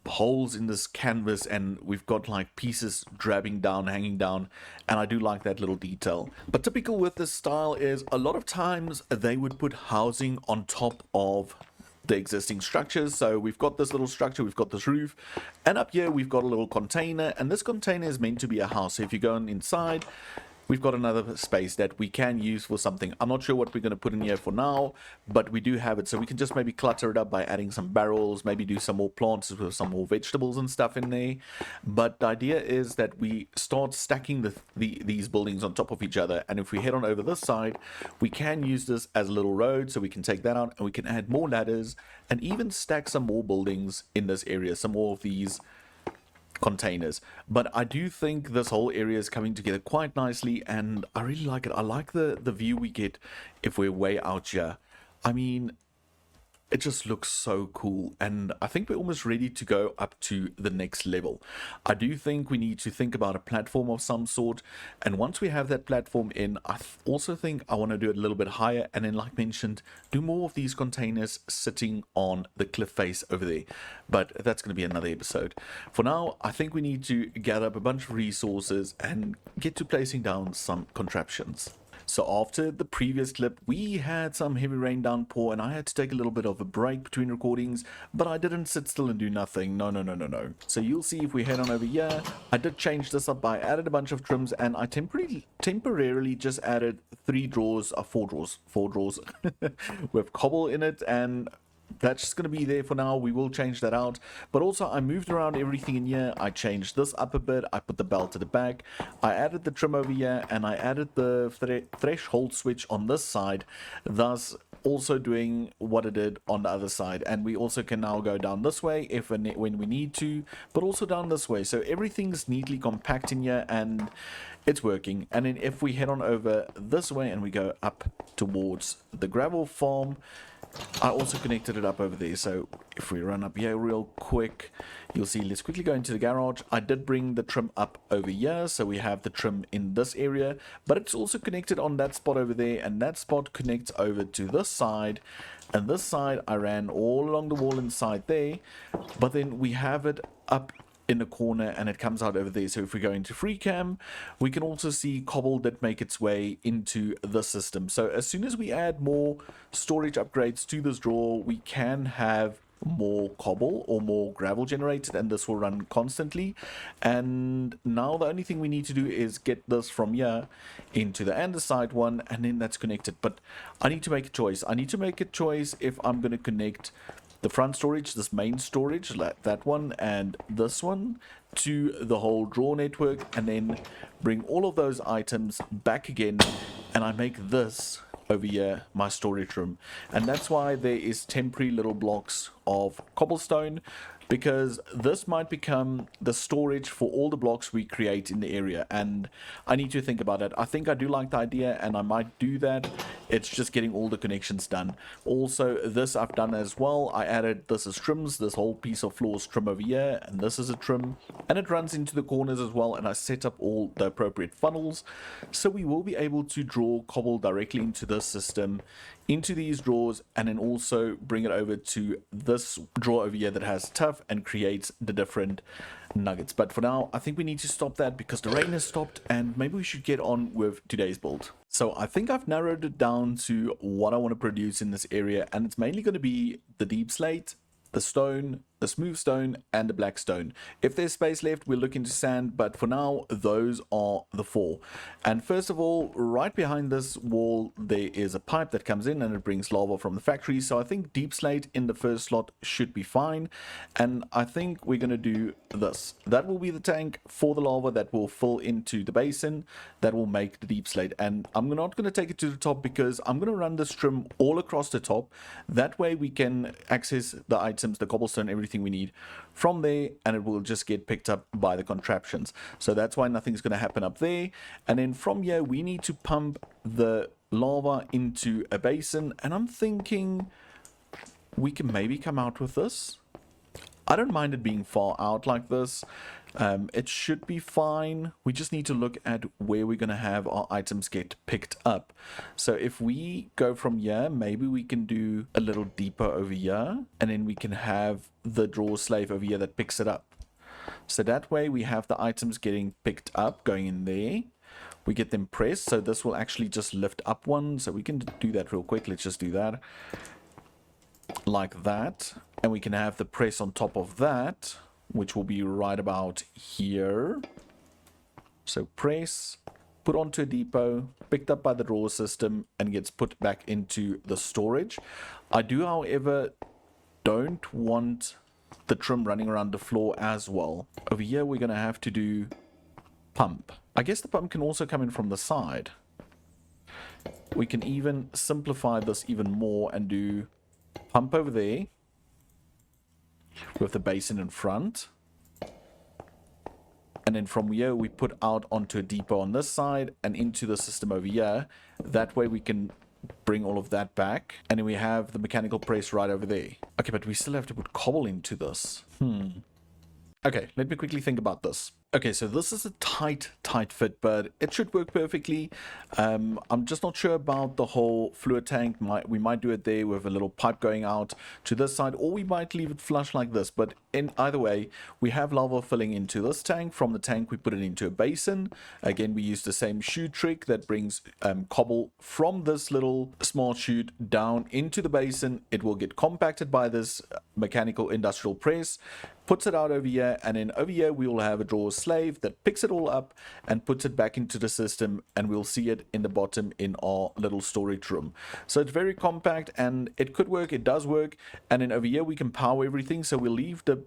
holes in this canvas, and we've got like pieces drabbing down, hanging down, and I do like that little detail. But typical with this style is a lot of times they would put housing on top of the existing structures. So we've got this little structure, we've got this roof, and up here we've got a little container, and this container is meant to be a house. So if you go on inside, we've got another space that we can use for something. I'm not sure what we're going to put in here for now, but we do have it. So we can just maybe clutter it up by adding some barrels, maybe do some more plants with some more vegetables and stuff in there. But the idea is that we start stacking these buildings on top of each other. And if we head on over this side, we can use this as a little road. So we can take that out and we can add more ladders and even stack some more buildings in this area, some more of these containers. But I do think this whole area is coming together quite nicely, and I really like it. I like the view we get if we're way out here. I mean, it just looks so cool, and I think we're almost ready to go up to the next level. I do think we need to think about a platform of some sort, and once we have that platform in, I also think I want to do it a little bit higher, and then, like mentioned, do more of these containers sitting on the cliff face over there. But that's going to be another episode. For now, I think we need to gather up a bunch of resources and get to placing down some contraptions. So after the previous clip, we had some heavy rain downpour and I had to take a little bit of a break between recordings, but I didn't sit still and do nothing. No. So you'll see if we head on over here, I did change this up. I added a bunch of trims and I temporarily just added four drawers with cobble in it, and that's just going to be there for now. We will change that out. But also, I moved around everything in here. I changed this up a bit. I put the belt at the back. I added the trim over here. And I added the threshold switch on this side. Thus, also doing what it did on the other side. And we also can now go down this way if and when we need to. But also down this way. So everything's neatly compact in here. And it's working. And then if we head on over this way and we go up towards the gravel farm, I also connected it up over there. So if we run up here real quick, you'll see, let's quickly go into the garage. I did bring the trim up over here, so we have the trim in this area, but it's also connected on that spot over there, and that spot connects over to this side, and this side I ran all along the wall inside there, but then we have it up in the corner and it comes out over there. So if we go into free cam, we can also see cobble that make its way into the system. So as soon as we add more storage upgrades to this drawer, we can have more cobble or more gravel generated, and this will run constantly. And now the only thing we need to do is get this from here into the andesite one, and then that's connected. But I need to make a choice. I need to make a choice if I'm going to connect the front storage, this main storage, that one, and this one to the whole drawer network, and then bring all of those items back again, and I make this over here my storage room. And that's why there is temporary little blocks of cobblestone, because this might become the storage for all the blocks we create in the area, and I need to think about it. I think I do like the idea and I might do that. It's just getting all the connections done. Also, this I've done as well. I added, this is trims, this whole piece of floor is trim over here, and this is a trim, and it runs into the corners as well, and I set up all the appropriate funnels, so we will be able to draw cobble directly into this system, into these drawers, and then also bring it over to this drawer over here that has tough and creates the different nuggets. But for now, I think we need to stop that because the rain has stopped, and maybe we should get on with today's build. So I think I've narrowed it down to what I want to produce in this area, and it's mainly going to be the deep slate, the stone, the smooth stone, and the black stone. If there's space left, we'll look into sand, but for now, those are the four. And first of all, right behind this wall, there is a pipe that comes in and it brings lava from the factory. So I think deep slate in the first slot should be fine. And I think we're going to do this. That will be the tank for the lava that will fill into the basin that will make the deep slate. And I'm not going to take it to the top because I'm going to run this trim all across the top. That way we can access the items, the cobblestone, everything we need from there, and it will just get picked up by the contraptions. So that's why nothing's going to happen up there. And then from here we need to pump the lava into a basin, and I'm thinking we can maybe come out with this. I don't mind it being far out like this. It should be fine. We just need to look at where we're going to have our items get picked up. So if we go from here, maybe we can do a little deeper over here, and then we can have the drawer slave over here that picks it up. So that way we have the items getting picked up, going in there. We get them pressed, so this will actually just lift up one. So we can do that real quick. Let's just do that. Like that. And we can have the press on top of that, which will be right about here. So press, put onto a depot, picked up by the drawer system, and gets put back into the storage. I do, however, don't want the trim running around the floor as well. Over here, we're going to have to do pump. I guess the pump can also come in from the side. We can even simplify this even more and do pump over there with the basin in front, and then from here we put out onto a depot on this side and into the system over here. That way we can bring all of that back. And then we have the mechanical press right over there. Okay, but we still have to put cobble into this. Okay, let me quickly think about this. Okay, so this is a tight fit, but it should work perfectly. I'm just not sure about the whole fluid tank. We might do it there with a little pipe going out to this side, or we might leave it flush like this. But in either way, we have lava filling into this tank. From the tank, we put it into a basin. Again, we use the same chute trick that brings cobble from this little small chute down into the basin. It will get compacted by this mechanical industrial press, puts it out over here, and then over here we will have a drawer slave that picks it all up and puts it back into the system, and we'll see it in the bottom in our little storage room. So it's very compact and it could work, it does work. And then over here we can power everything, so we'll leave the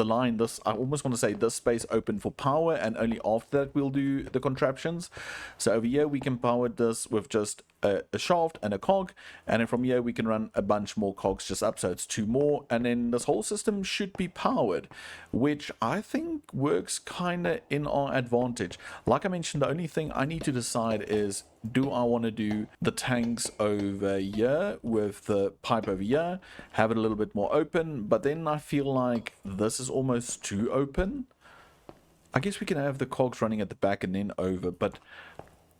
line, this, I almost want to say this space open for power, and only after that we'll do the contraptions. So over here we can power this with just a shaft and a cog, and then from here we can run a bunch more cogs just up, so it's 2 more, and then this whole system should be powered, which I think works kind of in our advantage. Like I mentioned, the only thing I need to decide is, do I want to do the tanks over here with the pipe over here, have it a little bit more open, but then I feel like this is almost too open. I guess we can have the cogs running at the back and then over, but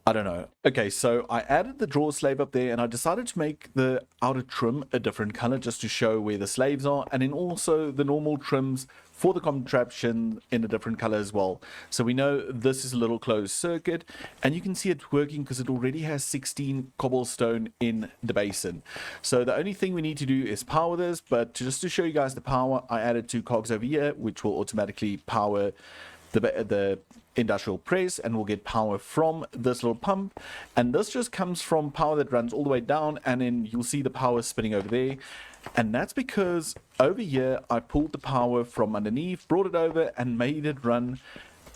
I don't know. Okay, so I added the drawer slave up there, and I decided to make the outer trim a different color just to show where the slaves are, and then also the normal trims for the contraption in a different color as well. So we know this is a little closed circuit, and you can see it working because it already has 16 cobblestone in the basin. So the only thing we need to do is power this, but just to show you guys the power, I added 2 cogs over here, which will automatically power the industrial press, and we'll get power from this little pump, and this just comes from power that runs all the way down, and then you'll see the power spinning over there. And that's because over here I pulled the power from underneath, brought it over, and made it run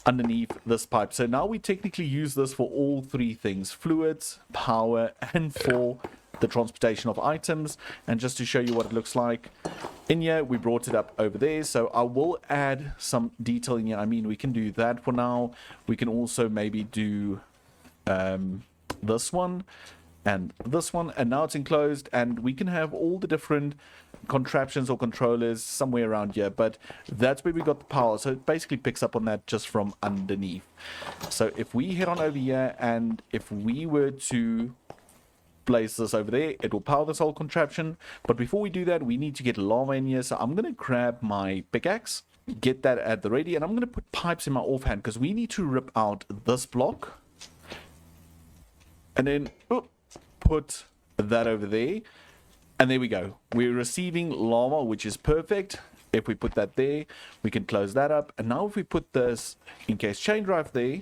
underneath this pipe. So now we technically use this for all 3 things: fluids, power, and for the transportation of items. And just to show you what it looks like in here, we brought it up over there, so I will add some detail in here. I mean, we can do that for now. We can also maybe do this one and this one, and now it's enclosed, and we can have all the different contraptions or controllers somewhere around here, but that's where we got the power. So it basically picks up on that just from underneath. So if we head on over here, and if we were to place this over there, it will power this whole contraption. But before we do that, we need to get lava in here. So I'm going to grab my pickaxe, get that at the ready, and I'm going to put pipes in my offhand because we need to rip out this block, and then put that over there, and there we go. We're receiving lava, which is perfect. If we put that there, we can close that up. And now if we put this in case chain drive there,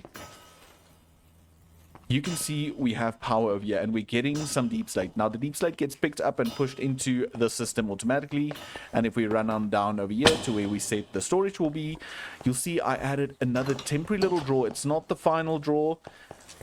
you can see we have power over here, and we're getting some deep slate. Now the deep slate gets picked up and pushed into the system automatically, and if we run on down over here to where we said the storage will be, you'll see I added another temporary little drawer. It's not the final drawer,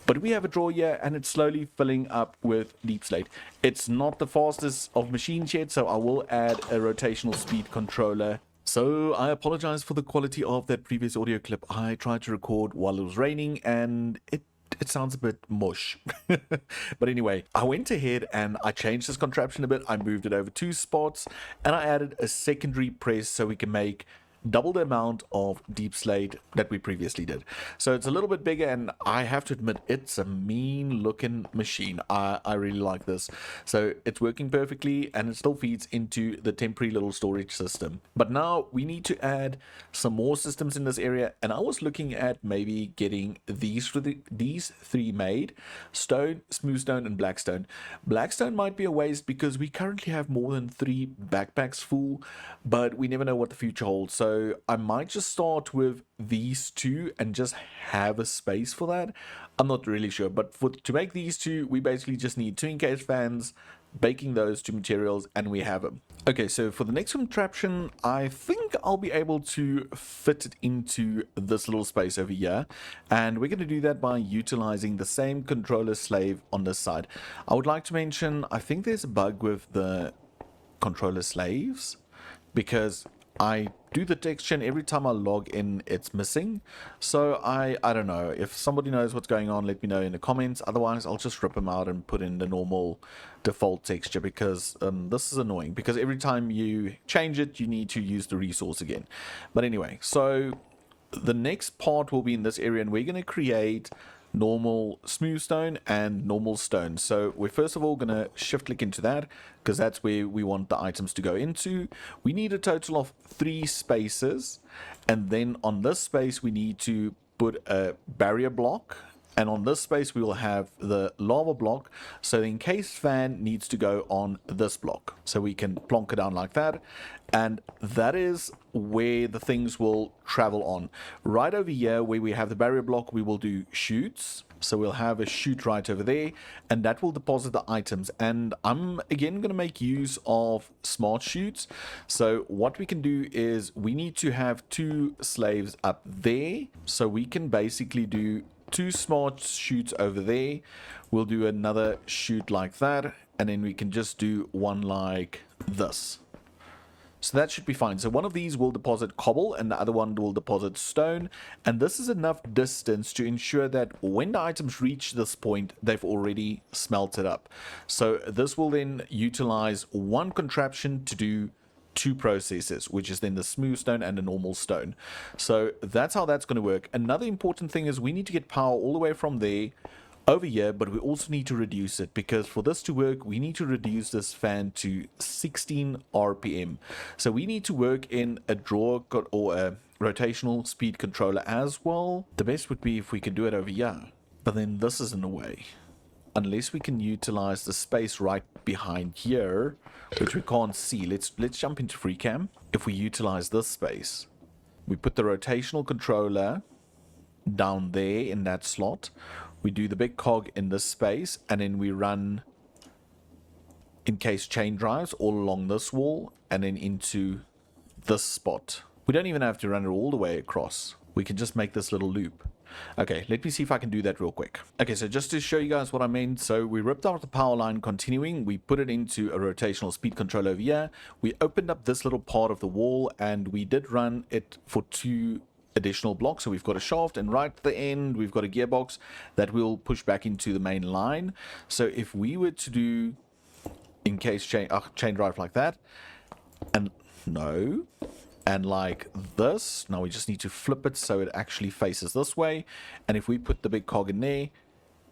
but we have a drawer here, and it's slowly filling up with deep slate. It's not the fastest of machines yet, so I will add a rotational speed controller. So I apologize for the quality of that previous audio clip. I tried to record while it was raining, and it sounds a bit mush. But anyway, I went ahead and I changed this contraption a bit. I moved it over 2 spots, and I added a secondary press so we can make double the amount of deep slate that we previously did. So it's a little bit bigger, and I have to admit, it's a mean looking machine. I really like this. So it's working perfectly, and it still feeds into the temporary little storage system. But now we need to add some more systems in this area, and I was looking at maybe getting these 3 made: stone, smooth stone, and blackstone. Blackstone might be a waste because we currently have more than 3 backpacks full, but we never know what the future holds. So I might just start with these 2 and just have a space for that. I'm not really sure, but to make these 2, we basically just need 2 encased fans, baking those 2 materials, and we have them. Okay, so for the next contraption, I think I'll be able to fit it into this little space over here, and we're going to do that by utilizing the same controller slave on this side. I would like to mention, I think there's a bug with the controller slaves, because I do the texture and every time I log in it's missing. So I don't know. If somebody knows what's going on, let me know in the comments. Otherwise I'll just rip them out and put in the normal default texture, because this is annoying, because every time you change it you need to use the resource again. But anyway, so the next part will be in this area, and we're going to create normal smooth stone and normal stone. So we're first of all going to shift click into that, because that's where we want the items to go into. We need a total of 3 spaces, and then on this space we need to put a barrier block, and on this space we will have the lava block, so the encased fan needs to go on this block. So we can plonk it down like that, and that is where the things will travel on. Right over here where we have the barrier block, we will do chutes. So we'll have a chute right over there, and that will deposit the items. And I'm again going to make use of smart chutes. So what we can do is we need to have 2 slaves up there, so we can basically do 2 smart chutes over there. We'll do another chute like that, and then we can just do one like this. So that should be fine. So one of these will deposit cobble and the other one will deposit stone. And this is enough distance to ensure that when the items reach this point, they've already smelted up. So this will then utilize one contraption to do 2 processes, which is then the smooth stone and the normal stone. So that's how that's going to work. Another important thing is we need to get power all the way from there over here, but we also need to reduce it, because for this to work we need to reduce this fan to 16 RPM. So we need to work in a drawer or a rotational speed controller as well. The best would be if we could do it over here, but then this is in the way. Unless we can utilize the space right behind here, which we can't see. Let's jump into free cam. If we utilize this space, we put the rotational controller down there in that slot. We do the big cog in this space, and then we run encased chain drives all along this wall and then into this spot. We don't even have to run it all the way across. We can just make this little loop. Okay, let me see if I can do that real quick. Okay, so just to show you guys what I mean, so we ripped out the power line continuing, we put it into a rotational speed control over here, we opened up this little part of the wall, and we did run it for 2 additional blocks. So we've got a shaft, and right at the end we've got a gearbox that will push back into the main line. So if we were to do encased chain drive like that, and no, and like this, now we just need to flip it so it actually faces this way, and if we put the big cog in there,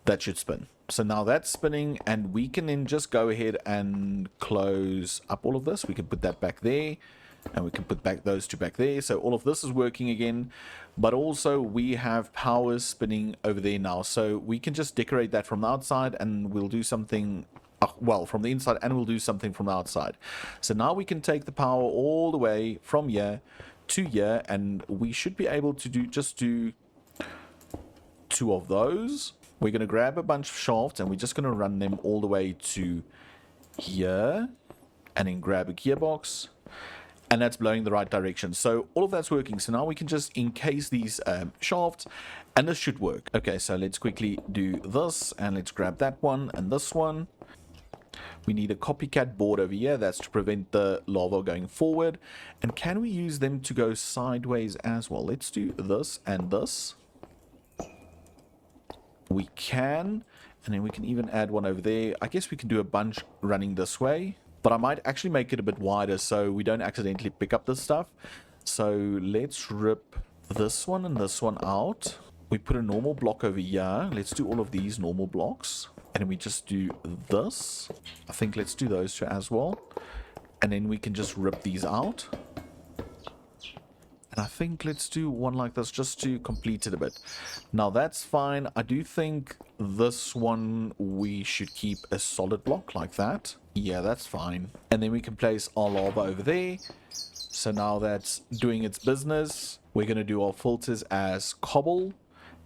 that should spin. So now that's spinning, and we can then just go ahead and close up all of this. We can put that back there, and we can put back those 2 back there. So all of this is working again, but also we have power spinning over there now. So we can just decorate that from the outside, and we'll do something, well, from the inside, and we'll do something from the outside. So now we can take the power all the way from here to here, and we should be able to do 2 of those. We're going to grab a bunch of shafts, and we're just going to run them all the way to here, and then grab a gearbox. And that's blowing the right direction. So all of that's working. So now we can just encase these shafts, and this should work. Okay, so let's quickly do this, and let's grab that one and this one. We need a copycat board over here. That's to prevent the lava going forward. And can we use them to go sideways as well? Let's do this and this. We can. And then we can even add one over there. I guess we can do a bunch running this way. But I might actually make it a bit wider so we don't accidentally pick up this stuff. So let's rip this one and this one out. We put a normal block over here. Let's do all of these normal blocks. And then we just do this. I think let's do those 2 as well. And then we can just rip these out. And I think let's do one like this just to complete it a bit. Now that's fine. I do think this one we should keep a solid block like that. Yeah, that's fine. And then we can place our lava over there. So now that's doing its business. We're going to do our filters as cobble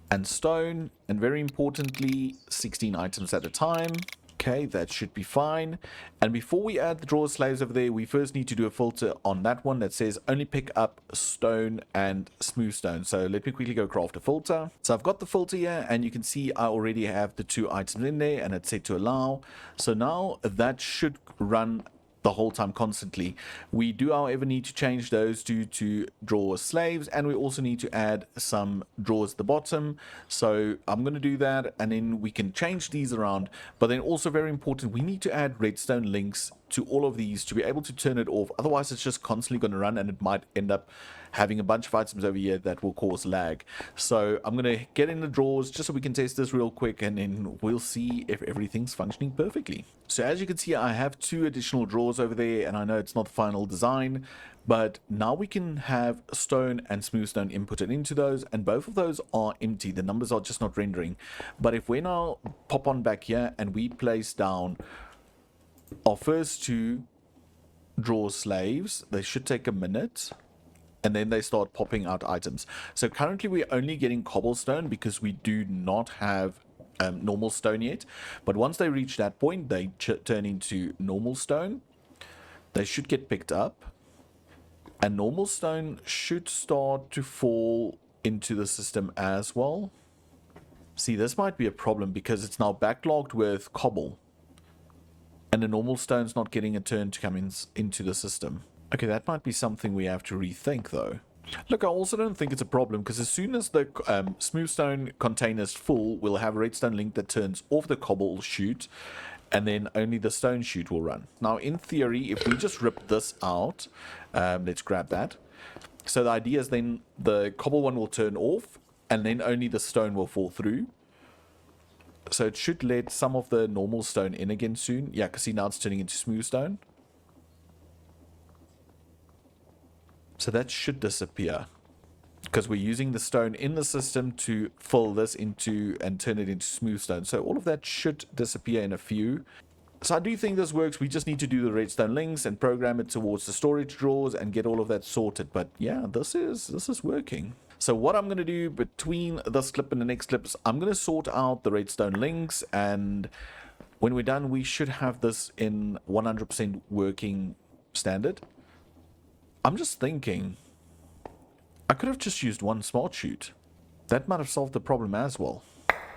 and stone. And very importantly, 16 items at a time. Okay, that should be fine. And before we add the drawer slaves over there, we first need to do a filter on that one that says only pick up stone and smooth stone. So let me quickly go craft a filter. So I've got the filter here, and you can see I already have the 2 items in there, and it's set to allow. So now that should run the whole time constantly. We do, however, need to change those to drawer slaves, and we also need to add some drawers at the bottom. So I'm going to do that, and then we can change these around. But then also very important, we need to add redstone links to all of these to be able to turn it off. Otherwise it's just constantly going to run, and it might end up having a bunch of items over here that will cause lag. So I'm going to get in the drawers just so we can test this real quick, and then we'll see if everything's functioning perfectly. So as you can see, I have 2 additional drawers over there, and I know it's not the final design, but now we can have stone and smooth stone inputted into those, and both of those are empty. The numbers are just not rendering. But if we now pop on back here and we place down our first 2 drawer slaves, they should take a minute, and then they start popping out items. So currently we're only getting cobblestone because we do not have normal stone yet. But once they reach that point, they turn into normal stone. They should get picked up, and normal stone should start to fall into the system as well. See, this might be a problem because it's now backlogged with cobble, and the normal stone's not getting a turn to come into the system. Okay, that might be something we have to rethink, though. Look, I also don't think it's a problem, because as soon as the smooth stone container is full, we'll have a redstone link that turns off the cobble chute, and then only the stone chute will run. Now, in theory, if we just rip this out, let's grab that. So the idea is then the cobble one will turn off, and then only the stone will fall through. So it should let some of the normal stone in again soon. Yeah, because see, now it's turning into smooth stone. So that should disappear, because we're using the stone in the system to fill this into and turn it into smooth stone. So all of that should disappear in a few. So I do think this works. We just need to do the redstone links and program it towards the storage drawers and get all of that sorted. But yeah, this is working. So what I'm going to do between this clip and the next clip is I'm going to sort out the redstone links, and when we're done, we should have this in 100% working standard. I'm just thinking, I could have just used one smart chute. That might have solved the problem as well.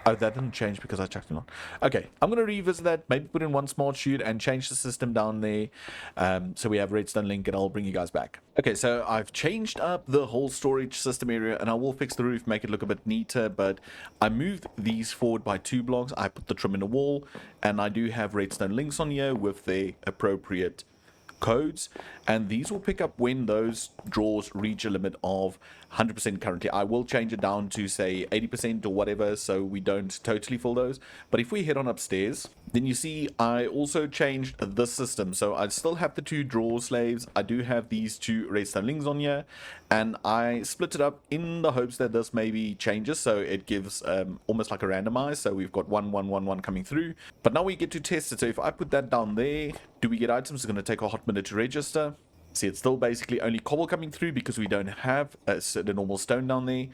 Oh, that didn't change because I chucked it on. Okay, I'm going to revisit that, maybe put in one smart chute and change the system down there. So we have redstone link, and I'll bring you guys back. Okay, so I've changed up the whole storage system area, and I will fix the roof, make it look a bit neater, but I moved these forward by 2 blocks. I put the trim in the wall, and I do have redstone links on here with the appropriate codes, and these will pick up when those drawers reach a limit of 100% currently. I will change it down to say 80% or whatever, so we don't totally fill those. But if we head on upstairs, then you see I also changed the system. So I still have the 2 drawer slaves, I do have these 2 redstone links on here, and I split it up in the hopes that this maybe changes, so it gives almost like a randomize. So we've got 1 1 1 1 coming through, but now we get to test it. So if I put that down there, do we get items? It's going to take a hot minute to register. See, it's still basically only cobble coming through because we don't have the normal stone down there.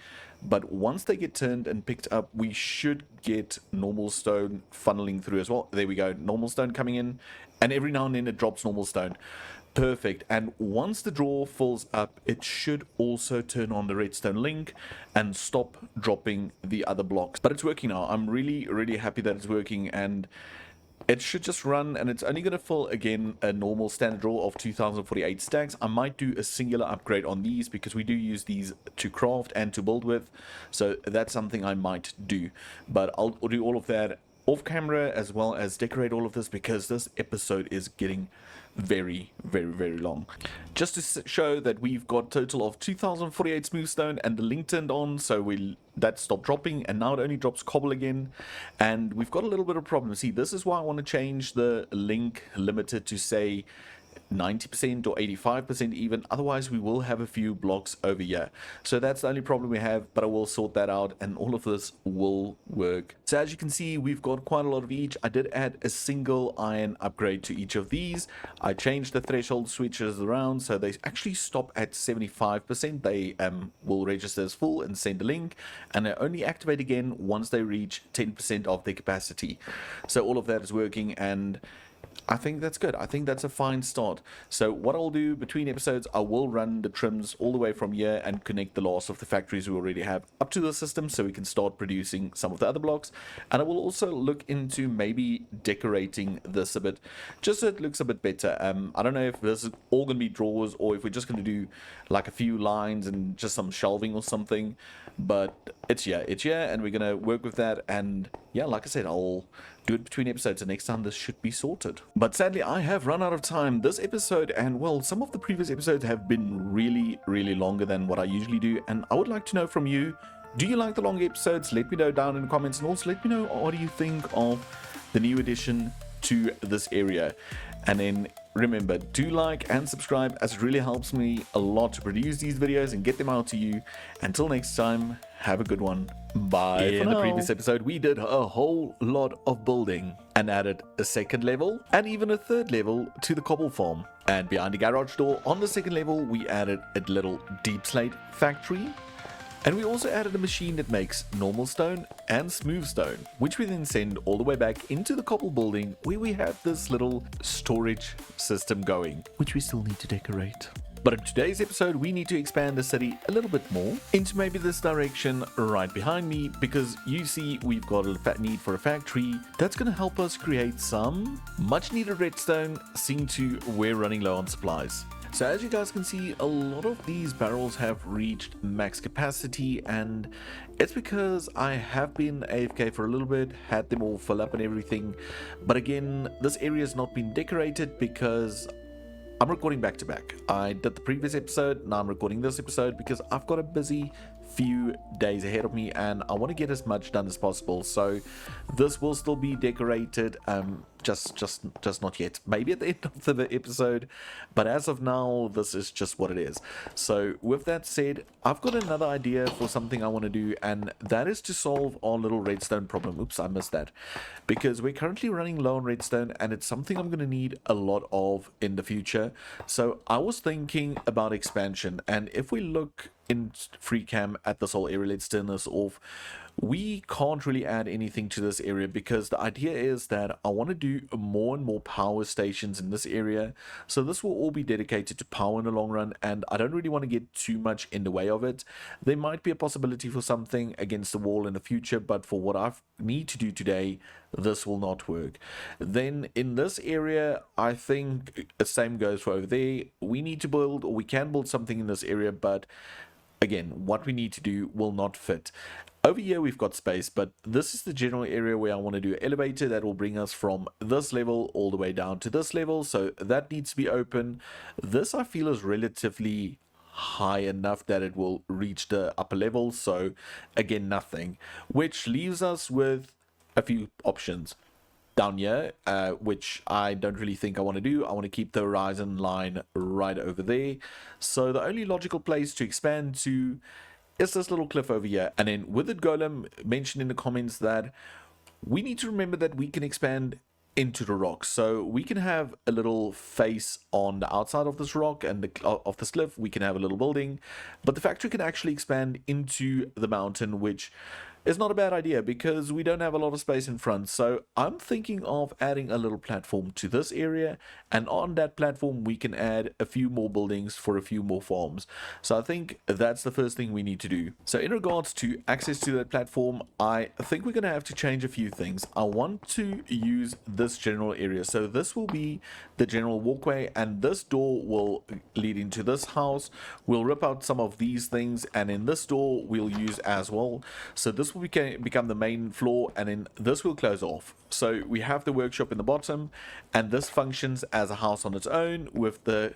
But once they get turned and picked up, we should get normal stone funneling through as well. There we go, normal stone coming in, and every now and then it drops normal stone. Perfect. And once the drawer fills up, it should also turn on the redstone link and stop dropping the other blocks. But it's working now. I'm really happy that it's working, and it should just run, and it's only going to fill again a normal standard drawer of 2048 stacks. I might do a singular upgrade on these because we do use these to craft and to build with, so that's something I might do. But I'll do all of that off camera, as well as decorate all of this, because this episode is getting very long. Just to show that we've got total of 2048 smooth stone, and the link turned on, so that stopped dropping, and now it only drops cobble again. And we've got a little bit of problem. See, this is why I want to change the link limited to say 90% or 85% even, otherwise we will have a few blocks over here. So that's the only problem we have, but I will sort that out, and all of this will work. So as you can see, we've got quite a lot of each. I did add a single iron upgrade to each of these. I changed the threshold switches around so they actually stop at 75%. They will register as full and send a link, and they only activate again once they reach 10% of their capacity. So all of that is working, and I think that's good. I think that's a fine start. So what I'll do between episodes, I will run the trims all the way from here and connect the last of the factories we already have up to the system so we can start producing some of the other blocks. And I will also look into maybe decorating this a bit, just so it looks a bit better. I don't know if this is all going to be drawers or if we're just going to do like a few lines and just some shelving or something. But it's here, and we're going to work with that. And yeah, like I said, I'll do it between episodes, and next time this should be sorted. But sadly, I have run out of time. This episode, and well, some of the previous episodes have been really longer than what I usually do, and I would like to know from you, do you like the long episodes? Let me know down in the comments, and also let me know what do you think of the new addition to this area. And then remember, do like and subscribe, as it really helps me a lot to produce these videos and get them out to you. Until next time, have a good one. Bye. In the previous episode, we did a whole lot of building and added a second level and even a third level to the cobble farm. And behind the garage door on the second level, we added a little deepslate factory. And we also added a machine that makes normal stone and smooth stone, which we then send all the way back into the cobble building, where we have this little storage system going, which we still need to decorate. But in today's episode, we need to expand the city a little bit more into maybe this direction right behind me, because you see we've got a need for a factory that's going to help us create some much needed redstone, seeing to we're running low on supplies. So as you guys can see, a lot of these barrels have reached max capacity, and it's because I have been AFK for a little bit, had them all fill up and everything. But again, this area has not been decorated because I'm recording back to back. I did the previous episode, now I'm recording this episode because I've got a busy few days ahead of me and I want to get as much done as possible. So this will still be decorated, just not yet, maybe at the end of the episode, but as of now this is just what it is. So with that said, I've got another idea for something I want to do, and that is to solve our little redstone problem. Oops, I missed that, because we're currently running low on redstone and it's something I'm going to need a lot of in the future. So I was thinking about expansion, and if we look in free cam at this whole area, let's turn this off. We can't really add anything to this area because the idea is that I want to do more and more power stations in this area. So this will all be dedicated to power in the long run, and I don't really want to get too much in the way of it. There might be a possibility for something against the wall in the future, but for what I need to do today, this will not work. Then in this area, I think the same goes for over there. We need to build, or we can build something in this area, but again, what we need to do will not fit. Over here we've got space, but this is the general area where I want to do an elevator that will bring us from this level all the way down to this level. So that needs to be open. This I feel is relatively high enough that it will reach the upper level. So again, nothing, which leaves us with a few options down here, which I don't really think I want to do. I want to keep the horizon line right over there. So the only logical place to expand to is this little cliff over here. And then Withered Golem mentioned in the comments that we need to remember that we can expand into the rock, so we can have a little face on the outside of this rock and of this cliff. We can have a little building, but the factory can actually expand into the mountain, which is not a bad idea because we don't have a lot of space in front. So I'm thinking of adding a little platform to this area, and on that platform we can add a few more buildings for a few more farms. So I think that's the first thing we need to do. So in regards to access to that platform, I think we're going to have to change a few things. I want to use this general area, so this will be the general walkway, and this door will lead into this house. We'll rip out some of these things, and in this door we'll use as well. So this will become the main floor, and then this will close off. So we have the workshop in the bottom, and this functions as a house on its own with the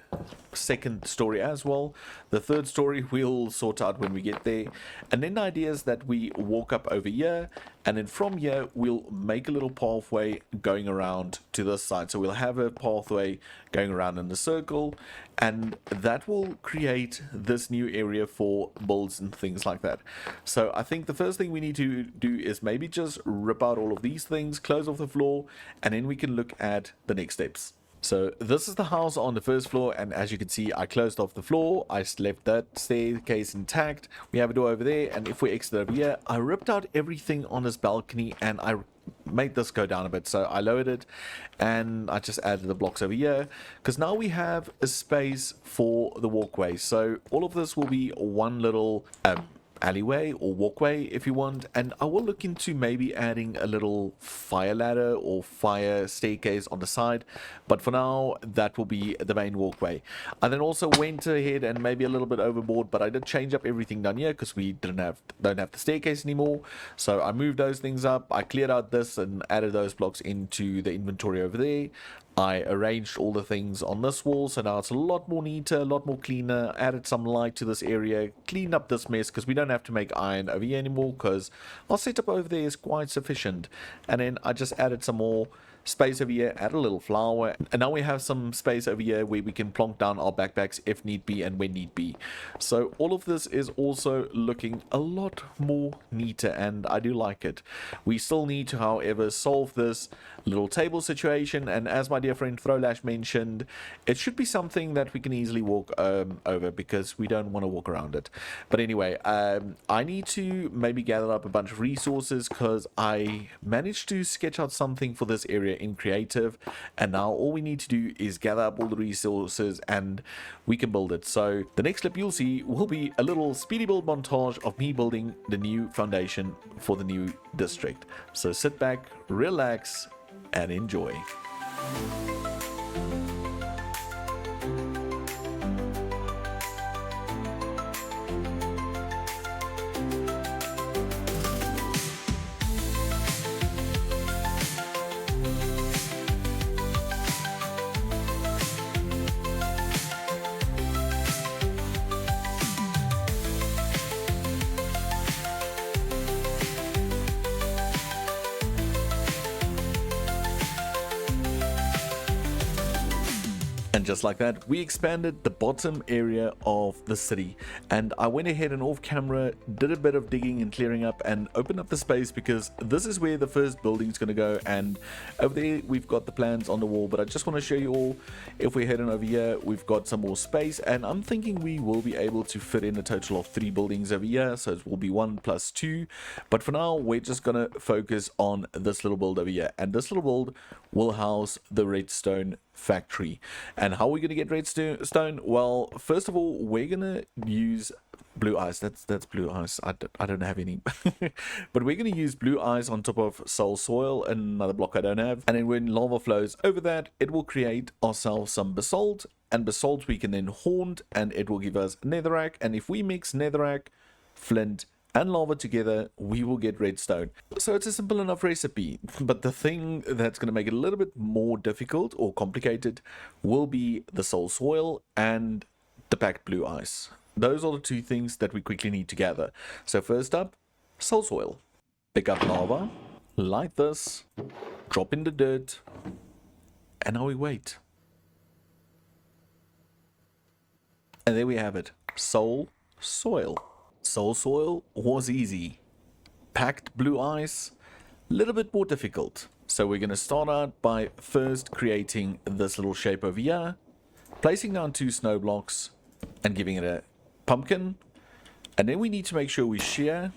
second story as well. The third story we'll sort out when we get there. And then the idea is that we walk up over here, and then from here we'll make a little pathway going around to this side. So we'll have a pathway going around in the circle, and that will create this new area for builds and things like that. So I think the first thing we need to do is maybe just rip out all of these things, close off the floor, and then we can look at the next steps. So this is the house on the first floor, and as you can see, I closed off the floor. I left that staircase intact. We have a door over there, and if we exit over here, I ripped out everything on this balcony, and I made this go down a bit. So I lowered it and I just added the blocks over here, because now we have a space for the walkway. So all of this will be one little alleyway or walkway if you want, and I will look into maybe adding a little fire ladder or fire staircase on the side, but for now that will be the main walkway. I then also went ahead and maybe a little bit overboard, but I did change up everything down here because we don't have the staircase anymore. So I moved those things up, I cleared out this and added those blocks into the inventory over there. I arranged all the things on this wall, so now it's a lot more neater, a lot more cleaner. Added some light to this area, cleaned up this mess because we don't have to make iron over here anymore because our setup over there is quite sufficient. And then I just added some more space over here, add a little flower, and now we have some space over here where we can plonk down our backpacks if need be and when need be. So all of this is also looking a lot more neater, and I do like it. We still need to, however, solve this little table situation, and as my dear friend Throwlash mentioned, it should be something that we can easily walk over because we don't want to walk around it. But anyway, I need to maybe gather up a bunch of resources because I managed to sketch out something for this area in creative, and now all we need to do is gather up all the resources and we can build it. So the next clip you'll see will be a little speedy build montage of me building the new foundation for the new district. So sit back, relax and enjoy. And just like that, we expanded the bottom area of the city, and I went ahead and off camera did a bit of digging and clearing up and opened up the space because this is where the first building's going to go. And over there we've got the plans on the wall, but I just want to show you all, if we're heading over here, we've got some more space, and I'm thinking we will be able to fit in a total of 3 buildings over here, so it will be 1 plus 2. But for now we're just going to focus on this little build over here, and this little build will house the redstone factory. And how are we going to get redstone? Well, first of all, we're going to use blue ice. That's blue ice. I don't have any. But we're going to use blue ice on top of soul soil, another block I don't have. And then when lava flows over that, it will create ourselves some basalt. And basalt we can then haunt, and it will give us netherrack. And if we mix netherrack, flint, and lava together, we will get redstone. So it's a simple enough recipe, but the thing that's going to make it a little bit more difficult or complicated will be the soul soil and the packed blue ice. Those are the 2 things that we quickly need to gather. So first up, soul soil. Pick up lava, light this, drop in the dirt, and now we wait. And there we have it, soul soil. Soul soil was easy. Packed blue ice, a little bit more difficult. So we're going to start out by first creating this little shape over here, placing down 2 snow blocks and giving it a pumpkin. And then we need to make sure we shear.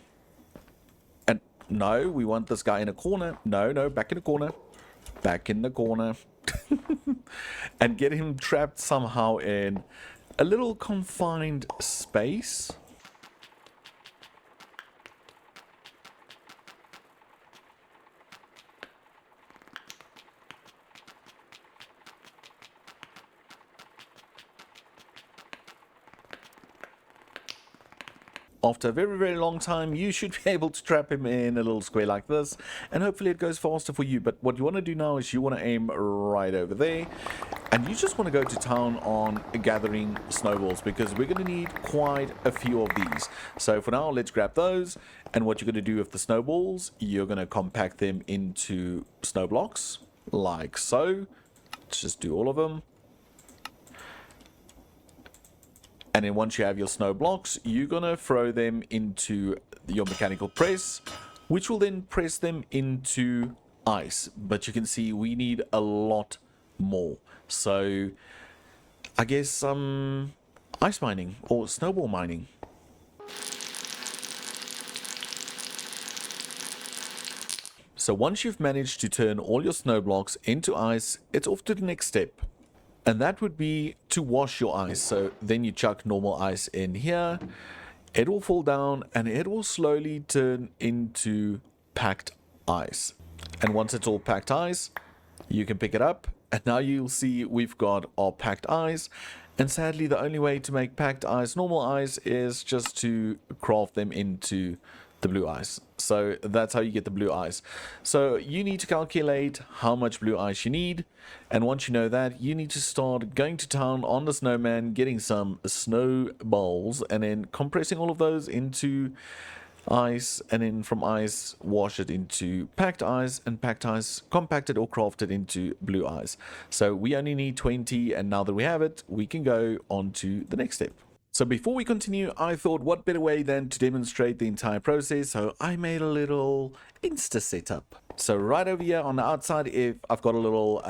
And no, we want this guy in a corner. No, back in the corner. Back in the corner. And get him trapped somehow in a little confined space. After a very, very long time, you should be able to trap him in a little square like this, and hopefully it goes faster for you. But what you want to do now is you want to aim right over there, and you just want to go to town on gathering snowballs, because we're going to need quite a few of these. So for now, let's grab those, and what you're going to do with the snowballs, you're going to compact them into snow blocks, like so. Let's just do all of them. And then once you have your snow blocks, you're going to throw them into your mechanical press, which will then press them into ice. But you can see we need a lot more. So I guess ice mining or snowball mining. So once you've managed to turn all your snow blocks into ice, it's off to the next step. And that would be to wash your ice. So then you chuck normal ice in here. It will fall down and it will slowly turn into packed ice. And once it's all packed ice, you can pick it up. And now you'll see we've got our packed ice. And sadly, the only way to make packed ice normal ice is just to craft them into the blue ice. So that's how you get the blue ice. So you need to calculate how much blue ice you need, and once you know that, you need to start going to town on the snowman, getting some snowballs, and then compressing all of those into ice, and then from ice wash it into packed ice, and packed ice compacted or crafted into blue ice. So we only need 20, and now that we have it, we can go on to the next step. So before we continue, I thought what better way than to demonstrate the entire process, so I made a little Insta setup. So right over here on the outside, if I've got a little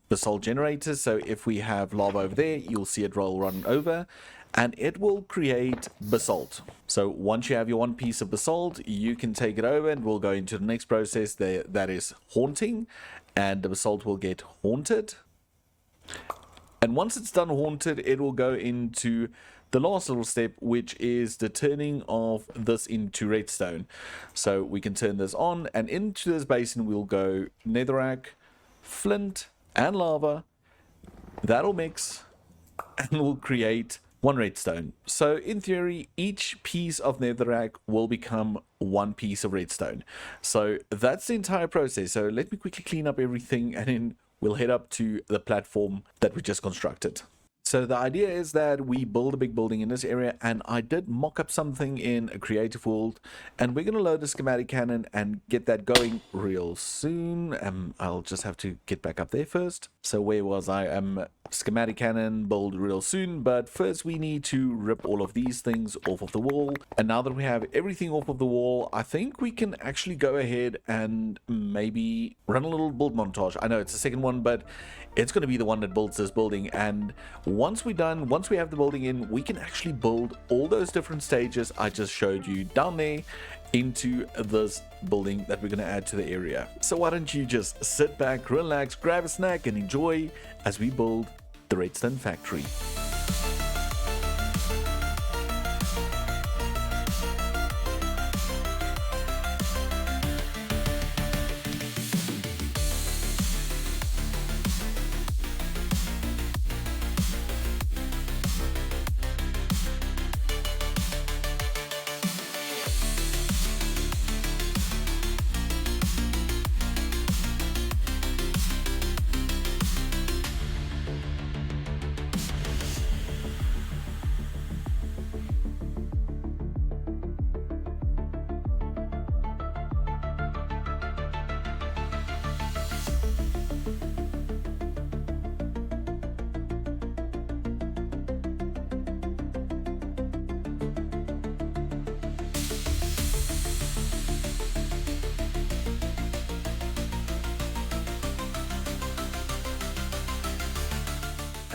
basalt generator, so if we have lava over there, you'll see it roll run over, and it will create basalt. So once you have your one piece of basalt, you can take it over and we'll go into the next process there, that is haunting, and the basalt will get haunted. And once it's done haunted, it will go into the last little step, which is the turning of this into redstone. So we can turn this on, and into this basin we'll go netherrack, flint, and lava. That'll mix, and we'll create one redstone. So in theory, each piece of netherrack will become one piece of redstone. So that's the entire process. So let me quickly clean up everything, and then we'll head up to the platform that we just constructed. So the idea is that we build a big building in this area, and I did mock up something in a creative world, and we're going to load the schematic cannon and get that going real soon. I'll just have to get back up there first. So where was I? Schematic cannon, build real soon, but first we need to rip all of these things off of the wall. And now that we have everything off of the wall, I think we can actually go ahead and maybe run a little build montage. I know it's the second one, but it's going to be the one that builds this building. And once we're done, once we have the building in, we can actually build all those different stages I just showed you down there into this building that we're going to add to the area. So why don't you just sit back, relax, grab a snack, and enjoy as we build the redstone factory.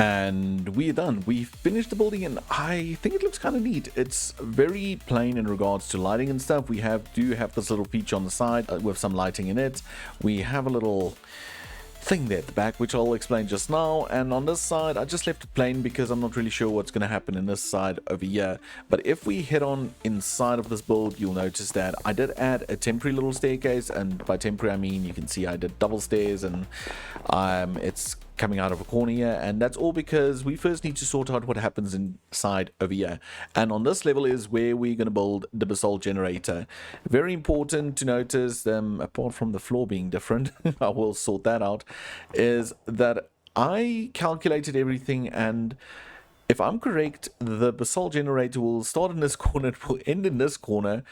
And we're done. We've finished the building, and I think it looks kind of neat. It's very plain in regards to lighting and stuff. We do have this little feature on the side with some lighting in it. We have a little thing there at the back, which I'll explain just now. And on this side, I just left it plain because I'm not really sure what's going to happen in this side over here. But if we head on inside of this build, you'll notice that I did add a temporary little staircase, and by temporary I mean you can see I did double stairs, and it's coming out of a corner here, and that's all because we first need to sort out what happens inside over here. And on this level is where we're going to build the basalt generator. Very important to notice, apart from the floor being different, I will sort that out, is that I calculated everything, and if I'm correct, the basalt generator will start in this corner, it will end in this corner,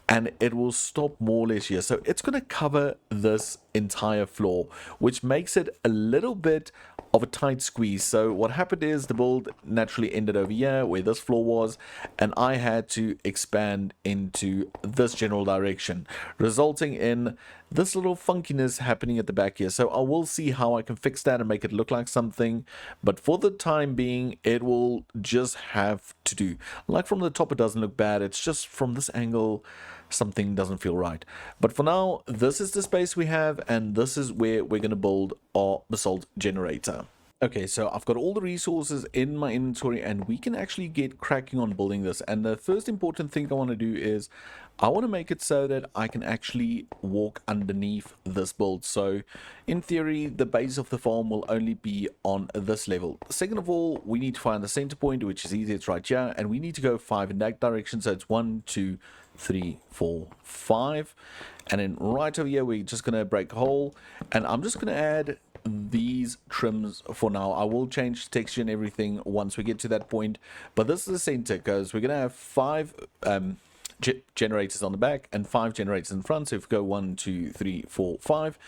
and it will stop more or less here. So it's going to cover this entire floor, which makes it a little bit of a tight squeeze. So what happened is the build naturally ended over here where this floor was, and I had to expand into this general direction, resulting in this little funkiness happening at the back here. So I will see how I can fix that and make it look like something, but for the time being it will just have to do. Like from the top it doesn't look bad, it's just from this angle something doesn't feel right. But for now, this is the space we have, and this is where we're going to build our basalt generator. Okay, so I've got all the resources in my inventory, and we can actually get cracking on building this. And the first important thing I want to do is I want to make it so that I can actually walk underneath this build. So in theory, the base of the farm will only be on this level. Second of all, we need to find the center point, which is easy. It's right here, and we need to go 5 in that direction. So it's 1, 2, 3, 4, 5, and then right over here we're just going to break a hole, and I'm just going to add these trims for now. I will change texture and everything once we get to that point, but this is the center because we're going to have 5 generators on the back and 5 generators in front. So if we go 1, 2, 3, 4, 5,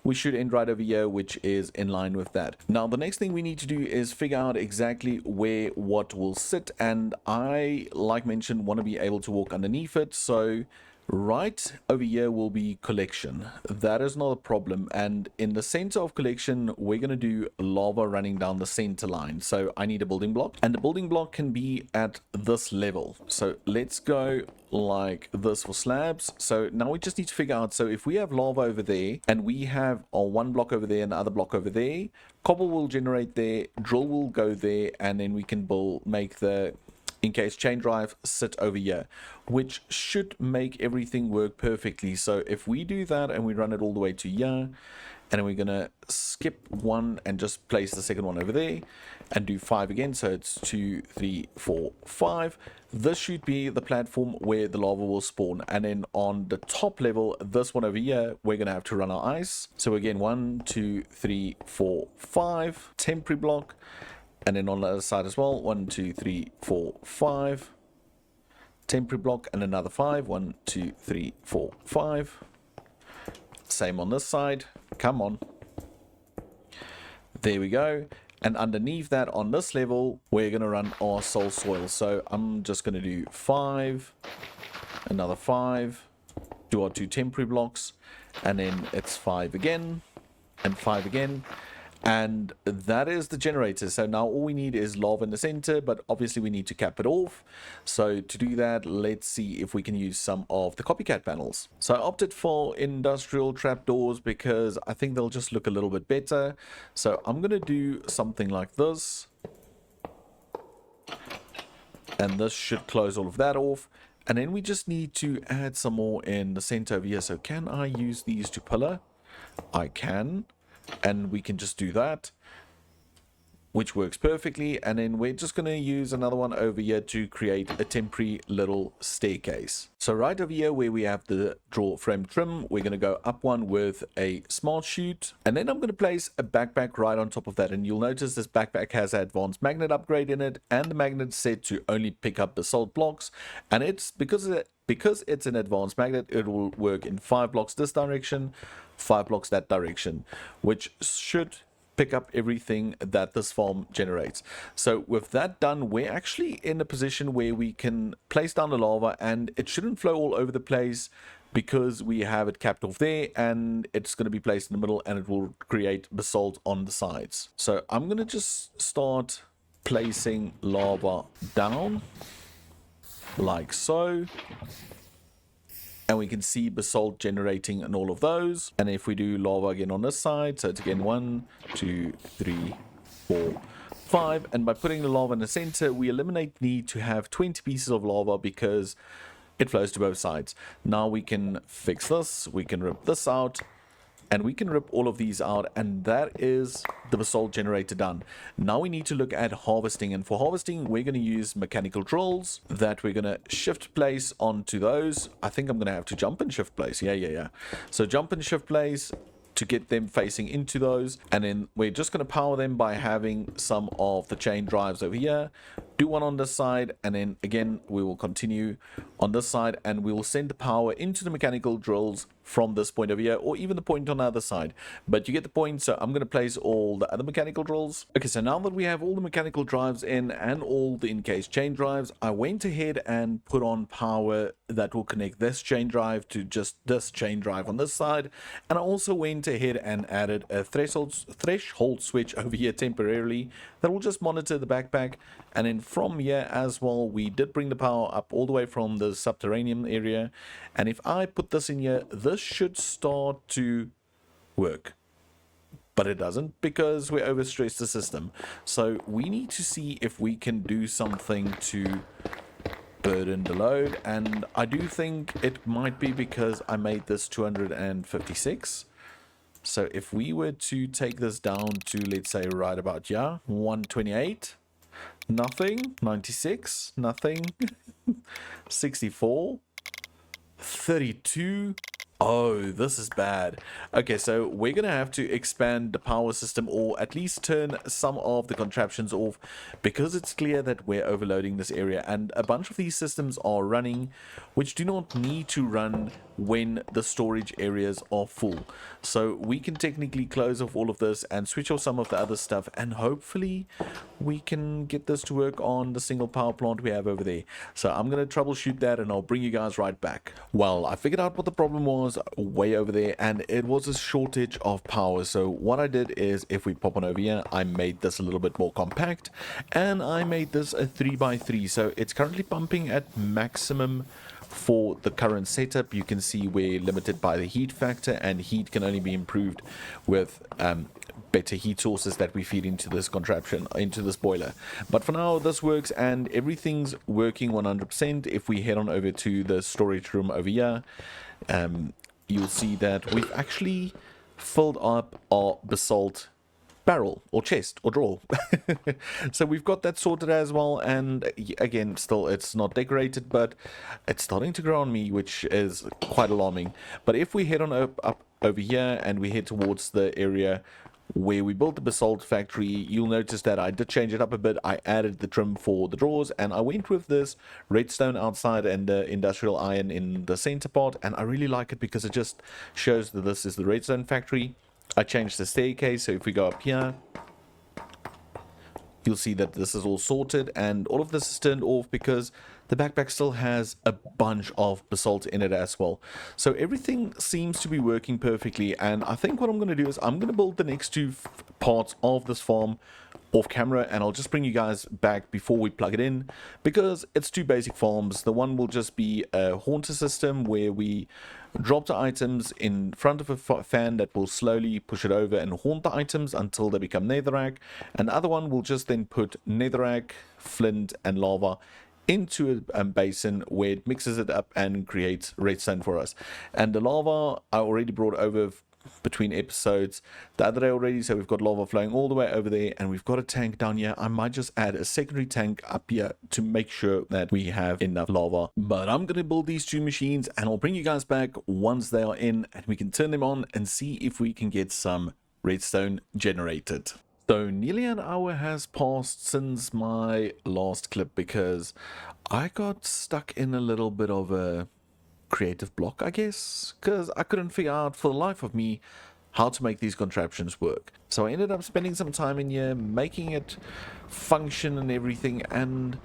we should end right over here, which is in line with that. Now the next thing we need to do is figure out exactly where what will sit, and I, like mentioned, want to be able to walk underneath it. So right over here will be collection. That is not a problem, and in the center of collection we're going to do lava running down the center line. So I need a building block, and the building block can be at this level. So let's go like this for slabs. So now we just need to figure out, so if we have lava over there and we have our one block over there and the other block over there, cobble will generate there, drill will go there, and then we can make the in case chain drive sit over here, which should make everything work perfectly. So if we do that and we run it all the way to here, and then we're gonna skip 1 and just place the second one over there and do 5 again, so it's 2, 3, 4, 5. This should be the platform where the lava will spawn, and then on the top level, this one over here, we're gonna have to run our ice. So again, 1, 2, 3, 4, 5 temporary block. And then on the other side as well, 1, 2, 3, 4, 5 temporary block, and another 5, 1, 2, 3, 4, 5. Same on this side. Come on, there we go. And underneath that, on this level, we're going to run our soul soil. So I'm just going to do 5, another 5, do our 2 temporary blocks, and then it's 5 again and 5 again. And that is the generator. So now all we need is lava in the center, but obviously we need to cap it off. So to do that, let's see if we can use some of the copycat panels. So I opted for industrial trapdoors because I think they'll just look a little bit better. So I'm going to do something like this, and this should close all of that off. And then we just need to add some more in the center over here. So can I use these to pillar? I can. And we can just do that, which works perfectly. And then we're just going to use another one over here to create a temporary little staircase. So right over here where we have the draw frame trim, we're going to go up one with a smart chute, and then I'm going to place a backpack right on top of that. And you'll notice this backpack has an advanced magnet upgrade in it, and the magnet's set to only pick up basalt blocks, and it's because it's an advanced magnet, it will work in 5 blocks this direction, 5 blocks that direction, which should pick up everything that this farm generates. So with that done, we're actually in a position where we can place down the lava, and it shouldn't flow all over the place because we have it capped off there, and it's going to be placed in the middle, and it will create basalt on the sides. So I'm going to just start placing lava down like so, and we can see basalt generating and all of those. And if we do lava again on this side, so it's again 1, 2, 3, 4, 5, and by putting the lava in the center, we eliminate the need to have 20 pieces of lava because it flows to both sides. Now we can fix this, we can rip this out, and we can rip all of these out, and that is the basalt generator done. Now we need to look at harvesting, and for harvesting we're going to use mechanical drills that we're going to shift place onto those. I think I'm going to have to jump and shift place. Yeah. So jump and shift place to get them facing into those, and then we're just going to power them by having some of the chain drives over here. Do one on this side, and then again we will continue on this side, and we will send the power into the mechanical drills from this point over here, or even the point on the other side, but you get the point. So I'm going to place all the other mechanical drills. Okay, so now that we have all the mechanical drives in and all the in-case chain drives, I went ahead and put on power that will connect this chain drive to just this chain drive on this side, and I also went ahead and added a threshold switch over here temporarily that will just monitor the backpack. And then from here as well, we did bring the power up all the way from the subterranean area. And if I put this in here, this should start to work. But it doesn't because we overstressed the system. So we need to see if we can do something to burden the load. And I do think it might be because I made this 256. So if we were to take this down to, let's say, right about here, 128, nothing, 96, nothing, 64, 32. Oh, this is bad. Okay, so we're going to have to expand the power system, or at least turn some of the contraptions off, because it's clear that we're overloading this area, and a bunch of these systems are running which do not need to run when the storage areas are full. So we can technically close off all of this and switch off some of the other stuff, and hopefully we can get this to work on the single power plant we have over there. So I'm going to troubleshoot that and I'll bring you guys right back. Well, I figured out what the problem was way over there, and it was a shortage of power. So what I did is, if we pop on over here, I made this a little bit more compact, and I made this a 3x3. So it's currently pumping at maximum for the current setup. You can see we're limited by the heat factor, and heat can only be improved with better heat sources that we feed into this contraption, into this boiler. But for now, this works and everything's working 100%. If we head on over to the storage room over here, you'll see that we've actually filled up our basalt barrel or chest or drawer. So we've got that sorted as well, and again, still it's not decorated, but it's starting to grow on me, which is quite alarming. But if we head on up over here and we head towards the area where we built the basalt factory, you'll notice that I did change it up a bit. I added the trim for the drawers, and I went with this redstone outside and the industrial iron in the center part, and I really like it because it just shows that this is the redstone factory. I changed the staircase, so if we go up here, you'll see that this is all sorted, and all of this is turned off because the backpack still has a bunch of basalt in it as well. So everything seems to be working perfectly, and I think what I'm going to do is I'm going to build the next two parts of this farm off camera, and I'll just bring you guys back before we plug it in, because it's two basic farms. The one will just be a haunter system where we drop the items in front of a fan that will slowly push it over and haunt the items until they become netherrack, and the other one will just then put netherrack, flint and lava into a basin where it mixes it up and creates redstone for us. And the lava I already brought over between episodes the other day already, so we've got lava flowing all the way over there, and we've got a tank down here. I might just add a secondary tank up here to make sure that we have enough lava. But I'm gonna build these two machines, and I'll bring you guys back once they are in and we can turn them on and see if we can get some redstone generated. So nearly an hour has passed since my last clip, because I got stuck in a little bit of a creative block, I guess, because I couldn't figure out for the life of me how to make these contraptions work. So I ended up spending some time in here making it function and everything, and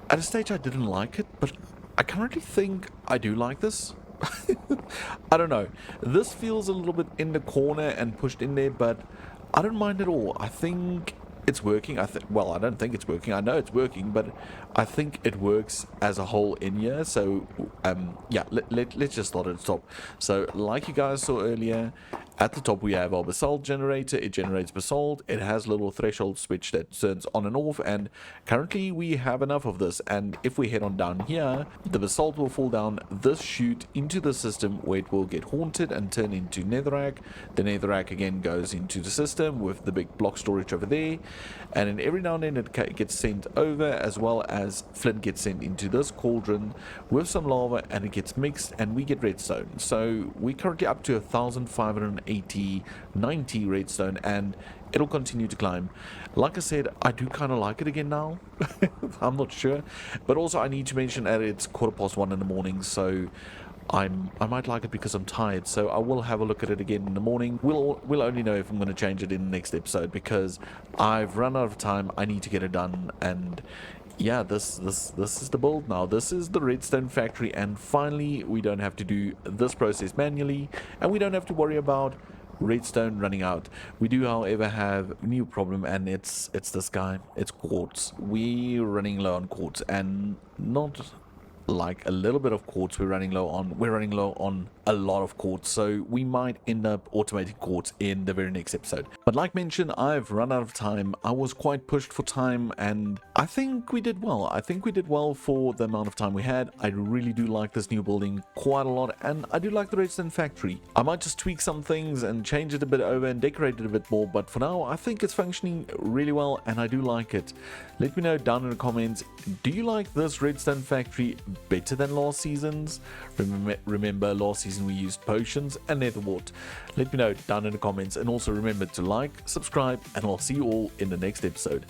at a stage I didn't like it, but I currently think I do like this. I don't know, this feels a little bit in the corner and pushed in there, but I don't mind at all. I think it's working. Well, I don't think it's working. I know it's working, but I think it works as a whole in here. So, yeah, let's just start at the top. So, like you guys saw earlier, at the top we have our basalt generator. It generates basalt. It has a little threshold switch that turns on and off, and currently we have enough of this. And if we head on down here, the basalt will fall down this chute into the system where it will get haunted and turn into netherrack. The netherrack again goes into the system with the big block storage over there, and then every now and then it gets sent over, as well as flint gets sent into this cauldron with some lava, and it gets mixed and we get redstone. So we're currently up to 1,590 redstone, and it'll continue to climb. Like I said, I do kind of like it again now. I'm not sure, but also I need to mention that it's 1:15 in the morning, so I might like it because I'm tired, so I will have a look at it again in the morning. We'll only know if I'm going to change it in the next episode, because I've run out of time. I need to get it done, and yeah, this is the build now. This is the redstone factory, and finally we don't have to do this process manually, and we don't have to worry about redstone running out. We do, however, have a new problem, and it's this guy. It's quartz. We're running low on quartz, and not like a little bit of quartz we're running low on a lot of quartz, so we might end up automating quartz in the very next episode. But like mentioned, I've run out of time. I was quite pushed for time, and I think we did well. I think we did well for the amount of time we had. I really do like this new building quite a lot, and I do like the redstone factory. I might just tweak some things and change it a bit over and decorate it a bit more, but for now I think it's functioning really well and I do like it. Let me know down in the comments, do you like this redstone factory better than last season's? Remember last season we used potions and nether wart. Let me know down in the comments, and also remember to like, subscribe, and I'll see you all in the next episode.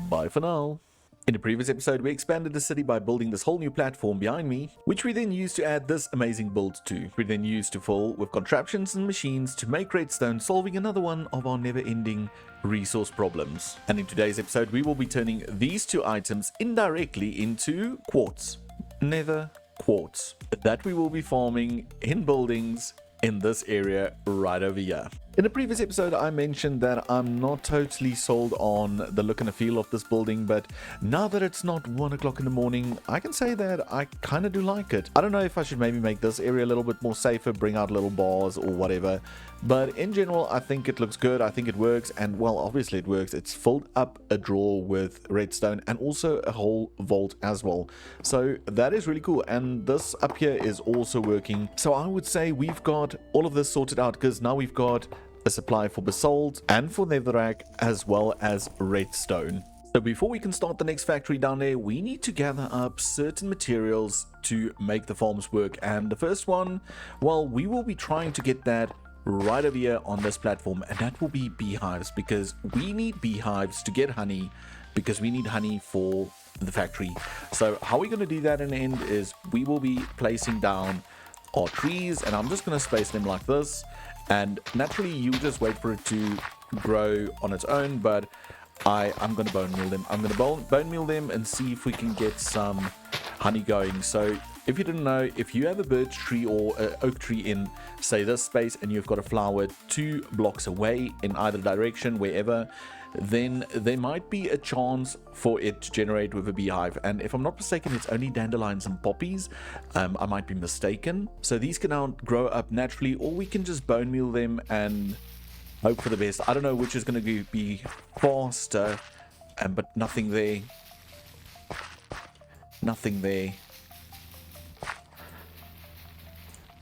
Bye for now. In the previous episode, we expanded the city by building this whole new platform behind me, which we then used to add this amazing build to. We then used to fill with contraptions and machines to make redstone, solving another one of our never-ending resource problems. And in today's episode, we will be turning these two items indirectly into quartz. Nether quartz. That we will be farming in buildings in this area right over here. In the previous episode, I mentioned that I'm not totally sold on the look and the feel of this building, but now that it's not 1 o'clock in the morning, I can say that I kind of do like it. I don't know if I should maybe make this area a little bit more safer, bring out little bars or whatever, but in general, I think it looks good. I think it works, and well, obviously it works. It's filled up a drawer with redstone and also a whole vault as well. So that is really cool, and this up here is also working. So I would say we've got all of this sorted out, because now we've got a supply for basalt and for netherrack as well as redstone. So before we can start the next factory down there, we need to gather up certain materials to make the farms work. And the first one, well, we will be trying to get that right over here on this platform, and that will be beehives, because we need beehives to get honey, because we need honey for the factory. So how we're going to do that in the end is we will be placing down our trees, and I'm just going to space them like this, and naturally you just wait for it to grow on its own, but I'm going to bone meal them. I'm going to bone meal them and see if we can get some honey going. So if you didn't know, if you have a birch tree or an oak tree in, say, this space, and you've got a flower 2 blocks away in either direction, wherever, then there might be a chance for it to generate with a beehive. And if I'm not mistaken, it's only dandelions and poppies. I might be mistaken. So these can now grow up naturally, or we can just bone meal them and hope for the best. I don't know which is going to be faster, but nothing there. Nothing there.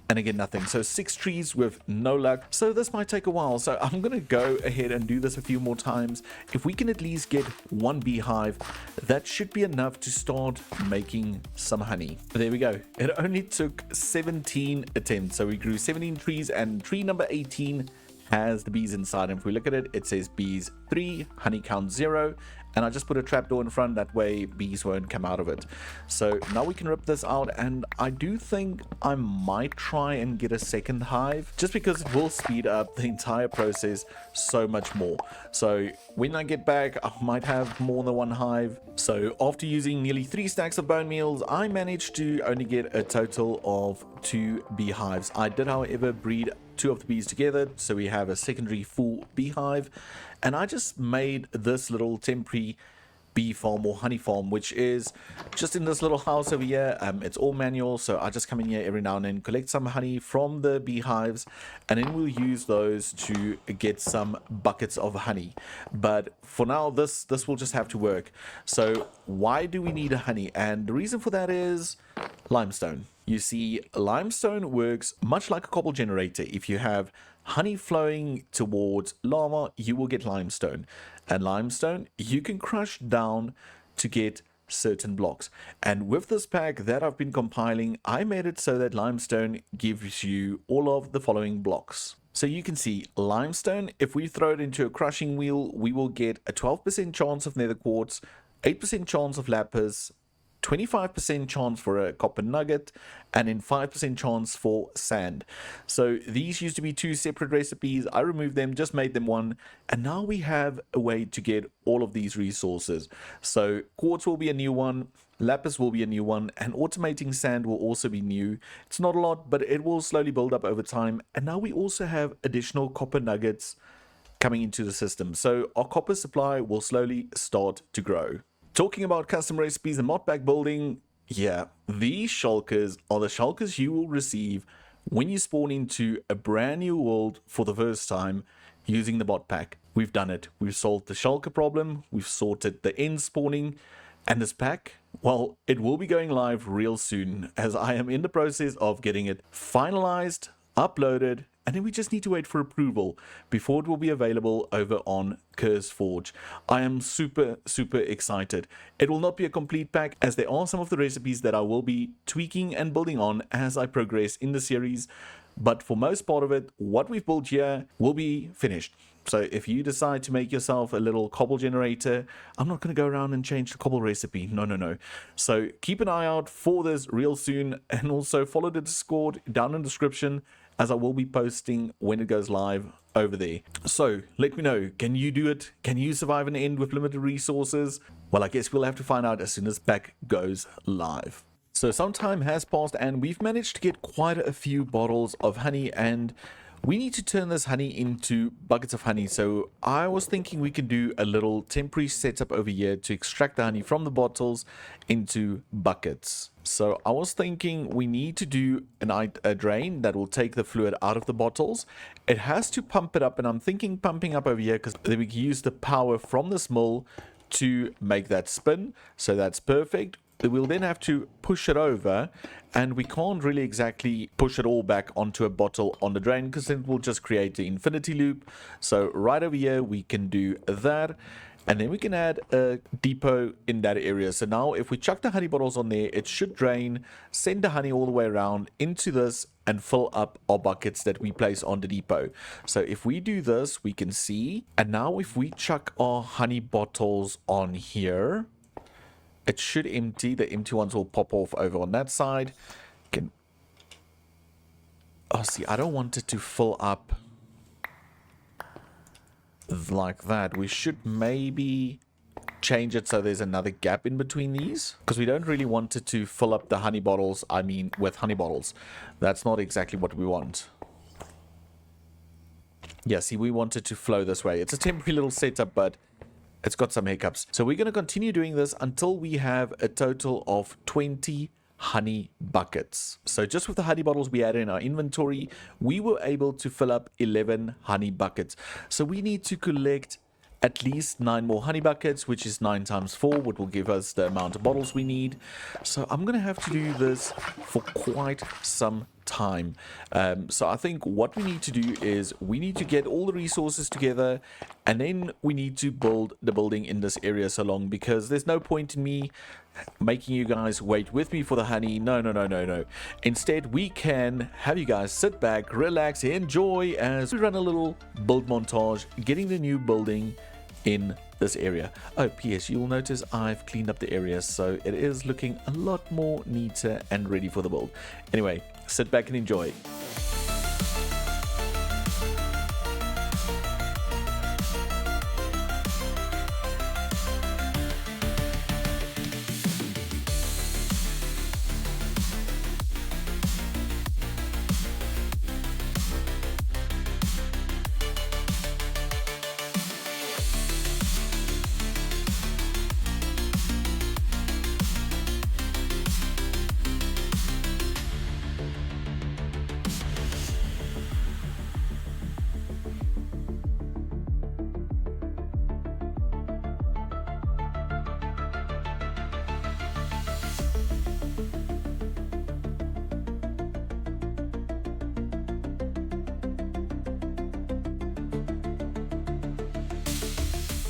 And again, nothing. So 6 trees with no luck. So this might take a while. So I'm going to go ahead and do this a few more times. If we can at least get 1 beehive, that should be enough to start making some honey. There we go. It only took 17 attempts. So we grew 17 trees, and tree number 18 has the bees inside. And if we look at it, it says bees 3, honey count 0. And I just put a trapdoor in front, that way bees won't come out of it. So now we can rip this out, and I do think I might try and get a second hive, just because it will speed up the entire process so much more. So when I get back, I might have more than 1 hive. So after using nearly 3 stacks of bone meals, I managed to only get a total of 2 beehives. I did, however, breed 2 of the bees together, so we have a secondary full beehive. And I just made this little temporary bee farm or honey farm, which is just in this little house over here. It's all manual, so I just come in here every now and then, collect some honey from the beehives, and then we'll use those to get some buckets of honey. But for now, this will just have to work. So why do we need a honey? And the reason for that is limestone. You see, limestone works much like a cobble generator. If you have honey flowing towards lava, you will get limestone. And limestone you can crush down to get certain blocks. And with this pack that I've been compiling, I made it so that limestone gives you all of the following blocks. So you can see limestone, if we throw it into a crushing wheel, we will get a 12% chance of nether quartz, 8% chance of lapis, 25% chance for a copper nugget, and then 5% chance for sand. So these used to be two separate recipes. I removed them, just made them one, and now we have a way to get all of these resources. So quartz will be a new one, lapis will be a new one, and automating sand will also be new. It's not a lot, but it will slowly build up over time. And now we also have additional copper nuggets coming into the system, so our copper supply will slowly start to grow. Talking about custom recipes and mod pack building, yeah, these shulkers are the shulkers you will receive when you spawn into a brand new world for the first time using the mod pack. We've done it. We've solved the shulker problem, we've sorted the end spawning, and this pack, well, it will be going live real soon, as I am in the process of getting it finalized, uploaded, and then we just need to wait for approval before it will be available over on CurseForge. I am super excited. It will not be a complete pack, as there are some of the recipes that I will be tweaking and building on as I progress in the series, but for most part of it, what we've built here will be finished. So if you decide to make yourself a little cobble generator, I'm not going to go around and change the cobble recipe. No. So keep an eye out for this real soon, and also follow the Discord down in the description, as I will be posting when it goes live over there. So let me know, can you do it? Can you survive an end with limited resources? Well, I guess we'll have to find out as soon as pack goes live. So some time has passed and we've managed to get quite a few bottles of honey, and we need to turn this honey into buckets of honey. So I was thinking we could do a little temporary setup over here to extract the honey from the bottles into buckets. So I was thinking we need to do a drain that will take the fluid out of the bottles. It has to pump it up, and I'm thinking pumping up over here because then we can use the power from this mill to make that spin. So that's perfect. We'll then have to push it over, and we can't really exactly push it all back onto a bottle on the drain because it will just create the infinity loop. So right over here we can do that, and then we can add a depot in that area. So now if we chuck the honey bottles on there, it should drain, send the honey all the way around into this, and fill up our buckets that we place on the depot. So if we do this, we can see, and now if we chuck our honey bottles on here, it should empty. The empty ones will pop off over on that side. Oh, see, I don't want it to fill up like that. We should maybe change it so there's another gap in between these, because we don't really want it to fill up the honey bottles, with honey bottles. That's not exactly what we want. Yeah, see, we want it to flow this way. It's a temporary little setup, but it's got some hiccups. So we're going to continue doing this until we have a total of 20 honey buckets. So just with the honey bottles we had in our inventory, we were able to fill up 11 honey buckets. So we need to collect at least 9 more honey buckets, which is 9 times 4, which will give us the amount of bottles we need. So I'm going to have to do this for quite some time. So I think what we need to do is we need to get all the resources together, and then we need to build the building in this area so long, because there's no point in me making you guys wait with me for the honey. No. Instead, we can have you guys sit back, relax, enjoy as we run a little build montage, getting the new building in this area. Oh, PS, you'll notice I've cleaned up the area, so it is looking a lot more neater and ready for the build. Anyway, sit back and enjoy.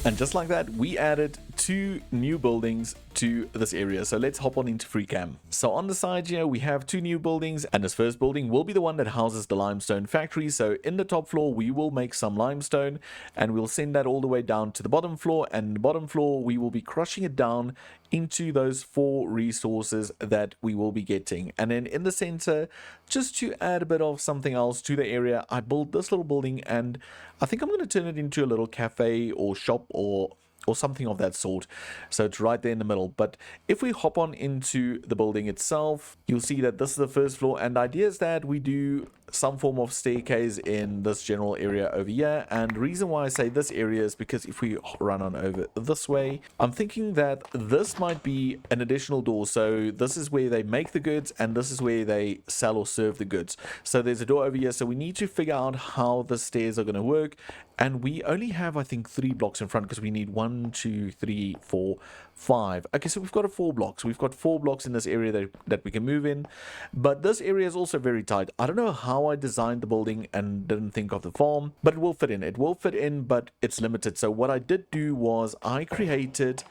And just like that, we added two new buildings to this area. So let's hop on into free cam. So on the side here, we have two new buildings, and this first building will be the one that houses the limestone factory. So in the top floor, we will make some limestone, and we'll send that all the way down to the bottom floor. And the bottom floor, we will be crushing it down into those 4 resources that we will be getting. And then in the center, just to add a bit of something else to the area, I built this little building, and I think I'm going to turn it into a little cafe or shop or something of that sort. So it's right there in the middle. But if we hop on into the building itself, you'll see that this is the first floor, and the idea is that we do some form of staircase in this general area over here. And the reason why I say this area is because if we run on over this way, I'm thinking that this might be an additional door. So this is where they make the goods, and this is where they sell or serve the goods. So there's a door over here, so we need to figure out how the stairs are going to work. And we only have, I think, 3 blocks in front, because we need 1, 2, 3, 4, 5. Okay, so we've got 4 blocks. We've got 4 blocks in this area that we can move in. But this area is also very tight. I don't know how I designed the building and didn't think of the farm, but it will fit in. It will fit in, but it's limited. So what I did do was I created...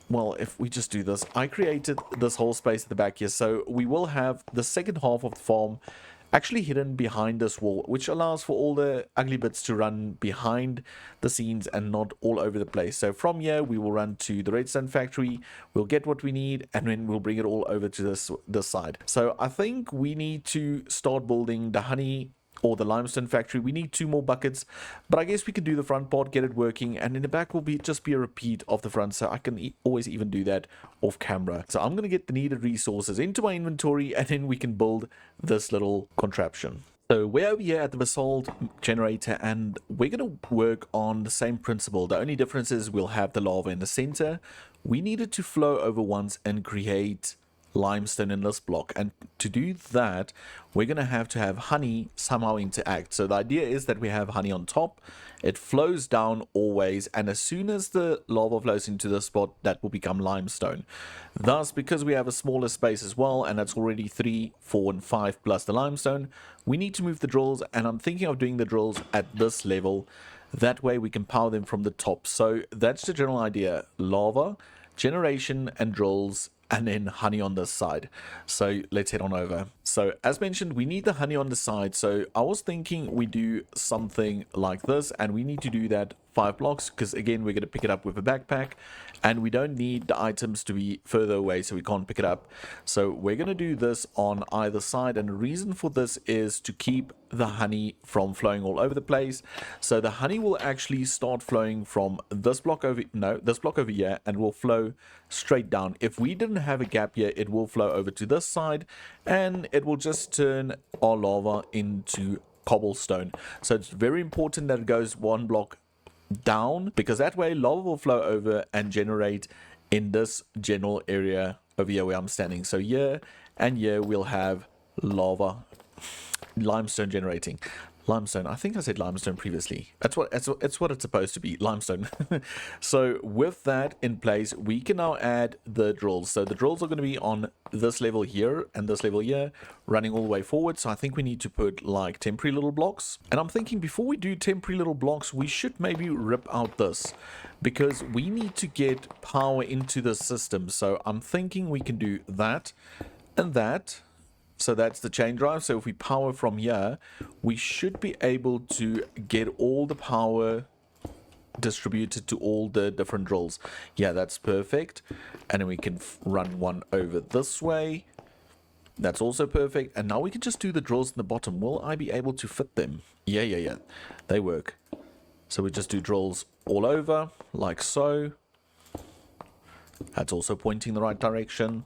Well, if we just do this, I created this whole space at the back here. So we will have the second half of the farm actually hidden behind this wall, which allows for all the ugly bits to run behind the scenes and not all over the place. So from here, we will run to the redstone factory, we'll get what we need, and then we'll bring it all over to this side. So I think we need to start building the honey or the limestone factory. We need 2 more buckets, but I guess we can do the front part, get it working, and in the back will just be a repeat of the front, so I can always even do that off camera. So I'm going to get the needed resources into my inventory, and then we can build this little contraption. So we're over here at the basalt generator, and we're going to work on the same principle. The only difference is we'll have the lava in the center. We need it to flow over once and create limestone in this block, and to do that we're going to have honey somehow interact. So the idea is that we have honey on top, it flows down always, and as soon as the lava flows into the spot, that will become limestone. Thus, because we have a smaller space as well, and that's already 3, 4 and 5 plus the limestone, we need to move the drills, and I'm thinking of doing the drills at this level. That way we can power them from the top. So that's the general idea: lava, generation and drills, and then honey on this side. So let's head on over. So as mentioned, we need the honey on the side. So I was thinking we do something like this, and we need to do that 5 blocks, because again we're going to pick it up with a backpack, and we don't need the items to be further away, so we can't pick it up. So we're going to do this on either side, and the reason for this is to keep the honey from flowing all over the place. So the honey will actually start flowing from this block over here, and will flow straight down. If we didn't have a gap here, it will flow over to this side, and it will just turn our lava into cobblestone. So it's very important that it goes 1 block down, because that way lava will flow over and generate in this general area over here where I'm standing. So here and here we'll have limestone generating. Limestone, I think I said limestone previously. It's what it's supposed to be, limestone. So with that in place, we can now add the drills. So the drills are going to be on this level here and this level here, running all the way forward. So I think we need to put like temporary little blocks. And I'm thinking before we do temporary little blocks, we should maybe rip out this, because we need to get power into the system. So I'm thinking we can do that and that. So that's the chain drive. So if we power from here, we should be able to get all the power distributed to all the different drills. Yeah, that's perfect. And then we can run one over this way. That's also perfect. And now we can just do the drills in the bottom. Will I be able to fit them? Yeah. They work. So we just do drills all over, like so. That's also pointing the right direction.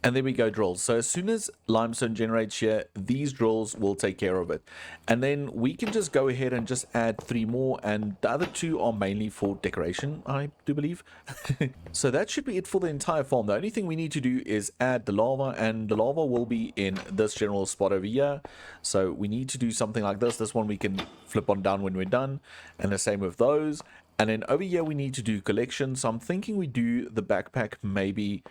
And there we go, drills. So as soon as limestone generates here, these drills will take care of it. And then we can just go ahead and just add 3 more, and the other 2 are mainly for decoration, I do believe. So that should be it for the entire farm. The only thing we need to do is add the lava, and the lava will be in this general spot over here. So we need to do something like this. This one we can flip on down when we're done, and the same with those. And then over here we need to do collection. So I'm thinking we do the backpack maybe...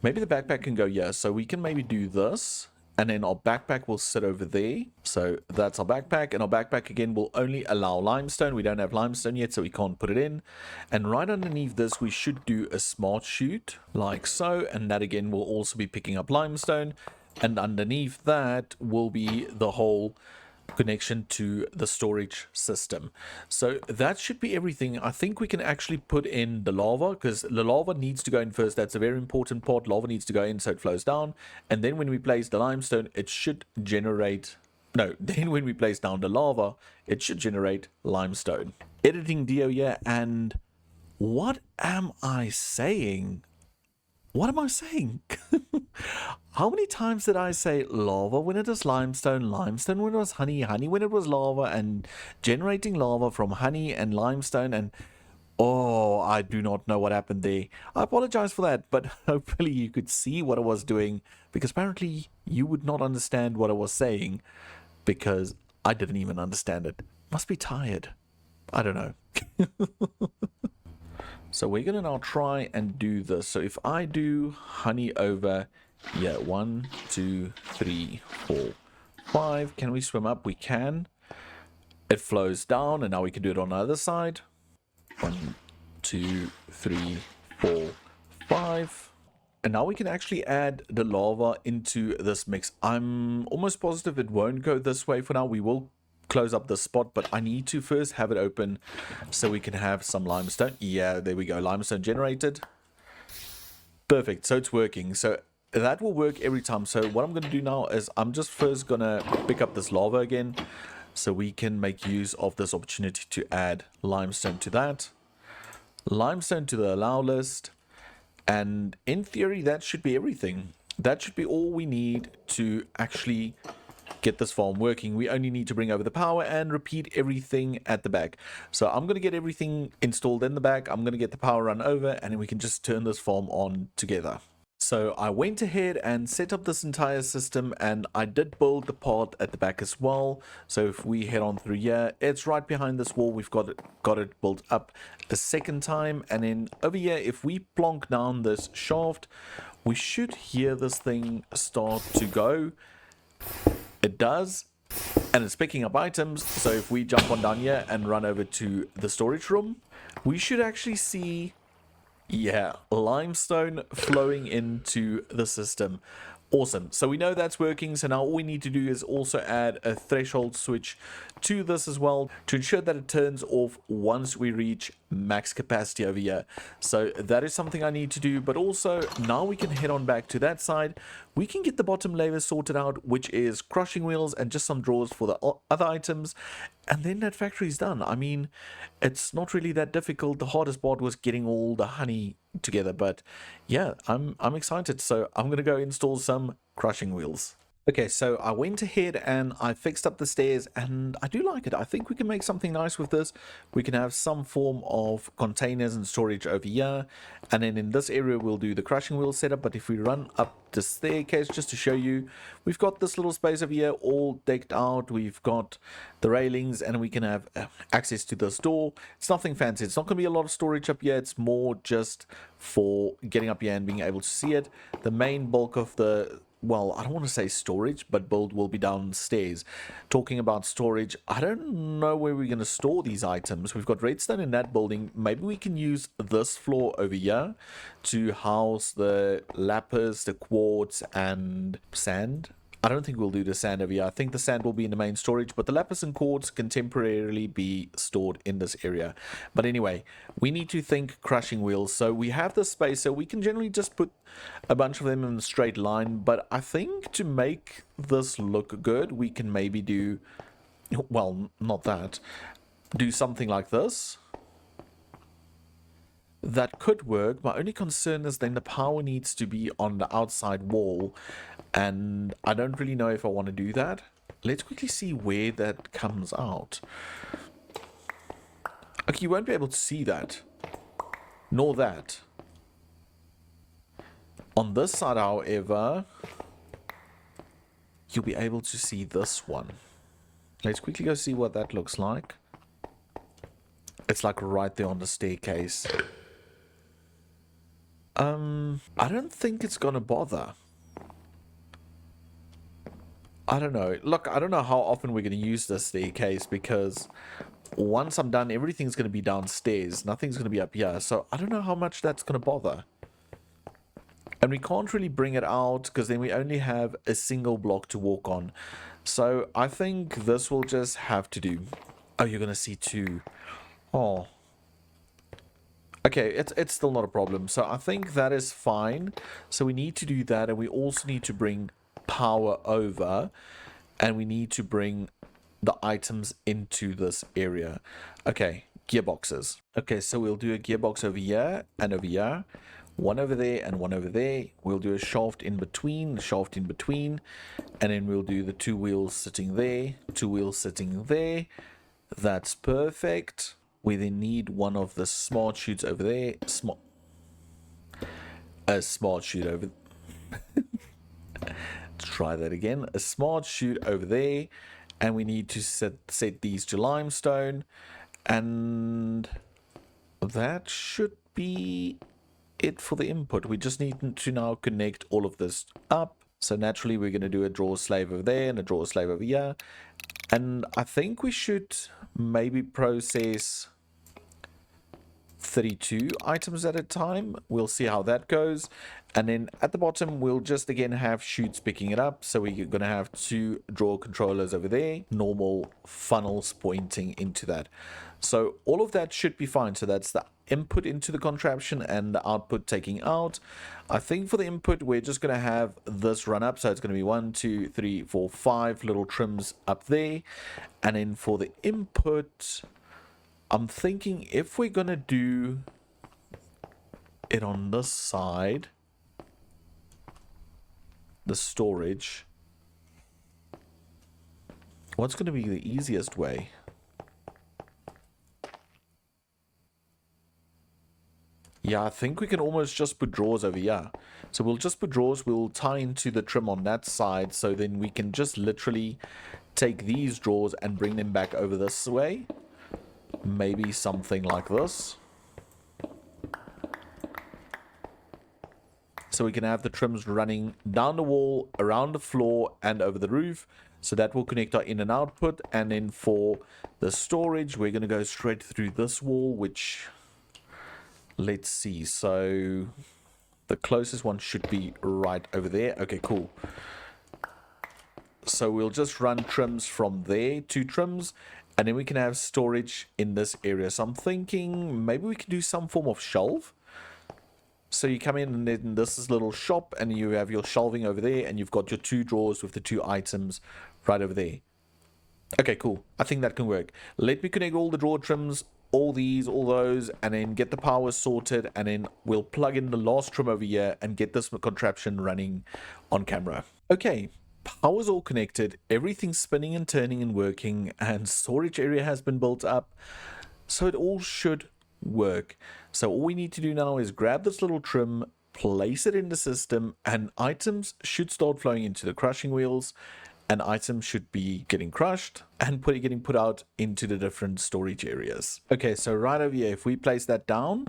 maybe the backpack can go here, so we can maybe do this and then our backpack will sit over there. So that's our backpack, and our backpack again will only allow limestone. We don't have limestone yet, so we can't put it in. And right underneath this, we should do a smart chute like so, and that again will also be picking up limestone. And underneath that will be the whole connection to the storage system. So that should be everything. I think we can actually put in the lava, because the lava needs to go in first. That's a very important part. Lava needs to go in so it flows down, and then when we place the limestone, it should generate then when we place down the lava, it should generate limestone. Editing Dio here, and what am I saying? What am I saying? How many times did I say lava when it was limestone, limestone when it was honey, honey when it was lava, and generating lava from honey and limestone? And oh, I do not know what happened there. I apologize for that, but hopefully you could see what I was doing, because apparently you would not understand what I was saying, because I didn't even understand it. Must be tired. I don't know. So we're going to now try and do this. So if I do honey over, 1, 2, 3, 4, 5. Can we swim up? We can. It flows down, and now we can do it on the other side. 1, 2, 3, 4, 5. And now we can actually add the lava into this mix. I'm almost positive it won't go this way for now. We will close up the spot, but I need to first have it open so we can have some limestone. Yeah, there we go. Limestone generated. Perfect. So it's working. So that will work every time. So what I'm going to do now is I'm just first going to pick up this lava again so we can make use of this opportunity to add limestone to that. Limestone to the allow list. And in theory, that should be everything. That should be all we need to actually get this farm working. We only need to bring over the power and repeat everything at the back. So I'm going to get everything installed in the back. I'm going to get the power run over, and then we can just turn this farm on together. So I went ahead and set up this entire system, and I did build the part at the back as well. So if we head on through here, it's right behind this wall. We've got it built up a second time, and then over here, if we plonk down this shaft, we should hear this thing start to go. It does, and it's picking up items. So if we jump on down here and run over to the storage room, we should actually see, limestone flowing into the system. Awesome. So we know that's working. So now all we need to do is also add a threshold switch to this as well to ensure that it turns off once we reach max capacity over here. So that is something I need to do. But also now we can head on back to that side. We can get the bottom layer sorted out, which is crushing wheels and just some drawers for the other items. And then that factory is done. I mean, it's not really that difficult. The hardest part was getting all the honey together, but yeah, I'm excited. So I'm gonna go install some crushing wheels. Okay, so I went ahead and I fixed up the stairs, and I do like it. I think we can make something nice with this. We can have some form of containers and storage over here, and then in this area we'll do the crushing wheel setup. But if we run up the staircase just to show you, we've got this little space over here all decked out. We've got the railings, and we can have access to this door. It's nothing fancy. It's not going to be a lot of storage up here. It's more just for getting up here and being able to see it. The main bulk of the, well, I don't want to say storage, but build will be downstairs. Talking about storage, I don't know where we're going to store these items. We've got redstone in that building. Maybe we can use this floor over here to house the lapis, the quartz, and sand. I don't think we'll do the sand over here. I think the sand will be in the main storage, but the lapis and quartz can temporarily be stored in this area. But anyway, we need to think crushing wheels. So we have this space, so we can generally just put a bunch of them in a straight line. But I think to make this look good, we can maybe do, well, not that, do something like this. That could work. My only concern is then the power needs to be on the outside wall, and I don't really know if I want to do that. Let's quickly see where that comes out. Okay, you won't be able to see that, nor that. On this side, however, you'll be able to see this one. Let's quickly go see what that looks like. It's like right there on the staircase. I don't think it's gonna bother. I don't know. Look, I don't know how often we're going to use this staircase because once I'm done, everything's going to be downstairs. Nothing's going to be up here. So I don't know how much that's going to bother. And we can't really bring it out because then we only have a single block to walk on. So I think this will just have to do. Oh, you're going to see two. Oh. Okay, it's still not a problem. So I think that is fine. So we need to do that. And we also need to bring power over. And we need to bring the items into this area. Okay, gearboxes. Okay, so we'll do a gearbox over here and over here. One over there and one over there. We'll do a shaft in between, and then we'll do the two wheels sitting there, two wheels sitting there. That's perfect. We then need one of the smart chutes over there. A smart chute over. Try that again. A smart chute over there, and we need to set these to limestone, and that should be it for the input. We just need to now connect all of this up. So naturally we're going to do a draw slave over there and a draw slave over here, and I think we should maybe process 32 items at a time. We'll see how that goes. And then at the bottom we'll just again have chutes picking it up. So we're going to have two draw controllers over there, normal funnels pointing into that. So all of that should be fine. So that's the input into the contraption and the output taking out. I think for the input we're just going to have this run up. So it's going to be 1 2 3 4 5 little trims up there. And then for the input, I'm thinking if we're going to do it on this side, the storage, what's going to be the easiest way? Yeah, I think we can almost just put drawers over here. So we'll just put drawers, we'll tie into the trim on that side, so then we can just literally take these drawers and bring them back over this way. Maybe something like this. So we can have the trims running down the wall, around the floor, and over the roof. So that will connect our in and output. And then for the storage, we're going to go straight through this wall, which, let's see. So the closest one should be right over there. Okay, cool. So we'll just run trims from there, 2 trims. And then we can have storage in this area. So I'm thinking maybe we can do some form of shelf. So you come in and then this is a little shop and you have your shelving over there and you've got your 2 drawers with the 2 items right over there. Okay, cool. I think that can work. Let me connect all the drawer trims, all these, all those, and then get the power sorted, and then we'll plug in the last trim over here and get this contraption running on camera. Okay. Power's all connected, everything's spinning and turning and working, and storage area has been built up, so it all should work. So all we need to do now is grab this little trim, place it in the system, and items should start flowing into the crushing wheels, and items should be getting crushed and getting put out into the different storage areas. Okay, so right over here, if we place that down,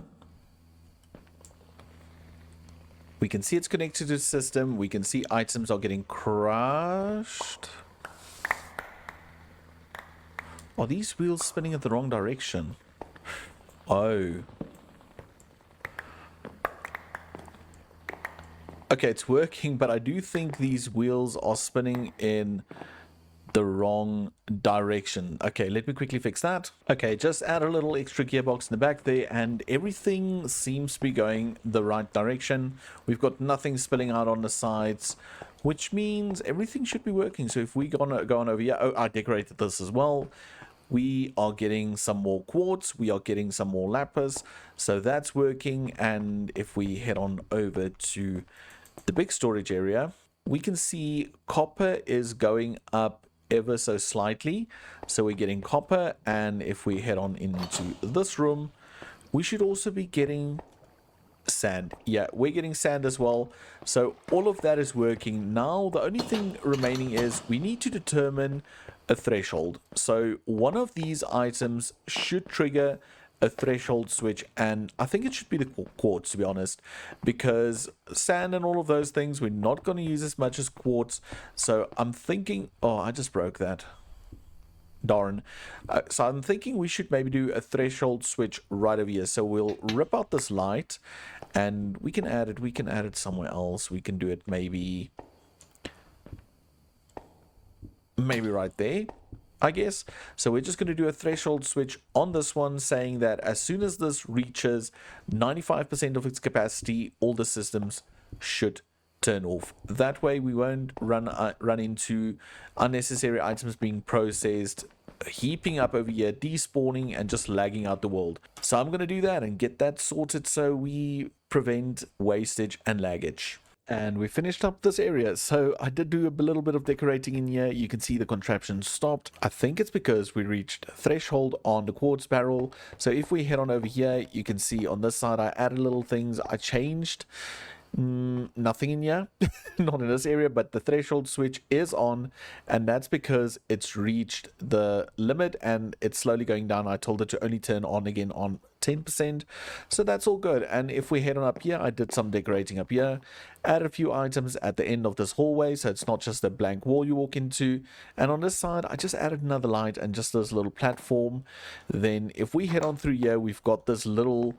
we can see it's connected to the system. We can see items are getting crushed. Are these wheels spinning in the wrong direction? Oh. Okay, it's working, but I do think these wheels are spinning in the wrong direction. Okay, let me quickly fix that. Okay, just add a little extra gearbox in the back there and everything seems to be going the right direction. We've got nothing spilling out on the sides, which means everything should be working. So if we go on over here, oh, I decorated this as well. We are getting some more quartz, we are getting some more lapis, so that's working. And if we head on over to the big storage area, we can see copper is going up ever so slightly, so we're getting copper. And if we head on into this room, we should also be getting sand. Yeah, we're getting sand as well, so all of that is working. Now the only thing remaining is we need to determine a threshold. So one of these items should trigger a threshold switch, and I think it should be the quartz, to be honest, because sand and all of those things we're not going to use as much as quartz. So I'm thinking, oh, I just broke that, darn. So I'm thinking we should maybe do a threshold switch right over here. So we'll rip out this light, and we can add it somewhere else. We can do it maybe right there, I guess. So we're just going to do a threshold switch on this one, saying that as soon as this reaches 95% of its capacity, all the systems should turn off. That way we won't run into unnecessary items being processed, heaping up over here, despawning, and just lagging out the world. So I'm going to do that and get that sorted so we prevent wastage and laggage. And we finished up this area. So I did do a little bit of decorating in here. You can see the contraption stopped. I think it's because we reached threshold on the quartz barrel. So if we head on over here, you can see on this side I added little things. I changed nothing in here, not in this area, but the threshold switch is on, and that's because it's reached the limit and it's slowly going down. I told it to only turn on again on 10%, so that's all good. And if we head on up here, I did some decorating up here, add a few items at the end of this hallway so it's not just a blank wall you walk into. And on this side I just added another light and just this little platform. Then if we head on through here, we've got this little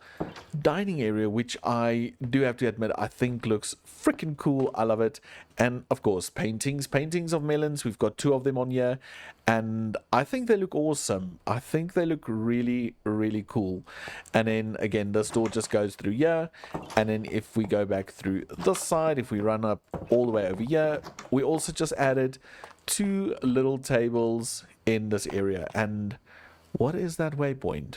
dining area, which I do have to admit I think looks freaking cool. I love it. And of course paintings of melons. We've got 2 of them on here, and I think they look awesome. I think they look really cool. And then again, this door just goes through here, and then if we go back through this side, if we run up all the way over here, we also just added 2 little tables in this area. And what is that waypoint?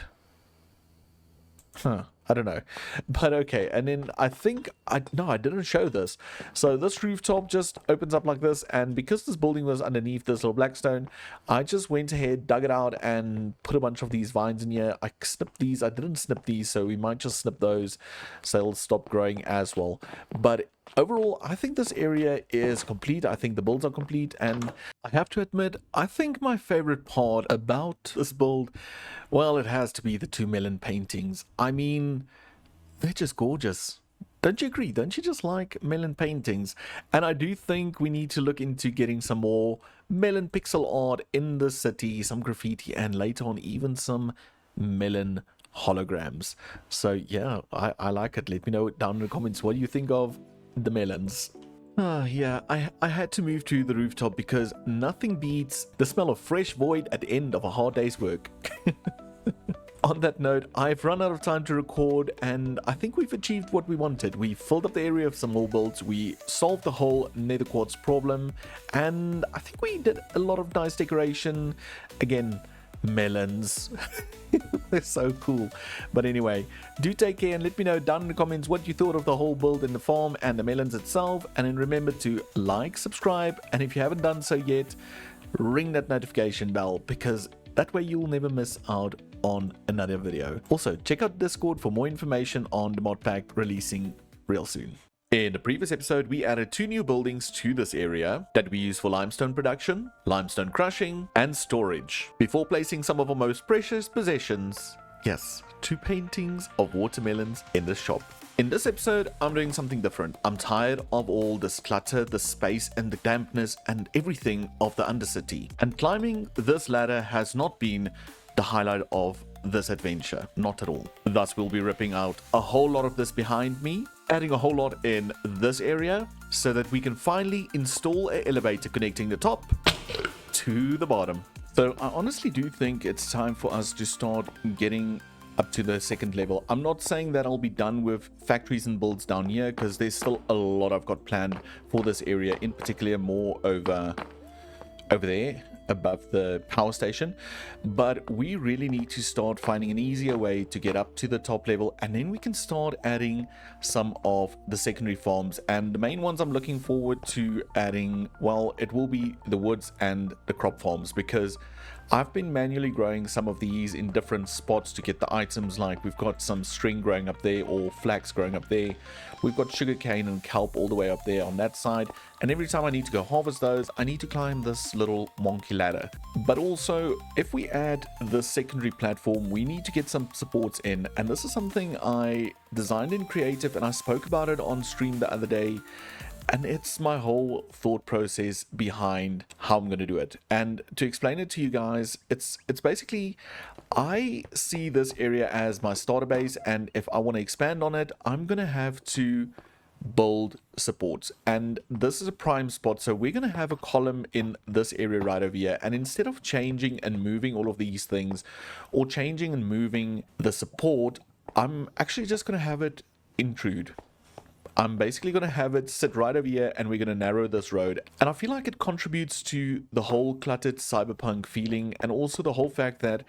I don't know, but okay. And then I think I didn't show this. So this rooftop just opens up like this, and because this building was underneath this little blackstone, I just went ahead, dug it out, and put a bunch of these vines in here. I snipped these. I didn't snip these, so we might just snip those so they'll stop growing as well. But overall, I think this area is complete. I think the builds are complete, and I have to admit, I think my favorite part about this build, well, it has to be the 2 melon paintings. I mean, they're just gorgeous. Don't you agree? Don't you just like melon paintings? And I do think we need to look into getting some more melon pixel art in the city, some graffiti, and later on even some melon holograms. So yeah, I like it. Let me know down in the comments what do you think of the melons. Yeah, I had to move to the rooftop because nothing beats the smell of fresh void at the end of a hard day's work. On that note, I've run out of time to record, and I think we've achieved what we wanted. We filled up the area of some more builds, we solved the whole nether quartz problem, and I think we did a lot of nice decoration. Again, melons. They're so cool. But anyway, do take care and let me know down in the comments what you thought of the whole build in the farm and the melons itself. And then remember to like, subscribe, and if you haven't done so yet, ring that notification bell, because that way you'll never miss out on another video. Also, check out Discord for more information on the mod pack releasing real soon. In the previous episode, we added 2 new buildings to this area that we use for limestone production, limestone crushing, and storage, before placing some of our most precious possessions, yes, 2 paintings of watermelons, in the shop. In this episode, I'm doing something different. I'm tired of all this clutter, the space, and the dampness, and everything of the Undercity. And climbing this ladder has not been the highlight of this adventure, not at all. Thus, we'll be ripping out a whole lot of this behind me, adding a whole lot in this area, so that we can finally install an elevator connecting the top to the bottom. So I honestly do think it's time for us to start getting up to the 2nd level. I'm not saying that I'll be done with factories and builds down here, because there's still a lot I've got planned for this area, in particular more over there above the power station. But we really need to start finding an easier way to get up to the top level, and then we can start adding some of the secondary farms. And the main ones I'm looking forward to adding, well, it will be the woods and the crop farms, because I've been manually growing some of these in different spots to get the items. Like we've got some string growing up there, or flax growing up there. We've got sugarcane and kelp all the way up there on that side. And every time I need to go harvest those, I need to climb this little monkey ladder. But also, if we add the secondary platform, we need to get some supports in, and this is something I designed in creative, and I spoke about it on stream the other day. And it's my whole thought process behind how I'm going to do it. And to explain it to you guys, it's basically, I see this area as my starter base, and if I want to expand on it, I'm going to have to build supports. And this is a prime spot, so we're going to have a column in this area right over here. And instead of changing and moving all of these things, or changing and moving the support, I'm actually just going to have it intrude. I'm basically going to have it sit right over here, and we're going to narrow this road. And I feel like it contributes to the whole cluttered cyberpunk feeling, and also the whole fact that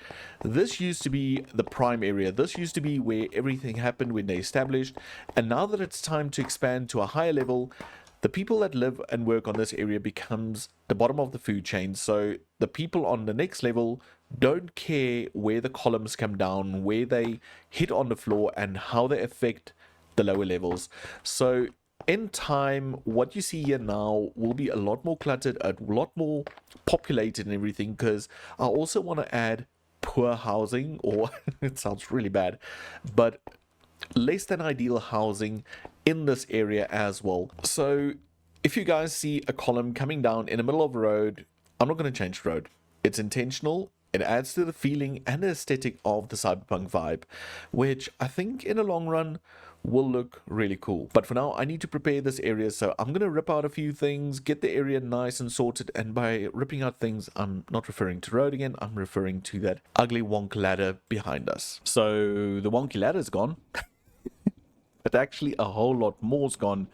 this used to be the prime area. This used to be where everything happened when they established. And now that it's time to expand to a higher level, the people that live and work on this area becomes the bottom of the food chain. So the people on the next level don't care where the columns come down, where they hit on the floor, and how they affect the lower levels. So in time, what you see here now will be a lot more cluttered, a lot more populated and everything, because I also want to add poor housing, or it sounds really bad, but less than ideal housing in this area as well. So if you guys see a column coming down in the middle of a road, I'm not going to change the road. It's intentional. It adds to the feeling and the aesthetic of the cyberpunk vibe, which I think in the long run will look really cool. But for now, I need to prepare this area, so I'm going to rip out a few things, get the area nice and sorted. And by ripping out things, I'm not referring to road again, I'm referring to that ugly wonk ladder behind us. So the wonky ladder is gone, but actually a whole lot more's gone.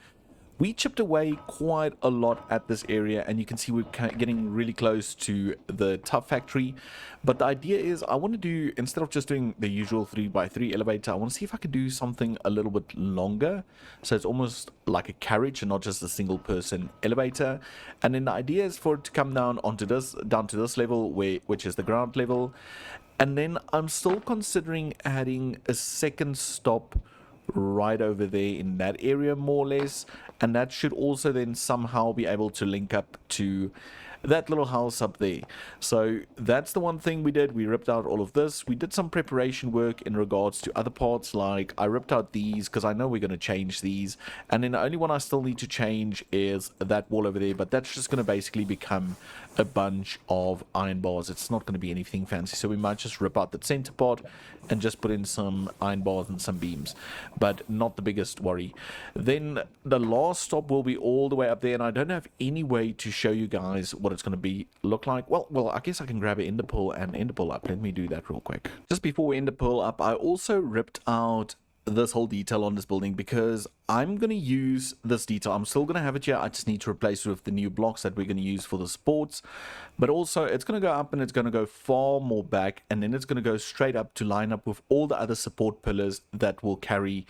We chipped away quite a lot at this area, and you can see we're getting really close to the tub factory. But the idea is I want to do, instead of just doing the usual 3x3 elevator, I want to see if I can do something a little bit longer, so it's almost like a carriage and not just a single person elevator. And then the idea is for it to come down onto this, down to this level, which is the ground level. And then I'm still considering adding a second stop right over there in that area, more or less, and that should also then somehow be able to link up to that little house up there. So that's the one thing we did. We ripped out all of this. We did some preparation work in regards to other parts, like I ripped out these because I know we're going to change these, and then the only one I still need to change is that wall over there, but that's just going to basically become a bunch of iron bars. It's not going to be anything fancy, so we might just rip out the center part and just put in some iron bars and some beams, but not the biggest worry. Then the last stop will be all the way up there, and I don't have any way to show you guys what it's going to look like. Well, I guess I can grab an ender pearl and ender pearl up. Let me do that real quick. Just before we ender pearl up, I also ripped out this whole detail on this building because I'm going to use this detail. I'm still going to have it here. I just need to replace it with the new blocks that we're going to use for the supports. But also it's going to go up and it's going to go far more back, and then it's going to go straight up to line up with all the other support pillars that will carry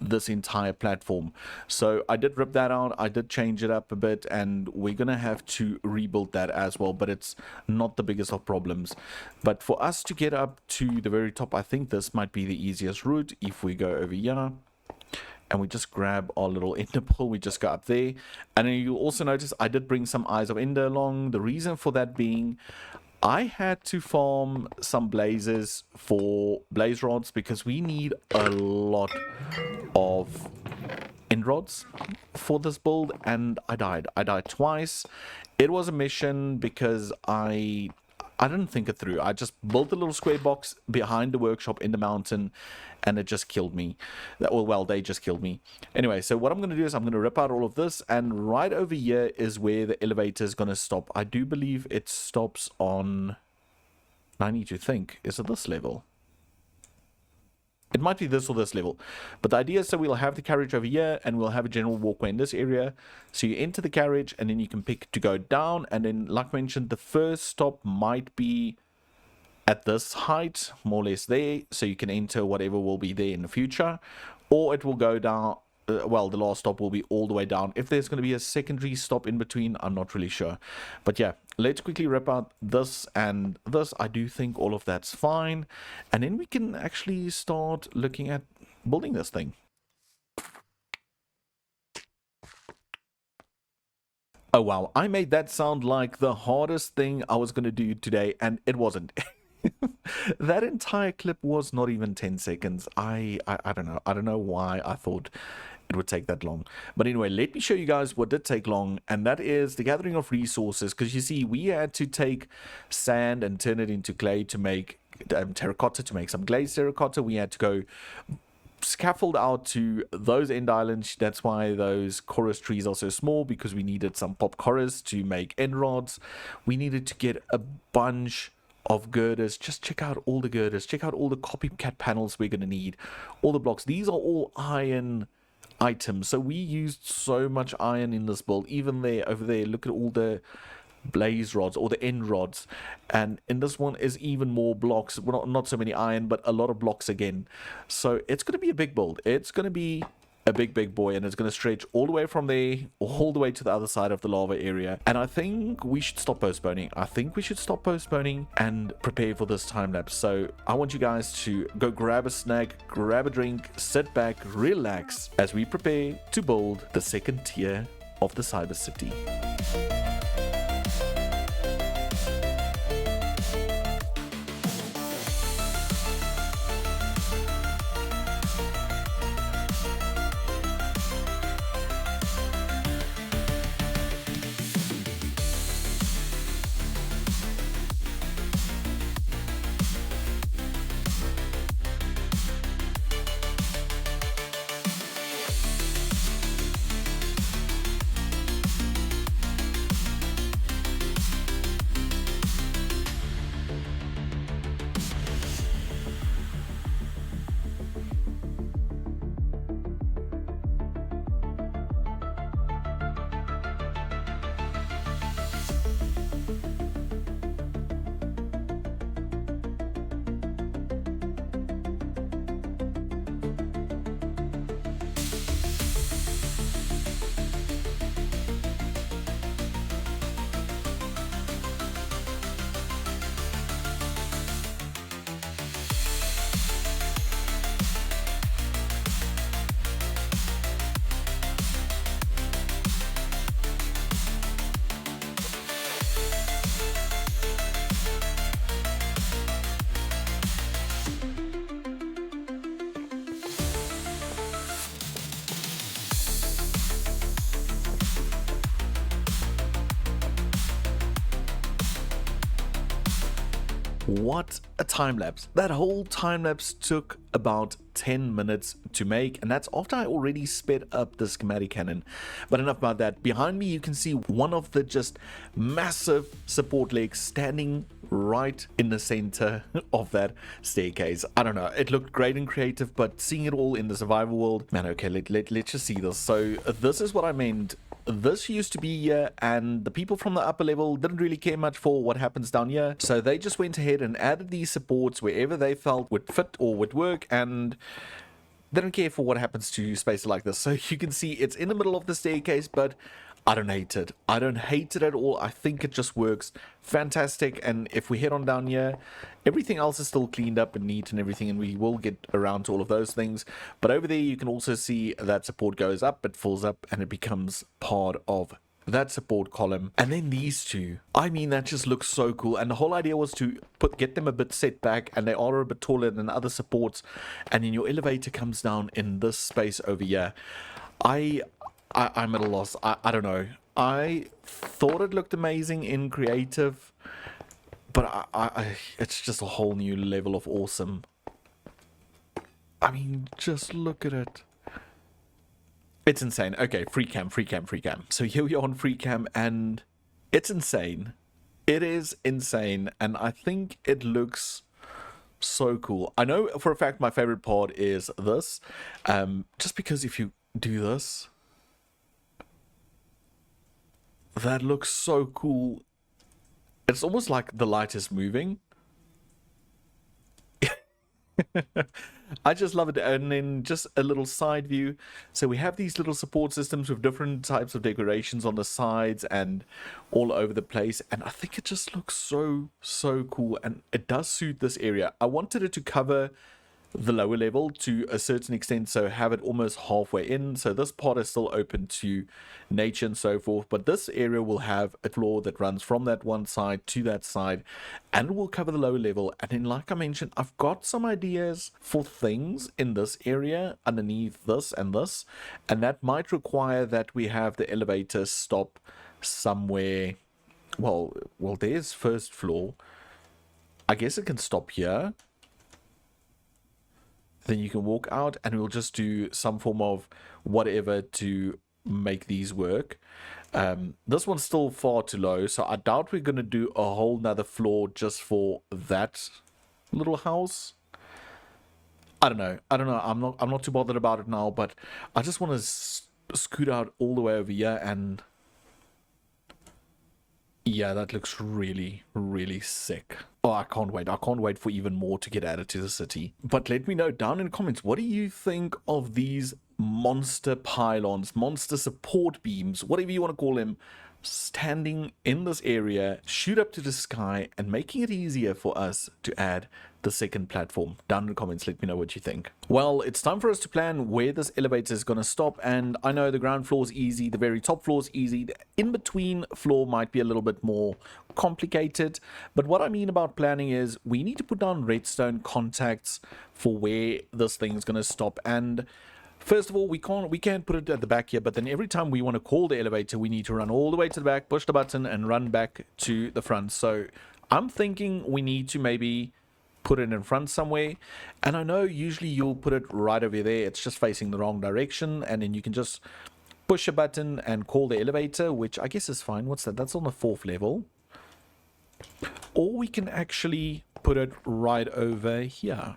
this entire platform. So I did rip that out, I did change it up a bit, and we're gonna have to rebuild that as well, but it's not the biggest of problems. But for us to get up to the very top, I think this might be the easiest route. If we go over here and we just grab our little ender pearl, we just go up there, and then you'll also notice I did bring some eyes of ender along. The reason for that being, I had to farm some blazes for blaze rods because we need a lot of end rods for this build, and I died twice. It was a mission because I didn't think it through. I just built a little square box behind the workshop in the mountain, and it just killed me. Well, they just killed me. Anyway, so what I'm going to do is I'm going to rip out all of this, and right over here is where the elevator is going to stop. I do believe it stops on, I need to think, is it this level? It might be this or this level, but the idea is so we'll have the carriage over here and we'll have a general walkway in this area. So you enter the carriage and then you can pick to go down, and then like mentioned, the first stop might be at this height, more or less there, so you can enter whatever will be there in the future, or it will go down. Well, the last stop will be all the way down. If there's going to be a secondary stop in between, I'm not really sure. But yeah, let's quickly rip out this and this. I do think all of that's fine, and then we can actually start looking at building this thing. Oh wow, I made that sound like the hardest thing I was going to do today, and it wasn't. That entire clip was not even 10 seconds. I don't know. I don't know why I thought it would take that long. But anyway, let me show you guys what did take long, and that is the gathering of resources. Because you see, we had to take sand and turn it into clay to make terracotta, to make some glazed terracotta. We had to go scaffold out to those end islands. That's why those chorus trees are so small, because we needed some pop chorus to make end rods. We needed to get a bunch of girders. Just check out all the girders, check out all the copycat panels we're going to need, all the blocks. These are all iron items, so we used so much iron in this build. Even there, over there, look at all the blaze rods or the end rods, and in this one is even more blocks. Well, not so many iron, but a lot of blocks again. So it's going to be a big build. It's going to be a big boy, and it's going to stretch all the way from there all the way to the other side of the lava area. And I think we should stop postponing. I think we should stop postponing and prepare for this time lapse. So I want you guys to go grab a snack, grab a drink, sit back, relax as we prepare to build the second tier of the cyber city. What a time lapse. That whole time lapse took about 10 minutes to make, and that's after I already sped up the schematic cannon. But enough about that. Behind me you can see one of the just massive support legs standing right in the center of that staircase. I don't know, it looked great and creative, but seeing it all in the survival world, man, okay, let's just see this. So this is what I meant. This used to be here, and the people from the upper level didn't really care much for what happens down here, so they just went ahead and added these supports wherever they felt would fit or would work, and they don't care for what happens to spaces like this. So you can see it's in the middle of the staircase, but I don't hate it. I don't hate it at all. I think it just works fantastic. And if we head on down here, everything else is still cleaned up and neat and everything, and we will get around to all of those things. But over there you can also see that support goes up, it fills up, and it becomes part of that support column. And then these two, I mean, that just looks so cool. And the whole idea was to get them a bit set back, and they are a bit taller than other supports, and then your elevator comes down in this space over here. I'm at a loss. I don't know. I thought it looked amazing in creative, but it's just a whole new level of awesome. I mean, just look at it. It's insane. Okay, free cam. So here we are on free cam, and it's insane. It is insane, and I think it looks so cool. I know for a fact my favorite part is this, just because if you do this, that looks so cool. It's almost like the light is moving. I just love it. And then just a little side view. So we have these little support systems with different types of decorations on the sides and all over the place. And I think it just looks so cool. And it does suit this area. I wanted it to cover the lower level to a certain extent, so have it almost halfway in. So this part is still open to nature and so forth, but this area will have a floor that runs from that one side to that side, and it will cover the lower level. And then, like I mentioned, I've got some ideas for things in this area underneath this, and that might require that we have the elevator stop somewhere. Well, there's first floor. I guess it can stop here. Then you can walk out, and we'll just do some form of whatever to make these work. This one's still far too low, so I doubt we're going to do a whole nother floor just for that little house. I don't know. I'm not too bothered about it now, but I just want to scoot out all the way over here, and yeah, that looks really, really sick. Oh, I can't wait. I can't wait for even more to get added to the city. But let me know down in the comments, what do you think of these monster pylons, monster support beams, whatever you want to call them, standing in this area, shoot up to the sky, and making it easier for us to add the second platform? Down in the comments, let me know what you think. Well, it's time for us to plan where this elevator is going to stop, and I know the ground floor is easy, the very top floor is easy, the in-between floor might be a little bit more complicated, but what I mean about planning is we need to put down redstone contacts for where this thing is going to stop. And first of all, we can't put it at the back here, but then every time we want to call the elevator, we need to run all the way to the back, push the button, and run back to the front. So I'm thinking we need to maybe put it in front somewhere. And I know usually you'll put it right over there. It's just facing the wrong direction, and then you can just push a button and call the elevator, which I guess is fine. What's that? That's on the 4th level. Or we can actually put it right over here,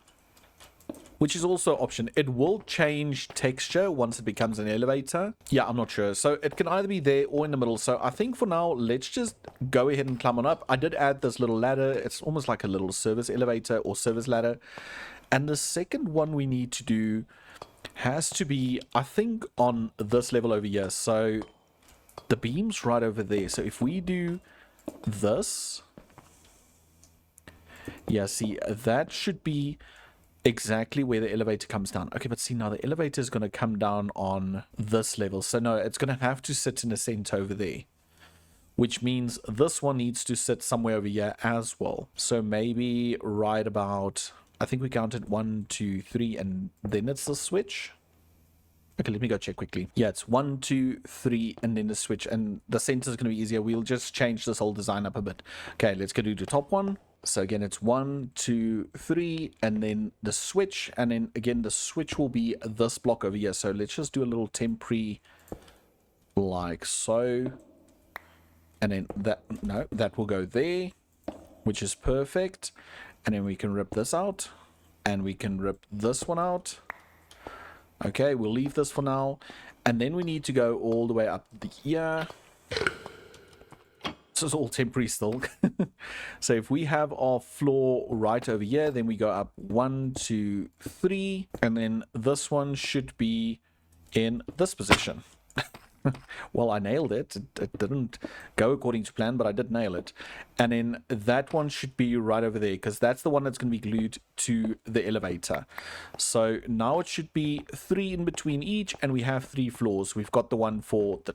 which is also an option. It will change texture once it becomes an elevator. Yeah, I'm not sure. So it can either be there or in the middle. So I think for now, let's just go ahead and climb on up. I did add this little ladder. It's almost like a little service elevator or service ladder. And the second one we need to do has to be, I think, on this level over here. So the beam's right over there. So if we do this, yeah, see, that should be exactly where the elevator comes down. Okay, but see, now the elevator is going to come down on this level. So no, it's going to have to sit in the center over there, which means this one needs to sit somewhere over here as well. So maybe right about, I think we counted 1, 2, 3, and then it's the switch. Okay, let me go check quickly. Yeah, it's 1, 2, 3, and then the switch. And the center is going to be easier. We'll just change this whole design up a bit. Okay, let's go to the top one. So again, it's 1, 2, 3, and then the switch. And then again, the switch will be this block over here. So let's just do a little temporary like so. And then that, no, that will go there, which is perfect. And then we can rip this out, and we can rip this one out. Okay, we'll leave this for now. And then we need to go all the way up here. This is all temporary still. So if we have our floor right over here, then we go up 1, 2, 3, and then this one should be in this position. Well, I nailed it. It didn't go according to plan, but I did nail it. And then that one should be right over there, because that's the one that's going to be glued to the elevator. So now it should be 3 in between each, and we have 3 floors. We've got the one for the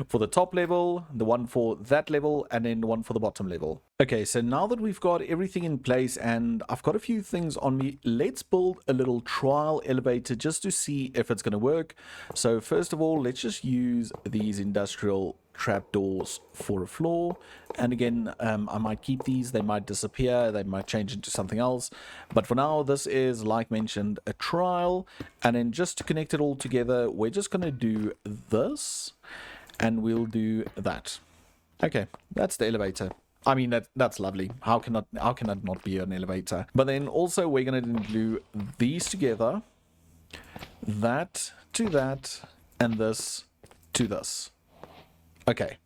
for the top level, the one for that level, and then the one for the bottom level. Okay, so now that we've got everything in place and I've got a few things on me, let's build a little trial elevator just to see if it's going to work. So first of all, let's just use these industrial trapdoors for a floor. And again, I might keep these. They might disappear. They might change into something else. But for now, this is, like mentioned, a trial. And then just to connect it all together, we're just going to do this. And we'll do that. Okay, that's the elevator. I mean, that's lovely. How can that not be an elevator? But then also we're going to glue these together. That to that. And this to this. Okay.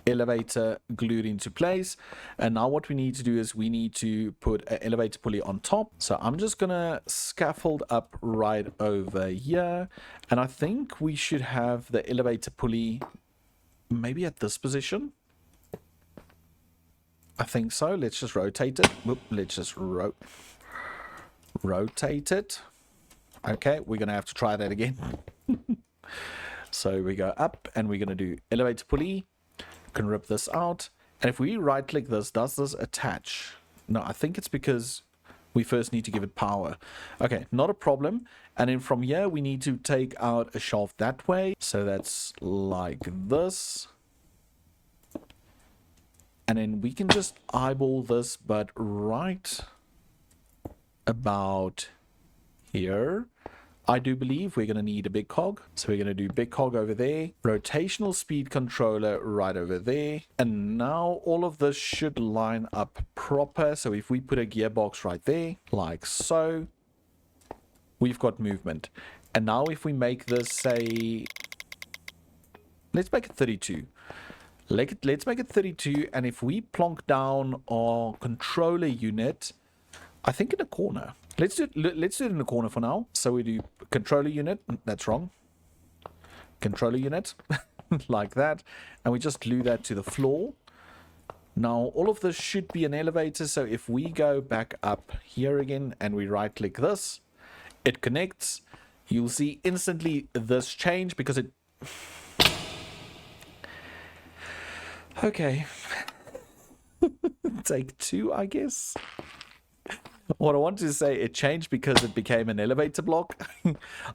Elevator glued into place. And now what we need to do is we need to put an elevator pulley on top. So I'm just going to scaffold up right over here. And I think we should have the elevator pulley maybe at this position. I think so. Let's just rotate it. Whoop, let's just rotate it. Okay, we're going to have to try that again. So we go up and we're going to do elevator pulley. Can rip this out. And if we right click this, does this attach? No, I think it's because we first need to give it power. Okay, not a problem. And then from here, we need to take out a shaft that way. So that's like this. And then we can just eyeball this, but right about here, I do believe we're going to need a big cog. So we're going to do big cog over there, rotational speed controller right over there. And now all of this should line up proper. So if we put a gearbox right there, like so, we've got movement. And now if we make this, say, let's make it 32. Let's make it 32. And if we plonk down our controller unit, I think in a corner. Let's do it in the corner for now. So we do controller unit. That's wrong. Controller unit. Like that. And we just glue that to the floor. Now, all of this should be an elevator. So if we go back up here again and we right click this, it connects. You'll see instantly this change because it... Okay. Take 2, I guess. What I want to say, it changed because it became an elevator block.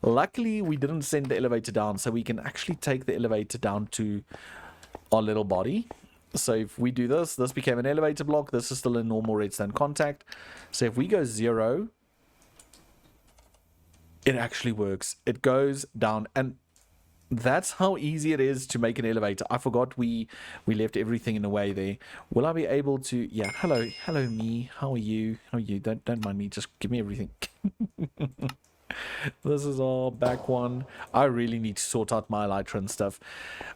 Luckily, we didn't send the elevator down, so we can actually take the elevator down to our little body. So if we do this, this became an elevator block. This is still a normal redstone contact. So if we go 0, it actually works. It goes down, and that's how easy it is to make an elevator. I forgot we left everything in the way there. Will I be able to... Yeah, hello me. How are you? Don't mind me. Just give me everything. This is our back one. I really need to sort out my elytra and stuff.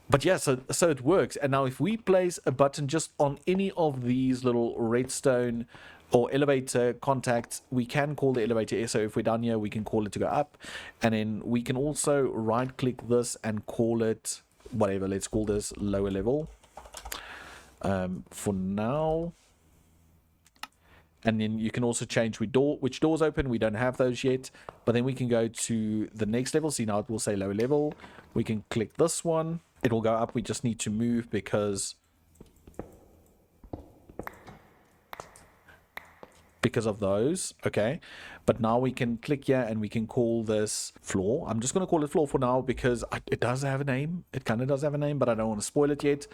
But yeah, so it works. And now if we place a button just on any of these little redstone or elevator contacts, we can call the elevator. So if we're down here, we can call it to go up. And then we can also right click this and call it whatever. Let's call this lower level for now. And then you can also change which doors open. We don't have those yet, but then we can go to the next level. See, now it will say lower level. We can click this one. It will go up. We just need to move because of those. Okay, but now we can click here and we can call this floor. I'm just going to call it floor for now because it does have a name. It kind of does have a name, but I don't want to spoil it yet.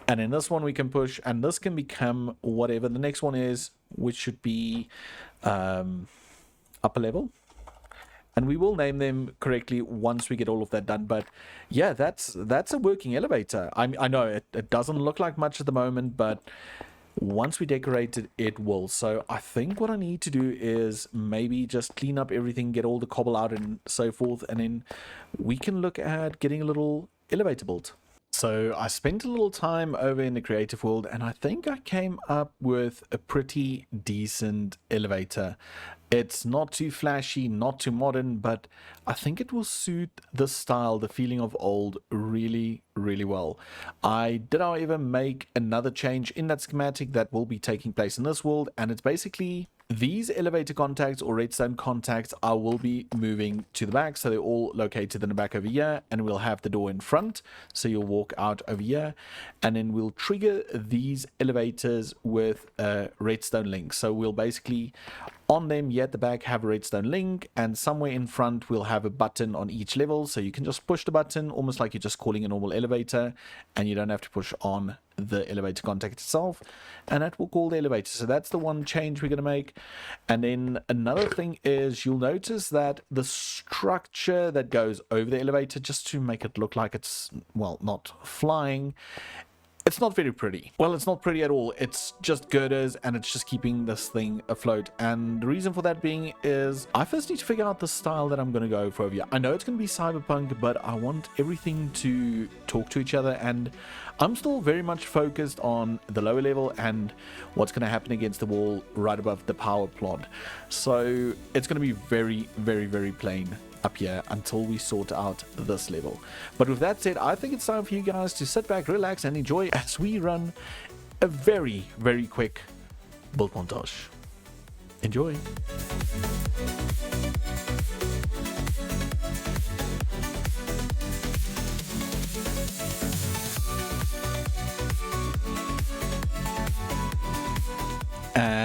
And then this one we can push, and this can become whatever the next one is, which should be upper level. And we will name them correctly once we get all of that done. But yeah, that's a working elevator. I know it doesn't look like much at the moment, but once we decorate it, it will. So I think what I need to do is maybe just clean up everything, get all the cobble out and so forth, and then we can look at getting a little elevator built. So I spent a little time over in the creative world, and I think I came up with a pretty decent elevator. It's not too flashy, not too modern, but I think it will suit the style, the feeling of old really, really well. I did, however, make another change in that schematic that will be taking place in this world, and it's basically these elevator contacts or redstone contacts I will be moving to the back. So they're all located in the back over here, and we'll have the door in front. So you'll walk out over here, and then we'll trigger these elevators with a redstone link. So we'll basically on them here at the back have a redstone link, and somewhere in front we'll have a button on each level. So you can just push the button almost like you're just calling a normal elevator, and you don't have to push on the elevator contact itself, and that will call the elevator. So that's the one change we're going to make. And then another thing is you'll notice that the structure that goes over the elevator, just to make it look like it's, well, not flying, it's not very pretty. Well, it's not pretty at all. It's just girders, and it's just keeping this thing afloat. And the reason for that being is I first need to figure out the style that I'm going to go for over here. I know it's going to be cyberpunk, but I want everything to talk to each other, and I'm still very much focused on the lower level and what's going to happen against the wall right above the power plant. So it's going to be very, very, very plain up here until we sort out this level. But with that said, I think it's time for you guys to sit back, relax, and enjoy as we run a very, very quick build montage. Enjoy.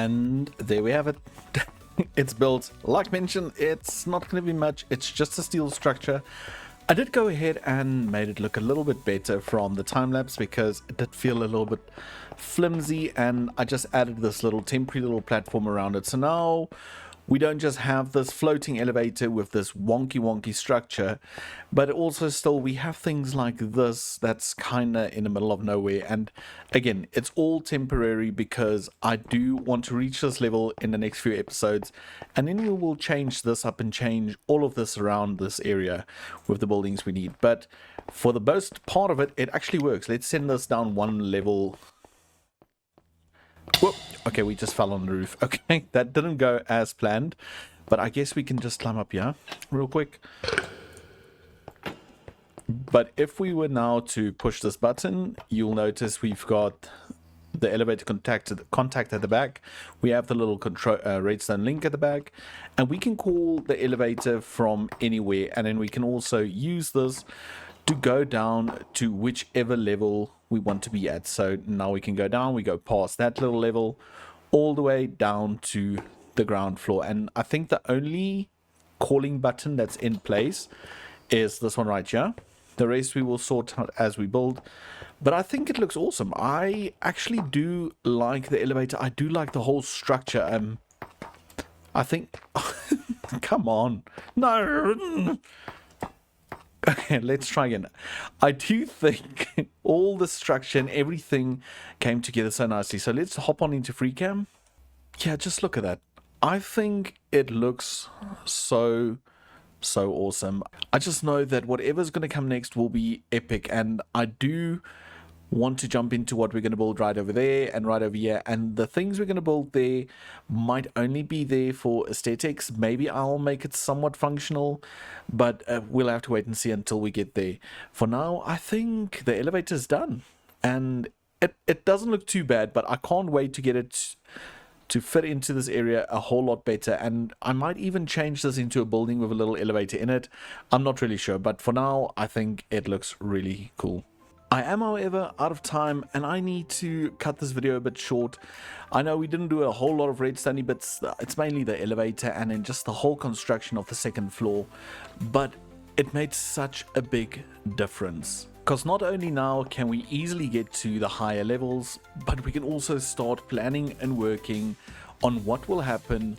And there we have it. It's built. Like mentioned, it's not going to be much. It's just a steel structure. I did go ahead and made it look a little bit better from the time lapse because it did feel a little bit flimsy, and I just added this little temporary little platform around it. So now we don't just have this floating elevator with this wonky structure, but also still we have things like this that's kind of in the middle of nowhere. And again, it's all temporary because I do want to reach this level in the next few episodes, and then we will change this up and change all of this around this area with the buildings we need. But for the most part of it, it actually works. Let's send this down one level. Whoop. Okay, we just fell on the roof. Okay, that didn't go as planned, but I guess we can just climb up here real quick. But if we were now to push this button, you'll notice we've got the elevator contact at the back. We have the little redstone link at the back, and we can call the elevator from anywhere, and then we can also use this to go down to whichever level we want to be at. So now we can go down, we go past that little level all the way down to the ground floor. And I think the only calling button that's in place is this one right here. The rest we will sort out as we build, but I think it looks awesome. I actually do like the elevator. I do like the whole structure. I think come on, no. Okay, let's try again. I do think all the structure and everything came together so nicely. So let's hop on into free cam. Yeah, just look at that. I think it looks so awesome. I just know that whatever's going to come next will be epic, and I do want to jump into what we're going to build right over there and right over here. And the things we're going to build there might only be there for aesthetics. Maybe I'll make it somewhat functional, but we'll have to wait and see until we get there. For now, I think the elevator's done, and it doesn't look too bad, but I can't wait to get it to fit into this area a whole lot better. And I might even change this into a building with a little elevator in it. I'm not really sure, but for now I think it looks really cool. I am, however, out of time, and I need to cut this video a bit short. I know we didn't do a whole lot of redstone bits. It's mainly the elevator and then just the whole construction of the second floor, but it made such a big difference. Because not only now can we easily get to the higher levels, but we can also start planning and working on what will happen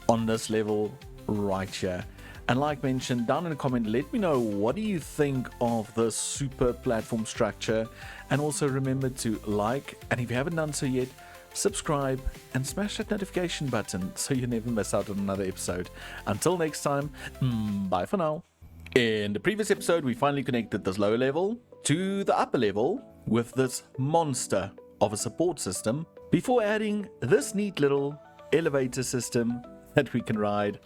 on this level right here. And like mentioned, down in the comment, let me know what do you think of this super platform structure. And also remember to like, and if you haven't done so yet, subscribe and smash that notification button so you never miss out on another episode. Until next time, bye for now. In the previous episode, we finally connected this lower level to the upper level with this monster of a support system before adding this neat little elevator system that we can ride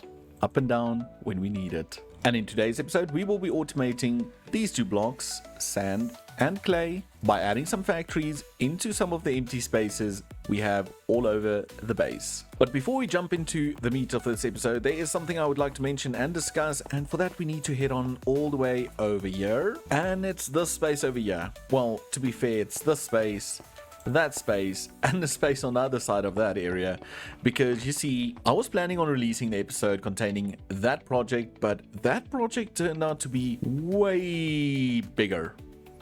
up and down when we need it. And in today's episode, we will be automating these two blocks, sand and clay, by adding some factories into some of the empty spaces we have all over the base. But before we jump into the meat of this episode, there is something I would like to mention and discuss, and for that we need to head on all the way over here, and it's this space over here. Well, to be fair, it's this space, that space, and the space on the other side of that area, because you see, I was planning on releasing the episode containing that project, but that project turned out to be way bigger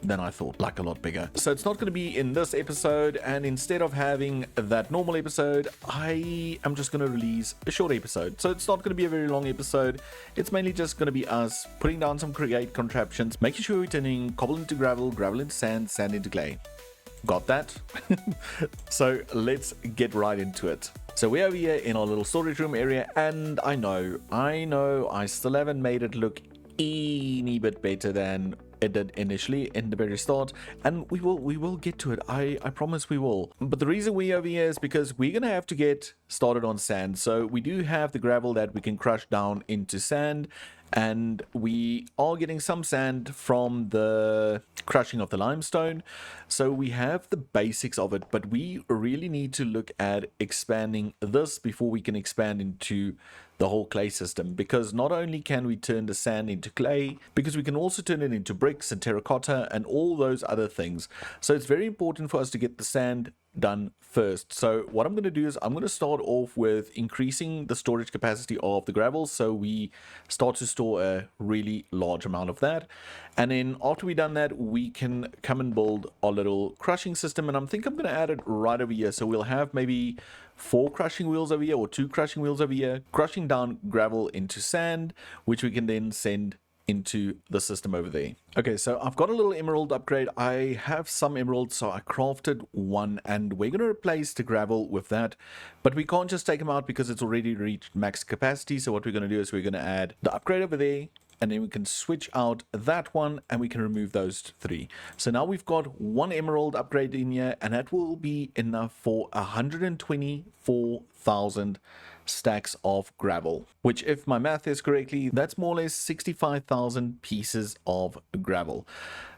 than I thought, like a lot bigger. So it's not going to be in this episode, and instead of having that normal episode, I am just going to release a short episode. So it's not going to be a very long episode. It's mainly just going to be us putting down some create contraptions, making sure we're turning cobble into gravel, gravel into sand, sand into clay. Got that? So let's get right into it. So we're over here in our little storage room area, and I know I still haven't made it look any bit better than it did initially in the very start, and we will get to it. I promise we will. But the reason we're over here is because we're gonna have to get started on sand. So we do have the gravel that we can crush down into sand, and we are getting some sand from the crushing of the limestone. So we have the basics of it, but we really need to look at expanding this before we can expand into the whole clay system, because not only can we turn the sand into clay, because we can also turn it into bricks and terracotta and all those other things. So it's very important for us to get the sand done first. So what I'm going to do is I'm going to start off with increasing the storage capacity of the gravel, so we start to store a really large amount of that. And then after we've done that, we can come and build our little crushing system, and I think I'm going to add it right over here. So we'll have maybe 4 crushing wheels over here, or 2 crushing wheels over here, crushing down gravel into sand, which we can then send into the system over there. Okay, so I've got a little emerald upgrade. I have some emeralds, so I crafted one, and we're going to replace the gravel with that, but we can't just take them out because it's already reached max capacity. So what we're going to do is we're going to add the upgrade over there, and then we can switch out that one, and we can remove those 3. So now we've got 1 emerald upgrade in here, and that will be enough for 124,000 stacks of gravel, which, if my math is correctly, that's more or less 65,000 pieces of gravel.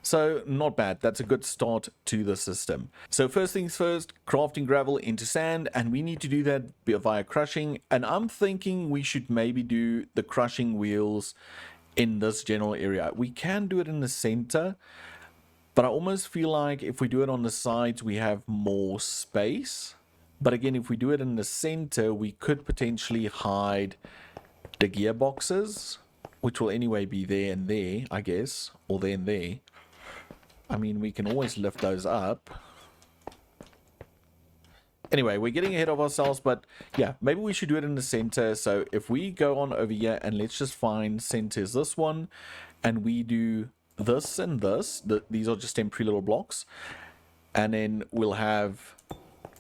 So not bad. That's a good start to the system. So first things first, crafting gravel into sand, and we need to do that via crushing, and I'm thinking we should maybe do the crushing wheels in this general area. We can do it in the center, but I almost feel like if we do it on the sides, we have more space. But again, if we do it in the center, we could potentially hide the gearboxes, which will anyway be there and there, I guess, or there and there. I mean, we can always lift those up. Anyway, we're getting ahead of ourselves, but yeah, maybe we should do it in the center. So if we go on over here and let's just find centers this one, and we do this and this, these are just temporary little blocks, and then we'll have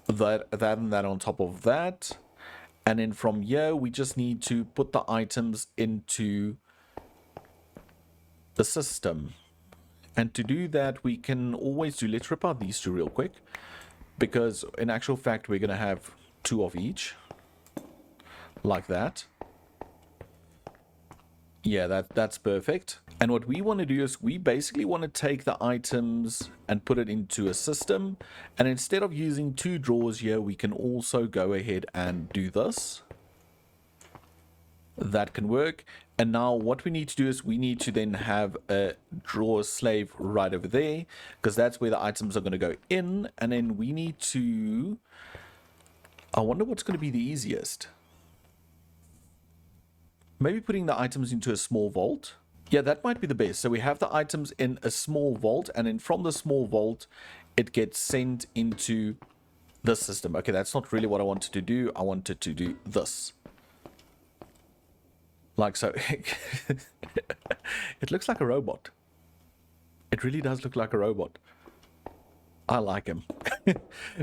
that and that on top of that, and then from here we just need to put the items into the system. And to do that, we can always do, let's rip out these 2 real quick, because in actual fact we're going to have 2 of each, like that. Yeah, that's perfect. And what we want to do is we basically want to take the items and put it into a system, and instead of using 2 drawers here, we can also go ahead and do this. That can work. And now what we need to do is we need to then have a drawer slave right over there, because that's where the items are going to go in. And then we need to, I wonder what's going to be the easiest. Maybe putting the items into a small vault. Yeah, that might be the best. So we have the items in a small vault, and then from the small vault, it gets sent into the system. Okay, that's not really what I wanted to do. I wanted to do this. Like so. It looks like a robot. It really does look like a robot. I like him.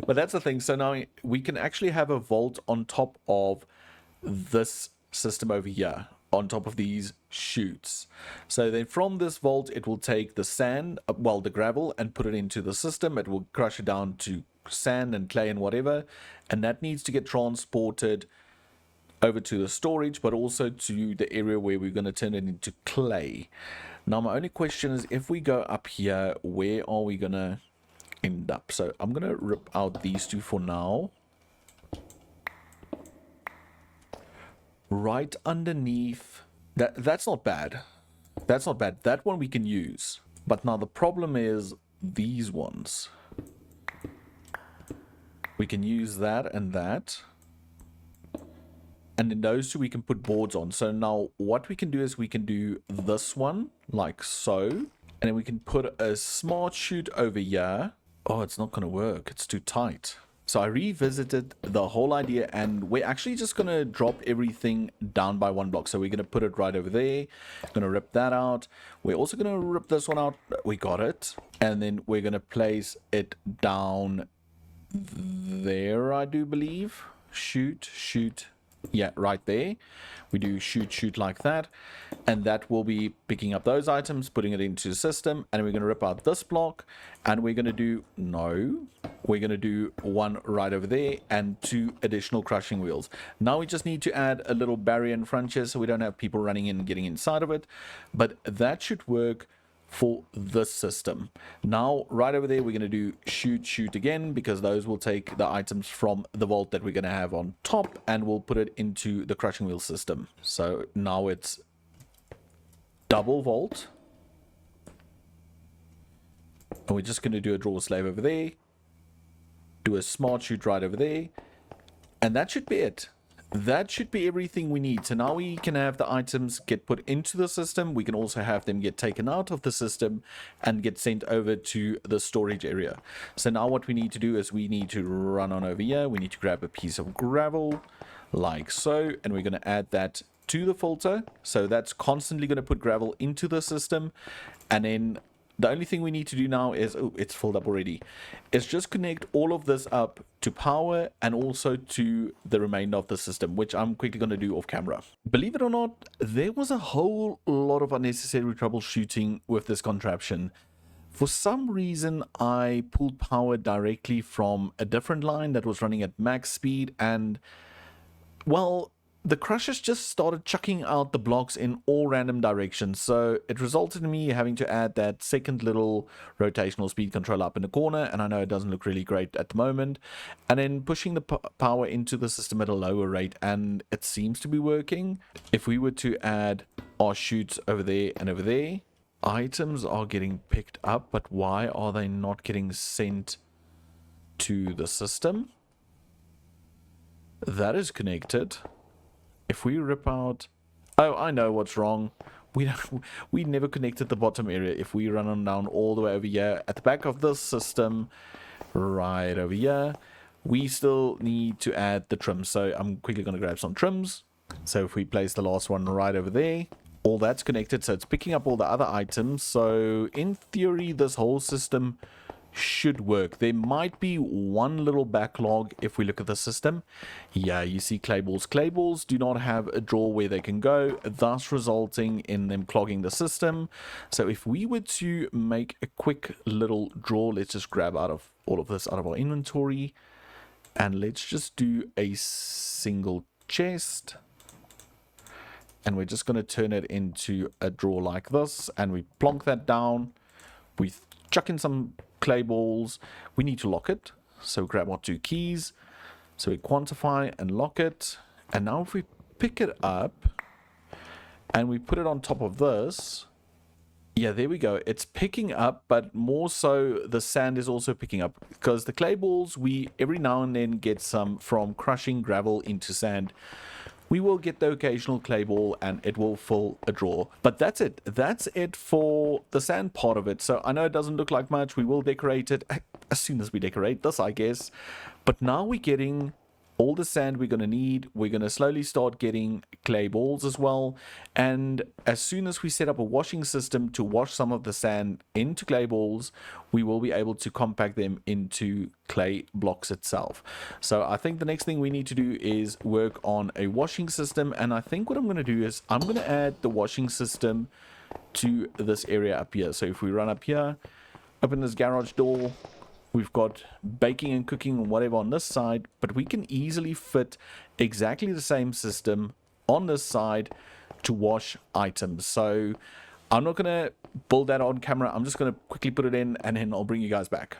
But that's the thing. So now we can actually have a vault on top of this system over here, on top of these chutes. So then from this vault, it will take the sand, well, the gravel, and put it into the system. It will crush it down to sand and clay and whatever, and that needs to get transported over to the storage, but also to the area where we're going to turn it into clay. Now my only question is, if we go up here, where are we going to end up? So I'm going to rip out these 2 for now. Right underneath that's not bad. That's not bad. That one we can use. But now the problem is these ones. We can use that and that. And in those 2 we can put boards on. So now what we can do is we can do this one like so. And then we can put a smart chute over here. Oh, it's not going to work. It's too tight. So I revisited the whole idea, and we're actually just going to drop everything down by 1 block. So we're going to put it right over there. Going to rip that out. We're also going to rip this one out. We got it. And then we're going to place it down there, I do believe. Shoot. Yeah, right there. We do shoot like that, and that will be picking up those items, putting it into the system, and we're going to rip out this block, and we're going to do we're going to do 1 right over there and 2 additional crushing wheels. Now we just need to add a little barrier in front here so we don't have people running in and getting inside of it, but that should work for this system. Now right over there we're going to do shoot again, because those will take the items from the vault that we're going to have on top, and we'll put it into the crushing wheel system. So now it's double vault, and we're just going to do a draw slave over there, do a smart chute right over there, and that should be it. That should be everything we need. So now we can have the items get put into the system. We can also have them get taken out of the system and get sent over to the storage area. So now what we need to do is we need to run on over here. We need to grab a piece of gravel like so, and we're going to add that to the filter. So that's constantly going to put gravel into the system. And then the only thing we need to do now is, oh, it's filled up already. Is just connect all of this up to power and also to the remainder of the system, which I'm quickly going to do off camera. Believe it or not, there was a whole lot of unnecessary troubleshooting with this contraption. For some reason, I pulled power directly from a different line that was running at max speed, and, well, the crushers just started chucking out the blocks in all random directions, so it resulted in me having to add that second little rotational speed control up in the corner, and I know it doesn't look really great at the moment, and then pushing the power into the system at a lower rate, and it seems to be working. If we were to add our chutes over there and over there, items are getting picked up, but why are they not getting sent to the system? That is connected. If we rip out... Oh, I know what's wrong. We never connected the bottom area. If we run on down all the way over here, at the back of this system, right over here, we still need to add the trim. So I'm quickly going to grab some trims. So if we place the last one right over there, all that's connected. So it's picking up all the other items. So in theory, this whole system should work. There might be one little backlog if we look at the system. Yeah, you see clay balls. Clay balls do not have a drawer where they can go, thus resulting in them clogging the system. So if we were to make a quick little drawer, let's just grab out of all of this out of our inventory, and let's just do a single chest, and we're just going to turn it into a drawer like this, and we plonk that down. We chuck in some clay balls. We need to lock it, so grab our 2 keys, so we quantify and lock it. And now if we pick it up and we put it on top of this, yeah, there we go, it's picking up, but more so the sand is also picking up, because the clay balls, we every now and then get some from crushing gravel into sand. We will get the occasional clay ball and it will fill a drawer. But that's it. That's it for the sand part of it. So I know it doesn't look like much. We will decorate it as soon as we decorate this, I guess. But now we're getting all the sand we're going to need. We're going to slowly start getting clay balls as well. And as soon as we set up a washing system to wash some of the sand into clay balls, we will be able to compact them into clay blocks itself. So I think the next thing we need to do is work on a washing system. And I think what I'm going to do is I'm going to add the washing system to this area up here. So if we run up here, open this garage door, we've got baking and cooking and whatever on this side, but we can easily fit exactly the same system on this side to wash items. So I'm not going to build that on camera. I'm just going to quickly put it in and then I'll bring you guys back.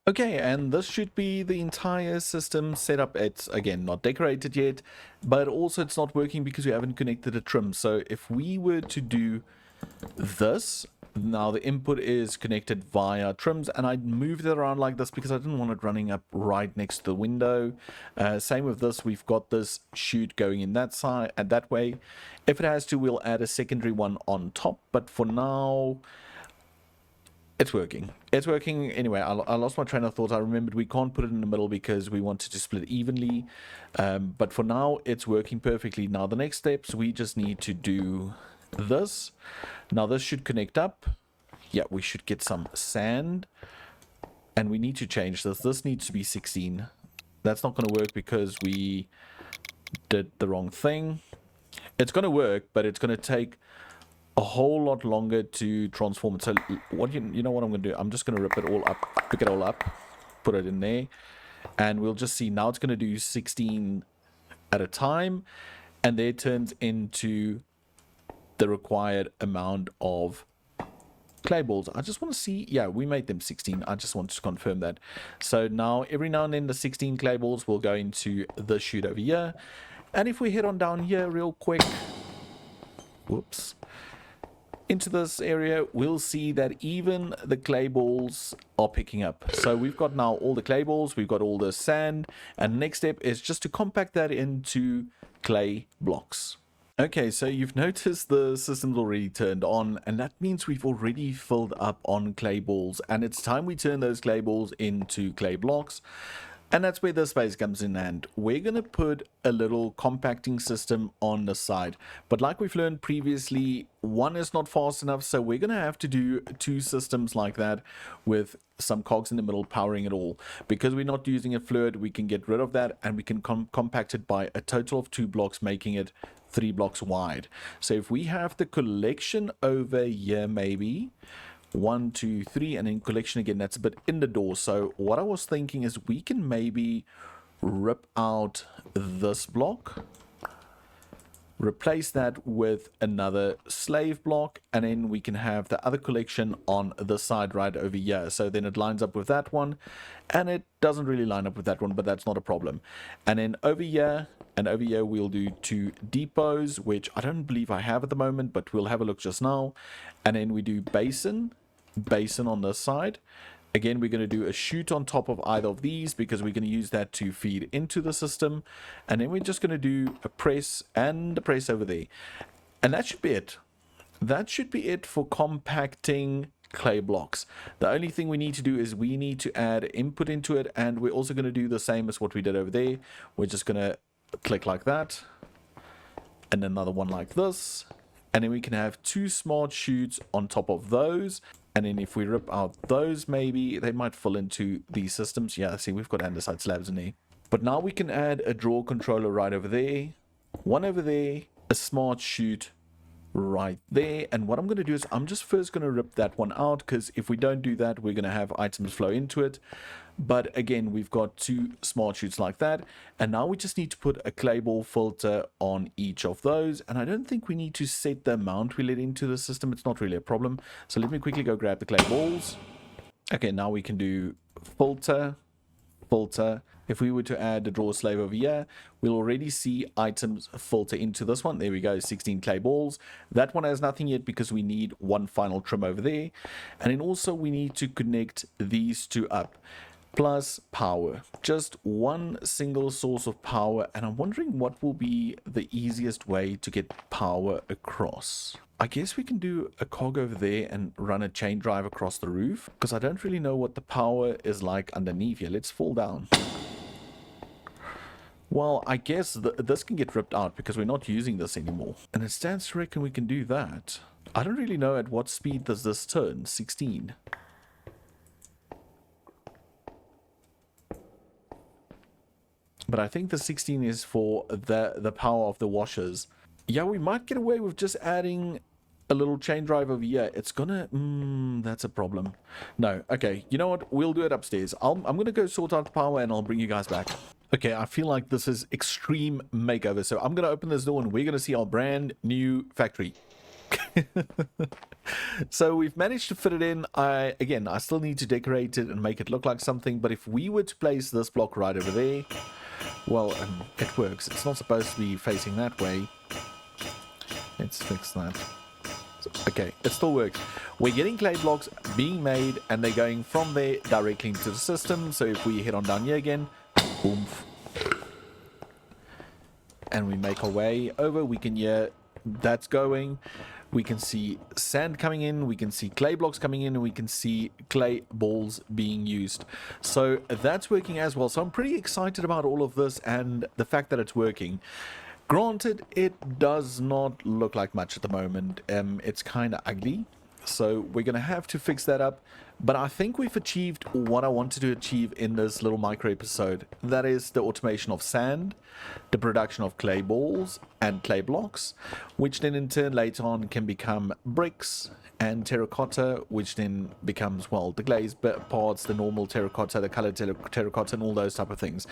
Okay, and this should be the entire system set up. It's, again, not decorated yet, but also it's not working because we haven't connected a trim. So if we were to do this, now the input is connected via trims, and I moved it around like this because I didn't want it running up right next to the window. Same with this, we've got this chute going in that side and that way. If it has to, we'll add a secondary one on top, but for now it's working. It's working. Anyway, I lost my train of thought. I remembered we can't put it in the middle because we wanted to split evenly, but for now it's working perfectly. Now the next steps, we just need to do this. Now this should connect up. Yeah, we should get some sand, and we need to change this needs to be 16. That's not going to work because we did the wrong thing. It's going to work, but it's going to take a whole lot longer to transform it. So what you know what I'm going to do, I'm just going to rip it all up, pick it all up, put it in there, and we'll just see. Now it's going to do 16 at a time, and there it turns into the required amount of clay balls. I just want to see, yeah, we made them 16. I just want to confirm that. So now every now and then the 16 clay balls will go into the chute over here. And if we head on down here real quick, whoops, into this area, we'll see that even the clay balls are picking up. So we've got now all the clay balls, we've got all the sand, and the next step is just to compact that into clay blocks. Okay, so you've noticed the system's already turned on, and that means we've already filled up on clay balls, and it's time we turn those clay balls into clay blocks. And that's where this space comes in, and we're going to put a little compacting system on the side. But like we've learned previously, one is not fast enough, so we're going to have to do two systems like that with some cogs in the middle powering it all. Because we're not using a fluid, we can get rid of that, and we can compact it by a total of 2 blocks, making it 3 blocks wide. So if we have the collection over here, maybe 1, 2, 3, and then collection again, that's a bit in the door. So what I was thinking is we can maybe rip out this block, replace that with another slave block, and then we can have the other collection on the side right over here. So then it lines up with that one, and it doesn't really line up with that one, but that's not a problem. And then over here and over here we'll do 2 depots, which I don't believe I have at the moment, but we'll have a look just now. And then we do basin on this side. Again, we're going to do a chute on top of either of these because we're going to use that to feed into the system. And then we're just going to do a press and a press over there. And that should be it. That should be it for compacting clay blocks. The only thing we need to do is we need to add input into it, and we're also going to do the same as what we did over there. We're just going to click like that, and another one like this, and then we can have 2 smart chutes on top of those. And then if we rip out those, maybe they might fall into these systems. Yeah, see, we've got andesite slabs in there. But now we can add a draw controller right over there, one over there, a smart chute right there. And what I'm going to do is I'm just first going to rip that one out, because if we don't do that, we're going to have items flow into it. But again, we've got 2 smart chutes like that, and now we just need to put a clay ball filter on each of those. And I don't think we need to set the amount we let into the system. It's not really a problem. So let me quickly go grab the clay balls. Okay, now we can do filter. If we were to add the draw slave over here, we'll already see items filter into this one. There we go, 16 clay balls. That one has nothing yet because we need one final trim over there. And then also we need to connect these 2 up. Plus power, just one single source of power, and I'm wondering what will be the easiest way to get power across. I guess we can do a cog over there and run a chain drive across the roof, because I don't really know what the power is like underneath here. Let's fall down. Well, I guess this can get ripped out because we're not using this anymore, and it stands to reckon we can do that. I don't really know at what speed does this turn. 16. But I think the 16 is for the power of the washers. Yeah, we might get away with just adding a little chain drive over here. It's gonna... that's a problem. No, okay. You know what? We'll do it upstairs. I'm gonna go sort out the power and I'll bring you guys back. Okay, I feel like this is extreme makeover. So I'm gonna open this door and we're gonna see our brand new factory. So we've managed to fit it in. I still need to decorate it and make it look like something. But if we were to place this block right over there... Well, it works. It's not supposed to be facing that way. Let's fix that. Okay, it still works. We're getting clay blocks being made, and they're going from there directly into the system. So if we head on down here again, boom, and we make our way over, we can hear that's going. We can see sand coming in, we can see clay blocks coming in, and we can see clay balls being used. So that's working as well. So I'm pretty excited about all of this and the fact that it's working. Granted, it does not look like much at the moment. It's kind of ugly. So we're going to have to fix that up. But I think we've achieved what I wanted to achieve in this little micro episode. That is the automation of sand, the production of clay balls and clay blocks, which then in turn later on can become bricks and terracotta, which then becomes, well, the glazed parts, the normal terracotta, the colored terracotta, and all those type of things.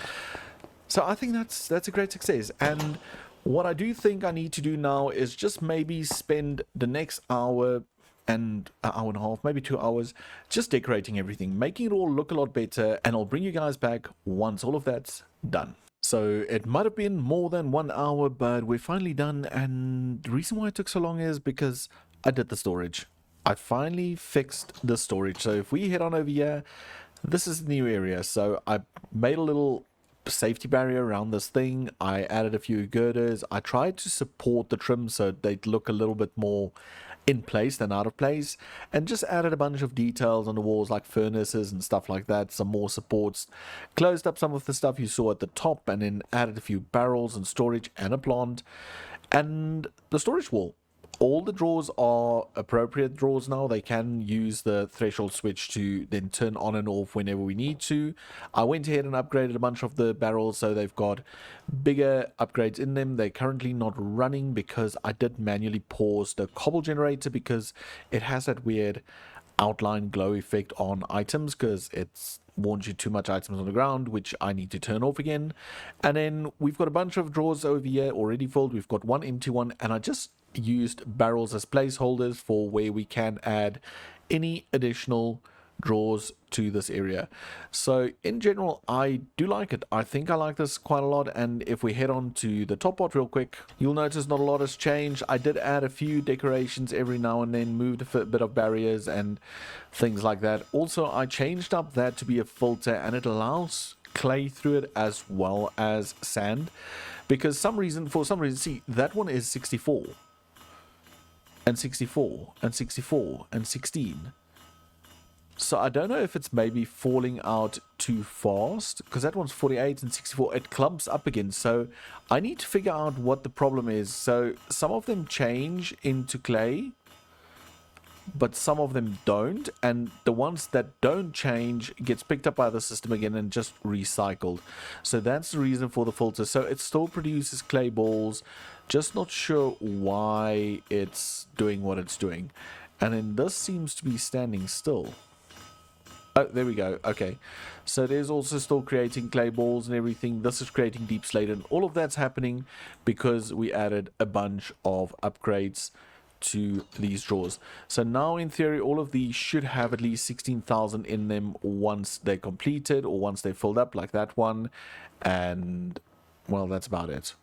So I think that's a great success. And what I do think I need to do now is just maybe spend the next hour and an hour and a half, maybe 2 hours, just decorating everything, making it all look a lot better, and I'll bring you guys back once all of that's done. So it might have been more than 1 hour, but we're finally done, and the reason why it took so long is because I did the storage. I finally fixed the storage. So if we head on over here, this is the new area. So I made a little safety barrier around this thing. I added a few girders. I tried to support the trim so they'd look a little bit more in place than out of place, and just added a bunch of details on the walls like furnaces and stuff like that, some more supports, closed up some of the stuff you saw at the top, and then added a few barrels and storage and a plant and the storage wall. All the drawers are appropriate drawers now. They can use the threshold switch to then turn on and off whenever we need to. I went ahead and upgraded a bunch of the barrels so they've got bigger upgrades in them. They're currently not running because I did manually pause the cobble generator because it has that weird outline glow effect on items because it's warns you too much items on the ground, which I need to turn off again. And then we've got a bunch of drawers over here already filled. We've got one empty one, and I just used barrels as placeholders for where we can add any additional drawers to this area. So in general, I do like it. I think I like this quite a lot. And if we head on to the top part real quick, you'll notice not a lot has changed. I did add a few decorations every now and then, moved a bit of barriers and things like that. Also, I changed up that to be a filter, and it allows clay through it as well as sand, because for some reason, see, that one is 64 and 64 and 64 and 16. So I don't know if it's maybe falling out too fast, because that one's 48 and 64. It clumps up again. So I need to figure out what the problem is. So some of them change into clay, but some of them don't. And the ones that don't change gets picked up by the system again and just recycled. So that's the reason for the filter. So it still produces clay balls, just not sure why it's doing what it's doing. And then this seems to be standing still. Oh, there we go. Okay. So there's also still creating clay balls and everything. This is creating deep slate, and all of that's happening because we added a bunch of upgrades to these drawers. So now in theory, all of these should have at least 16,000 in them once they're completed or once they're filled up, like that one. And well, that's about it.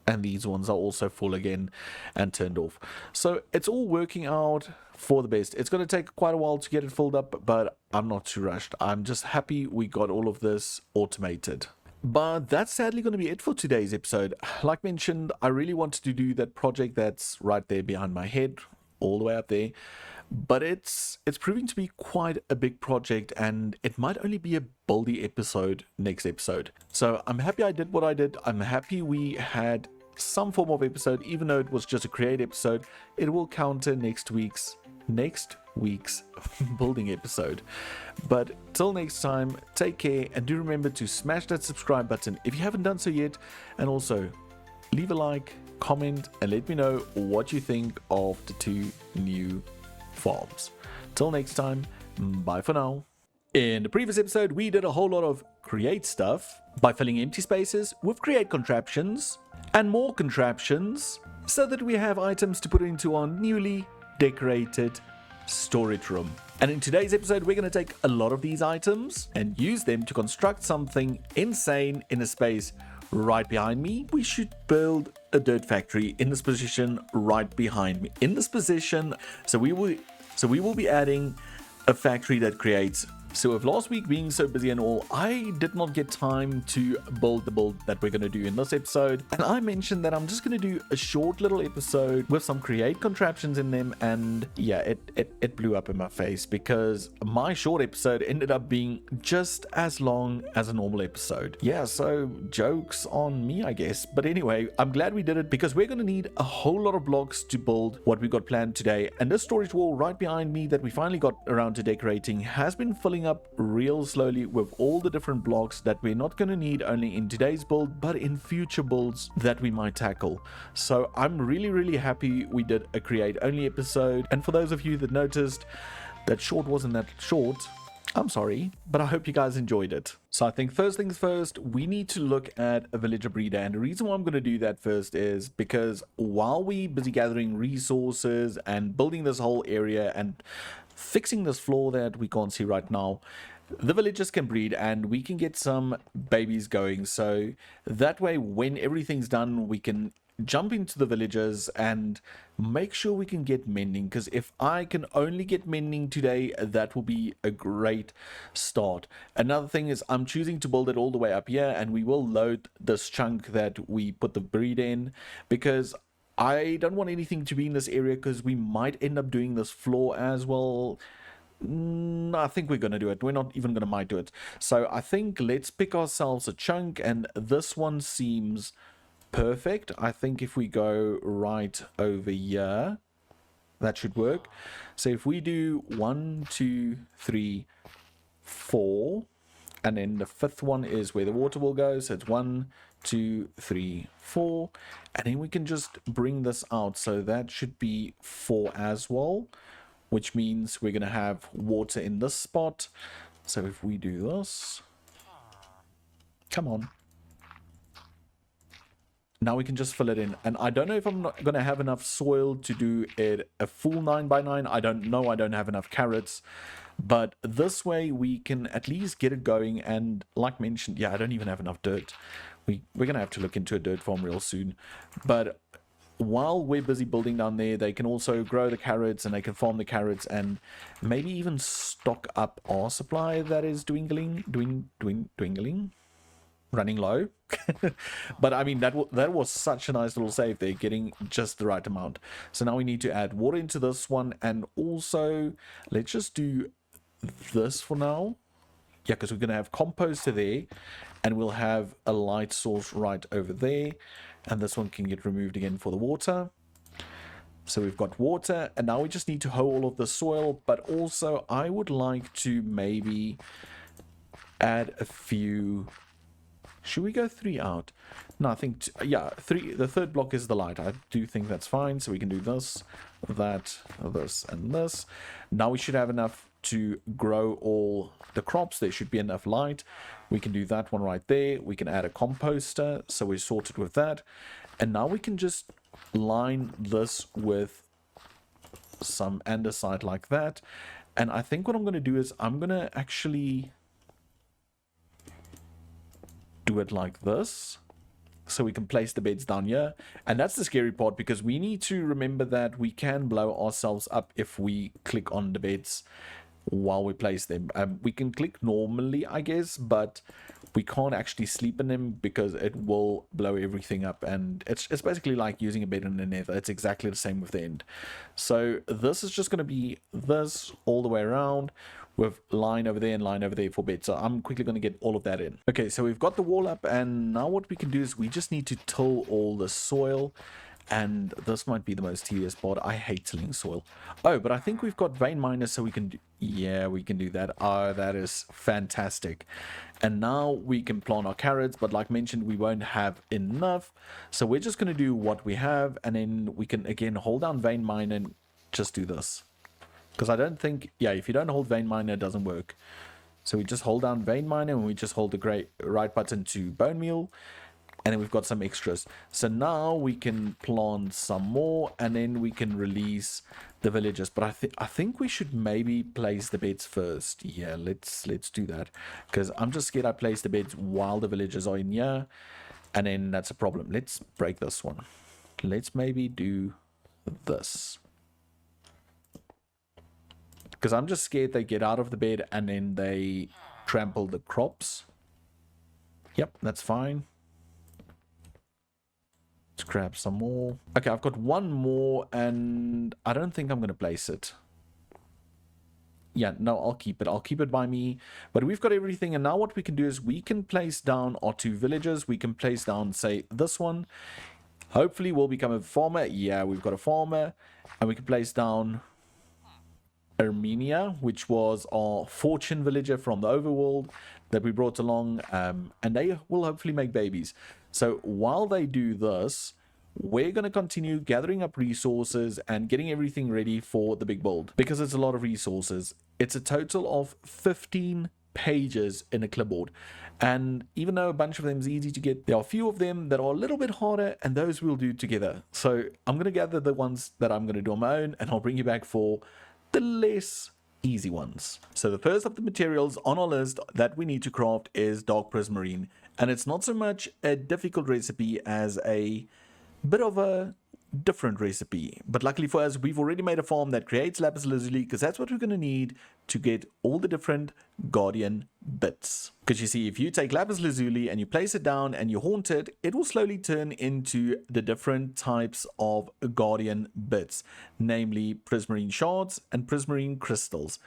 And these ones are also full again and turned off. So it's all working out for the best. It's going to take quite a while to get it filled up, but I'm not too rushed. I'm just happy we got all of this automated. But that's sadly going to be it for today's episode. Like mentioned, I really wanted to do that project that's right there behind my head, all the way up there. But it's proving to be quite a big project, and it might only be a buildy episode next episode. So I'm happy I did what I did. I'm happy we had some form of episode, even though it was just a create episode. It will counter next week's building episode. But till next time, take care, and do remember to smash that subscribe button if you haven't done so yet, and also leave a like, comment, and let me know what you think of the 2 new farms. Till next time, bye for now. In the previous episode, we did a whole lot of create stuff by filling empty spaces with create contraptions and more contraptions, so that we have items to put into our newly decorated storage room. And in today's episode, we're going to take a lot of these items and use them to construct something insane in a space right behind me. We should build a dirt factory in this position right behind me. In this position, so we will be adding a factory that creates. So with last week being so busy and all, I did not get time to build the build that we're going to do in this episode. And I mentioned that I'm just going to do a short little episode with some create contraptions in them. And yeah, it blew up in my face because my short episode ended up being just as long as a normal episode. Yeah, so jokes on me, I guess. But anyway, I'm glad we did it because we're going to need a whole lot of blocks to build what we got planned today. And this storage wall right behind me that we finally got around to decorating has been filling up real slowly with all the different blocks that we're not going to need only in today's build, but in future builds that we might tackle. So I'm really happy we did a create only episode. And for those of you that noticed that short wasn't that short, I'm sorry, but I hope you guys enjoyed it. So I think first things first, we need to look at a villager breeder. And the reason why I'm going to do that first is because while we're busy gathering resources and building this whole area and fixing this floor that we can't see right now, the villagers can breed and we can get some babies going. So that way, when everything's done, we can jump into the villages and make sure we can get mending, because if I can only get mending today, that will be a great start. Another thing is I'm choosing to build it all the way up here, and we will load this chunk that we put the breed in, because I don't want anything to be in this area, because we might end up doing this floor as well. I think we're going to do it. We're not even going to might do it. So I think let's pick ourselves a chunk, and this one seems perfect. I think if we go right over here, that should work. So if we do 1, 2, 3, 4, and then the fifth one is where the water will go. So it's 1, 2, 3, 4, and then we can just bring this out. So that should be 4 as well, which means we're going to have water in this spot. So if we do this, come on. Now we can just fill it in. And I don't know if I'm not going to have enough soil to do it a full 9x9. I don't know. I don't have enough carrots. But this way we can at least get it going. And like mentioned, yeah, I don't even have enough dirt. We're going to have to look into a dirt farm real soon. But while we're busy building down there, they can also grow the carrots, and they can farm the carrots, and maybe even stock up our supply that is dwindling, running low. But I mean, that was such a nice little save there, getting just the right amount. So now we need to add water into this one, and also let's just do this for now. Yeah, because we're going to have composter there, and we'll have a light source right over there, and this one can get removed again for the water. So we've got water, and now we just need to hoe all of the soil. But also I would like to maybe add a few. Should we go 3 out? No, I think, yeah, 3. The third block is the light. I do think that's fine. So we can do this, that, this, and this. Now we should have enough to grow all the crops. There should be enough light. We can do that one right there. We can add a composter. So we're sorted with that. And now we can just line this with some andesite like that. And I think what I'm going to do is I'm going to actually do it like this, so we can place the beds down here. And that's the scary part, because we need to remember that we can blow ourselves up if we click on the beds while we place them. We can click normally, I guess, but we can't actually sleep in them because it will blow everything up. And it's basically like using a bed in the nether. It's exactly the same with the end. So this is just going to be this all the way around, with line over there and line over there for bed. So I'm quickly going to get all of that in. Okay, so we've got the wall up, and now what we can do is we just need to till all the soil. And this might be the most tedious part. I hate tilling soil. Oh, but I think we've got vein miners, so we can do, yeah, we can do that. Oh, that is fantastic. And now we can plant our carrots, but like mentioned, we won't have enough. So we're just going to do what we have, and then we can again hold down vein miner and just do this. Because I don't think, yeah, if you don't hold vein miner, it doesn't work. So we just hold down vein miner, and we just hold the right button to bone meal. And then we've got some extras. So now we can plant some more, and then we can release the villagers. But I think we should maybe place the beds first. Yeah, let's do that. Because I'm just scared I place the beds while the villagers are in here. And then that's a problem. Let's break this one. Let's maybe do this. Because I'm just scared they get out of the bed and then they trample the crops. Yep, that's fine. Let's grab some more. Okay, I've got one more, and I don't think I'm going to place it. Yeah, no, I'll keep it. I'll keep it by me. But we've got everything, and now what we can do is we can place down our 2 villagers. We can place down, say, this one. Hopefully we'll become a farmer. Yeah, we've got a farmer. And we can place down Armenia, which was our fortune villager from the overworld that we brought along, and they will hopefully make babies. So while they do this, we're going to continue gathering up resources and getting everything ready for the big build, because it's a lot of resources. It's a total of 15 pages in a clipboard, and even though a bunch of them is easy to get, there are a few of them that are a little bit harder, and those we'll do together. So I'm going to gather the ones that I'm going to do on my own, and I'll bring you back for the less easy ones. So the first of the materials on our list that we need to craft is dark prismarine, and it's not so much a difficult recipe as a bit of a different recipe. But luckily for us, we've already made a farm that creates lapis lazuli, because that's what we're going to need to get all the different guardian bits. Because you see, if you take lapis lazuli and you place it down and you haunt it, it will slowly turn into the different types of guardian bits, namely prismarine shards and prismarine crystals.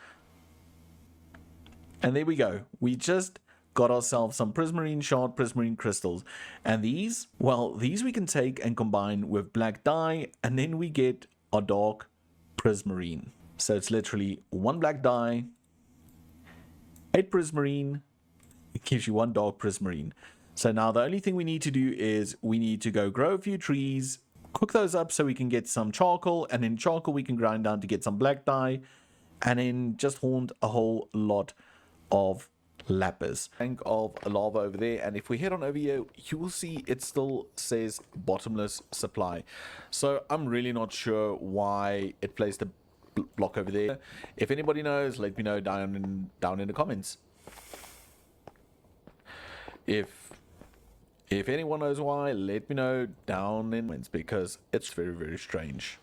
And there we go. We just got ourselves some prismarine shard, prismarine crystals. And these, well, these we can take and combine with black dye, and then we get our dark prismarine. So it's literally 1 black dye, 8 prismarine, it gives you 1 dark prismarine. So now the only thing we need to do is we need to go grow a few trees, cook those up so we can get some charcoal, and then charcoal we can grind down to get some black dye, and then just haunt a whole lot of lapis. Tank of lava over there, and if we head on over here, you will see it still says bottomless supply. So I'm really not sure why it placed a block over there. If anybody knows, let me know down in the comments. If anyone knows why, let me know down in the comments, because it's very, very strange.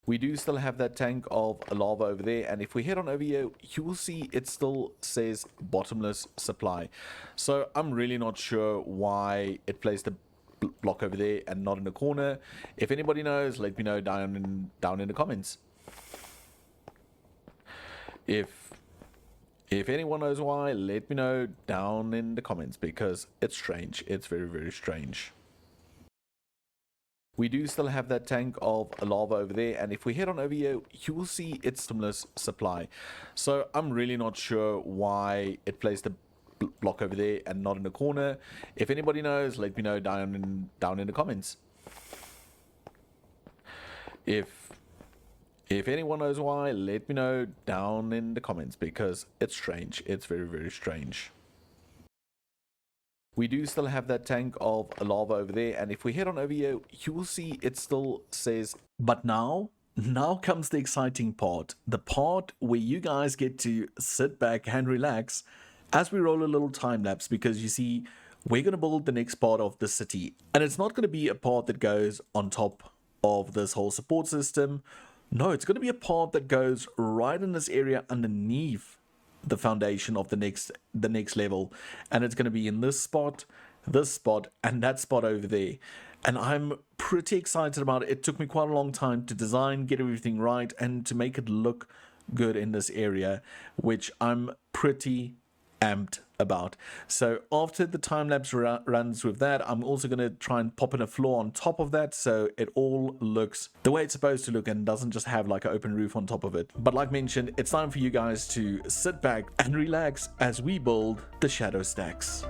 We do still have that tank of lava over there, and if we head on over here, you will see it still says bottomless supply. So I'm really not sure why it placed a block over there and not in the corner. If anybody knows, let me know down in the comments. If anyone knows why, let me know down in the comments, because it's strange. It's very, very strange. We do still have that tank of lava over there, and if we head on over here, you will see it's bottomless supply. So I'm really not sure why it placed a block over there and not in the corner. If anybody knows, let me know down in the comments. If anyone knows why, let me know down in the comments, because it's strange. It's very, very strange. We do still have that tank of lava over there, and if we head on over here, you will see it still says. But now comes the exciting part, the part where you guys get to sit back and relax as we roll a little time lapse, because you see, we're going to build the next part of the city, and it's not going to be a part that goes on top of this whole support system. No, it's going to be a part that goes right in this area underneath the foundation of the next level, and it's going to be in this spot, and that spot over there. And I'm pretty excited about it. It took me quite a long time to design, get everything right, and to make it look good in this area, which I'm pretty amped about. So after the time lapse runs with that, I'm also going to try and pop in a floor on top of that, so it all looks the way it's supposed to look and doesn't just have like an open roof on top of it. But like mentioned, it's time for you guys to sit back and relax as we build the shadow stacks.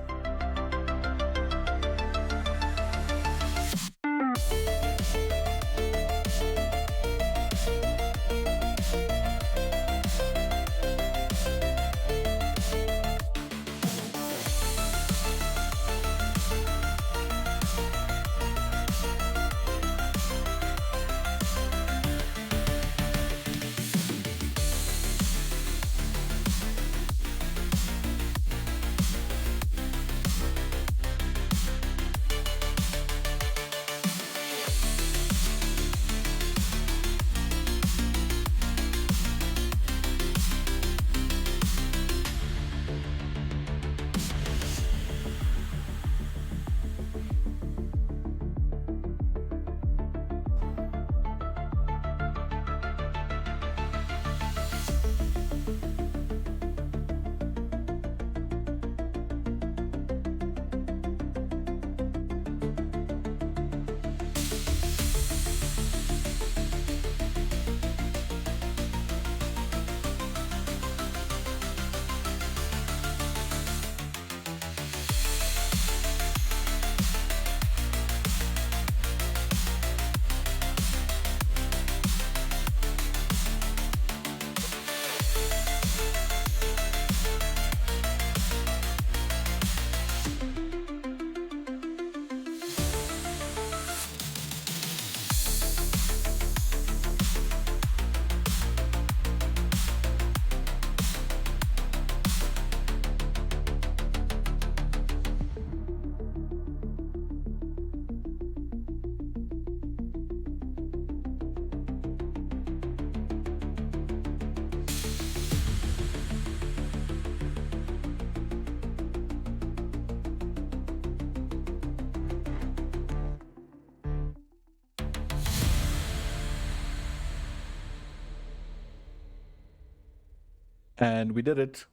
And we did it.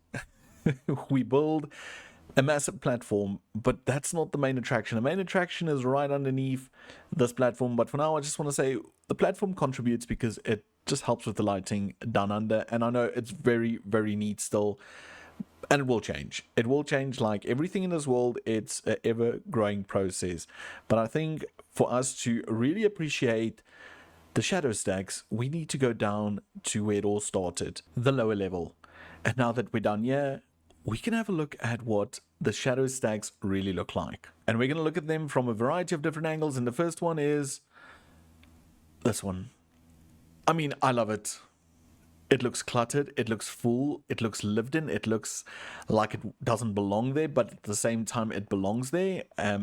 We build a massive platform, but that's not the main attraction. The main attraction is right underneath this platform. But for now, I just want to say the platform contributes because it just helps with the lighting down under. And I know it's very, very neat still. And it will change. It will change like everything in this world. It's an ever-growing process. But I think for us to really appreciate the shadow stacks, we need to go down to where it all started, the lower level. And now that we're down here, we can have a look at what the shadow stacks really look like. And we're going to look at them from a variety of different angles. And the first one is this one. I mean, I love it. It looks cluttered, it looks full, it looks lived in, it looks like it doesn't belong there, but at the same time it belongs there. I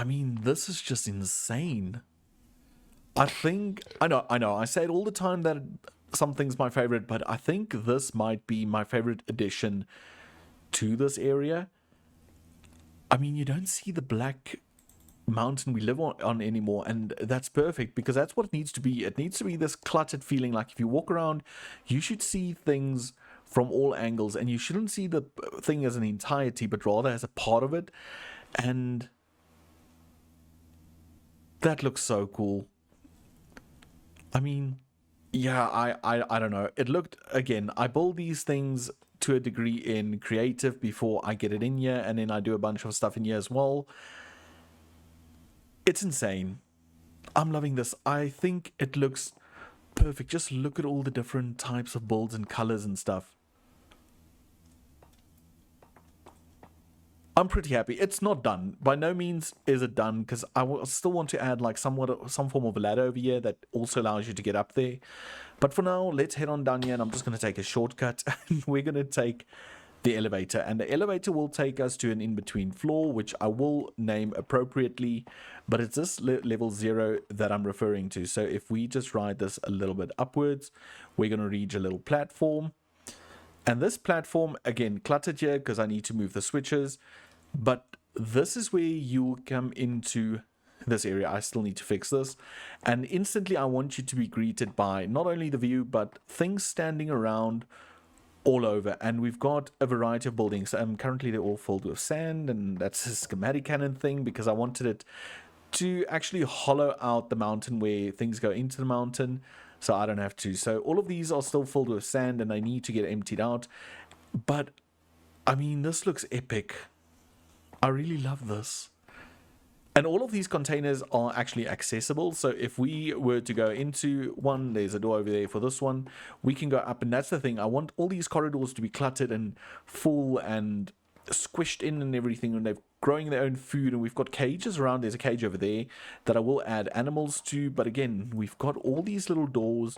mean, this is just insane. I know, I say it all the time that something's my favorite, but I think this might be my favorite addition to this area. I mean, you don't see the black mountain we live on anymore, and that's perfect because that's what it needs to be. It needs to be this cluttered feeling. Like if you walk around, you should see things from all angles, and you shouldn't see the thing as an entirety, but rather as a part of it. And that looks so cool. I mean, yeah, I don't know. It looked, again, I build these things to a degree in creative before I get it in here, and then I do a bunch of stuff in here as well. It's insane. I'm loving this. I think it looks perfect. Just look at all the different types of builds and colors and stuff. I'm pretty happy. It's not done. By no means is it done, because I still want to add like some form of a ladder over here that also allows you to get up there. But for now, let's head on down here, and I'm just going to take a shortcut. And we're going to take the elevator, and the elevator will take us to an in-between floor, which I will name appropriately, but it's this level 0 that I'm referring to. So if we just ride this a little bit upwards, we're going to reach a little platform, and this platform, again, cluttered here because I need to move the switches, but this is where you come into this area. I still need to fix this, and instantly I want you to be greeted by not only the view but things standing around all over. And we've got a variety of buildings. Currently they're all filled with sand, and that's a schematic cannon thing because I wanted it to actually hollow out the mountain where things go into the mountain, so I don't have to. So all of these are still filled with sand and I need to get emptied out. But I mean, this looks epic. I really love this. And all of these containers are actually accessible. So if we were to go into one, there's a door over there for this one. We can go up, and that's the thing. I want all these corridors to be cluttered and full and squished in and everything, and they're growing their own food. And we've got cages around. There's a cage over there that I will add animals to. But again, we've got all these little doors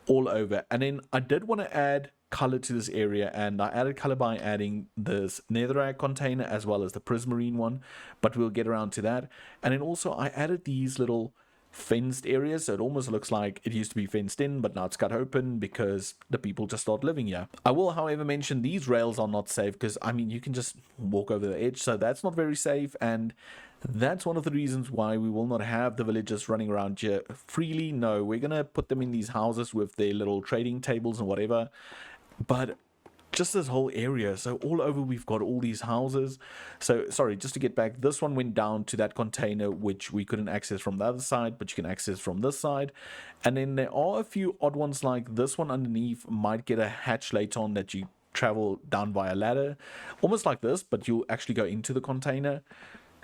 all over. And then I did want to add color to this area, and I added color by adding this netherrack container as well as the prismarine one, but we'll get around to that. And then also I added these little fenced areas, so it almost looks like it used to be fenced in, but now it's cut open because the people just start living here. I will, however, mention these rails are not safe because, I mean, you can just walk over the edge, so that's not very safe. And that's one of the reasons why we will not have the villagers running around here freely. No, we're gonna put them in these houses with their little trading tables and whatever. But just this whole area, so all over we've got all these houses. So sorry, just to get back, this one went down to that container which we couldn't access from the other side, but you can access from this side. And then there are a few odd ones, like this one underneath might get a hatch later on that you travel down via ladder, almost like this, but you'll actually go into the container.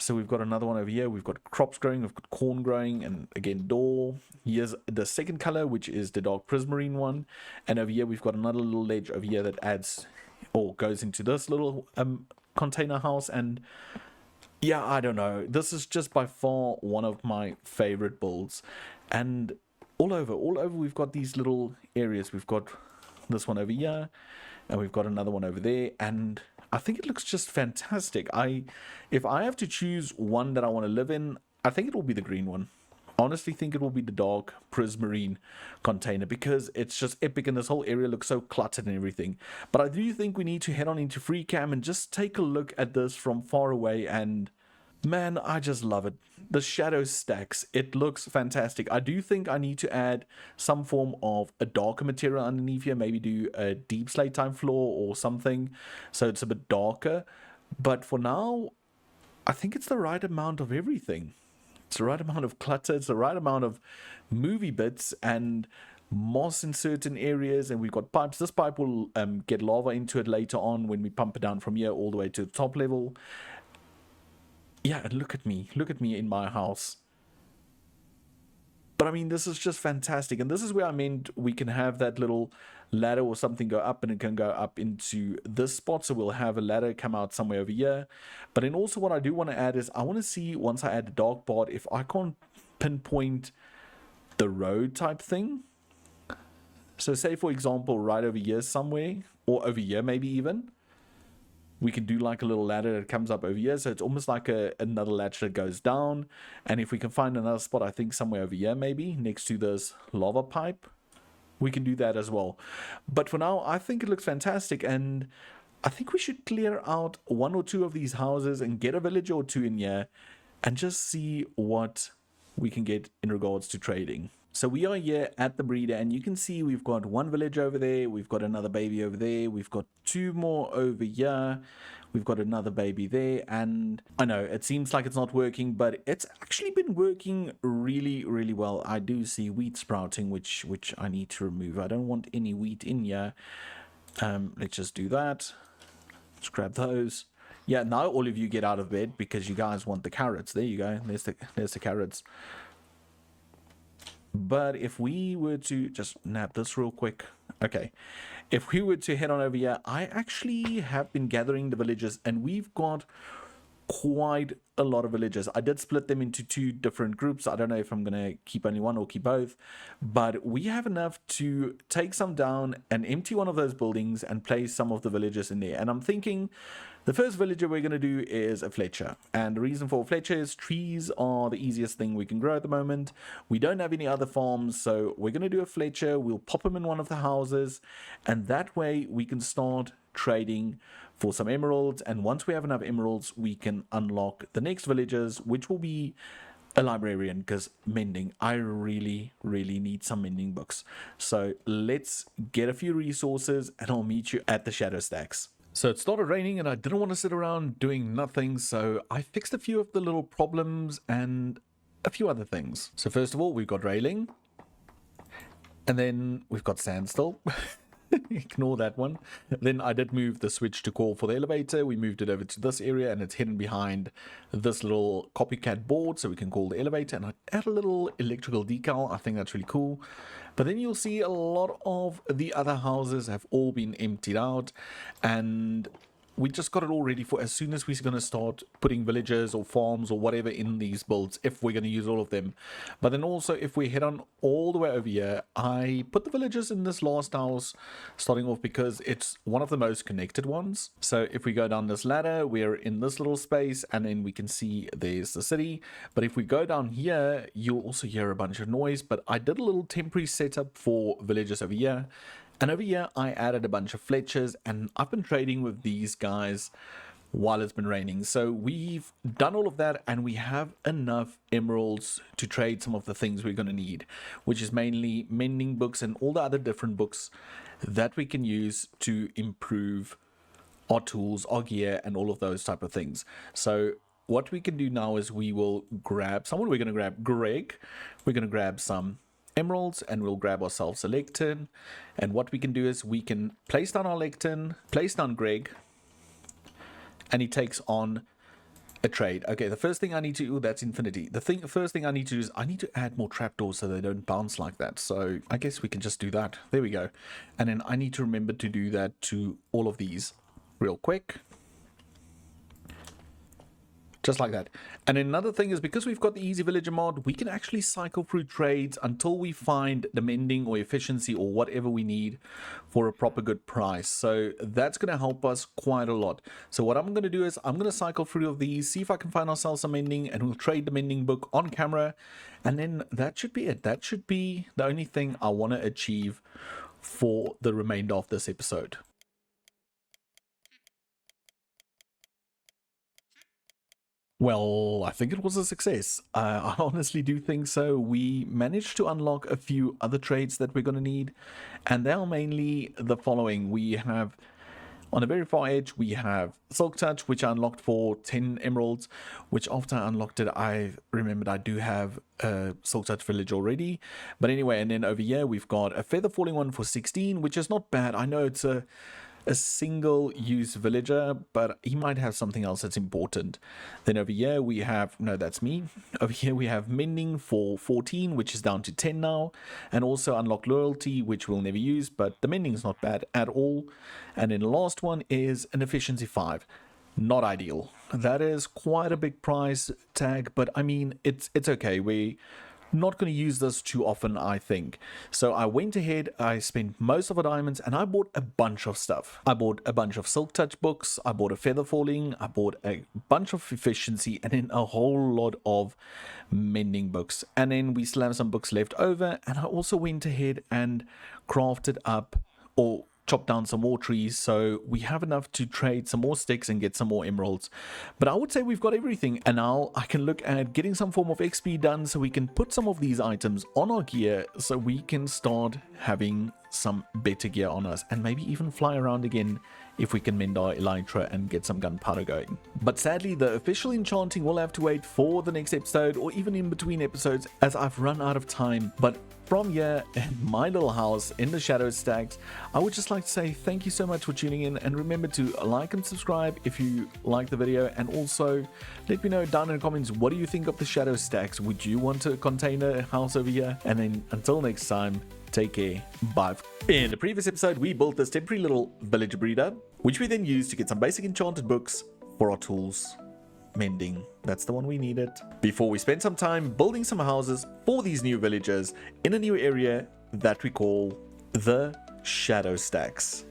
So we've got another one over here. We've got crops growing, we've got corn growing, and again, door. Here's the second color, which is the dark prismarine one. And over here, we've got another little ledge over here that adds or goes into this little container house. And yeah, I don't know. This is just by far one of my favorite builds. And all over, we've got these little areas. We've got this one over here, and we've got another one over there. And I think it looks just fantastic. If I have to choose one that I want to live in, I think it will be the green one. I honestly think it will be the dark prismarine container because it's just epic, and this whole area looks so cluttered and everything. But I do think we need to head on into free cam and just take a look at this from far away. And Man, I just love it. The shadow stacks, it looks fantastic. I do think I need to add some form of a darker material underneath here, maybe do a deep slate type floor or something so it's a bit darker. But for now, I think it's the right amount of everything. It's the right amount of clutter, it's the right amount of movie bits and moss in certain areas, and we've got pipes. This pipe will get lava into it later on when we pump it down from here all the way to the top level. Yeah, and look at me in my house. But I mean, this is just fantastic, and this is where I meant we can have that little ladder or something go up, and it can go up into this spot, so we'll have a ladder come out somewhere over here. But then also what I do want to add is I want to see, once I add the dark part, if I can't pinpoint the road type thing. So say for example right over here somewhere, or over here maybe even, we can do like a little ladder that comes up over here, so it's almost like another ladder that goes down. And if we can find another spot, I think somewhere over here maybe next to this lava pipe, we can do that as well. But for now, I think it looks fantastic, and I think we should clear out one or two of these houses and get a villager or two in here and just see what we can get in regards to trading. So we are here at the breeder, and you can see we've got one village over there, we've got another baby over there, we've got two more over here, we've got another baby there. And I know it seems like it's not working, but it's actually been working really, really well. I do see wheat sprouting, which I need to remove. I don't want any wheat in here. Let's just do that. Let's grab those. Yeah, now all of you get out of bed because you guys want the carrots. There you go. There's the carrots. But if we were to just nab this real quick. Okay. If we were to head on over here, I actually have been gathering the villagers, and we've got quite a lot of villagers. I did split them into two different groups. I don't know if I'm going to keep only one or keep both, but we have enough to take some down and empty one of those buildings and place some of the villagers in there. And I'm thinking the first villager we're going to do is a Fletcher. And the reason for a Fletcher is trees are the easiest thing we can grow at the moment. We don't have any other farms, so we're going to do a Fletcher. We'll pop him in one of the houses, and that way we can start trading for some emeralds. And once we have enough emeralds, we can unlock the next villagers, which will be a librarian, because mending, I really need some mending books. So let's get a few resources, and I'll meet you at the shadow stacks. So it started raining, and I didn't want to sit around doing nothing, so I fixed a few of the little problems and a few other things. So first of all, we've got railing, and then we've got sand still. Ignore that one. Then I did move the switch to call for the elevator. We moved it over to this area, and it's hidden behind this little copycat board, so we can call the elevator. And I add a little electrical decal. I think that's really cool. But then you'll see a lot of the other houses have all been emptied out, and we just got it all ready for as soon as we're going to start putting villagers or farms or whatever in these builds, if we're going to use all of them. But then also, if we head on all the way over here, I put the villagers in this last house starting off because it's one of the most connected ones. So if we go down this ladder, we're in this little space, and then we can see there's the city. But if we go down here, you'll also hear a bunch of noise. But I did a little temporary setup for villagers over here. And over here, I added a bunch of Fletchers, and I've been trading with these guys while it's been raining. So we've done all of that, and we have enough emeralds to trade some of the things we're going to need, which is mainly mending books and all the other different books that we can use to improve our tools, our gear, and all of those type of things. So what we can do now is we will grab someone. We're going to grab Greg. We're going to grab some emeralds, and we'll grab ourselves a lectern. And what we can do is we can place down our lectern, place down Greg, and he takes on a trade. Okay, the first thing I need to do, that's infinity. First thing I need to do is I need to add more trapdoors so they don't bounce like that. So I guess we can just do that. There we go. And then I need to remember to do that to all of these real quick. Just like that. And another thing is, because we've got the easy villager mod, we can actually cycle through trades until we find the mending or efficiency or whatever we need for a proper good price. So that's going to help us quite a lot. So what I'm going to do is I'm going to cycle through of these, see if I can find ourselves some mending, and we'll trade the mending book on camera. And then that should be it. That should be the only thing I want to achieve for the remainder of this episode. Well, I think it was a success. I honestly do think so. We managed to unlock a few other trades that we're going to need, and they are mainly the following. We have, on the very far edge, we have Silk Touch, which I unlocked for 10 emeralds, which after I unlocked it, I remembered I do have a Silk Touch village already. But anyway, and then over here, we've got a Feather Falling one for 16, which is not bad. I know it's a single-use villager, but he might have something else that's important. Then over here we have, no, that's me. Over here we have Mending for 14, which is down to 10 now, and also Unlock Loyalty, which we'll never use, but the Mending's not bad at all. And then the last one is an Efficiency 5. Not ideal. That is quite a big price tag, but I mean, it's okay. We're not going to use this too often, I think. So I went ahead, I spent most of the diamonds, and I bought a bunch of stuff. I bought a bunch of Silk Touch books, I bought a Feather Falling, I bought a bunch of Efficiency, and then a whole lot of Mending books. And then we still have some books left over, and I also went ahead and crafted up, or chop down some more trees, so we have enough to trade some more sticks and get some more emeralds. But I would say we've got everything, and now I can look at getting some form of XP done so we can put some of these items on our gear so we can start having some better gear on us, and maybe even fly around again if we can mend our elytra and get some gunpowder going. But sadly, the official enchanting will have to wait for the next episode, or even in between episodes, as I've run out of time. But from here in my little house in the Shadow Stacks, I would just like to say thank you so much for tuning in, and remember to like and subscribe if you like the video, and also let me know down in the comments, what do you think of the Shadow Stacks? Would you want a container house over here? And then until next time, take care, bye. In the previous episode, we built this temporary little villager breeder, which we then used to get some basic enchanted books for our tools. Mending, that's the one we needed. Before we spend some time building some houses for these new villagers in a new area that we call the Shadow Stacks.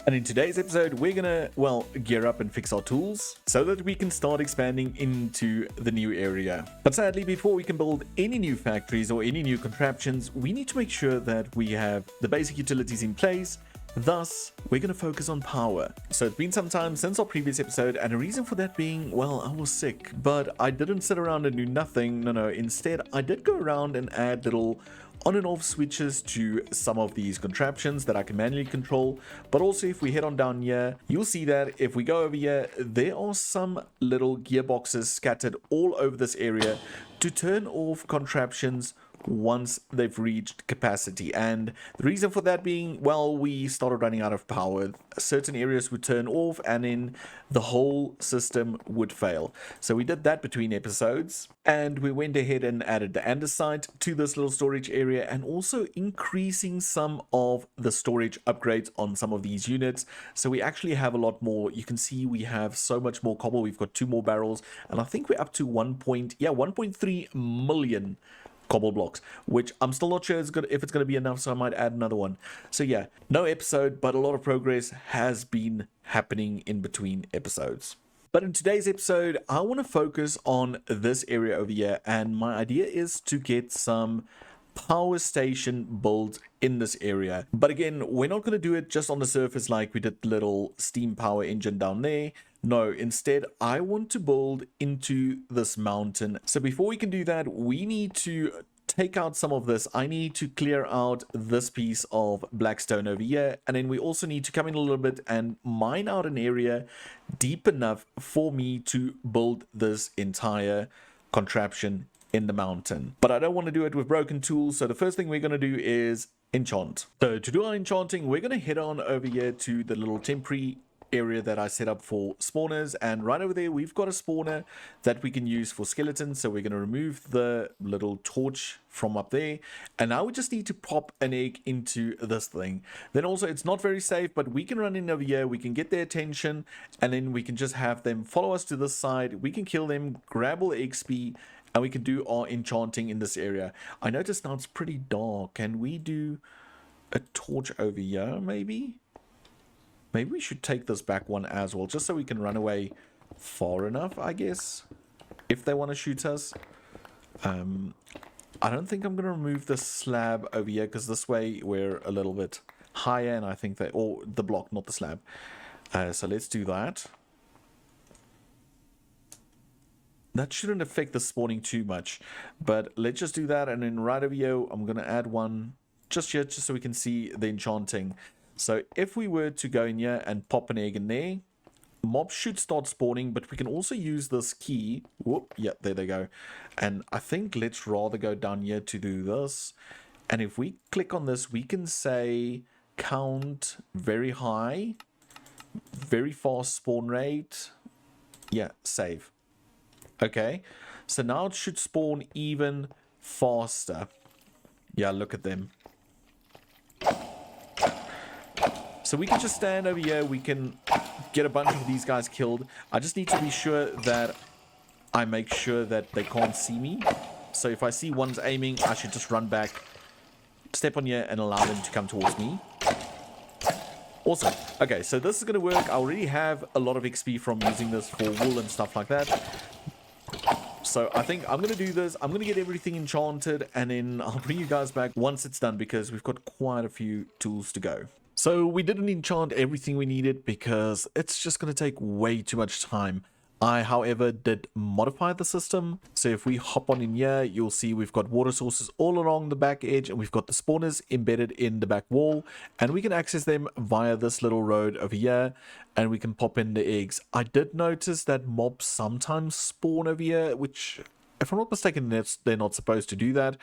And in today's episode, we're gonna, well, gear up and fix our tools so that we can start expanding into the new area. But sadly, before we can build any new factories or any new contraptions, we need to make sure that we have the basic utilities in place. Thus, we're going to focus on power. So it's been some time since our previous episode, and the reason for that being, well, I was sick. But I didn't sit around and do nothing. No, instead, I did go around and add little on and off switches to some of these contraptions that I can manually control. But also, if we head on down here, you'll see that if we go over here, there are some little gearboxes scattered all over this area to turn off contraptions once they've reached capacity. And the reason for that being, well, we started running out of power. Certain areas would turn off and then the whole system would fail. So we did that between episodes, and we went ahead and added the andesite to this little storage area, and also increasing some of the storage upgrades on some of these units. So we actually have a lot more. You can see we have so much more cobble. We've got 2 more barrels, and I think we're up to 1.3 million cobble blocks, which I'm still not sure if it's going to be enough, so I might add another one. So yeah, no episode, but a lot of progress has been happening in between episodes. But in today's episode, I want to focus on this area over here, and my idea is to get some power station built in this area. But again, we're not going to do it just on the surface like we did the little steam power engine down there. No, instead, I want to build into this mountain. So before we can do that, we need to take out some of this. I need to clear out this piece of blackstone over here. And then we also need to come in a little bit and mine out an area deep enough for me to build this entire contraption in the mountain. But I don't want to do it with broken tools. So the first thing we're going to do is enchant. So to do our enchanting, we're going to head on over here to the little temporary area that I set up for spawners, and right over there we've got a spawner that we can use for skeletons. So we're going to remove the little torch from up there, and now we just need to pop an egg into this thing. Then also, it's not very safe, but we can run in over here, we can get their attention, and then we can just have them follow us to this side. We can kill them, grab all the XP, and we can do our enchanting in this area. I noticed now it's pretty dark. Can we do a torch over here maybe? Maybe we should take this back one as well, just so we can run away far enough, I guess, if they want to shoot us. I don't think I'm going to remove the slab over here, because this way we're a little bit higher, and I think that, or the block, not the slab. So let's do that. that shouldn't affect the spawning too much. But let's just do that. And then right over here, I'm going to add one just here, just so we can see the enchanting. So if we were to go in here and pop an egg in there, mobs should start spawning, but we can also use this key. Whoop, yeah, there they go. And I think let's rather go down here to do this. And if we click on this, we can say count very high, very fast spawn rate. Yeah, save. Okay, so now it should spawn even faster. Yeah, look at them. So we can just stand over here. We can get a bunch of these guys killed. I just need to be sure that I make sure that they can't see me. So if I see one's aiming, I should just run back, step on here, and allow them to come towards me. Awesome. Okay, so this is going to work. I already have a lot of XP from using this for wool and stuff like that. So I think I'm going to do this. I'm going to get everything enchanted, and then I'll bring you guys back once it's done, because we've got quite a few tools to go. So we didn't enchant everything we needed because it's just going to take way too much time. I, however, did modify the system. So if we hop on in here, you'll see we've got water sources all along the back edge, and we've got the spawners embedded in the back wall, and we can access them via this little road over here, and we can pop in the eggs. I did notice that mobs sometimes spawn over here, which, if I'm not mistaken, they're not supposed to do that,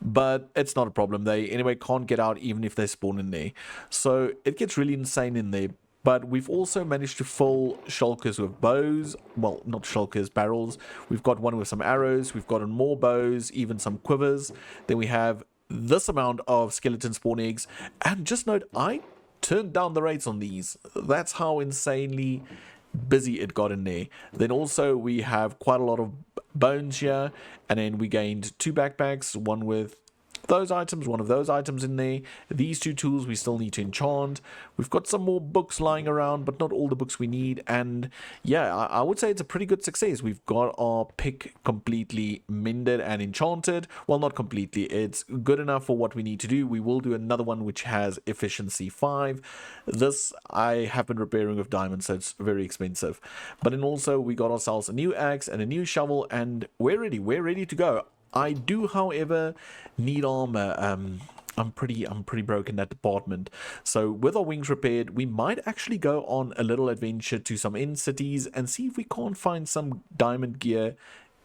but it's not a problem. They anyway can't get out even if they spawn in there. So it gets really insane in there. But we've also managed to fill shulkers with bows. Well, not shulkers, barrels. We've got one with some arrows. We've gotten more bows, even some quivers. Then we have this amount of skeleton spawn eggs. And just note, I turned down the rates on these. That's how insanely busy it got in there. Then also we have quite a lot of bones here. And then we gained 2 backpacks, one with those items, one of those items in there. These 2 tools we still need to enchant. We've got some more books lying around, but not all the books we need. And yeah, I would say it's a pretty good success. We've got our pick completely mended and enchanted. Well, not completely. It's good enough for what we need to do. We will do another one which has efficiency 5. This I have been repairing with diamonds, so it's very expensive. But then also we got ourselves a new axe and a new shovel, and we're ready. We're ready to go. I do, however, need armor. I'm pretty broke in that department. So with our wings repaired, we might actually go on a little adventure to some end cities and see if we can't find some diamond gear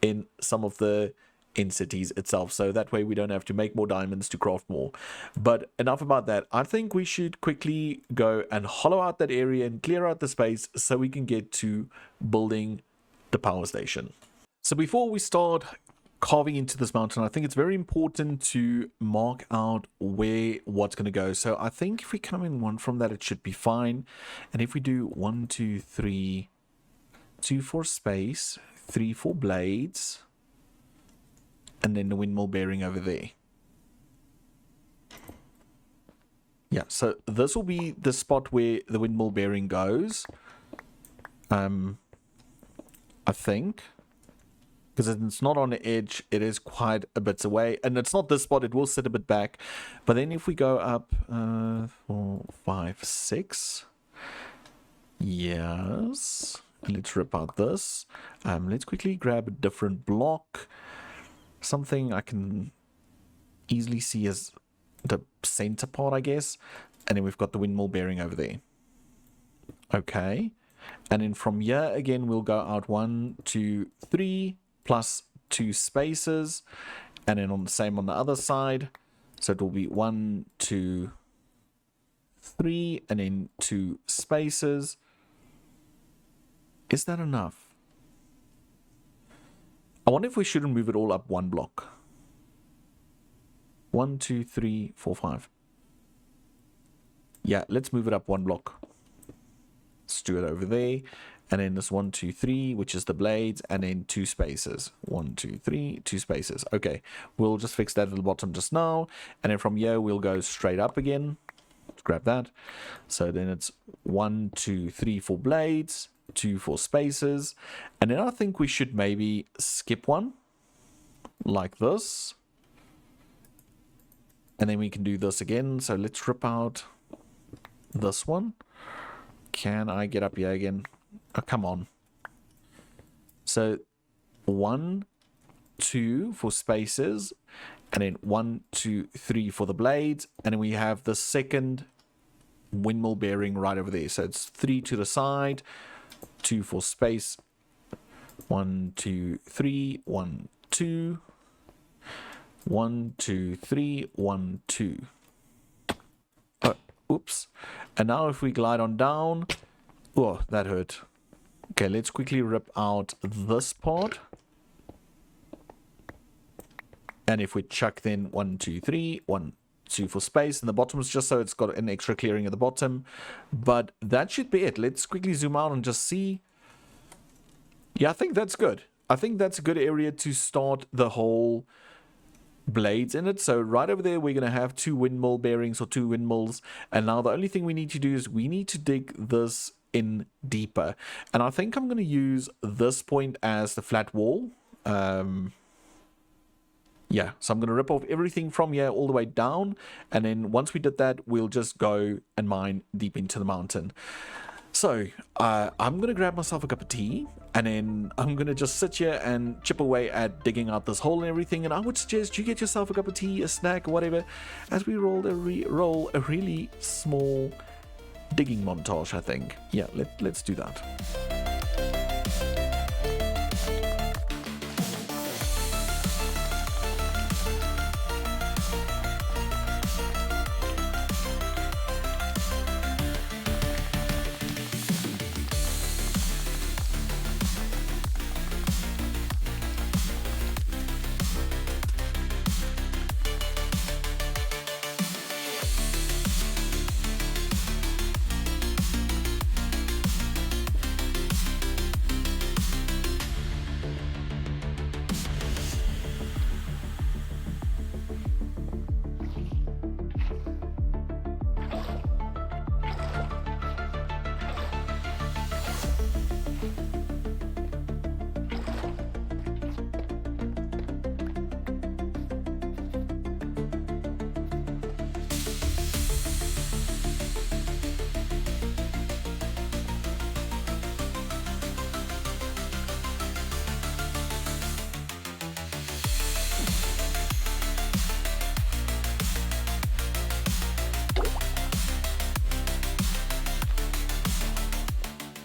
in some of the end cities itself. So that way we don't have to make more diamonds to craft more. But enough about that. I think we should quickly go and hollow out that area and clear out the space so we can get to building the power station. So before we start carving into this mountain, I think it's very important to mark out where what's going to go. So I think if we come in one from that, it should be fine. And if we do 1 2 3, 2 for space, 3 for blades, and then the windmill bearing over there. Yeah, so this will be the spot where the windmill bearing goes. I think, because it's not on the edge, it is quite a bit away, and it's not this spot, it will sit a bit back. But then if we go up 4 5 6, yes, and let's rip out this. Let's quickly grab a different block, something I can easily see as the center part, I guess. And then we've got the windmill bearing over there. Okay, and then from here again we'll go out 1 2 3 plus 2 spaces, and then on the same on the other side. So it will be 1 2 3 and then 2 spaces. Is that enough? I wonder if we shouldn't move it all up 1 block. 1 2 3 4 5. Yeah, let's move it up 1 block. Let's do it over there. And then this 1 2 3, which is the blades, and then 2 spaces. 1 2 3, 2 spaces. Okay, we'll just fix that at the bottom just now. And then from here we'll go straight up again. Let's grab that. So then it's 1 2 3 for blades, 2 for spaces, and then I think we should maybe skip one like this. And then we can do this again. So let's rip out this one. Can I get up here again? Oh, come on. So 1, 2 for spaces, and then 1, 2, 3 for the blades, and then we have the second windmill bearing right over there. So it's 3 to the side, 2 for space, 1, 2, 3, 1, 2, 1, 2, 3, 1, 2. Oh, oops. And now if we glide on down, oh, that hurt. Okay, let's quickly rip out this part. And if we chuck then 1, 2, 3, 1, 2 for space, and the bottom is just so it's got an extra clearing at the bottom. But that should be it. Let's quickly zoom out and just see. Yeah, I think that's good. I think that's a good area to start the whole blades in it. So right over there, we're going to have 2 windmill bearings or 2 windmills. And now the only thing we need to do is we need to dig this in deeper. And I think I'm going to use this point as the flat wall. Yeah, so I'm going to rip off everything from here all the way down. And then once we did that, we'll just go and mine deep into the mountain. So I'm going to grab myself a cup of tea. And then I'm going to just sit here and chip away at digging out this hole and everything. And I would suggest you get yourself a cup of tea, a snack, or whatever, as we roll a really small digging montage, I think. Yeah, let's do that.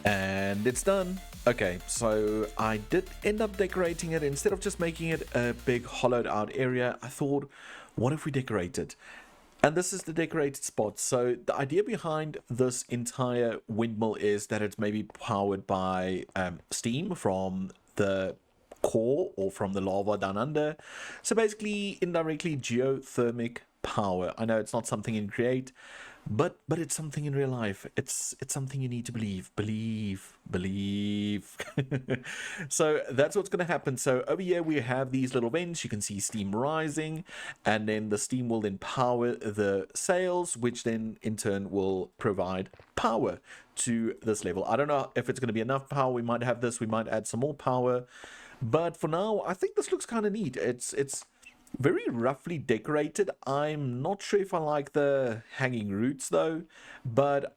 And it's done. Okay, so I did end up decorating it. Instead of just making it a big hollowed out area, I thought, what if we decorate it? And this is the decorated spot. So the idea behind this entire windmill is that it's maybe powered by steam from the core or from the lava down under. So basically indirectly geothermic power. I know it's not something in Create, but it's something in real life. It's something you need to believe. So that's what's going to happen. So over here we have these little vents. You can see steam rising, and then the steam will then power the sails, which then in turn will provide power to this level. I don't know if it's going to be enough power. We might have this. We might add some more power, but for now I think this looks kind of neat. It's very roughly decorated. I'm not sure if I like the hanging roots though, but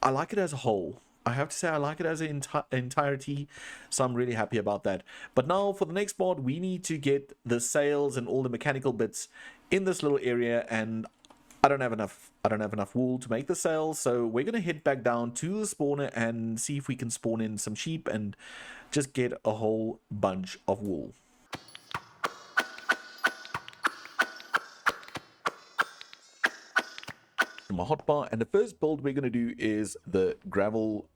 I like it as a whole. I have to say I like it as an entirety, so I'm really happy about that. But now for the next part, we need to get the sails and all the mechanical bits in this little area, and I don't have enough wool to make the sails, so we're gonna head back down to the spawner and see if we can spawn in some sheep and just get a whole bunch of wool. My hotbar, and the first build we're going to do is the gravel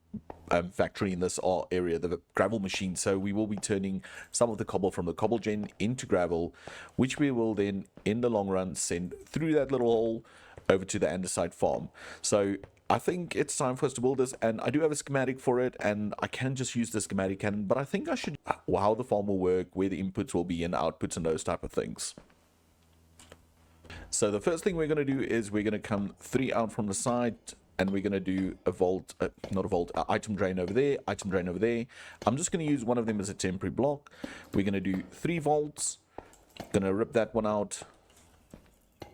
factory in this area, the gravel machine. So we will be turning some of the cobble from the cobble gen into gravel, which we will then in the long run send through that little hole over to the andesite farm. So I think it's time for us to build this, and I do have a schematic for it, and I can just use the schematic cannon, but I think I should how the farm will work, where the inputs will be and outputs and those type of things. So the first thing we're going to do is we're going to come 3 out from the side, and we're going to do a vault, item drain over there, item drain over there. I'm just going to use one of them as a temporary block. We're going to do 3 vaults, going to rip that one out,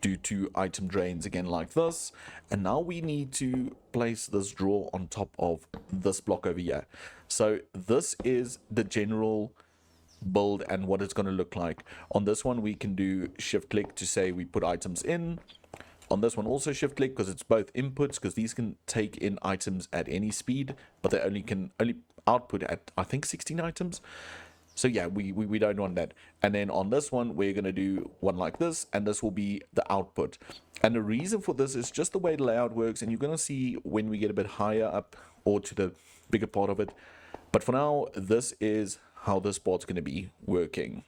do 2 item drains again like this, and now we need to place this drawer on top of this block over here. So this is the general build and what it's going to look like. On this one, we can do shift click to say we put items in. On this one, also shift click because it's both inputs, because these can take in items at any speed, but they only output at, I think, 16 items. So yeah, we don't want that. And then on this one, we're going to do one like this, and this will be the output. And the reason for this is just the way the layout works, and you're going to see when we get a bit higher up or to the bigger part of it. But for now, this is how this part's going to be working.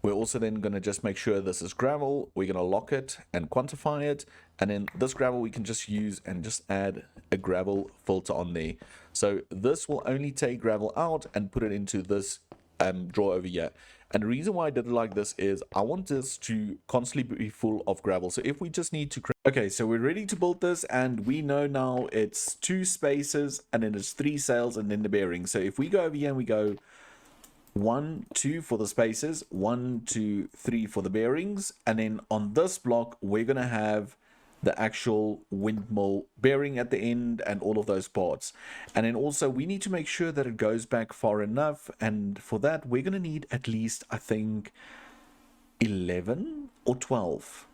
We're also then going to just make sure this is gravel. We're going to lock it and quantify it. And then this gravel we can just use and just add a gravel filter on there. So this will only take gravel out and put it into this drawer over here. And the reason why I did it like this is I want this to constantly be full of gravel. So if we just need to... Okay, so we're ready to build this, and we know now it's 2 spaces and then it's 3 sails and then the bearing. So if we go over here and we go 1, 2 for the spaces, 1, 2, 3 for the bearings, and then on this block we're going to have the actual windmill bearing at the end and all of those parts. And then also we need to make sure that it goes back far enough, and for that we're going to need at least, I think, 11 or 12.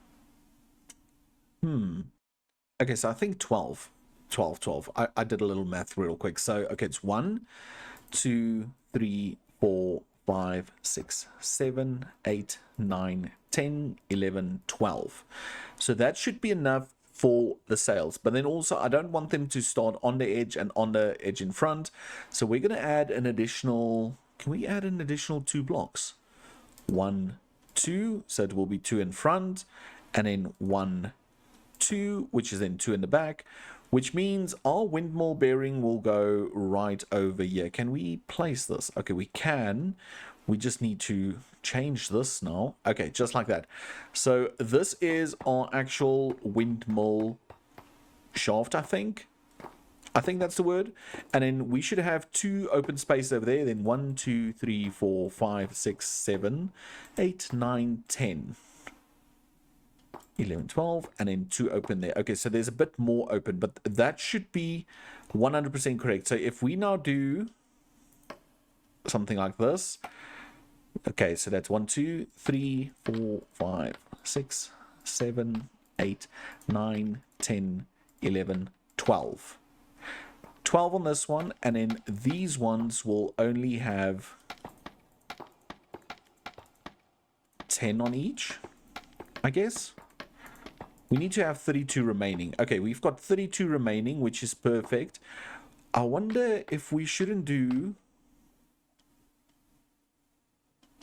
Okay, so I think 12. I did a little math real quick. So okay, it's 1, 2, 3, 4, 5, 6, 7, 8, 9, 10, 11, 12. So that should be enough for the sails. But then also I don't want them to start on the edge and on the edge in front. So we're going to add an additional... Can we add an additional 2 blocks? 1, 2. So it will be 2 in front. And then 1, 2, which is then 2 in the back. Which means our windmill bearing will go right over here. Can we place this? Okay, we can. We just need to change this now. Okay, just like that. So this is our actual windmill shaft, I think. I think that's the word. And then we should have 2 open spaces over there. Then 1, 2, 3, 4, 5, 6, 7, 8, 9, 10. 11, 12, and then 2 open there. Okay, so there's a bit more open, but that should be 100% correct. So if we now do something like this, okay, so that's 1, 2, 3, 4, 5, 6, 7, 8, 9, 10, 11, 12. 12 on this one, and then these ones will only have 10 on each, I guess. We need to have 32 remaining. Okay, we've got 32 remaining, which is perfect. I wonder if we shouldn't do...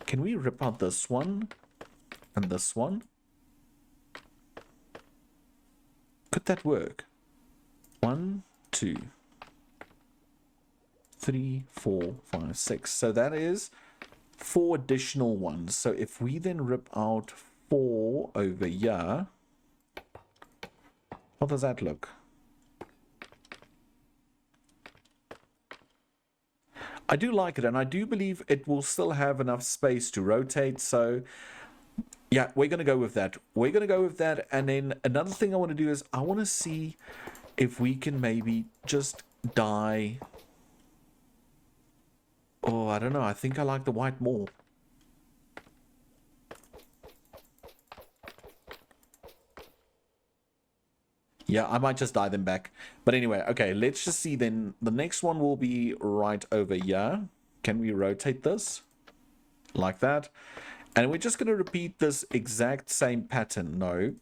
Can we rip out this one and this one? Could that work? 1, 2, 3, 4, 5, 6. So that is 4 additional ones. So if we then rip out 4 over here... How does that look? I do like it, and I do believe it will still have enough space to rotate. So yeah, we're going to go with that. We're going to go with that. And then another thing I want to do is I want to see if we can maybe just dye. Oh, I don't know. I think I like the white more. Yeah, I might just dye them back. But anyway, okay, let's just see then. The next one will be right over here. Can we rotate this? Like that. And we're just going to repeat this exact same pattern. No.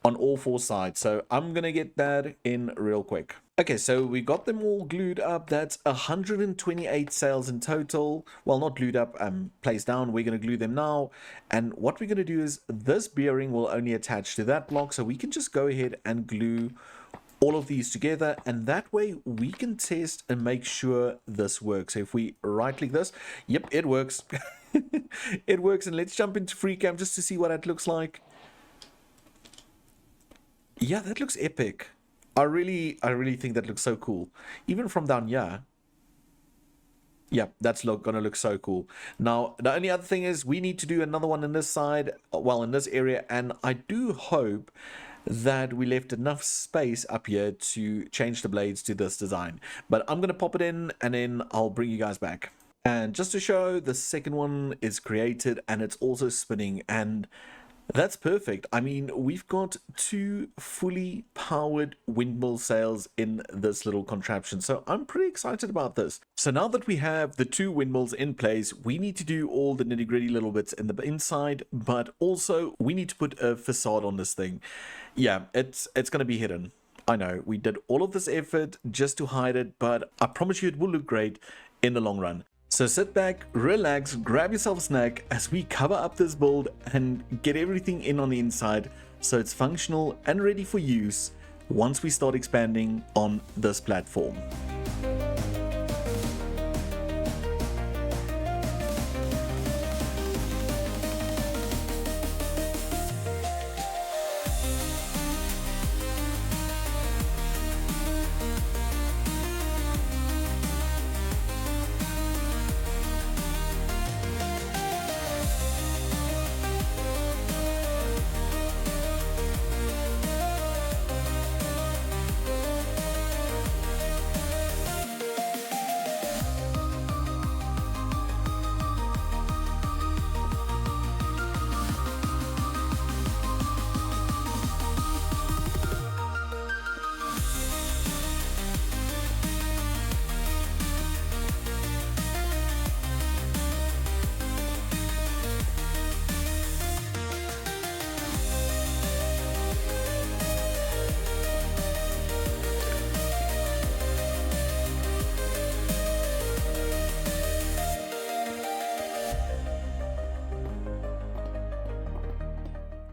On all 4 sides. So I'm going to get that in real quick. Okay, so we got them all glued up. That's 128 sails in total. Well, not glued up, placed down. We're going to glue them now. And what we're going to do is this bearing will only attach to that block. So we can just go ahead and glue all of these together. And that way we can test and make sure this works. So if we right click this, yep, it works. It works. And let's jump into free cam just to see what it looks like. Yeah, that looks epic. I really think that looks so cool. Even from down here. Yeah, that's gonna look so cool. Now, the only other thing is we need to do another one in this side, well, in this area, and I do hope that we left enough space up here to change the blades to this design. But I'm going to pop it in and then I'll bring you guys back. And just to show, the second one is created and it's also spinning, and that's perfect. I mean, we've got 2 fully powered windmill sails in this little contraption, so I'm pretty excited about this. So now that we have the 2 windmills in place, we need to do all the nitty-gritty little bits in the inside, but also we need to put a facade on this thing. Yeah, it's going to be hidden. I know, we did all of this effort just to hide it, but I promise you it will look great in the long run. So sit back, relax, grab yourself a snack as we cover up this build and get everything in on the inside so it's functional and ready for use once we start expanding on this platform.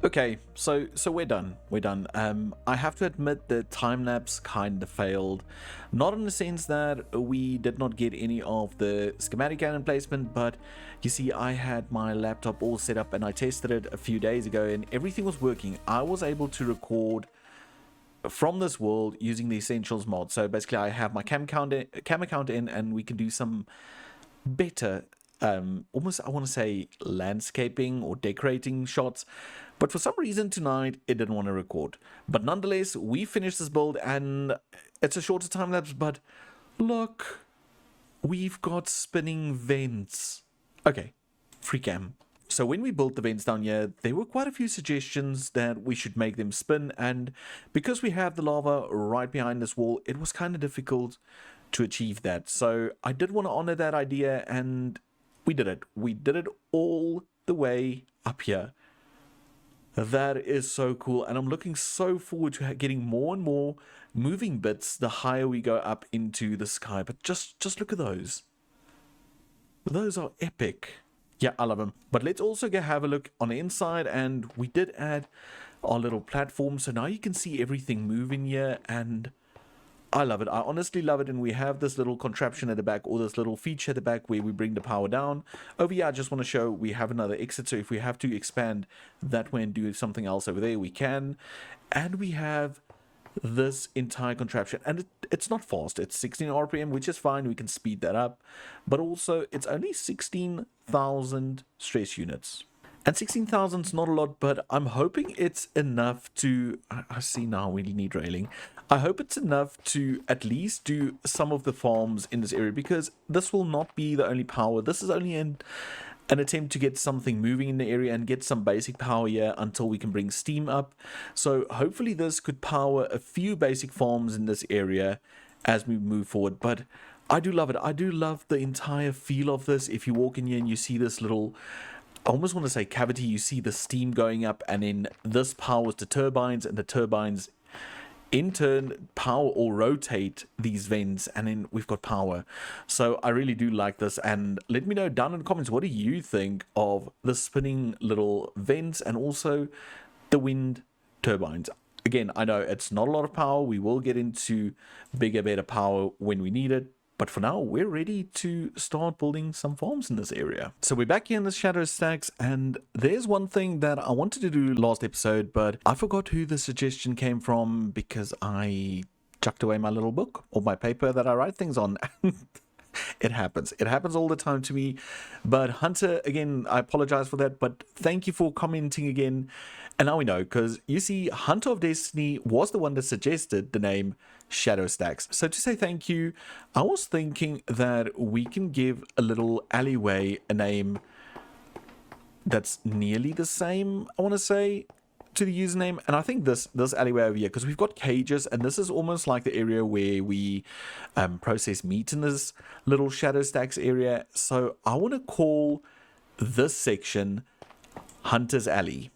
Okay, so we're done. I have to admit the time lapse kind of failed, not in the sense that we did not get any of the schematic cannon placement, but you see, I had my laptop all set up and I tested it a few days ago and everything was working. I was able to record from this world using the essentials mod. So basically, I have my cam account in, and we can do some better almost, I want to say, landscaping or decorating shots, but for some reason tonight it didn't want to record. But nonetheless, we finished this build and it's a shorter time lapse, but look, we've got spinning vents. Okay, free cam. So when we built the vents down here, there were quite a few suggestions that we should make them spin, and because we have the lava right behind this wall, it was kind of difficult to achieve that. So I did want to honor that idea, and we did it. We did it all the way up here. That is so cool, and I'm looking so forward to getting more and more moving bits the higher we go up into the sky. But just look at those. Those are epic. Yeah, I love them. But let's also go have a look on the inside, and we did add our little platform, so now you can see everything moving here, and I love it. I honestly love it. And we have this little contraption at the back, or this little feature at the back where we bring the power down. Over here, I just want to show we have another exit. So if we have to expand that way and do something else over there, we can. And we have this entire contraption. And it's not fast. It's 16 RPM, which is fine. We can speed that up. But also, it's only 16,000 stress units. And 16,000 is not a lot, but I'm hoping it's enough to... I see now we need railing. I hope it's enough to at least do some of the farms in this area, because this will not be the only power. This is only an attempt to get something moving in the area and get some basic power here until we can bring steam up. So hopefully this could power a few basic farms in this area as we move forward. But I do love it. I do love the entire feel of this. If you walk in here and you see this little... I almost want to say cavity, you see the steam going up, and then this powers the turbines, and the turbines in turn power or rotate these vents, and then we've got power. So I really do like this, and let me know down in the comments, what do you think of the spinning little vents and also the wind turbines? Again, I know it's not a lot of power. We will get into bigger, better power when we need it. But for now, we're ready to start building some farms in this area. So we're back here in the Shadow Stacks, and there's one thing that I wanted to do last episode, but I forgot who the suggestion came from because I chucked away my little book or my paper that I write things on. It happens. It happens all the time to me. But Hunter, again, I apologize for that, but thank you for commenting again. And now we know, because you see, Hunter of Destiny was the one that suggested the name Shadow Stacks. So to say thank you, I was thinking that we can give a little alleyway a name that's nearly the same, I want to say, to the username. And I think this alleyway over here, because we've got cages, and this is almost like the area where we process meat in this little Shadow Stacks area. So I want to call this section Hunter's Alley.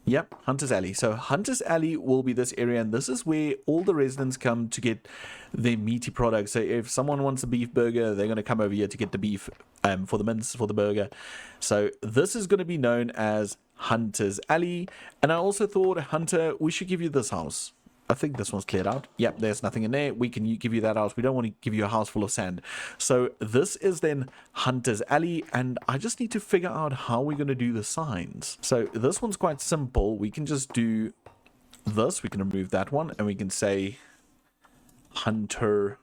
Yep, Hunter's Alley. So Hunter's Alley will be this area, and this is where all the residents come to get their meaty products. So if someone wants a beef burger, they're going to come over here to get the beef for the mince for the burger. So this is going to be known as Hunter's Alley. And I also thought, Hunter, we should give you this house. I think this one's cleared out. Yep, there's nothing in there. We can give you that house. We don't want to give you a house full of sand. So this is then Hunter's Alley, and I just need to figure out how we're going to do the signs. So this one's quite simple. We can just do this. We can remove that one, and we can say Hunter.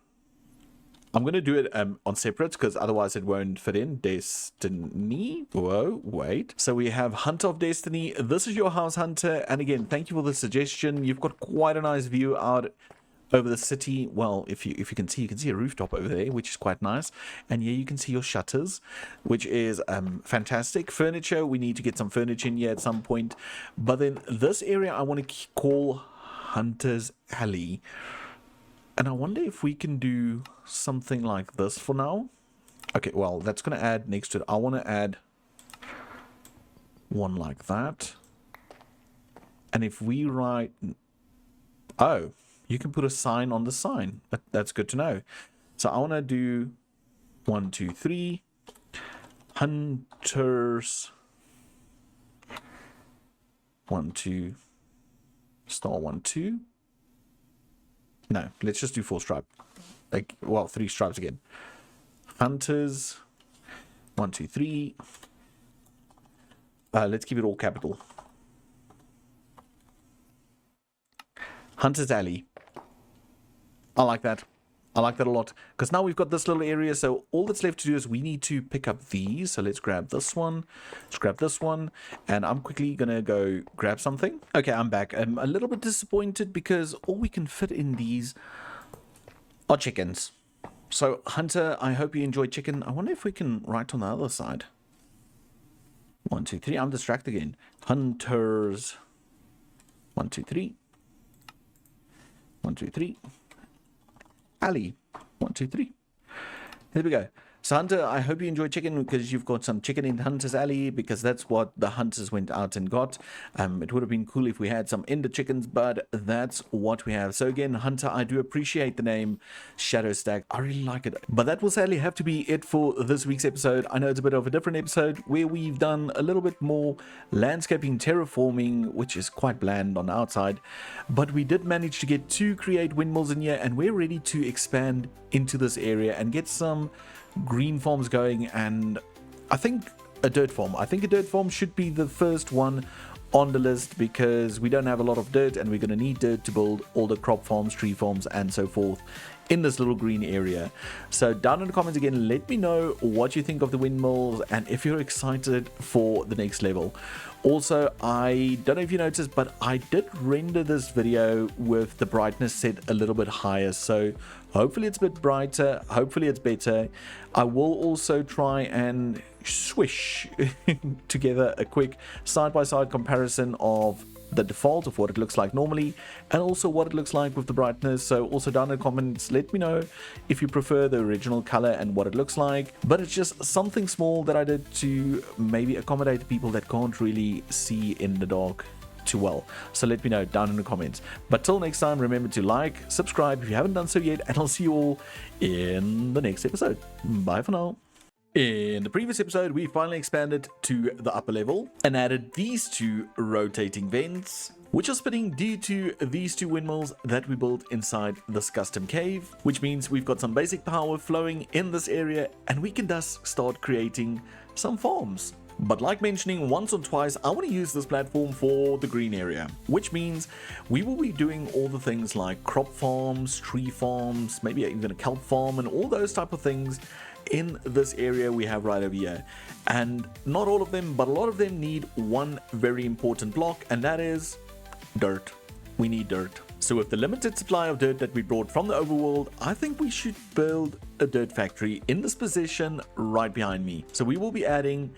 I'm going to do it on separate, because otherwise it won't fit in. Destiny. Whoa, wait. So we have Hunter of Destiny. This is your house, Hunter. And again, thank you for the suggestion. You've got quite a nice view out over the city. Well, if you can see a rooftop over there, which is quite nice. And here you can see your shutters, which is fantastic. Furniture, we need to get some furniture in here at some point. But then this area I want to call Hunter's Alley. And I wonder if we can do something like this for now. Okay, well, that's going to add next to it. I want to add one like that. And if we write... Oh, you can put a sign on the sign. That's good to know. So I want to do 1, 2, 3. Hunters. 1, 2. Star 1, 2. No, let's just do 4 stripe. Like, well, 3 stripes again. Hunters. 1, 2, 3. Let's keep it all capital. Hunter's Alley. I like that. I like that a lot. Because now we've got this little area, so all that's left to do is we need to pick up these. So let's grab this one. Let's grab this one. And I'm quickly going to go grab something. Okay, I'm back. I'm a little bit disappointed because all we can fit in these are chickens. So, Hunter, I hope you enjoy chicken. I wonder if we can write on the other side. 1, 2, 3. I'm distracted again. Hunters. 1, 2, 3. 1, 2, 3. Alley. 1, 2, 3. Here we go. So, Hunter, I hope you enjoy chicken because you've got some chicken in Hunter's Alley, because that's what the hunters went out and got. It would have been cool if we had some ender chickens, but that's what we have. So again, Hunter, I do appreciate the name Shadow Stack. I really like it. But that will sadly have to be it for this week's episode. I know it's a bit of a different episode where we've done a little bit more landscaping, terraforming, which is quite bland on the outside. But we did manage to get 2 create windmills in here, and we're ready to expand into this area and get some green farms going, and I think a dirt farm. I think a dirt farm should be the first one on the list, because we don't have a lot of dirt and we're going to need dirt to build all the crop farms, tree farms, and so forth in this little green area. So down in the comments again, let me know what you think of the windmills and if you're excited for the next level. Also, I don't know if you noticed, but I did render this video with the brightness set a little bit higher, so hopefully it's a bit brighter, hopefully it's better. I will also try and swish together a quick side-by-side comparison of the default of what it looks like normally and also what it looks like with the brightness. So also down in the comments, let me know if you prefer the original color and what it looks like. But it's just something small that I did to maybe accommodate people that can't really see in the dark too well. So let me know down in the comments. But till next time, remember to like, subscribe if you haven't done so yet, and I'll see you all in the next episode. Bye for now. In the previous episode, we finally expanded to the upper level and added these 2 rotating vents, which are spinning due to these 2 windmills that we built inside this custom cave, which means we've got some basic power flowing in this area and we can thus start creating some farms. But like mentioning once or twice, I want to use this platform for the green area, which means we will be doing all the things like crop farms, tree farms, maybe even a kelp farm and all those type of things in this area we have right over here. And not all of them, but a lot of them need one very important block, and that is dirt. We need dirt. So with the limited supply of dirt that we brought from the overworld, I think we should build a dirt factory in this position right behind me. So we will be adding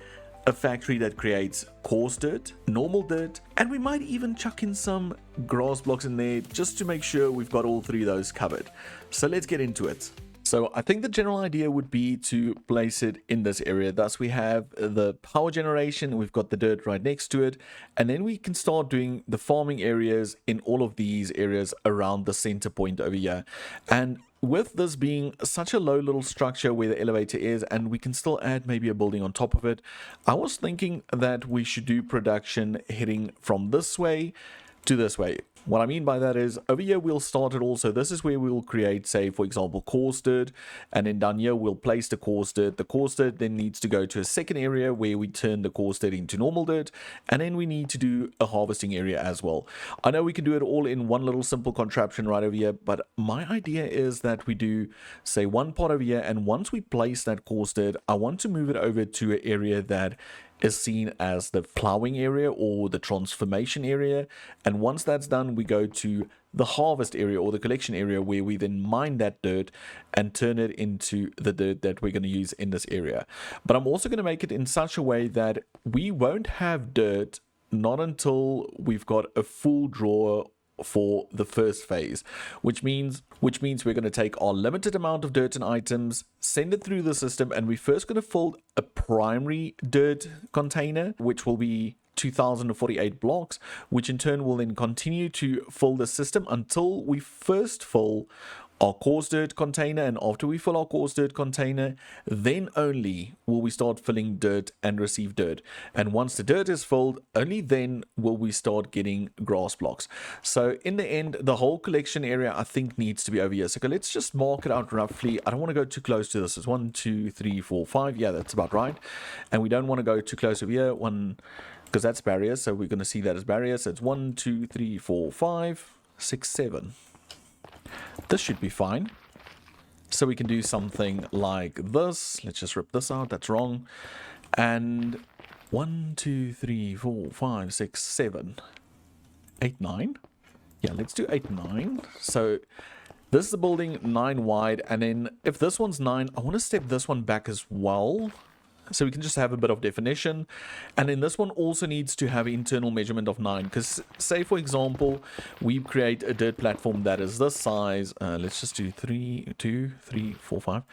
a factory that creates coarse dirt, normal dirt, and we might even chuck in some grass blocks in there just to make sure we've got all three of those covered. So let's get into it. So I think the general idea would be to place it in this area. Thus we have the power generation, we've got the dirt right next to it, and then we can start doing the farming areas in all of these areas around the center point over here. And with this being such a low little structure where the elevator is, and we can still add maybe a building on top of it, I was thinking that we should do production heading from this way to this way. What I mean by that is, over here we'll start it all. So this is where we'll create, say for example, coarse dirt, and then down here we'll place the coarse dirt. The coarse dirt then needs to go to a second area where we turn the coarse dirt into normal dirt, and then we need to do a harvesting area as well. I know we can do it all in one little simple contraption right over here, but my idea is that we do, say, one pot over here, and once we place that coarse dirt, I want to move it over to an area that is seen as the plowing area or the transformation area, and once that's done we go to the harvest area or the collection area where we then mine that dirt and turn it into the dirt that we're going to use in this area. But I'm also going to make it in such a way that we won't have dirt not until we've got a full drawer for the first phase, which means we're going to take our limited amount of dirt and items, send it through the system, and we're first going to fill a primary dirt container, which will be 2048 blocks, which in turn will then continue to fill the system until we first fill our coarse dirt container. And after we fill our coarse dirt container, then only will we start filling dirt and receive dirt. And once the dirt is filled, only then will we start getting grass blocks. So in the end, the whole collection area I think needs to be over here. So let's just mark it out roughly. I don't want to go too close to this. It's 1 2 3 4 5. Yeah, that's about right. And we don't want to go too close over here, because that's barriers. So we're going to see that as barriers. So it's 1 2 3 4 5 6 7. This should be fine. So we can do something like this. Let's just rip this out. That's wrong. And 1 2 3 4 5 6 7 8 9. Yeah, let's do 8 9. So this is the building 9 wide, and then if this one's 9, I want to step this one back as well, so we can just have a bit of definition. And then this one also needs to have internal measurement of 9, because say for example we create a dirt platform that is this size. Let's just do 3 2 3 4 5.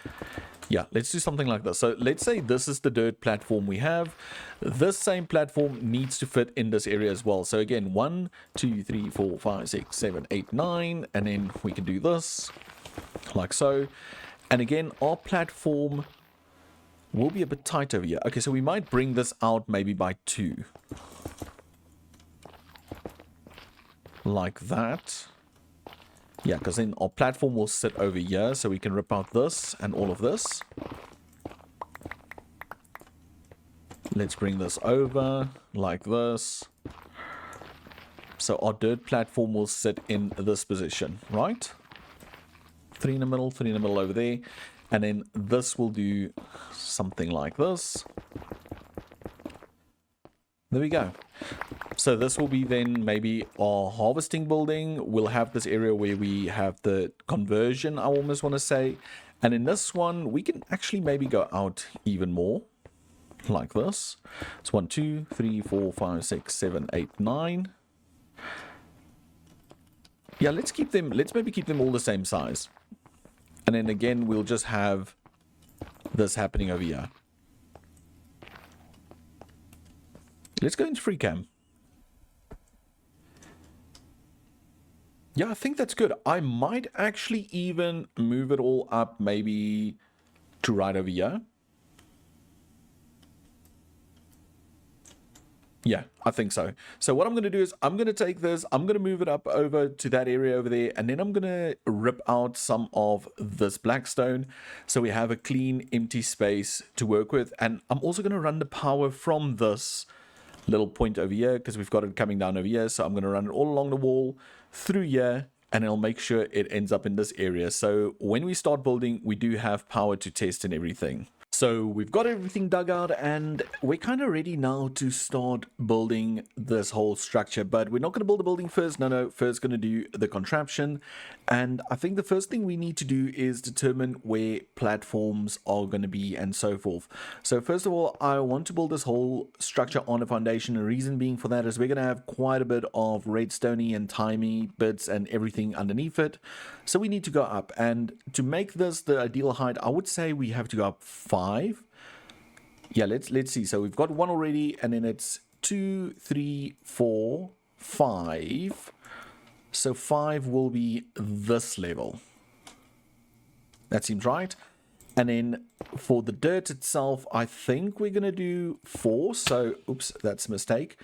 Yeah, let's do something like this. So let's say this is the dirt platform we have. This same platform needs to fit in this area as well. So again, 1 2 3 4 5 6 7 8 9, and then we can do this like so. And again, our platform will be a bit tight over here. Okay, so we might bring this out maybe by 2. Like that. Yeah, because then our platform will sit over here, so we can rip out this and all of this. Let's bring this over like this. So our dirt platform will sit in this position, right? 3 in the middle, 3 in the middle over there. And then this will do something like this. There we go. So this will be then maybe our harvesting building. We'll have this area where we have the conversion, I almost want to say. And in this one, we can actually maybe go out even more. Like this. It's 1 2 3 4 5 6 7 8 9. Yeah, let's maybe keep them all the same size. And then again, we'll just have this happening over here. Let's go into free cam. Yeah, I think that's good. I might actually even move it all up maybe to right over here. Yeah, I think so. So what I'm going to do is I'm going to take this, I'm going to move it up over to that area over there, and then I'm going to rip out some of this blackstone so we have a clean, empty space to work with. And I'm also going to run the power from this little point over here because we've got it coming down over here. So I'm going to run it all along the wall, through here, and it'll make sure it ends up in this area. So when we start building, we do have power to test and everything. So we've got everything dug out and we're kind of ready now to start building this whole structure, but we're not going to build the building first. No, first going to do the contraption. And I think the first thing we need to do is determine where platforms are going to be and so forth. So first of all, I want to build this whole structure on a foundation. The reason being for that is we're going to have quite a bit of redstone and timey bits and everything underneath it. So we need to go up, and to make this the ideal height, I would say we have to go up 5. Yeah, let's see. So we've got 1 already, and then it's 2, 3, 4, 5. So 5 will be this level. That seems right. And then for the dirt itself, I think we're going to do 4. So, oops, that's a mistake.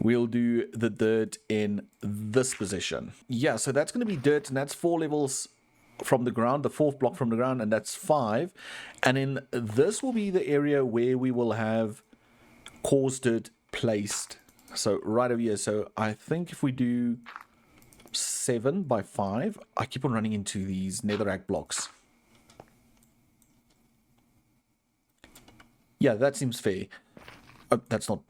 We'll do the dirt in this position. Yeah, so that's going to be dirt, and that's 4 levels from the ground, the 4th block from the ground, and that's 5. And then this will be the area where we will have coarse dirt placed. So right over here. So I think if we do 7 by 5, I keep on running into these netherrack blocks. Yeah, that seems fair. That's not...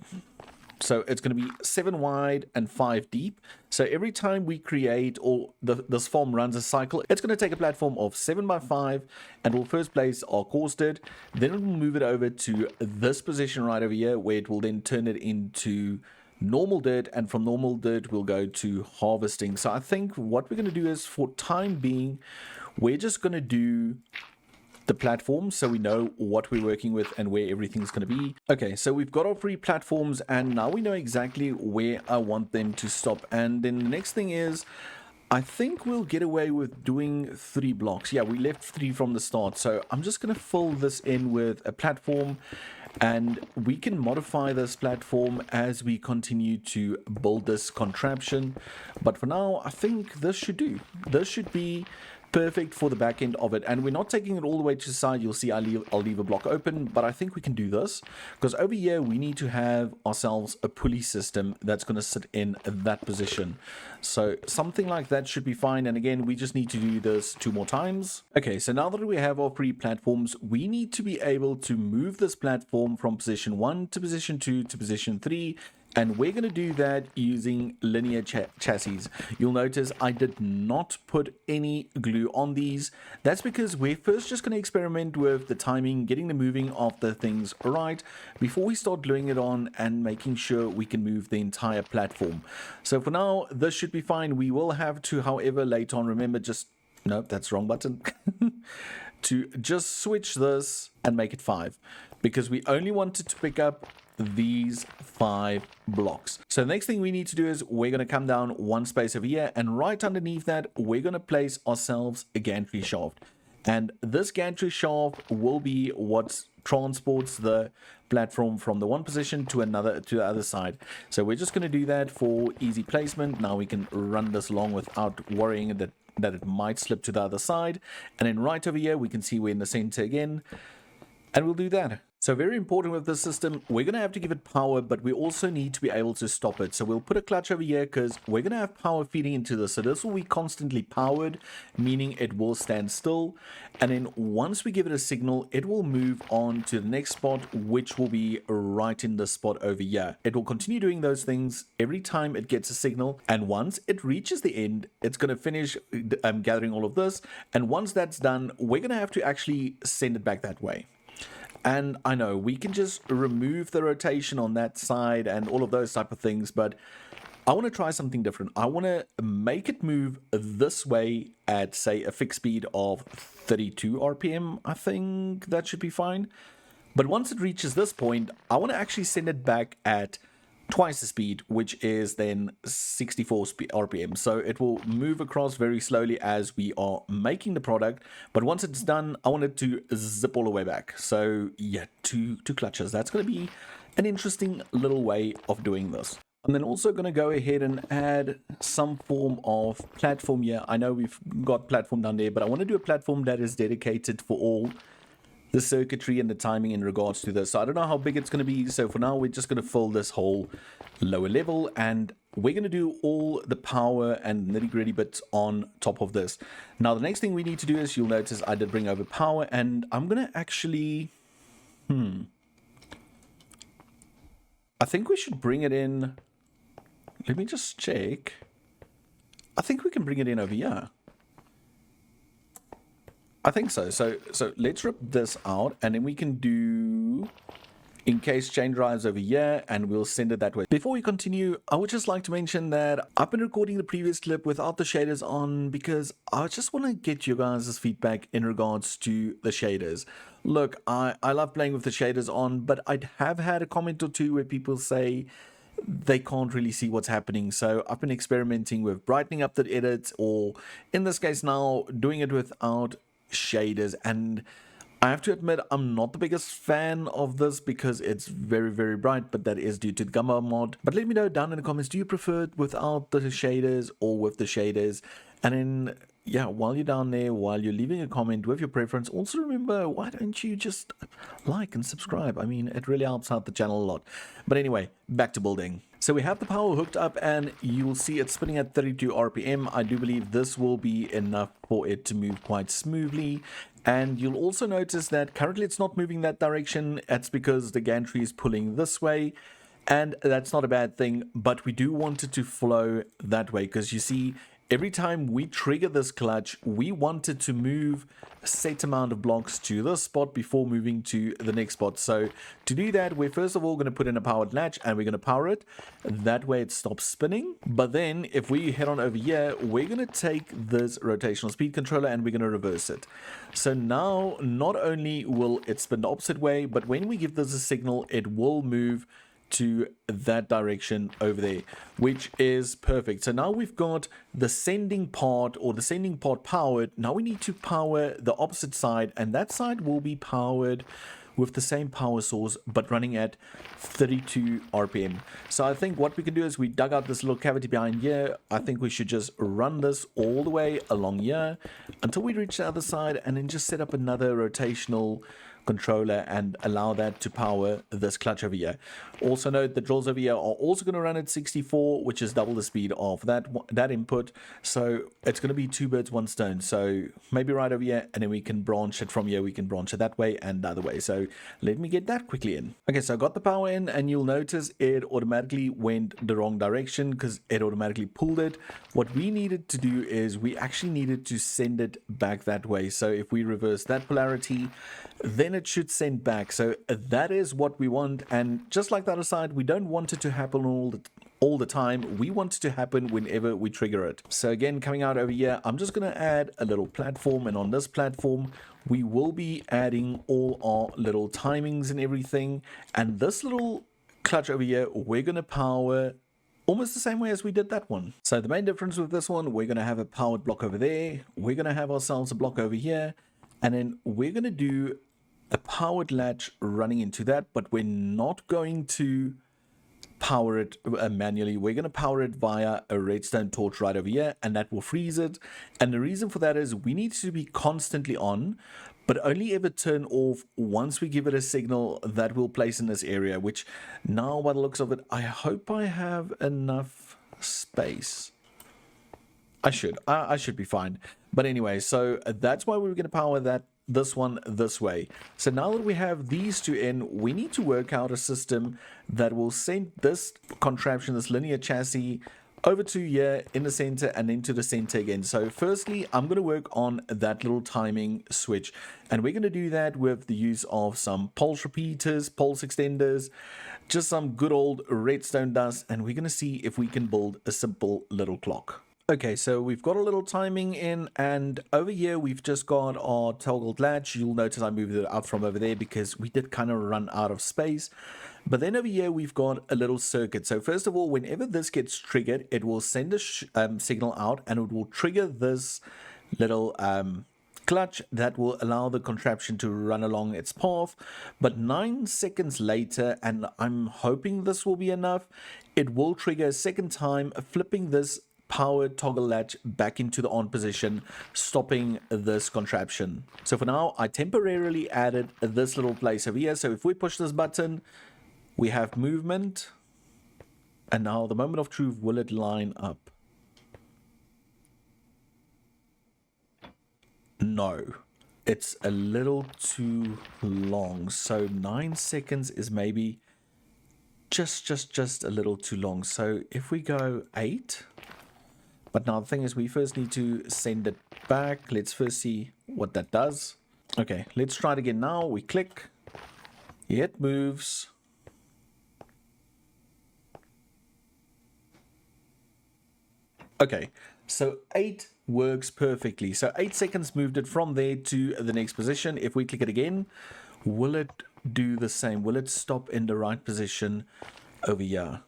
So it's going to be 7 wide and 5 deep. So every time we create, or this farm runs a cycle, it's going to take a platform of 7 by 5, and we'll first place our coarse dirt. Then it will move it over to this position right over here, where it will then turn it into normal dirt, and from normal dirt we'll go to harvesting. So I think what we're going to do is, for time being, we're just going to do the platforms so we know what we're working with and where everything's going to be. Okay, so we've got our 3 platforms, and now we know exactly where I want them to stop. And then the next thing is, I think we'll get away with doing 3 blocks. Yeah, we left 3 from the start, so I'm just going to fill this in with a platform, and we can modify this platform as we continue to build this contraption. But for now, I think this should do. This should be perfect for the back end of it, and we're not taking it all the way to the side. You'll see I'll leave a block open, but I think we can do this, because over here we need to have ourselves a pulley system that's going to sit in that position. So something like that should be fine, and again, we just need to do this 2 more times. Okay, so now that we have our 3 platforms, we need to be able to move this platform from position 1 to position 2 to position 3. And we're going to do that using linear chassis. You'll notice I did not put any glue on these. That's because we're first just going to experiment with the timing, getting the moving of the things right, before we start gluing it on and making sure we can move the entire platform. So for now, this should be fine. We will have to, however, later on, remember, just... Nope, that's the wrong button. To just switch this and make it 5. Because we only wanted to pick up these 5 blocks. So the next thing we need to do is we're going to come down 1 space over here, and right underneath that we're going to place ourselves a gantry shaft, and this gantry shaft will be what transports the platform from the one position to the other side. So we're just going to do that for easy placement. Now we can run this along without worrying that it might slip to the other side, and then right over here we can see we're in the center again, and we'll do that. So very important with this system, we're going to have to give it power, but we also need to be able to stop it. So we'll put a clutch over here, because we're going to have power feeding into this. So this will be constantly powered, meaning it will stand still. And then once we give it a signal, it will move on to the next spot, which will be right in this spot over here. It will continue doing those things every time it gets a signal. And once it reaches the end, it's going to finish gathering all of this. And once that's done, we're going to have to actually send it back that way. And I know we can just remove the rotation on that side and all of those type of things, but I want to try something different. I want to make it move this way at, say, a fixed speed of 32 RPM. I think that should be fine. But once it reaches this point, I want to actually send it back at twice the speed, which is then 64 RPM. So it will move across very slowly as we are making the product, but once it's done, I want it to zip all the way back. So yeah, two clutches. That's going to be an interesting little way of doing this. I'm then also going to go ahead and add some form of platform here. I know we've got platform down there, but I want to do a platform that is dedicated for all the circuitry and the timing in regards to this. So I don't know how big it's going to be. So for now, we're just going to fill this whole lower level, and we're going to do all the power and nitty-gritty bits on top of this. Now, the next thing we need to do is, you'll notice I did bring over power, and I'm going to actually... I think we should bring it in... Let me just check. I think we can bring it in over here. I think so. So let's rip this out, and then we can do encase chain drives over here, and we'll send it that way. Before we continue, I would just like to mention that I've been recording the previous clip without the shaders on because I just want to get you guys' feedback in regards to the shaders. Look, I love playing with the shaders on, but I have had a comment or two where people say they can't really see what's happening. So I've been experimenting with brightening up the edit, or in this case now, doing it without shaders, and I have to admit I'm not the biggest fan of this because it's very, very bright, but that is due to the Gumbo mod. But let me know down in the comments, do you prefer it without the shaders or with the shaders? And then, yeah, while you're down there, while you're leaving a comment with your preference, also remember, why don't you just like and subscribe? I mean, it really helps out the channel a lot. But anyway, back to building. So we have the power hooked up, and you'll see it's spinning at 32 RPM. I do believe this will be enough for it to move quite smoothly. And you'll also notice that currently it's not moving that direction. That's because the gantry is pulling this way. And that's not a bad thing, but we do want it to flow that way, because you see, every time we trigger this clutch, we want it to move a set amount of blocks to this spot before moving to the next spot. So to do that, we're first of all going to put in a powered latch, and we're going to power it. That way it stops spinning. But then if we head on over here, we're going to take this rotational speed controller and we're going to reverse it. So now not only will it spin the opposite way, but when we give this a signal, it will move to that direction over there, which is perfect. So now we've got the sending part, or the sending part powered. Now we need to power the opposite side, and that side will be powered with the same power source but running at 32 RPM. So I think what we can do is, we dug out this little cavity behind here. I think we should just run this all the way along here until we reach the other side, and then just set up another rotational controller and allow that to power this clutch over here. Also note the drills over here are also going to run at 64, which is double the speed of that input. So it's going to be two birds, one stone. So maybe right over here, and then we can branch it from here. We can branch it that way and the other way. So let me get that quickly in. Okay, so I got the power in, and you'll notice it automatically went the wrong direction because it automatically pulled it. What we needed to do is, we actually needed to send it back that way. So if we reverse that polarity, then it should send back. So that is what we want. And just like the other side, we don't want it to happen all the time. We want it to happen whenever we trigger it. So again, coming out over here, I'm just going to add a little platform, and on this platform we will be adding all our little timings and everything. And this little clutch over here, we're going to power almost the same way as we did that one. So the main difference with this one, we're going to have a powered block over there, we're going to have ourselves a block over here, and then we're going to do a powered latch running into that, but we're not going to power it manually. We're going to power it via a redstone torch right over here, and that will freeze it. And the reason for that is, we need to be constantly on, but only ever turn off once we give it a signal that we'll place in this area, which now, by the looks of it, I hope I have enough space. I should be fine. But anyway, so that's why we were going to power this one this way. So now that we have these two in, we need to work out a system that will send this contraption, this linear chassis, over to here in the center and into the center again. So firstly, I'm going to work on that little timing switch, and we're going to do that with the use of some pulse repeaters, pulse extenders, just some good old redstone dust, and we're going to see if we can build a simple little clock. Okay, so we've got a little timing in, and over here we've just got our toggled latch. You'll notice I moved it out from over there because we did kind of run out of space. But then over here we've got a little circuit. So first of all, whenever this gets triggered, it will send a signal out, and it will trigger this little clutch that will allow the contraption to run along its path. But 9 seconds later, and I'm hoping this will be enough, it will trigger a second time, flipping this power toggle latch back into the on position, stopping this contraption. So for now, I temporarily added this little place over here. So if we push this button, we have movement. And now the moment of truth, will it line up? No, it's a little too long. So 9 seconds is maybe just a little too long. So if we go 8, but now the thing is we first need to send it back. Let's first see what that does. Okay, let's try it again now. We click, it moves. Okay, so 8 works perfectly. So 8 seconds moved it from there to the next position. If we click it again, will it do the same? Will it stop in the right position over here?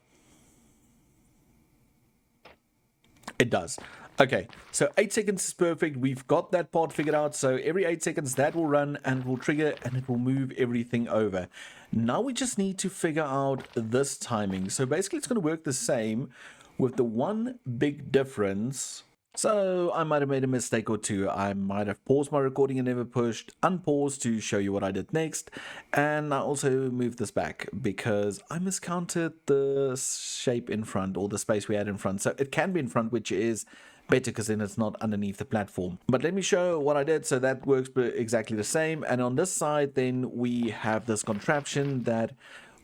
It does. Okay, so 8 seconds is perfect. We've got that part figured out. So every 8 seconds that will run and it will trigger and it will move everything over. Now we just need to figure out this timing. So basically it's going to work the same, with the one big difference. So I might have made a mistake or two. I might have paused my recording and never pushed unpause to show you what I did next. And I also moved this back because I miscounted the shape in front, or the space we had in front. So it can be in front, which is better because then it's not underneath the platform. But let me show what I did. So that works exactly the same. And on this side, then we have this contraption that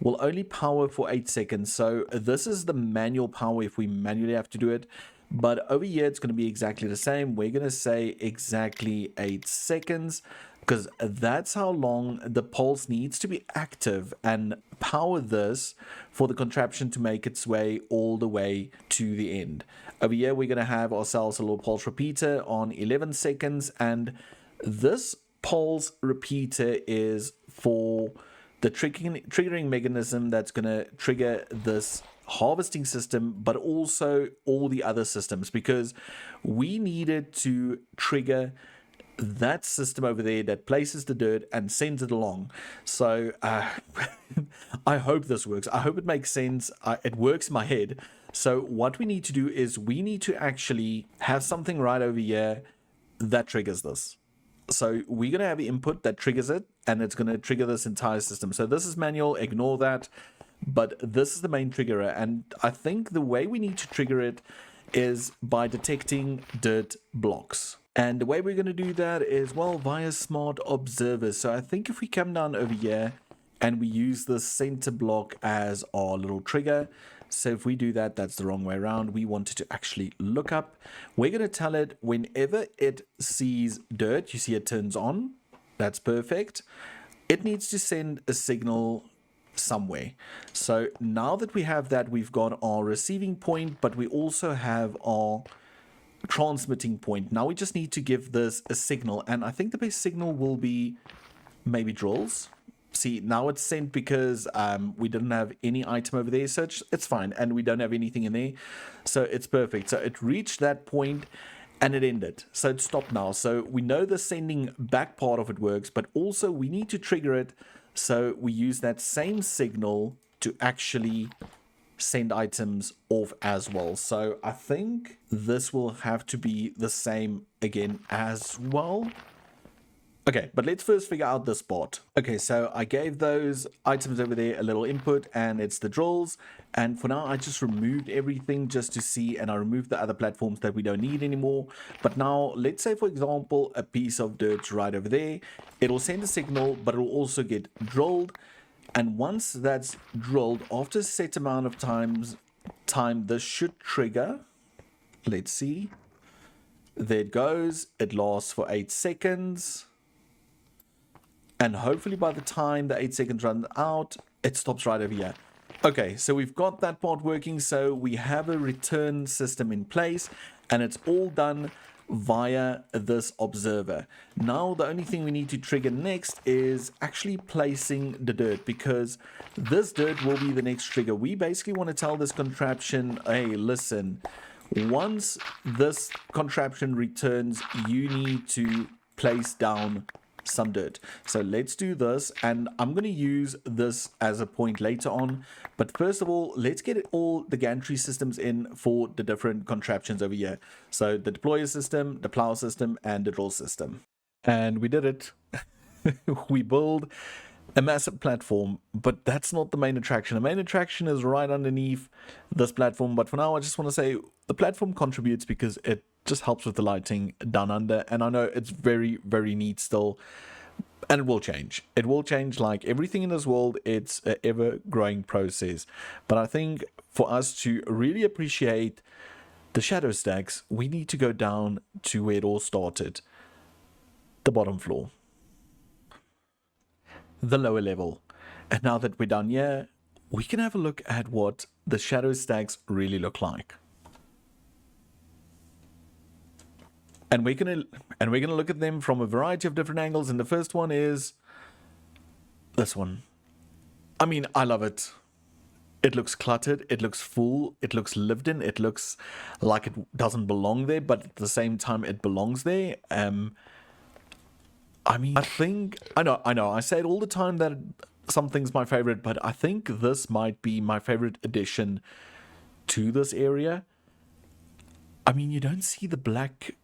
will only power for 8 seconds. So this is the manual power if we manually have to do it. But over here, it's going to be exactly the same. We're going to say exactly 8 seconds because that's how long the pulse needs to be active and power this for the contraption to make its way all the way to the end. Over here, we're going to have ourselves a little pulse repeater on 11 seconds. And this pulse repeater is for the triggering mechanism that's going to trigger this harvesting system, but also all the other systems, because we needed to trigger that system over there that places the dirt and sends it along. So I hope this works. I hope it makes sense. It works in my head. So what we need to do is we need to actually have something right over here that triggers this. So we're going to have the input that triggers it, and it's going to trigger this entire system. So this is manual, ignore that, but this is the main triggerer. And I think the way we need to trigger it is by detecting dirt blocks. And the way we're going to do that is, well, via smart observers. So I think if we come down over here and we use the center block as our little trigger. So if we do that, that's the wrong way around. We want it to actually look up. We're going to tell it whenever it sees dirt, you see it turns on. That's perfect. It needs to send a signal somewhere. So now that we have that, we've got our receiving point, but we also have our transmitting point. Now we just need to give this a signal. And I think the best signal will be maybe drills. See, now it's sent because we didn't have any item over there, so it's fine, and we don't have anything in there, so it's perfect. So it reached that point and it ended, so it stopped now. So we know the sending back part of it works, but also we need to trigger it, so we use that same signal to actually send items off as well. So I think this will have to be the same again as well. Okay, but let's first figure out this part. Okay, so I gave those items over there a little input, and it's the drills. And for now, I just removed everything just to see, and I removed the other platforms that we don't need anymore. But now, let's say, for example, a piece of dirt right over there. It'll send a signal, but it'll also get drilled. And once that's drilled, after a set amount of time, this should trigger. Let's see. There it goes. It lasts for 8 seconds. And hopefully by the time the 8 seconds run out, it stops right over here. Okay, so we've got that part working. So we have a return system in place, and it's all done via this observer. Now, the only thing we need to trigger next is actually placing the dirt, because this dirt will be the next trigger. We basically want to tell this contraption, hey, listen, once this contraption returns, you need to place down some dirt. So let's do this, and I'm going to use this as a point later on. But first of all, let's get all the gantry systems in for the different contraptions over here. So the deployer system, the plow system, and the drill system. And we did it. We build a massive platform, but that's not the main attraction. The main attraction is right underneath this platform, but for now I just want to say the platform contributes because it just helps with the lighting down under, and I know it's very, very neat still, and it will change. It will change like everything in this world. It's an ever-growing process, but I think for us to really appreciate the shadow stacks, we need to go down to where it all started, the bottom floor, the lower level. And now that we're down here, we can have a look at what the shadow stacks really look like. And we're gonna look at them from a variety of different angles. And the first one is this one. I mean, I love it. It looks cluttered, it looks full, it looks lived in, it looks like it doesn't belong there, but at the same time it belongs there. I mean, I know, I say it all the time that something's my favorite, but I think this might be my favorite addition to this area. I mean, you don't see the black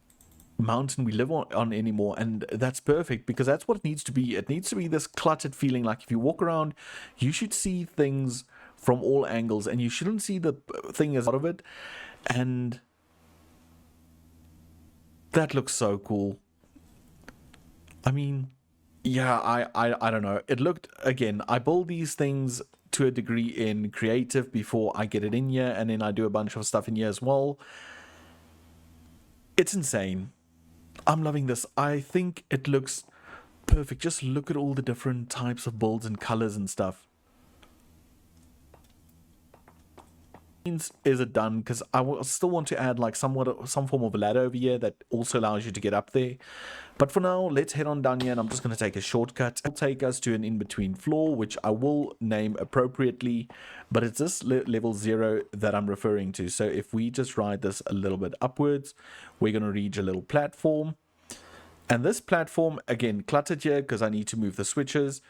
mountain we live on anymore, and that's perfect because that's what it needs to be. It needs to be this cluttered feeling. Like if you walk around, you should see things from all angles, and you shouldn't see the thing as out of it. And that looks so cool. I mean, yeah, I don't know. It looked, again, I build these things to a degree in creative before I get it in here, and then I do a bunch of stuff in here as well. It's insane. I'm loving this. I think it looks perfect. Just look at all the different types of builds and colors and stuff. Is it done? Because I still want to add like some form of a ladder over here that also allows you to get up there. But for now, let's head on down here, and I'm just going to take a shortcut. It'll take us to an in-between floor, which I will name appropriately, but it's this level 0 that I'm referring to. So if we just ride this a little bit upwards, we're going to reach a little platform. And this platform, again, cluttered here because I need to move the switches.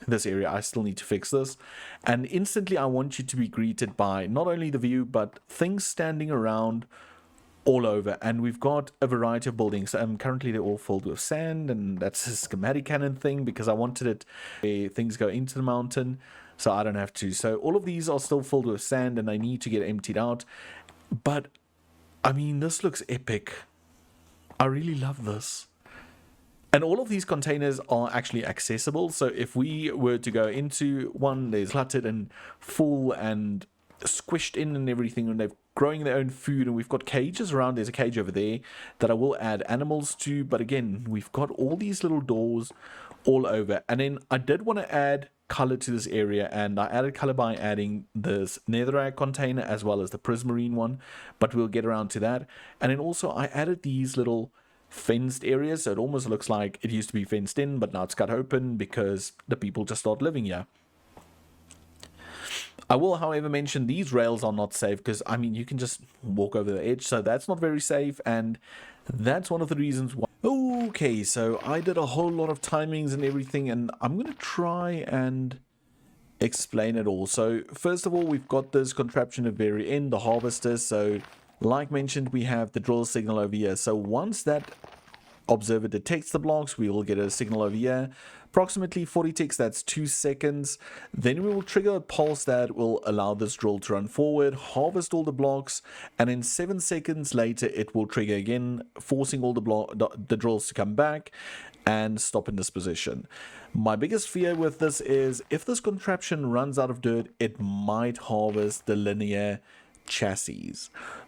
This area, I still need to fix this. And instantly I want you to be greeted by not only the view, but things standing around all over. And we've got a variety of buildings. Currently they're all filled with sand, and that's a schematic cannon thing because I wanted it where things go into the mountain so I don't have to. So all of these are still filled with sand and I need to get emptied out. But I mean, this looks epic. I really love this. And all of these containers are actually accessible. So if we were to go into one, there's cluttered and full and squished in and everything, and they're growing their own food, and we've got cages around. There's a cage over there that I will add animals to. But again, we've got all these little doors all over. And then I did want to add color to this area, and I added color by adding this netherrack container as well as the prismarine one, but we'll get around to that. And then also I added these little fenced areas, so it almost looks like it used to be fenced in, but now it's cut open because the people just start living here. I will, however, mention these rails are not safe because, I mean, you can just walk over the edge, so that's not very safe, and that's one of the reasons why. Okay, so I did a whole lot of timings and everything, and I'm going to try and explain it all. So, first of all, we've got this contraption at the very end, the harvester. So, like mentioned, we have the drill signal over here. So once that observer detects the blocks, we will get a signal over here. Approximately 40 ticks, that's 2 seconds. Then we will trigger a pulse that will allow this drill to run forward, harvest all the blocks, and in 7 seconds later, it will trigger again, forcing all the drills to come back and stop in this position. My biggest fear with this is if this contraption runs out of dirt, it might harvest the linear chassis.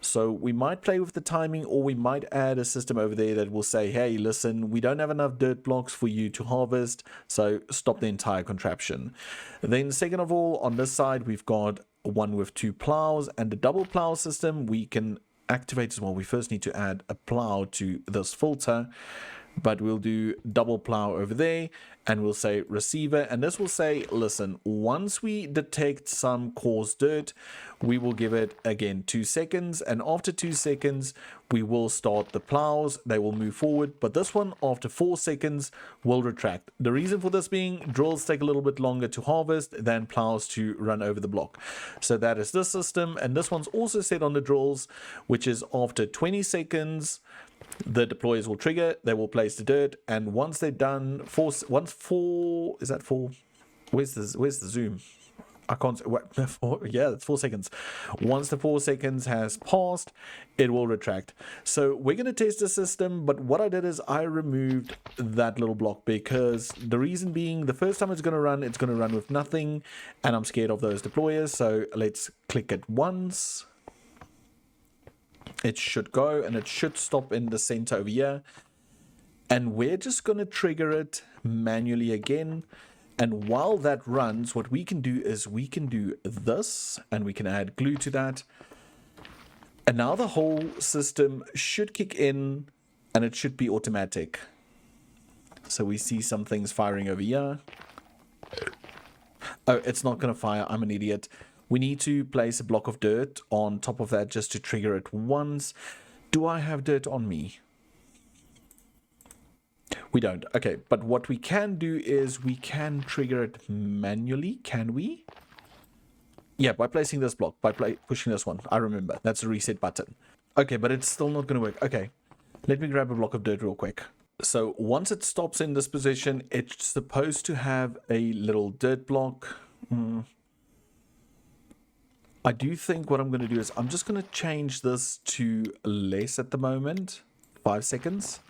So we might play with the timing, or we might add a system over there that will say, hey, listen, we don't have enough dirt blocks for you to harvest, so stop the entire contraption. Then second of all, on this side, we've got one with 2 plows, and the double plow system we can activate as well. We first need to add a plow to this filter, but we'll do double plow over there, and we'll say receiver, and this will say, listen, once we detect some coarse dirt, we will give it again 2 seconds, and after 2 seconds we will start the plows, they will move forward, but this one after 4 seconds will retract. The reason for this being, drills take a little bit longer to harvest than plows to run over the block. So that is this system, and this one's also set on the drills, which is after 20 seconds the deployers will trigger, they will place the dirt, and once they're done, where's the zoom? I can't, what, yeah, it's 4 seconds. Once the 4 seconds has passed, it will retract. So we're going to test the system, but what I did is I removed that little block, because the reason being, the first time it's going to run with nothing, and I'm scared of those deployers. So let's click it once. It should go, and it should stop in the center over here. And we're just going to trigger it manually again. And while that runs, what we can do is we can do this, and we can add glue to that. And now the whole system should kick in, and it should be automatic. So we see some things firing over here. Oh, it's not going to fire. I'm an idiot. We need to place a block of dirt on top of that just to trigger it once. Do I have dirt on me? We don't. Okay, but what we can do is we can trigger it manually. Can we? Yeah, by placing this block, by pushing this one. I remember. That's a reset button. Okay, but it's still not going to work. Okay, let me grab a block of dirt real quick. So once it stops in this position, it's supposed to have a little dirt block. I do think what I'm going to do is I'm just going to change this to less at the moment. 5 seconds.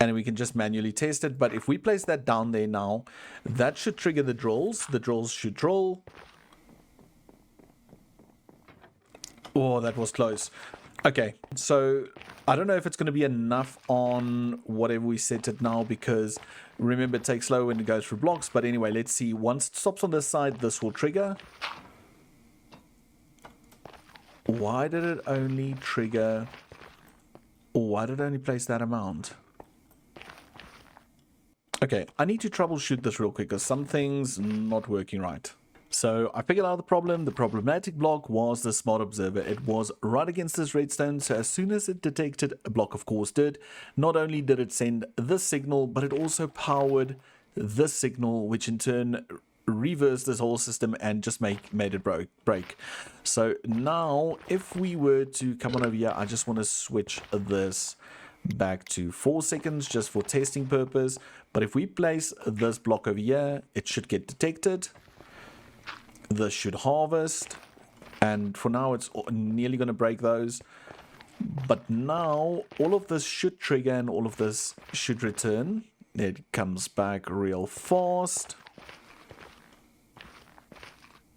And we can just manually test it. But if we place that down there now, that should trigger the drills. The drills should drill. Oh, that was close. Okay, so I don't know if it's going to be enough on whatever we set it now, because remember, it takes slow when it goes through blocks. But anyway, let's see. Once it stops on this side, this will trigger. Why did it only trigger, or why did it only place that amount? Okay, I need to troubleshoot this real quick because something's not working right. So I figured out the problem. The problematic block was the smart observer. It was right against this redstone, so as soon as it detected a block of coarse dirt, not only did it send this signal, but it also powered this signal, which in turn reversed this whole system and just made it break. So now if we were to come on over here, I just want to switch this back to 4 seconds just for testing purpose. But if we place this block over here, it should get detected. This should harvest, and for now it's nearly going to break those. But now all of this should trigger and all of this should return. It comes back real fast.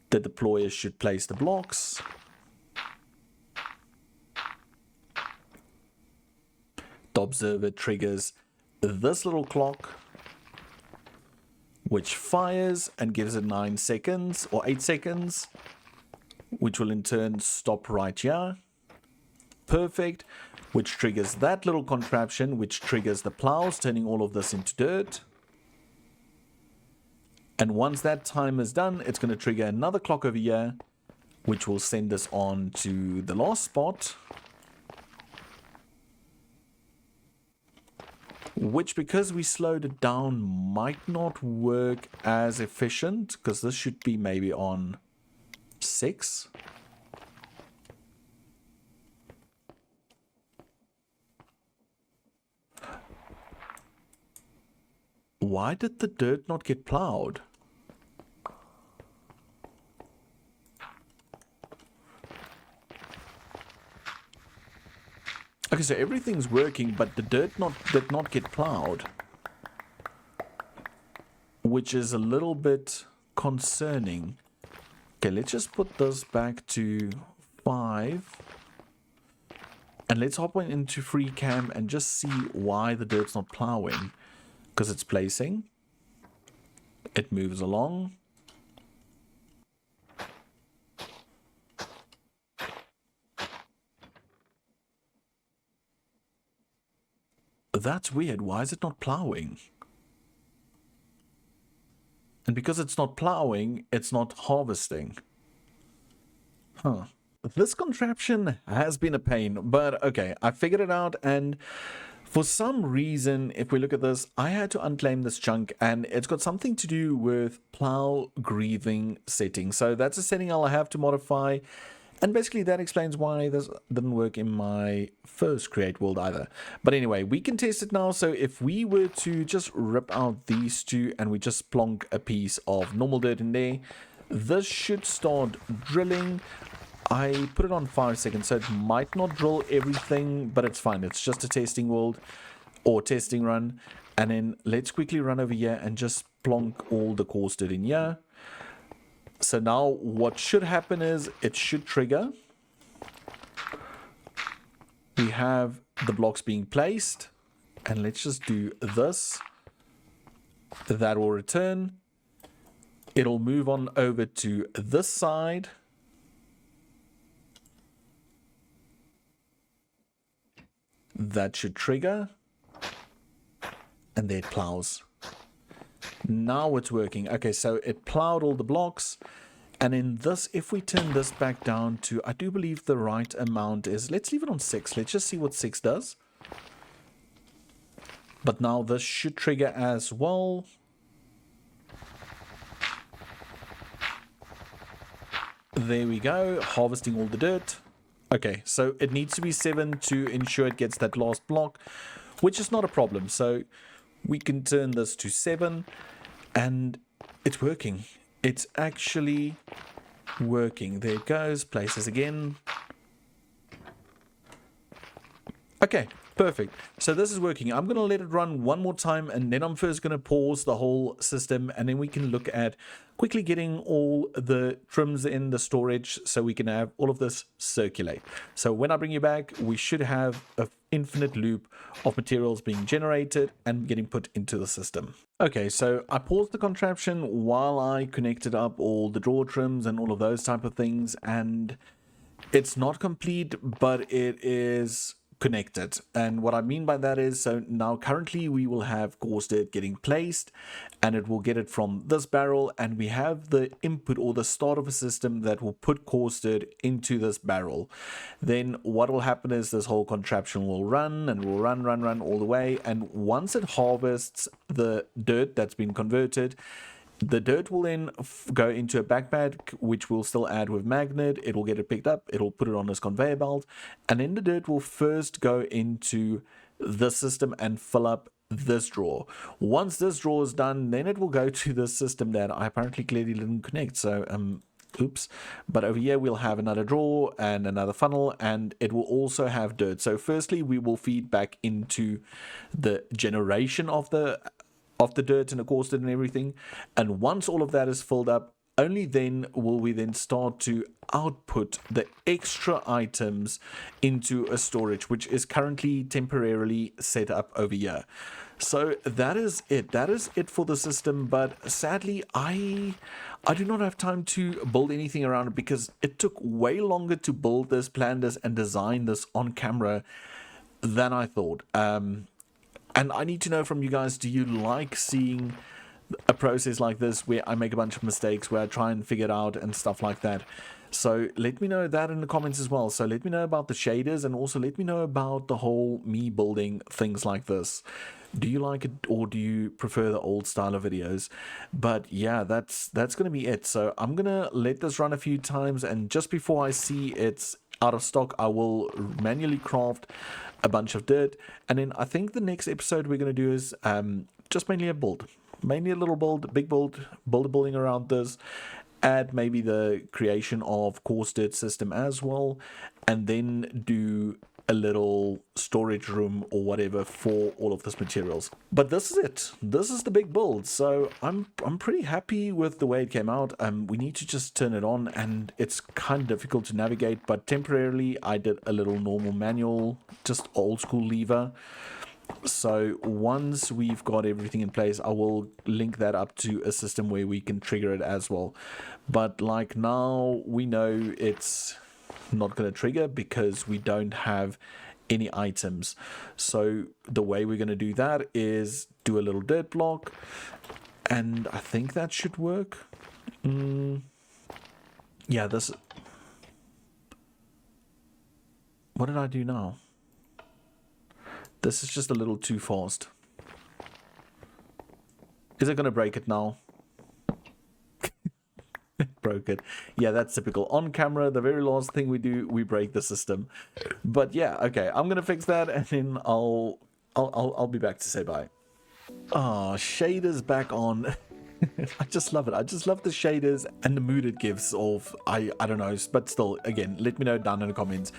The deployer should place the blocks. The observer triggers this little clock, which fires and gives it 9 seconds or 8 seconds, which will in turn stop right here. Perfect. Which triggers that little contraption, which triggers the plows, turning all of this into dirt. And once that time is done, it's going to trigger another clock over here, which will send us on to the last spot. Which, because we slowed it down, might not work as efficient, because this should be maybe on 6. Why did the dirt not get plowed? Okay, so everything's working, but the dirt did not get plowed. Which is a little bit concerning. Okay, let's just put this back to 5. And let's hop into free cam and just see why the dirt's not plowing. Because it's placing. It moves along. That's weird. Why is it not plowing? And because it's not plowing, it's not harvesting. Huh. this contraption has been a pain, but okay, I figured it out, and for some reason, if we look at this, I had to unclaim this chunk, and it's got something to do with plow grieving settings. So that's a setting I'll have to modify, and basically that explains why this didn't work in my first create world either. But anyway, we can test it now. So if we were to just rip out these two and we just plonk a piece of normal dirt in there, this should start drilling. I put it on 5 seconds, so it might not drill everything, but it's fine. It's just a testing world or testing run. And then let's quickly run over here and just plonk all the coarse dirt in here. So now what should happen is it should trigger. We have the blocks being placed, and let's just do this. That will return. It'll move on over to this side. That should trigger. And there it plows. Now it's working. Okay, so it plowed all the blocks. And in this, if we turn this back down to, I do believe the right amount is, let's leave it on 6. Let's just see what 6 does. But now this should trigger as well. There we go, harvesting all the dirt. Okay, so it needs to be 7 to ensure it gets that last block, which is not a problem. So we can turn this to 7, and it's working. It's actually working. There it goes, places again. Okay, perfect. So this is working. I'm going to let it run one more time, and then I'm first going to pause the whole system, and then we can look at quickly getting all the trims in the storage so we can have all of this circulate. So when I bring you back, we should have an infinite loop of materials being generated and getting put into the system. Okay, so I paused the contraption while I connected up all the drawer trims and all of those type of things, and it's not complete, but it is connected. And what I mean by that is, so now currently we will have coarse dirt getting placed, and it will get it from this barrel, and we have the input or the start of a system that will put coarse dirt into this barrel. Then what will happen is this whole contraption will run and will run all the way, and once it harvests the dirt that's been converted, the dirt will then go into a backpack, which we'll still add with magnet. It'll get it picked up, it'll put it on this conveyor belt, and then the dirt will first go into the system and fill up this drawer. Once this drawer is done, then it will go to the system that I apparently clearly didn't connect. So oops, but over here we'll have another drawer and another funnel, and it will also have dirt. So firstly we will feed back into the generation of the dirt and the coarse dirt and everything, and once all of that is filled up, only then will we then start to output the extra items into a storage, which is currently temporarily set up over here. So that is it for the system, but sadly I do not have time to build anything around it because it took way longer to build this, plan this, and design this on camera than I thought. And I need to know from you guys, do you like seeing a process like this where I make a bunch of mistakes, where I try and figure it out and stuff like that? So let me know that in the comments as well. So let me know about the shaders, and also let me know about the whole me building things like this. Do you like it, or do you prefer the old style of videos? But yeah, that's going to be it. So I'm going to let this run a few times, and just before I see it's out of stock, I will manually craft a bunch of dirt, and then I think the next episode we're going to do is just mainly a build, mainly a little build, big build a building around this, add maybe the creation of coarse dirt system as well, and then do a little storage room or whatever for all of this materials. But this is it. This is the big build. So I'm pretty happy with the way it came out. We need to just turn it on, and it's kind of difficult to navigate, but temporarily I did a little normal manual, just old school lever. So once we've got everything in place, I will link that up to a system where we can trigger it as well. But like now we know it's not going to trigger because we don't have any items. So the way we're going to do that is do a little dirt block, and I think that should work. Yeah, this What did I do now? This is just a little too fast. Is it going to break it now? Broke it. Yeah, that's typical. On camera, the very last thing we do, we break the system. But yeah, okay, I'm gonna fix that, and then I'll be back to say bye. Ah, shaders back on. I just love it. I just love the shaders and the mood it gives off. I don't know, but still, again, let me know down in the comments.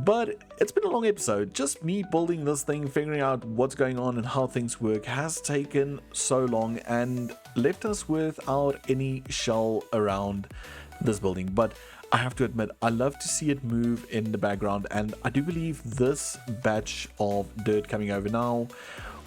But it's been a long episode. Just me building this thing, figuring out what's going on and how things work has taken so long and left us without any shell around this building. But I have to admit, I love to see it move in the background, and I do believe this batch of dirt coming over now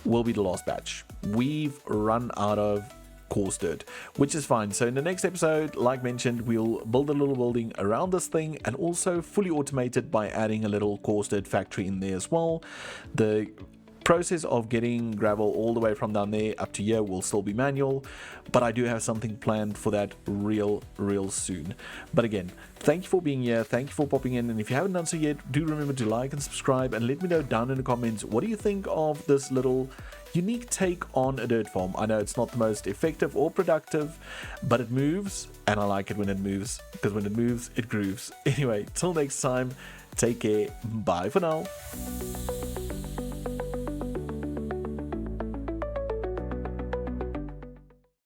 will be the last batch. We've run out of coarse dirt, which is fine. So in the next episode, like mentioned, we'll build a little building around this thing and also fully automate it by adding a little coarse dirt factory in there as well. The process of getting gravel all the way from down there up to here will still be manual, but I do have something planned for that real soon. But again, thank you for being here, thank you for popping in, and if you haven't done so yet, do remember to like and subscribe, and let me know down in the comments, what do you think of this little unique take on a dirt farm? I know it's not the most effective or productive, but it moves, and I like it when it moves, because when it moves, it grooves. Anyway, till next time, take care, bye for now.